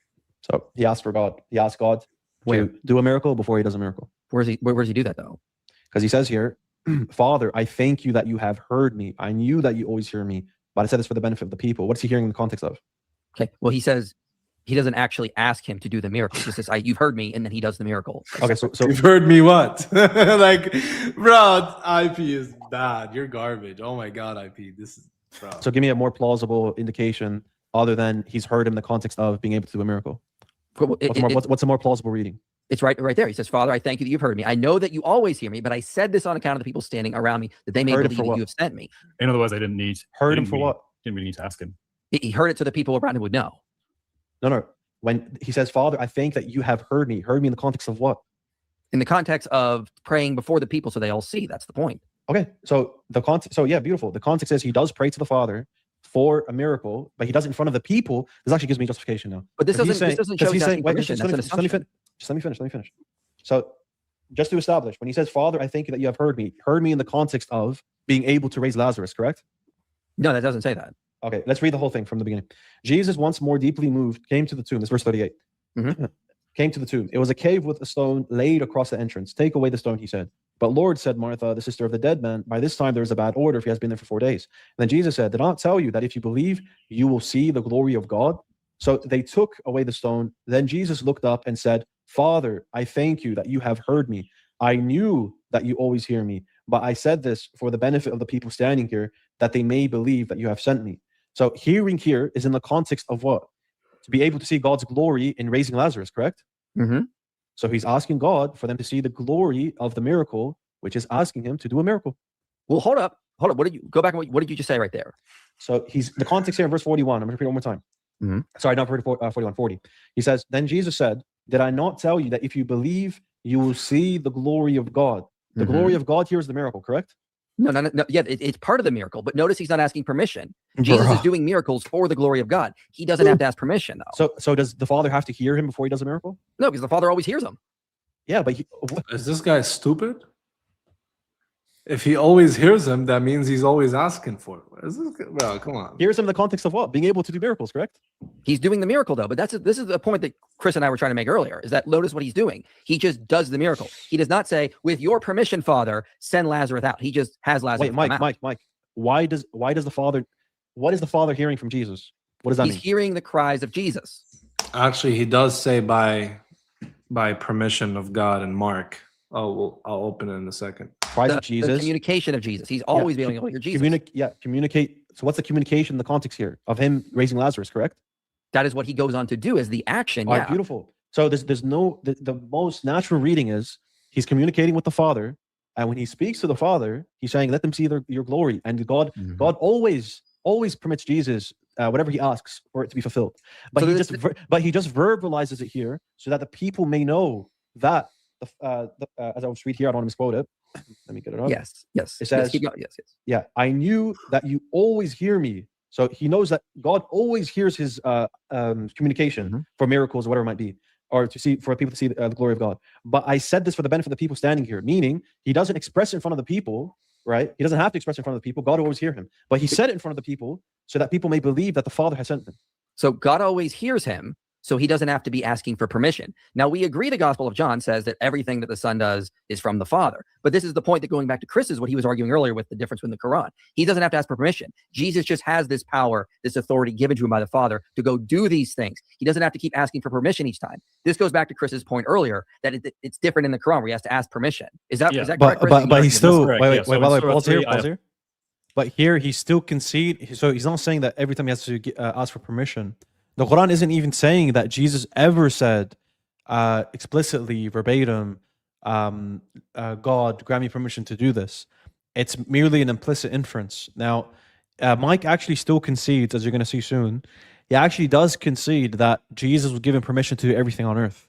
So he asked for God. He asked God to do a miracle before he does a miracle. Where does he do that though? Because he says here, "Father, I thank you that you have heard me. I knew that you always hear me, but I said this for the benefit of the people." What's he hearing in the context of? Okay. Well, he says he doesn't actually ask him to do the miracle. He says, "You've heard me," and then he does the miracle. Okay, so you've heard me what? Like, bro, IP is bad. You're garbage. Oh my god, IP. This is. Bro. So give me a more plausible indication other than he's heard him in the context of being able to do a miracle. What's a more plausible reading? It's right there. He says, "Father, I thank you that you've heard me. I know that you always hear me, but I said this on account of the people standing around me, that they may believe that you have sent me." In other words, they didn't need. Heard him for what? Didn't really need to ask him. He heard it so the people around him would know. No. When he says, "Father, I think that you have heard me in the context of what? In the context of praying before the people so they all see. That's the point. Okay, so the context. So yeah, beautiful. The context says he does pray to the Father for a miracle, but he does it in front of the people, this actually gives me justification now. But this Because doesn't show he's asking permission. That's an assumption. Just let me finish. So just to establish, when he says, Father, I thank you that you have heard me in the context of being able to raise Lazarus, correct? No, that doesn't say that. Okay, let's read the whole thing from the beginning. Jesus, once more deeply moved, came to the tomb. This is verse 38. Came to the tomb. It was a cave with a stone laid across the entrance. Take away the stone, he said. But Lord, said Martha, the sister of the dead man, by this time there is a bad odor if he has been there for 4 days. And then Jesus said, did I not tell you that if you believe, you will see the glory of God? So they took away the stone. Then Jesus looked up and said, Father, I thank you that you have heard me. I knew that you always hear me, but I said this for the benefit of the people standing here, that they may believe that you have sent me. So hearing here is in the context of what? To be able to see God's glory in raising Lazarus, correct? So he's asking God for them to see the glory of the miracle, which is asking him to do a miracle. Well, hold up. What did you go back? What did you just say right there? So he's the context here in verse 41. I'm going to repeat it one more time. Sorry, not 41, 40. He says, then Jesus said, did I not tell you that if you believe, you will see the glory of God? The glory of God here is the miracle, correct? No. Yeah, it's part of the miracle. But notice he's not asking permission. Jesus is doing miracles for the glory of God. He doesn't have to ask permission, though. So does the Father have to hear him before he does a miracle? No, because the Father always hears him. Yeah, but is this guy stupid? If he always hears him, that means he's always asking for it. Is this guy? Well, come on. Hears him in the context of what? Being able to do miracles, correct? He's doing the miracle, though. But this is the point that Chris and I were trying to make earlier, is that notice what he's doing. He just does the miracle. He does not say, with your permission, Father, send Lazarus out. He just has Lazarus out. Wait, Mike. Why does the Father, what is the Father hearing from Jesus? What does that mean? He's hearing the cries of Jesus. Actually, he does say by permission of God in Mark. Oh, I'll open it in a second. Cries of Jesus. The communication of Jesus. He's always being able to hear Jesus. Communicate. So what's the communication in the context here of him raising Lazarus, correct? That is what he goes on to do as the action. All right, beautiful. So there's no, the most natural reading is he's communicating with the Father. And when he speaks to the Father, he's saying, let them see your glory. And God always permits Jesus, whatever he asks, for it to be fulfilled. But he just verbalizes it here so that the people may know that, as I will read here, I don't want to misquote it. Let me get it up. Yes. It says, yes. Yeah, I knew that you always hear me. So he knows that God always hears his communication for miracles, whatever it might be, or for people to see the glory of God. But I said this for the benefit of the people standing here, meaning he doesn't express it in front of the people, right? He doesn't have to express it in front of the people. God will always hear him. But he said it in front of the people so that people may believe that the Father has sent him. So God always hears him, so he doesn't have to be asking for permission. Now, we agree the Gospel of John says that everything that the Son does is from the Father. But this is the point that, going back to Chris's, what he was arguing earlier with the difference with the Quran. He doesn't have to ask for permission. Jesus just has this power, this authority given to him by the Father to go do these things. He doesn't have to keep asking for permission each time. This goes back to Chris's point earlier, that it's different in the Quran where he has to ask permission. Is that correct, Chris? But he's still, wait, pause here. But here he still concede. So he's not saying that every time he has to ask for permission. The Quran isn't even saying that Jesus ever said explicitly, verbatim, God, grant me permission to do this. It's merely an implicit inference. Now, Mike actually still concedes, as you're going to see soon, he actually does concede that Jesus was given permission to do everything on earth.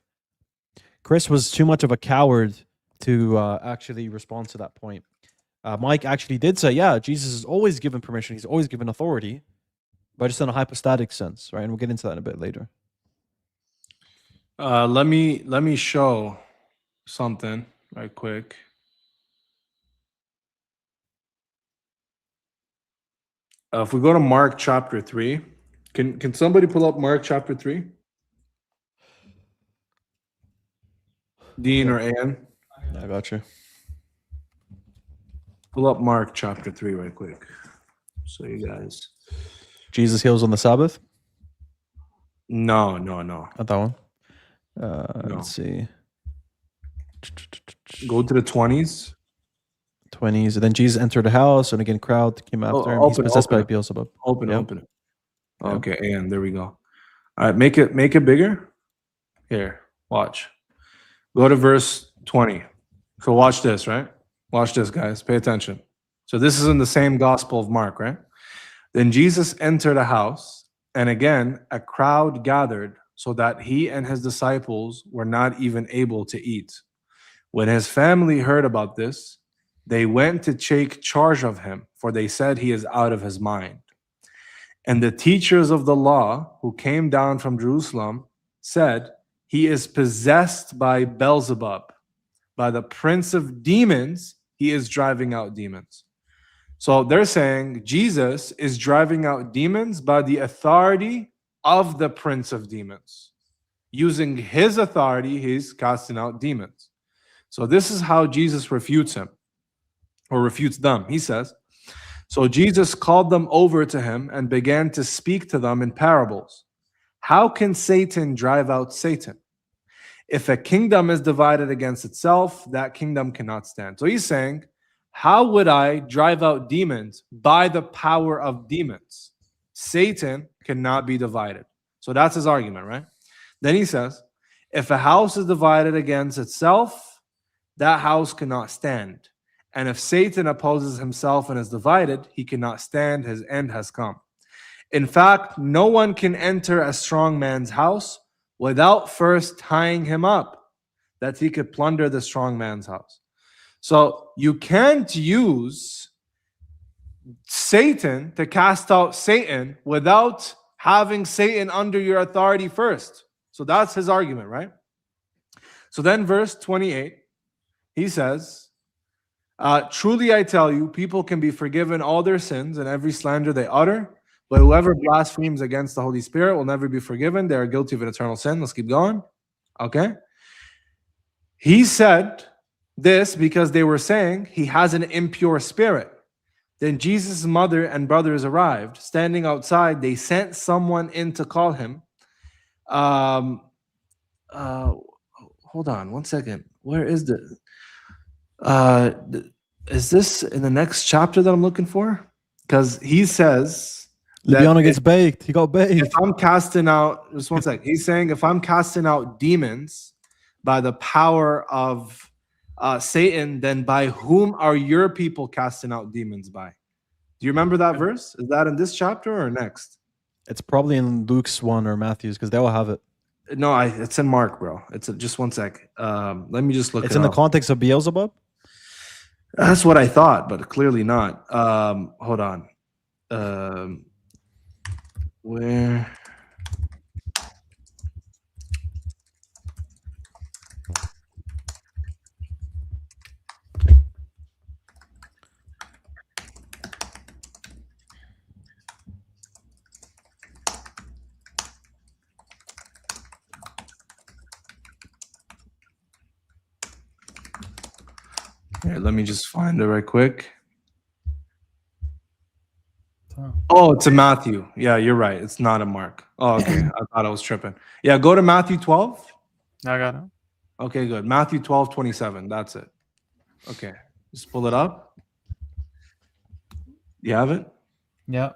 Chris was too much of a coward to actually respond to that point. Mike actually did say, yeah, Jesus is always given permission. He's always given authority. But just in a hypostatic sense, right? And we'll get into that in a bit later. Let me show something right quick. If we go to Mark chapter 3, can somebody pull up Mark chapter 3? Dean or Ann? I got you. Pull up Mark chapter 3 right quick. So you guys. Jesus heals on the Sabbath? No. Not that one. Let's see. Go to the 20s. 20s. And then Jesus entered the house, and again, crowd came after him. He's possessed by Beelzebub. Open it. Okay, and there we go. All right, make it bigger. Here, watch. Go to verse 20. So watch this, right? Watch this, guys. Pay attention. So this is in the same Gospel of Mark, right? Then Jesus entered a house, and again a crowd gathered, so that he and his disciples were not even able to eat. When his family heard about this, they went to take charge of him, for they said he is out of his mind. And the teachers of the law who came down from Jerusalem said, he is possessed by Beelzebub, by the prince of demons, he is driving out demons. So they're saying Jesus is driving out demons by the authority of the prince of demons. Using his authority, he's casting out demons. So this is how Jesus refutes him, or refutes them. He says, so Jesus called them over to him and began to speak to them in parables. How can Satan drive out Satan? If a kingdom is divided against itself, that kingdom cannot stand. So he's saying, how would I drive out demons? By the power of demons. Satan cannot be divided. So that's his argument, right? Then he says, if a house is divided against itself, that house cannot stand. And if Satan opposes himself and is divided, he cannot stand. His end has come. In fact, no one can enter a strong man's house without first tying him up, that he could plunder the strong man's house. So you can't use Satan to cast out Satan without having Satan under your authority first. So that's his argument, right? So then verse 28, he says, truly I tell you, people can be forgiven all their sins and every slander they utter, but whoever blasphemes against the Holy Spirit will never be forgiven. They are guilty of an eternal sin. Let's keep going. Okay. He said this because they were saying he has an impure spirit. Then Jesus' mother and brothers arrived. Standing outside, they sent someone in to call him. Hold on one second. Where is the is this in the next chapter that I'm looking for? Because he says Libiano gets baked. He got baked. If I'm casting out, just one sec. He's saying if I'm casting out demons by the power of Satan, then by whom are your people casting out demons by? Do you remember that verse? Is that in this chapter or next? It's probably in Luke's one or Matthew's because they all have it. No, it's in Mark, bro. It's just one sec. Let me just look. It's in the context of Beelzebub. That's what I thought, but clearly not. Hold on. Where? Here, let me just find it right quick. Oh, it's a Matthew. Yeah, you're right. It's not a Mark. Oh, okay. I thought I was tripping. Yeah, go to Matthew 12. I got it. Okay, good. Matthew 12:27. That's it. Okay. Just pull it up. You have it? Yeah.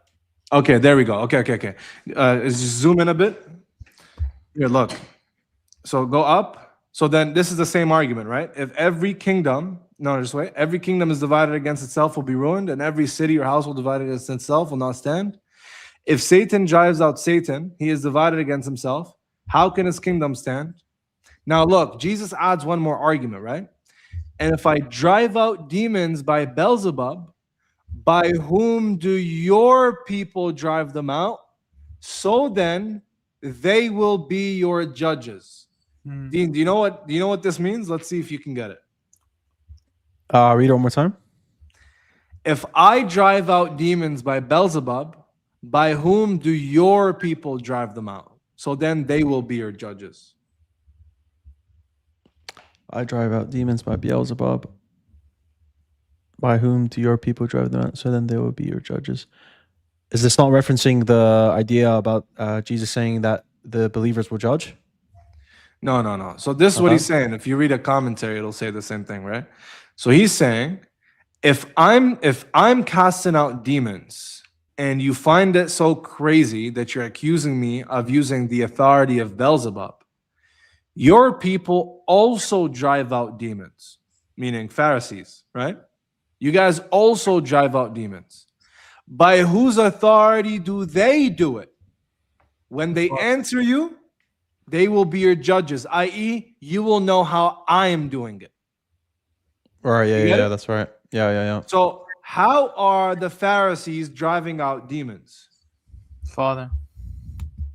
Okay, there we go. Okay. Just zoom in a bit. Here, look. So go up. So then this is the same argument, right? If every kingdom, no, just wait. Every kingdom is divided against itself will be ruined, and every city or household divided against itself will not stand. If Satan drives out Satan, he is divided against himself. How can his kingdom stand? Now look, Jesus adds one more argument, right? And if I drive out demons by Beelzebub, by whom do your people drive them out? So then they will be your judges. Dean, do you know what this means? Let's see if you can get it. Read it one more time. If I drive out demons by Beelzebub, by whom do your people drive them out? So then they will be your judges. I drive out demons by Beelzebub. By whom do your people drive them out? So then they will be your judges. Is this not referencing the idea about Jesus saying that the believers will judge? No. So this is what he's saying. If you read a commentary, it'll say the same thing, right? So he's saying, if I'm casting out demons and you find it so crazy that you're accusing me of using the authority of Beelzebub, your people also drive out demons, meaning Pharisees, right? You guys also drive out demons. By whose authority do they do it? When they answer you, they will be your judges, i.e., you will know how I am doing it. Right, yeah, that's right. Yeah. So how are the Pharisees driving out demons? Father.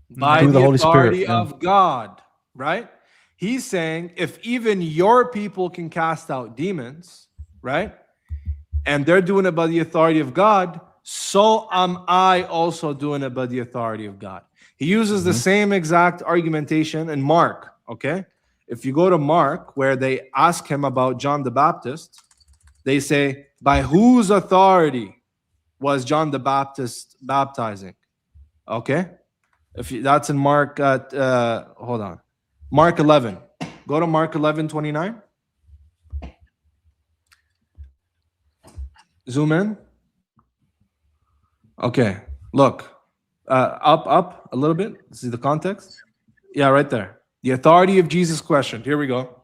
By Through the, the Holy authority Spirit, yeah. of God, right? He's saying if even your people can cast out demons, right? And they're doing it by the authority of God, so am I also doing it by the authority of God. He uses the same exact argumentation in Mark, okay? If you go to Mark, where they ask him about John the Baptist, they say, by whose authority was John the Baptist baptizing? Okay? That's in Mark, hold on. Mark 11. Go to Mark 11:29. Zoom in. Okay, look. Up a little bit. See the context? Yeah, right there. The authority of Jesus questioned. Here we go.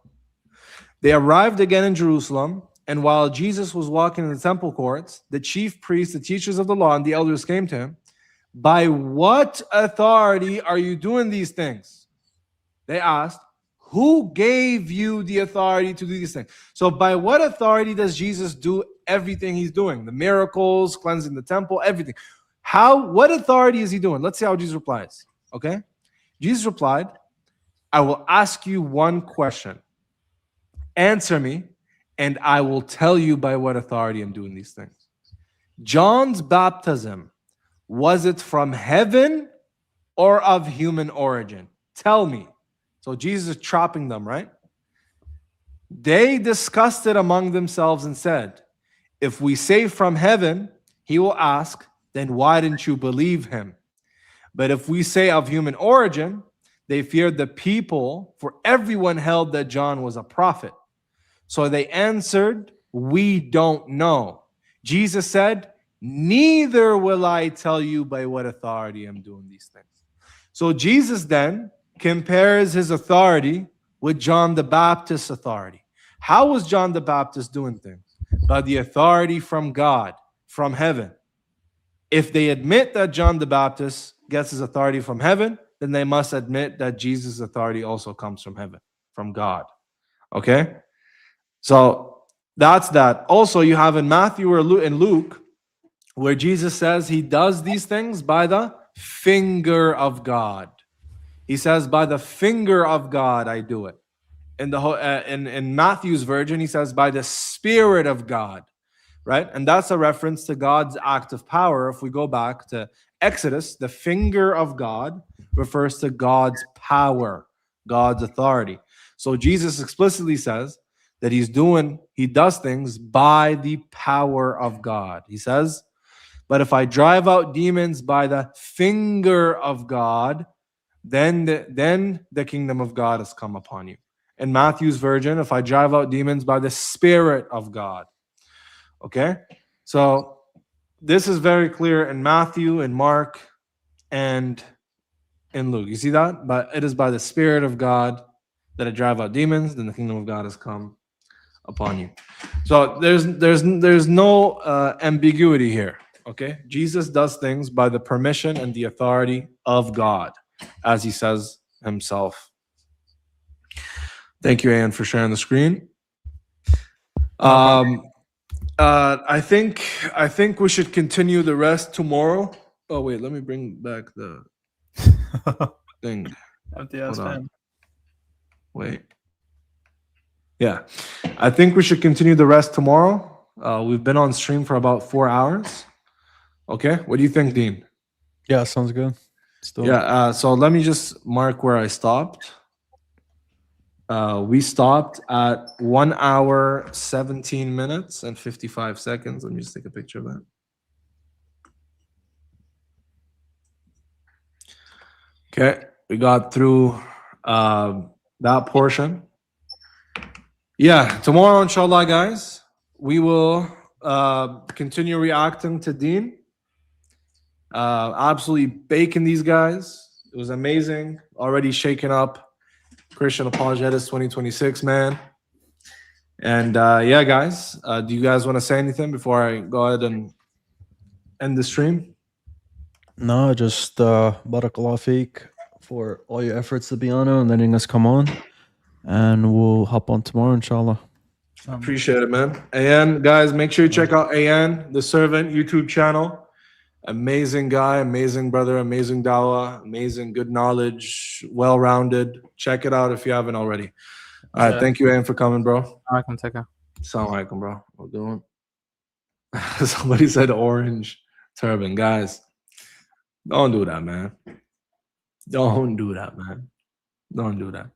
They arrived again in Jerusalem, and while Jesus was walking in the temple courts, the chief priests, the teachers of the law, and the elders came to him. By what authority are you doing these things? They asked. Who gave you the authority to do these things? So by what authority does Jesus do everything he's doing? The miracles, cleansing the temple, everything. What authority is he doing? Let's see how Jesus replies. Okay? Jesus replied, I will ask you one question. Answer me, and I will tell you by what authority I'm doing these things. John's baptism, was it from heaven or of human origin? Tell me. So Jesus is trapping them, right? They discussed it among themselves and said, if we say from heaven, he will ask, then why didn't you believe him? But if we say of human origin, they feared the people, for everyone held that John was a prophet. So they answered, we don't know. Jesus said, neither will I tell you by what authority I'm doing these things. So Jesus then compares his authority with John the Baptist's authority. How was John the Baptist doing things? By the authority from God, from heaven. If they admit that John the Baptist gets his authority from heaven, then they must admit that Jesus' authority also comes from heaven, from God. Okay? So that's that. Also, you have in Matthew or in Luke, where Jesus says he does these things by the finger of God. He says, by the finger of God, I do it. In Matthew's version, he says, by the Spirit of God, right? And that's a reference to God's act of power. If we go back to Exodus, the finger of God refers to God's power, God's authority. So Jesus explicitly says that he does things by the power of God. He says, but if I drive out demons by the finger of God, then the kingdom of God has come upon you. In Matthew's version, if I drive out demons by the Spirit of God. Okay? So this is very clear in Matthew, in Mark, and in Luke. You see that? But it is by the Spirit of God that I drive out demons, then the kingdom of God has come upon you. So there's no ambiguity here. Okay? Jesus does things by the permission and the authority of God, as he says himself. Thank you, Ian, for sharing the screen. I think we should continue the rest tomorrow. Oh wait, let me bring back the thing. Hold on. Wait. Yeah, I think we should continue the rest tomorrow. We've been on stream for about 4 hours. Okay, what do you think, Dean? Yeah, sounds good. So let me just mark where I stopped. We stopped at 1 hour, 17 minutes and 55 seconds. Let me just take a picture of that. Okay, we got through that portion. Yeah, tomorrow, inshallah, guys, we will continue reacting to Dean. Absolutely baking these guys. It was amazing. Already shaking up Christian Apologists 2026, man. And yeah, guys, do you guys want to say anything before I go ahead and end the stream? No, just barakallah feek for all your efforts to be on and letting us come on. And we'll hop on tomorrow, inshallah. Appreciate it, man. AN, guys, make sure you check out AN, the Servant YouTube channel. Amazing guy, amazing brother, amazing dawah, amazing good knowledge, well-rounded. Check it out if you haven't already. All right, Yeah. thank you, Ayn, for coming, bro. Alaikum, take care. Assalamu alaikum, bro. We're doing. Somebody said orange turban, guys. Don't do that, man. Don't do that, man. Don't do that.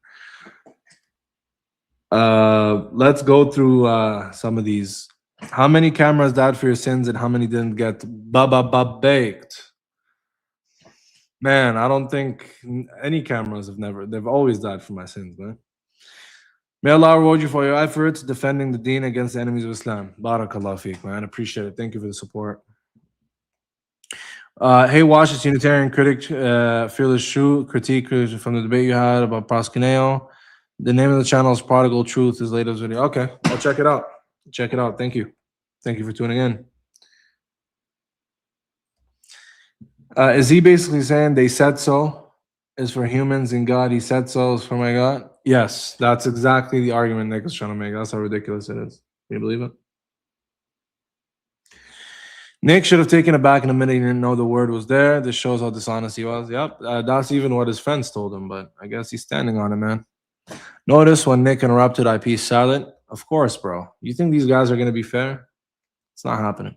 Let's go through some of these. How many cameras died for your sins and how many didn't get baked? Man, I don't think any cameras they've always died for my sins, man. May Allah reward you for your efforts defending the deen against the enemies of Islam. Barakallah feek, man. Appreciate it. Thank you for the support. Hey, Wash, Unitarian critic, Fearless Shoe, critique from the debate you had about proskuneo. The name of the channel is Prodigal Truth, his latest video. Okay, I'll check it out. Check it out. Thank you. Thank you for tuning in. Is he basically saying they said so is for humans and God, he said so is for my God? Yes, that's exactly the argument Nick is trying to make. That's how ridiculous it is. Can you believe it? Nick should have taken it back in a minute. He didn't know the word was there. This shows how dishonest he was. Yep, that's even what his friends told him, but I guess he's standing on it, man. Notice when Nick interrupted, IP silent. Of course, bro. You think these guys are going to be fair? It's not happening.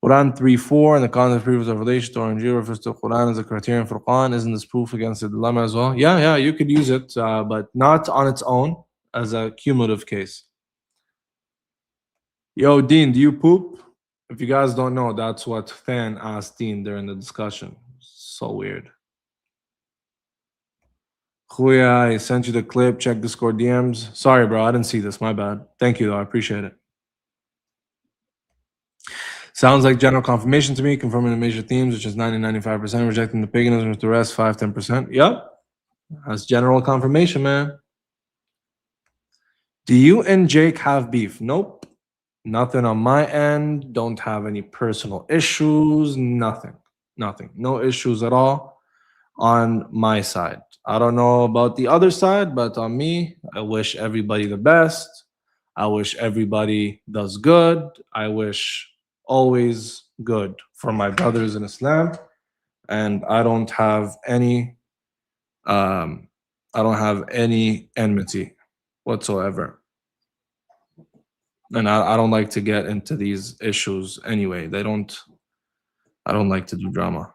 Quran 3:4 and the content of previous revelation or Injil refers to Quran as a criterion for Quran. Isn't this proof against the dilemma as well? Yeah, you could use it, but not on its own as a cumulative case. Yo, Dean, do you poop? If you guys don't know, that's what Fan asked Dean during the discussion. So weird. Khuya, I sent you the clip. Check Discord DMs. Sorry, bro. I didn't see this. My bad. Thank you, though. I appreciate it. Sounds like general confirmation to me, confirming the major themes, which is 90-95%, rejecting the paganism with the rest, 5-10%. Yep. That's general confirmation, man. Do you and Jake have beef? Nope. Nothing on my end. Don't have any personal issues. Nothing. No issues at all on my side. I don't know about the other side, but on me, I wish everybody the best. I wish everybody does good. I wish always good for my brothers in Islam. And I don't have any enmity whatsoever. And I don't like to get into these issues anyway. I don't like to do drama.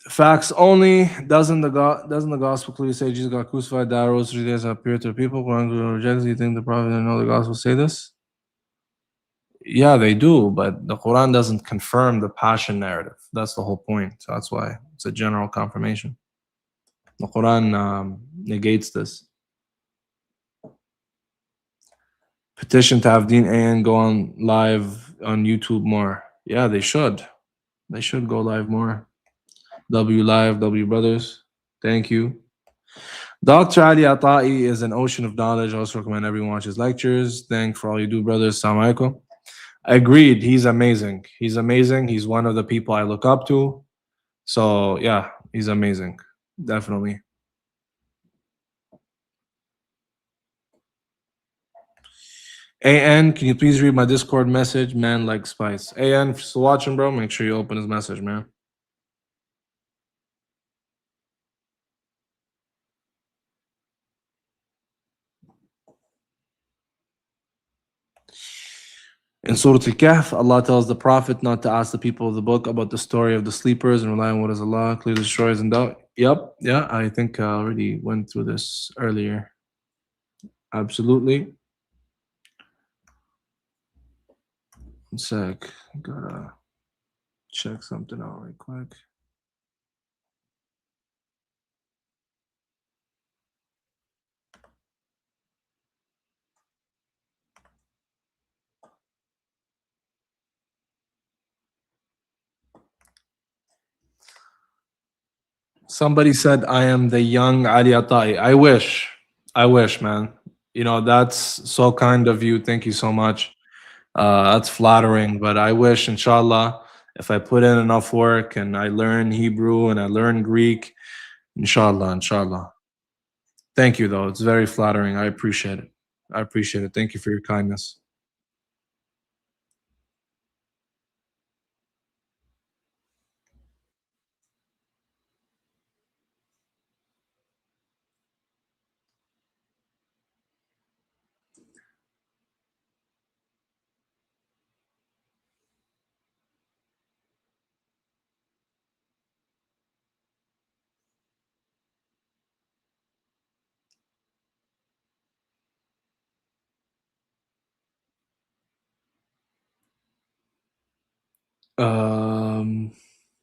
Facts only. Doesn't the gospel clearly say Jesus got crucified, died, rose 3 days, appeared to people? Quran rejects. You think the prophet didn't know the gospel say this? Yeah, they do, but the Quran doesn't confirm the passion narrative. That's the whole point. That's why it's a general confirmation. The Quran negates this. Petition to have Deen AN go on live on YouTube more. Yeah, they should. They should go live more. W Live, W Brothers. Thank you. Dr. Ali Ata'i is an ocean of knowledge. I also recommend everyone watch his lectures. Thanks for all you do, brothers. Assalamu alaikum. Agreed. He's amazing. He's amazing. He's one of the people I look up to. So, yeah, he's amazing. Definitely. AN, can you please read my Discord message? Man like spice. AN, if you're still watching, bro, make sure you open his message, man. In Surah Al-Kahf, Allah tells the Prophet not to ask the people of the book about the story of the sleepers and rely on what is Allah clearly destroys and doubt. Yep, yeah, I think I already went through this earlier. Absolutely. One sec, gotta check something out right quick. Somebody said I am the young Ali Atai. I wish, man. You know, that's so kind of you. Thank you so much. That's flattering, but I wish, inshallah, if I put in enough work and I learn Hebrew and I learn Greek, inshallah. Thank you, though. It's very flattering. I appreciate it. I appreciate it. Thank you for your kindness.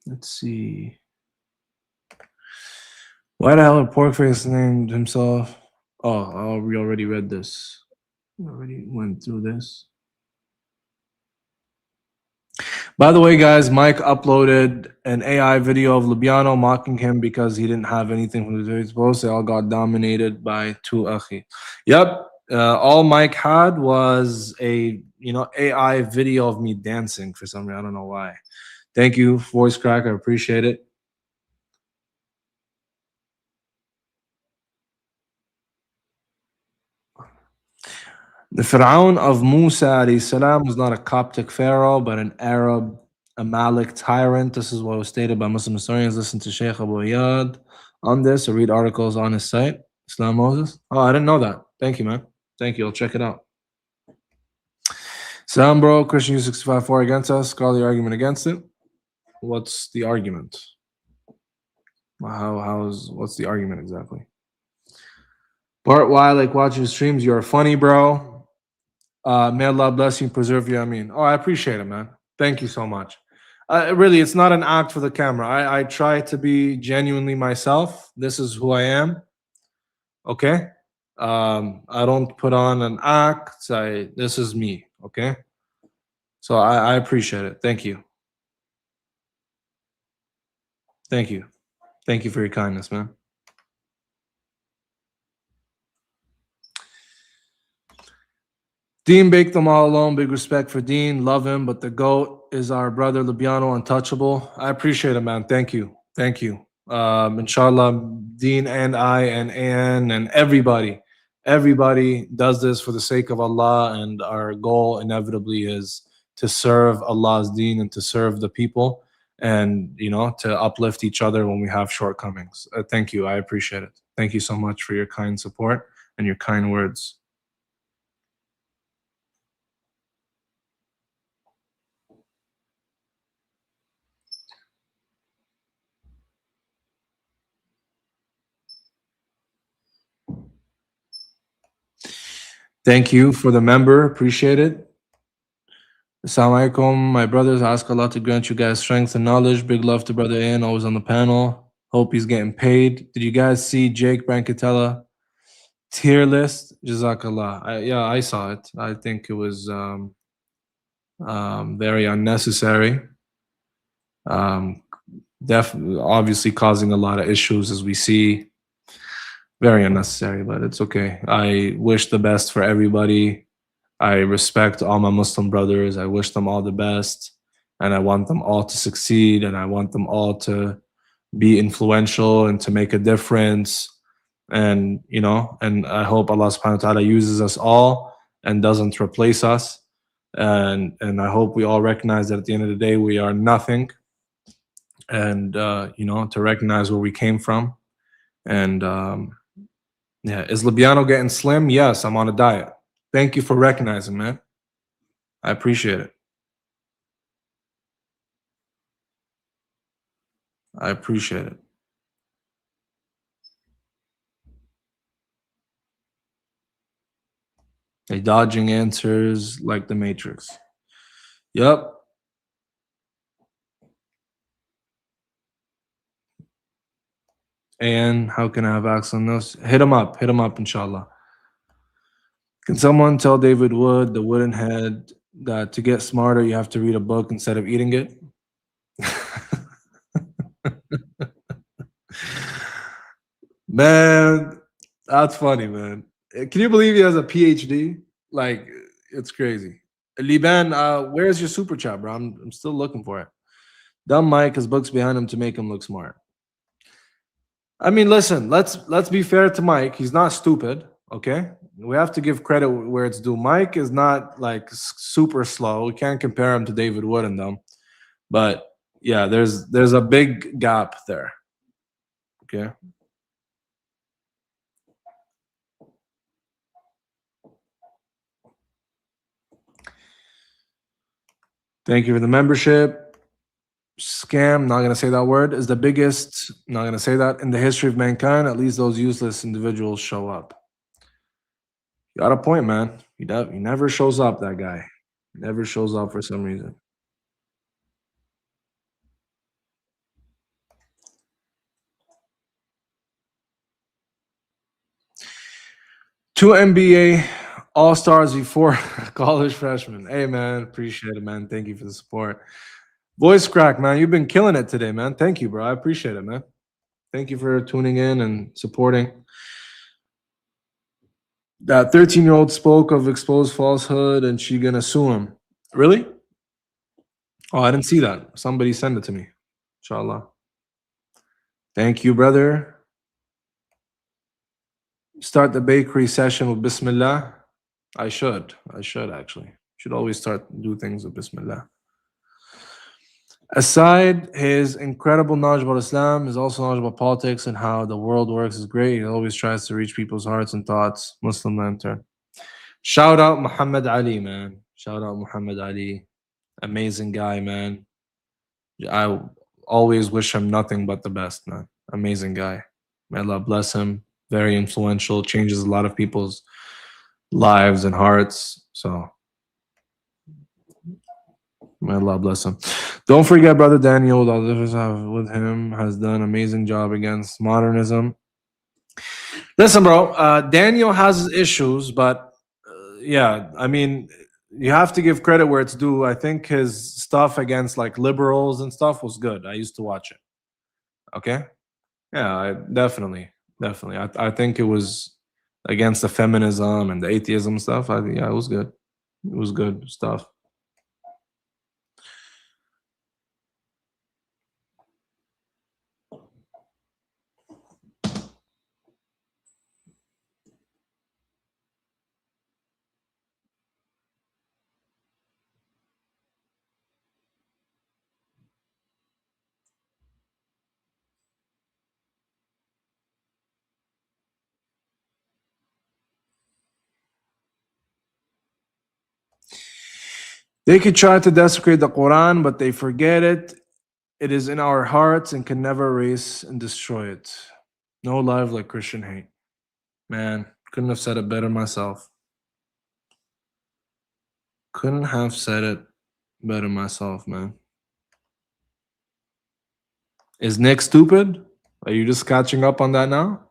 Let's see. Why the hell did Porkface named himself? Oh, we already read this. We already went through this. By the way, guys, Mike uploaded an AI video of Lubiano mocking him because he didn't have anything from the video post. They all got dominated by two akhi. Yep. All Mike had was a AI video of me dancing for some reason. I don't know why. Thank you, voice crack. I appreciate it. The Pharaoh of Musa alayhi salam was not a Coptic pharaoh, but an Arab Amalek tyrant. This is what was stated by Muslim historians. Listen to Sheikh Abu Iyad on this, or read articles on his site. Islam Moses. Oh, I didn't know that. Thank you, man. Thank you. I'll check it out. Salam, bro. Christian U654 against us. Scholarly argument against it. What's the argument? What's the argument exactly? Bart, why I like watching your streams? You're funny, bro. May Allah bless you and preserve you. I mean, oh, I appreciate it, man. Thank you so much. Really, it's not an act for the camera. I try to be genuinely myself. This is who I am. Okay? I don't put on an act. This is me. Okay? So I appreciate it. Thank you. Thank you. Thank you for your kindness, man. Dean baked them all alone. Big respect for Dean. Love him. But the GOAT is our brother, Lubiano, untouchable. I appreciate it, man. Thank you. Thank you. Inshallah, Dean and I and Ann and everybody does this for the sake of Allah. And our goal inevitably is to serve Allah's Deen and to serve the people and, to uplift each other when we have shortcomings. Thank you. I appreciate it. Thank you so much for your kind support and your kind words. Thank you for the member. Appreciate it. Assalamu alaikum. My brothers, ask Allah to grant you guys strength and knowledge. Big love to Brother Ian, always on the panel. Hope he's getting paid. Did you guys see Jake Brancatella tier list? Jazakallah. I saw it. I think it was very unnecessary. Obviously causing a lot of issues as we see. Very unnecessary, but it's okay. I wish the best for everybody. I respect all my Muslim brothers. I wish them all the best. And I want them all to succeed. And I want them all to be influential and to make a difference. And, and I hope Allah subhanahu wa ta'ala uses us all and doesn't replace us. And I hope we all recognize that at the end of the day, we are nothing. And, to recognize where we came from. And, yeah, is Lubiano getting slim? Yes, I'm on a diet. Thank you for recognizing, man. I appreciate it. I appreciate it. They dodging answers like the Matrix. Yep. And how can I have access on this? Hit him up, inshallah. Can someone tell David Wood, the wooden head, that to get smarter, you have to read a book instead of eating it? Man, that's funny, man. Can you believe he has a PhD? Like, it's crazy. Liban, where's your super chat, bro? I'm still looking for it. Dumb Mike has books behind him to make him look smart. I mean, listen, let's be fair to Mike. He's not stupid, okay? We have to give credit where it's due. Mike is not like super slow. We can't compare him to David Wood and them. But yeah, there's a big gap there. Okay. Thank you for the membership. Scam, not gonna say that word, is the biggest, not gonna say that, in the history of mankind. At least those useless individuals show up. You got a point, man. He never shows up, that guy. He never shows up for some reason. Two NBA All-Stars before college freshmen. Hey, man, appreciate it, man. Thank you for the support. Voice crack, man. You've been killing it today, man. Thank you, bro. I appreciate it, man. Thank you for tuning in and supporting. That 13-year-old spoke of exposed falsehood and she gonna sue him. Really? Oh, I didn't see that. Somebody send it to me. Inshallah. Thank you, brother. Start the bakery session with Bismillah. I should actually. Should always do things with Bismillah. Aside his incredible knowledge about Islam, his also knowledge about politics and how the world works is great. He always tries to reach people's hearts and thoughts. Muslim lantern. Shout out Muhammad Ali, man. Shout out Muhammad Ali. Amazing guy, man. I always wish him nothing but the best, man. Amazing guy. May Allah bless him. Very influential, changes a lot of people's lives and hearts. So may Allah bless him. Don't forget, brother Daniel, the others have with him has done an amazing job against modernism. Listen, bro, Daniel has his issues, but yeah, I mean, you have to give credit where it's due. I think his stuff against like liberals and stuff was good. I used to watch it. Okay, yeah, definitely. I think it was against the feminism and the atheism stuff. Yeah, it was good. It was good stuff. They could try to desecrate the Quran, but they forget it. It is in our hearts and can never erase and destroy it. No love like Christian hate. Man, couldn't have said it better myself. Couldn't have said it better myself, man. Is Nick stupid? Are you just catching up on that now?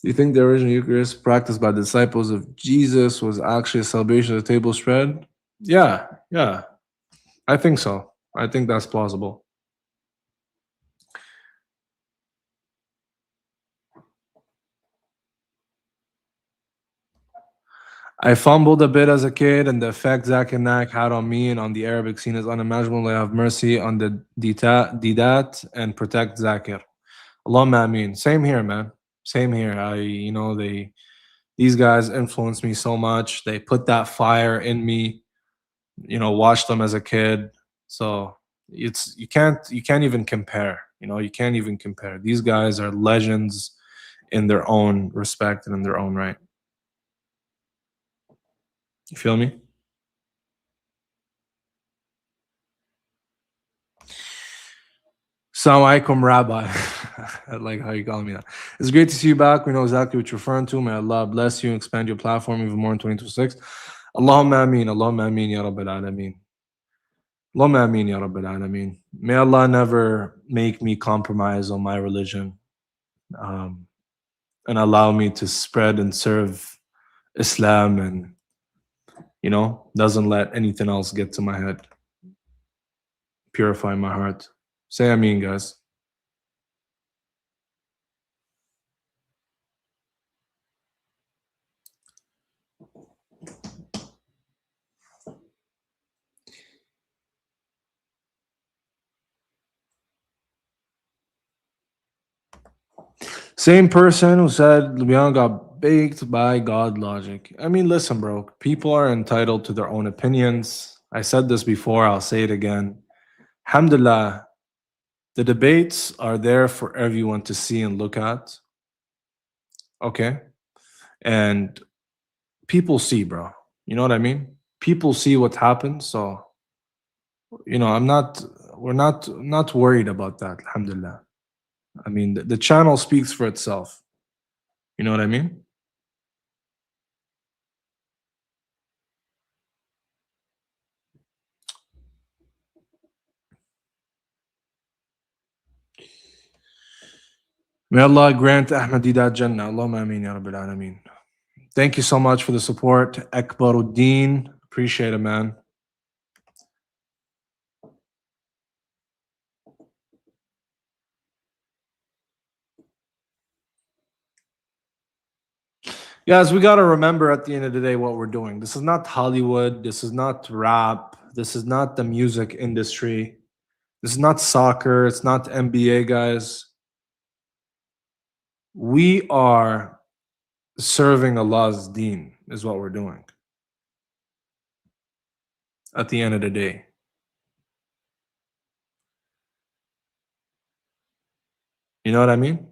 Do you think the original Eucharist practiced by the disciples of Jesus was actually a celebration of the table spread? Yeah. I think so. I think that's plausible. I fumbled a bit as a kid, and the effect Zach and Nak had on me and on the Arabic scene is unimaginable. May have mercy on the Didat and protect Zakir. Allahumma ameen. Same here, man. Same here. These guys influenced me so much. They put that fire in me. Watched them as a kid. So you can't even compare. You can't even compare. These guys are legends in their own respect and in their own right. You feel me? Assalamu alaikum, Rabbi. I like how you call me that. It's great to see you back. We know exactly what you're referring to. May Allah bless you and expand your platform even more in 2026. Allahumma ameen. Allahumma ameen, ya Rabbil Alameen. Allahumma ameen, ya Rabbil Alameen. May Allah never make me compromise on my religion and allow me to spread and serve Islam and, doesn't let anything else get to my head. Purify my heart. Say ameen, guys. Same person who said Lubiano got baked by God logic. I mean, listen, bro. People are entitled to their own opinions. I said this before. I'll say it again. Alhamdulillah, the debates are there for everyone to see and look at. Okay? And people see, bro. You know what I mean? People see what happens. So, you know, we're not worried about that. Alhamdulillah. I mean, the channel speaks for itself. You know what I mean? May Allah grant Ahmadi that Jannah. Allahumma ameen ya Rabbil Alameen. Thank you so much for the support. Akbaruddin. Appreciate it, man. Guys, we got to remember at the end of the day what we're doing. This is not Hollywood. This is not rap. This is not the music industry. This is not soccer. It's not NBA, guys. We are serving Allah's deen, is what we're doing. At the end of the day. You know what I mean?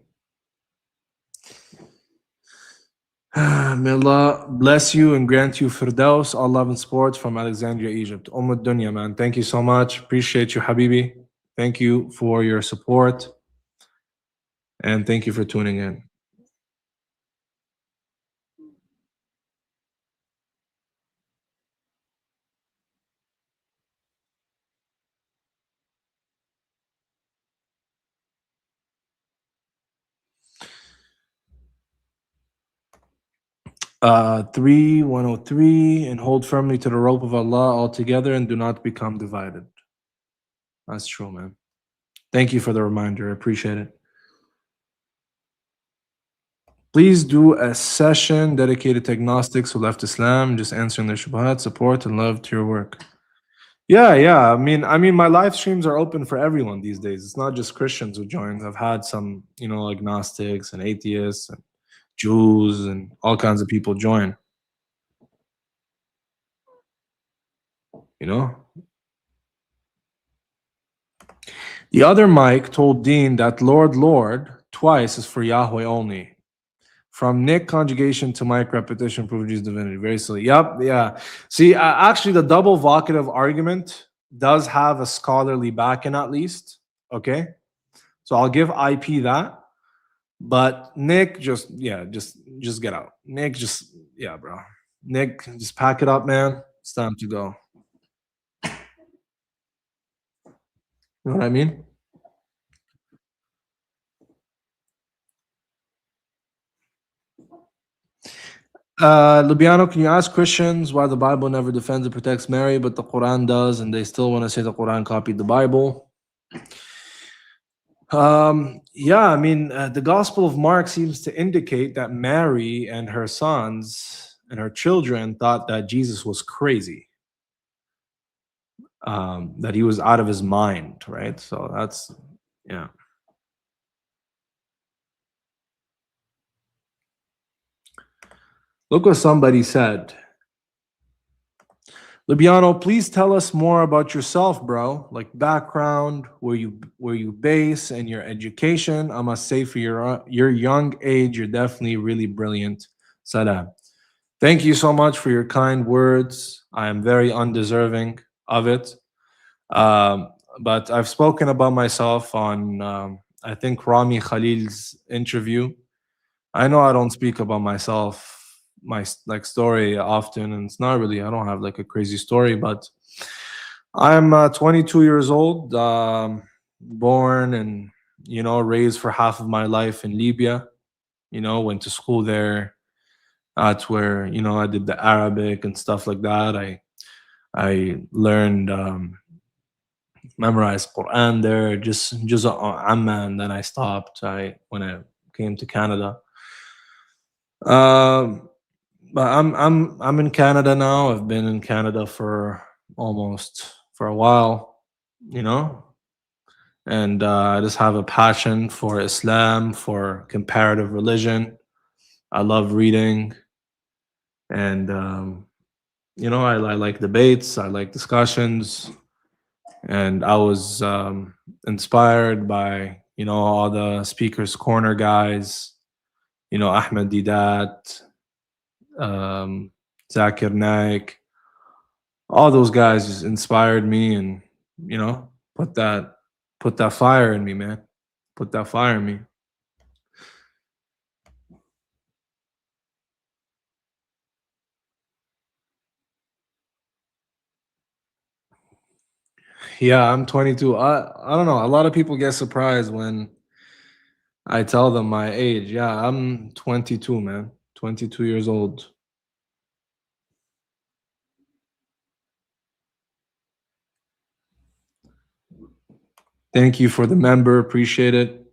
May Allah bless you and grant you Firdaus, all love and sports from Alexandria, Egypt. Dunya, man. Thank you so much. Appreciate you, Habibi. Thank you for your support. And thank you for tuning in. Uh, 3103, and hold firmly to the rope of Allah altogether and do not become divided. That's true, man. Thank you for the reminder. I appreciate it. Please do a session dedicated to agnostics who left Islam, just answering their shubhat, support, and love to your work. Yeah. I mean, my live streams are open for everyone these days. It's not just Christians who join. I've had some, agnostics and atheists and Jews and all kinds of people join. The other Mike told Dean that Lord twice is for Yahweh only. From Nick conjugation to Mike repetition prove Jesus divinity. Very silly. Yep, yeah. See, actually, the double vocative argument does have a scholarly backing at least. Okay, so I'll give IP that. But Nick, just get out. Nick, bro. Nick, just pack it up, man. It's time to go. You know what I mean? Lubiano, can you ask Christians why the Bible never defends and protects Mary, but the Quran does, and they still want to say the Quran copied the Bible? The Gospel of Mark seems to indicate that Mary and her sons and her children thought that Jesus was crazy, that he was out of his mind, right? So that's, yeah. Look what somebody said. Lubiano, please tell us more about yourself, bro. Like background, where you base, and your education. I must say, for your young age, you're definitely really brilliant. Salam. Thank you so much for your kind words. I am very undeserving of it. But I've spoken about myself on, I think, Rami Khalil's interview. I know I don't speak about myself, my story often, and it's not really, I don't have like a crazy story, but I'm 22 years old, born and raised for half of my life in Libya. Went to school there. That's where I did the Arabic and stuff like that. I learned, memorized Quran there, just Amma, and then I stopped. When I came to Canada. But I'm in Canada now. I've been in Canada for a while, And I just have a passion for Islam, for comparative religion. I love reading, and I like debates. I like discussions, and I was inspired by all the Speaker's Corner guys. Ahmed Didat, Zakir Naik, all those guys just inspired me, and put that fire in me, man. Put that fire in me. Yeah, I'm 22. I don't know. A lot of people get surprised when I tell them my age. Yeah, I'm 22, man. 22 years old. Thank you for the member. Appreciate it.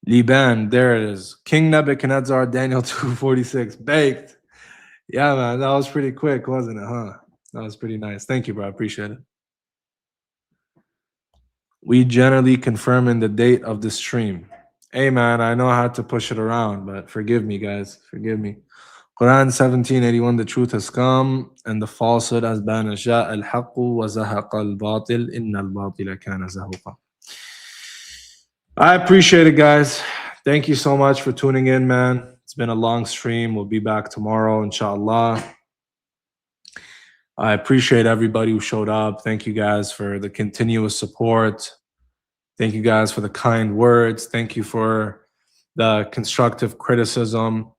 Liban, there it is. King Nebuchadnezzar, Daniel 246. Baked. Yeah, man. That was pretty quick, wasn't it, huh? That was pretty nice. Thank you, bro. I appreciate it. We generally confirm in the date of the stream. Hey, man, I know I had to push it around, but forgive me, guys. Forgive me. Quran 1781, the truth has come and the falsehood has banished. جاء الحق وزهق الباطل إن الباطل كان زهوقا. I appreciate it, guys. Thank you so much for tuning in, man. It's been a long stream. We'll be back tomorrow, inshallah. I appreciate everybody who showed up. Thank you guys for the continuous support. Thank you guys for the kind words. Thank you for the constructive criticism.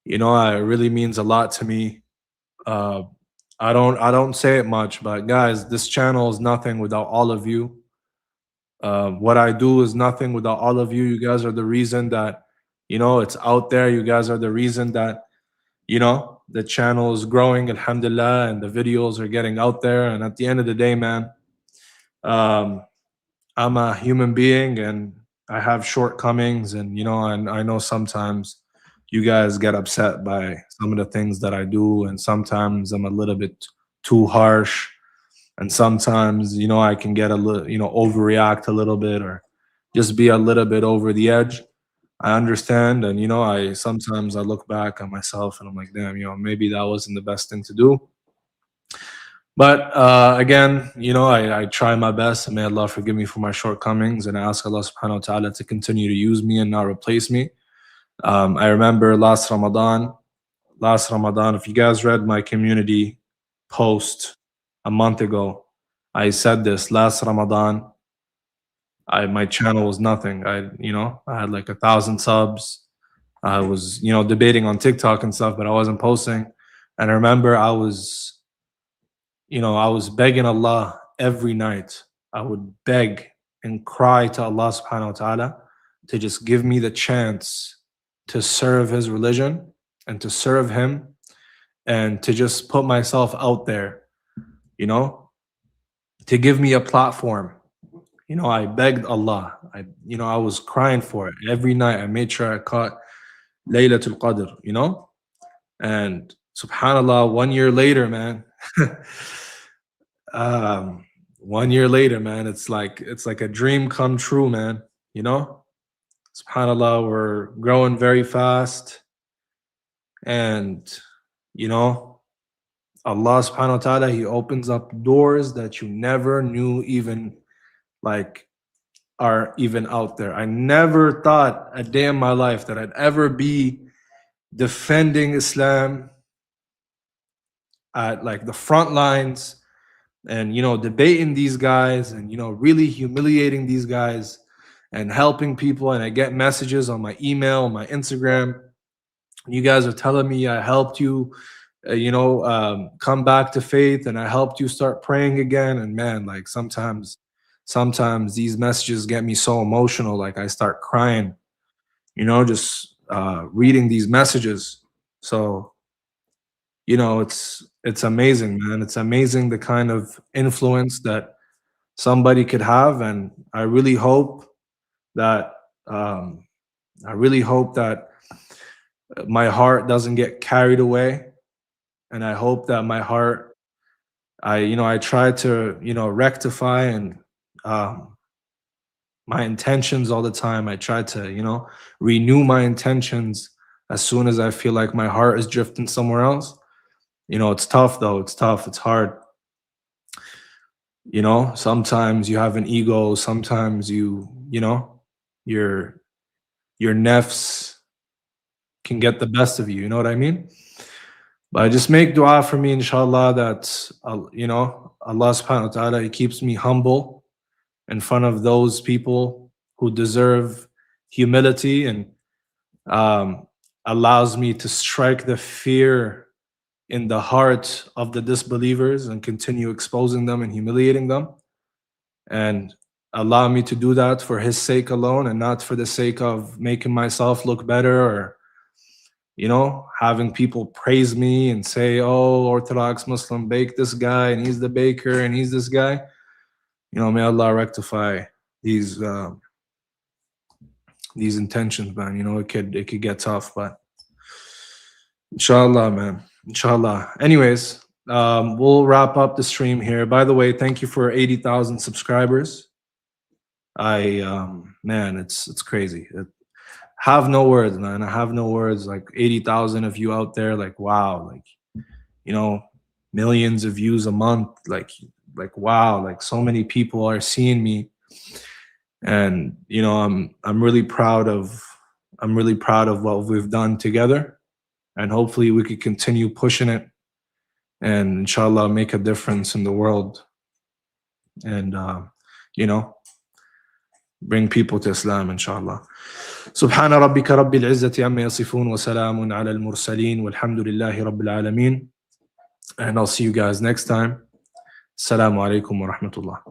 It really means a lot to me. I don't say it much, but guys, this channel is nothing without all of you. What I do is nothing without all of you. You guys are the reason that it's out there. You guys are the reason that the channel is growing, alhamdulillah, and the videos are getting out there. And at the end of the day, man, I'm a human being and I have shortcomings, and and I know sometimes you guys get upset by some of the things that I do, and sometimes I'm a little bit too harsh, and sometimes I can get a little overreact a little bit, or just be a little bit over the edge. I understand, and I sometimes I look back at myself and I'm like, damn, maybe that wasn't the best thing to do. But again, I try my best, and may Allah forgive me for my shortcomings, and I ask Allah subhanahu wa ta'ala to continue to use me and not replace me. I remember last Ramadan, if you guys read my community post a month ago, I said this last Ramadan. My channel was nothing. I had like 1,000 subs. I was debating on TikTok and stuff, but I wasn't posting. And I remember I was begging Allah every night. I would beg and cry to Allah subhanahu wa ta'ala to just give me the chance to serve his religion and to serve him and to just put myself out there, to give me a platform. I begged Allah. I was crying for it every night. I made sure I caught Laylatul Qadr, and subhanallah, 1 year later, man, 1 year later, man, it's like a dream come true, man. Subhanallah, we're growing very fast, and Allah subhanahu wa ta'ala, he opens up doors that you never knew even are even out there. I never thought a day in my life that I'd ever be defending Islam at the front lines, and debating these guys, and really humiliating these guys and helping people. And I get messages on my email, my Instagram. You guys are telling me I helped you come back to faith, and I helped you start praying again. And man, sometimes these messages get me so emotional, I start crying, just reading these messages. So it's amazing, man. It's amazing the kind of influence that somebody could have. And I really hope that my heart doesn't get carried away, and I hope that my heart, I try to rectify and my intentions all the time. I try to, you know, renew my intentions as soon as I feel like my heart is drifting somewhere else. You know, it's tough though. It's tough. It's hard. You know, sometimes you have an ego. Sometimes you know, your nafs can get the best of you. You know what I mean? But just make dua for me, inshallah, that, you know, Allah subhanahu wa ta'ala, He keeps me humble in front of those people who deserve humility, and allows me to strike the fear in the heart of the disbelievers and continue exposing them and humiliating them. And allow me to do that for His sake alone, and not for the sake of making myself look better, or, you know, having people praise me and say, oh, Orthodox Muslim baked this guy and he's the baker and he's this guy. You know, may Allah rectify these intentions, man. You know, it could get tough, but inshallah, man. Inshallah. Anyways, we'll wrap up the stream here. By the way, thank you for 80,000 subscribers. Man, it's crazy. Have no words, man. I have no words. Like 80,000 of you out there, like, wow, like, you know, millions of views a month, like wow, like so many people are seeing me, and you know, I'm really proud of what we've done together, and hopefully we could continue pushing it, and inshallah make a difference in the world, and you know, bring people to Islam, inshallah. سبحان ربك رب العزة عما يصفون وسلام على المرسلين والحمد لله رب العالمين. And I'll see you guys next time. Assalamu alaikum wa rahmatullah.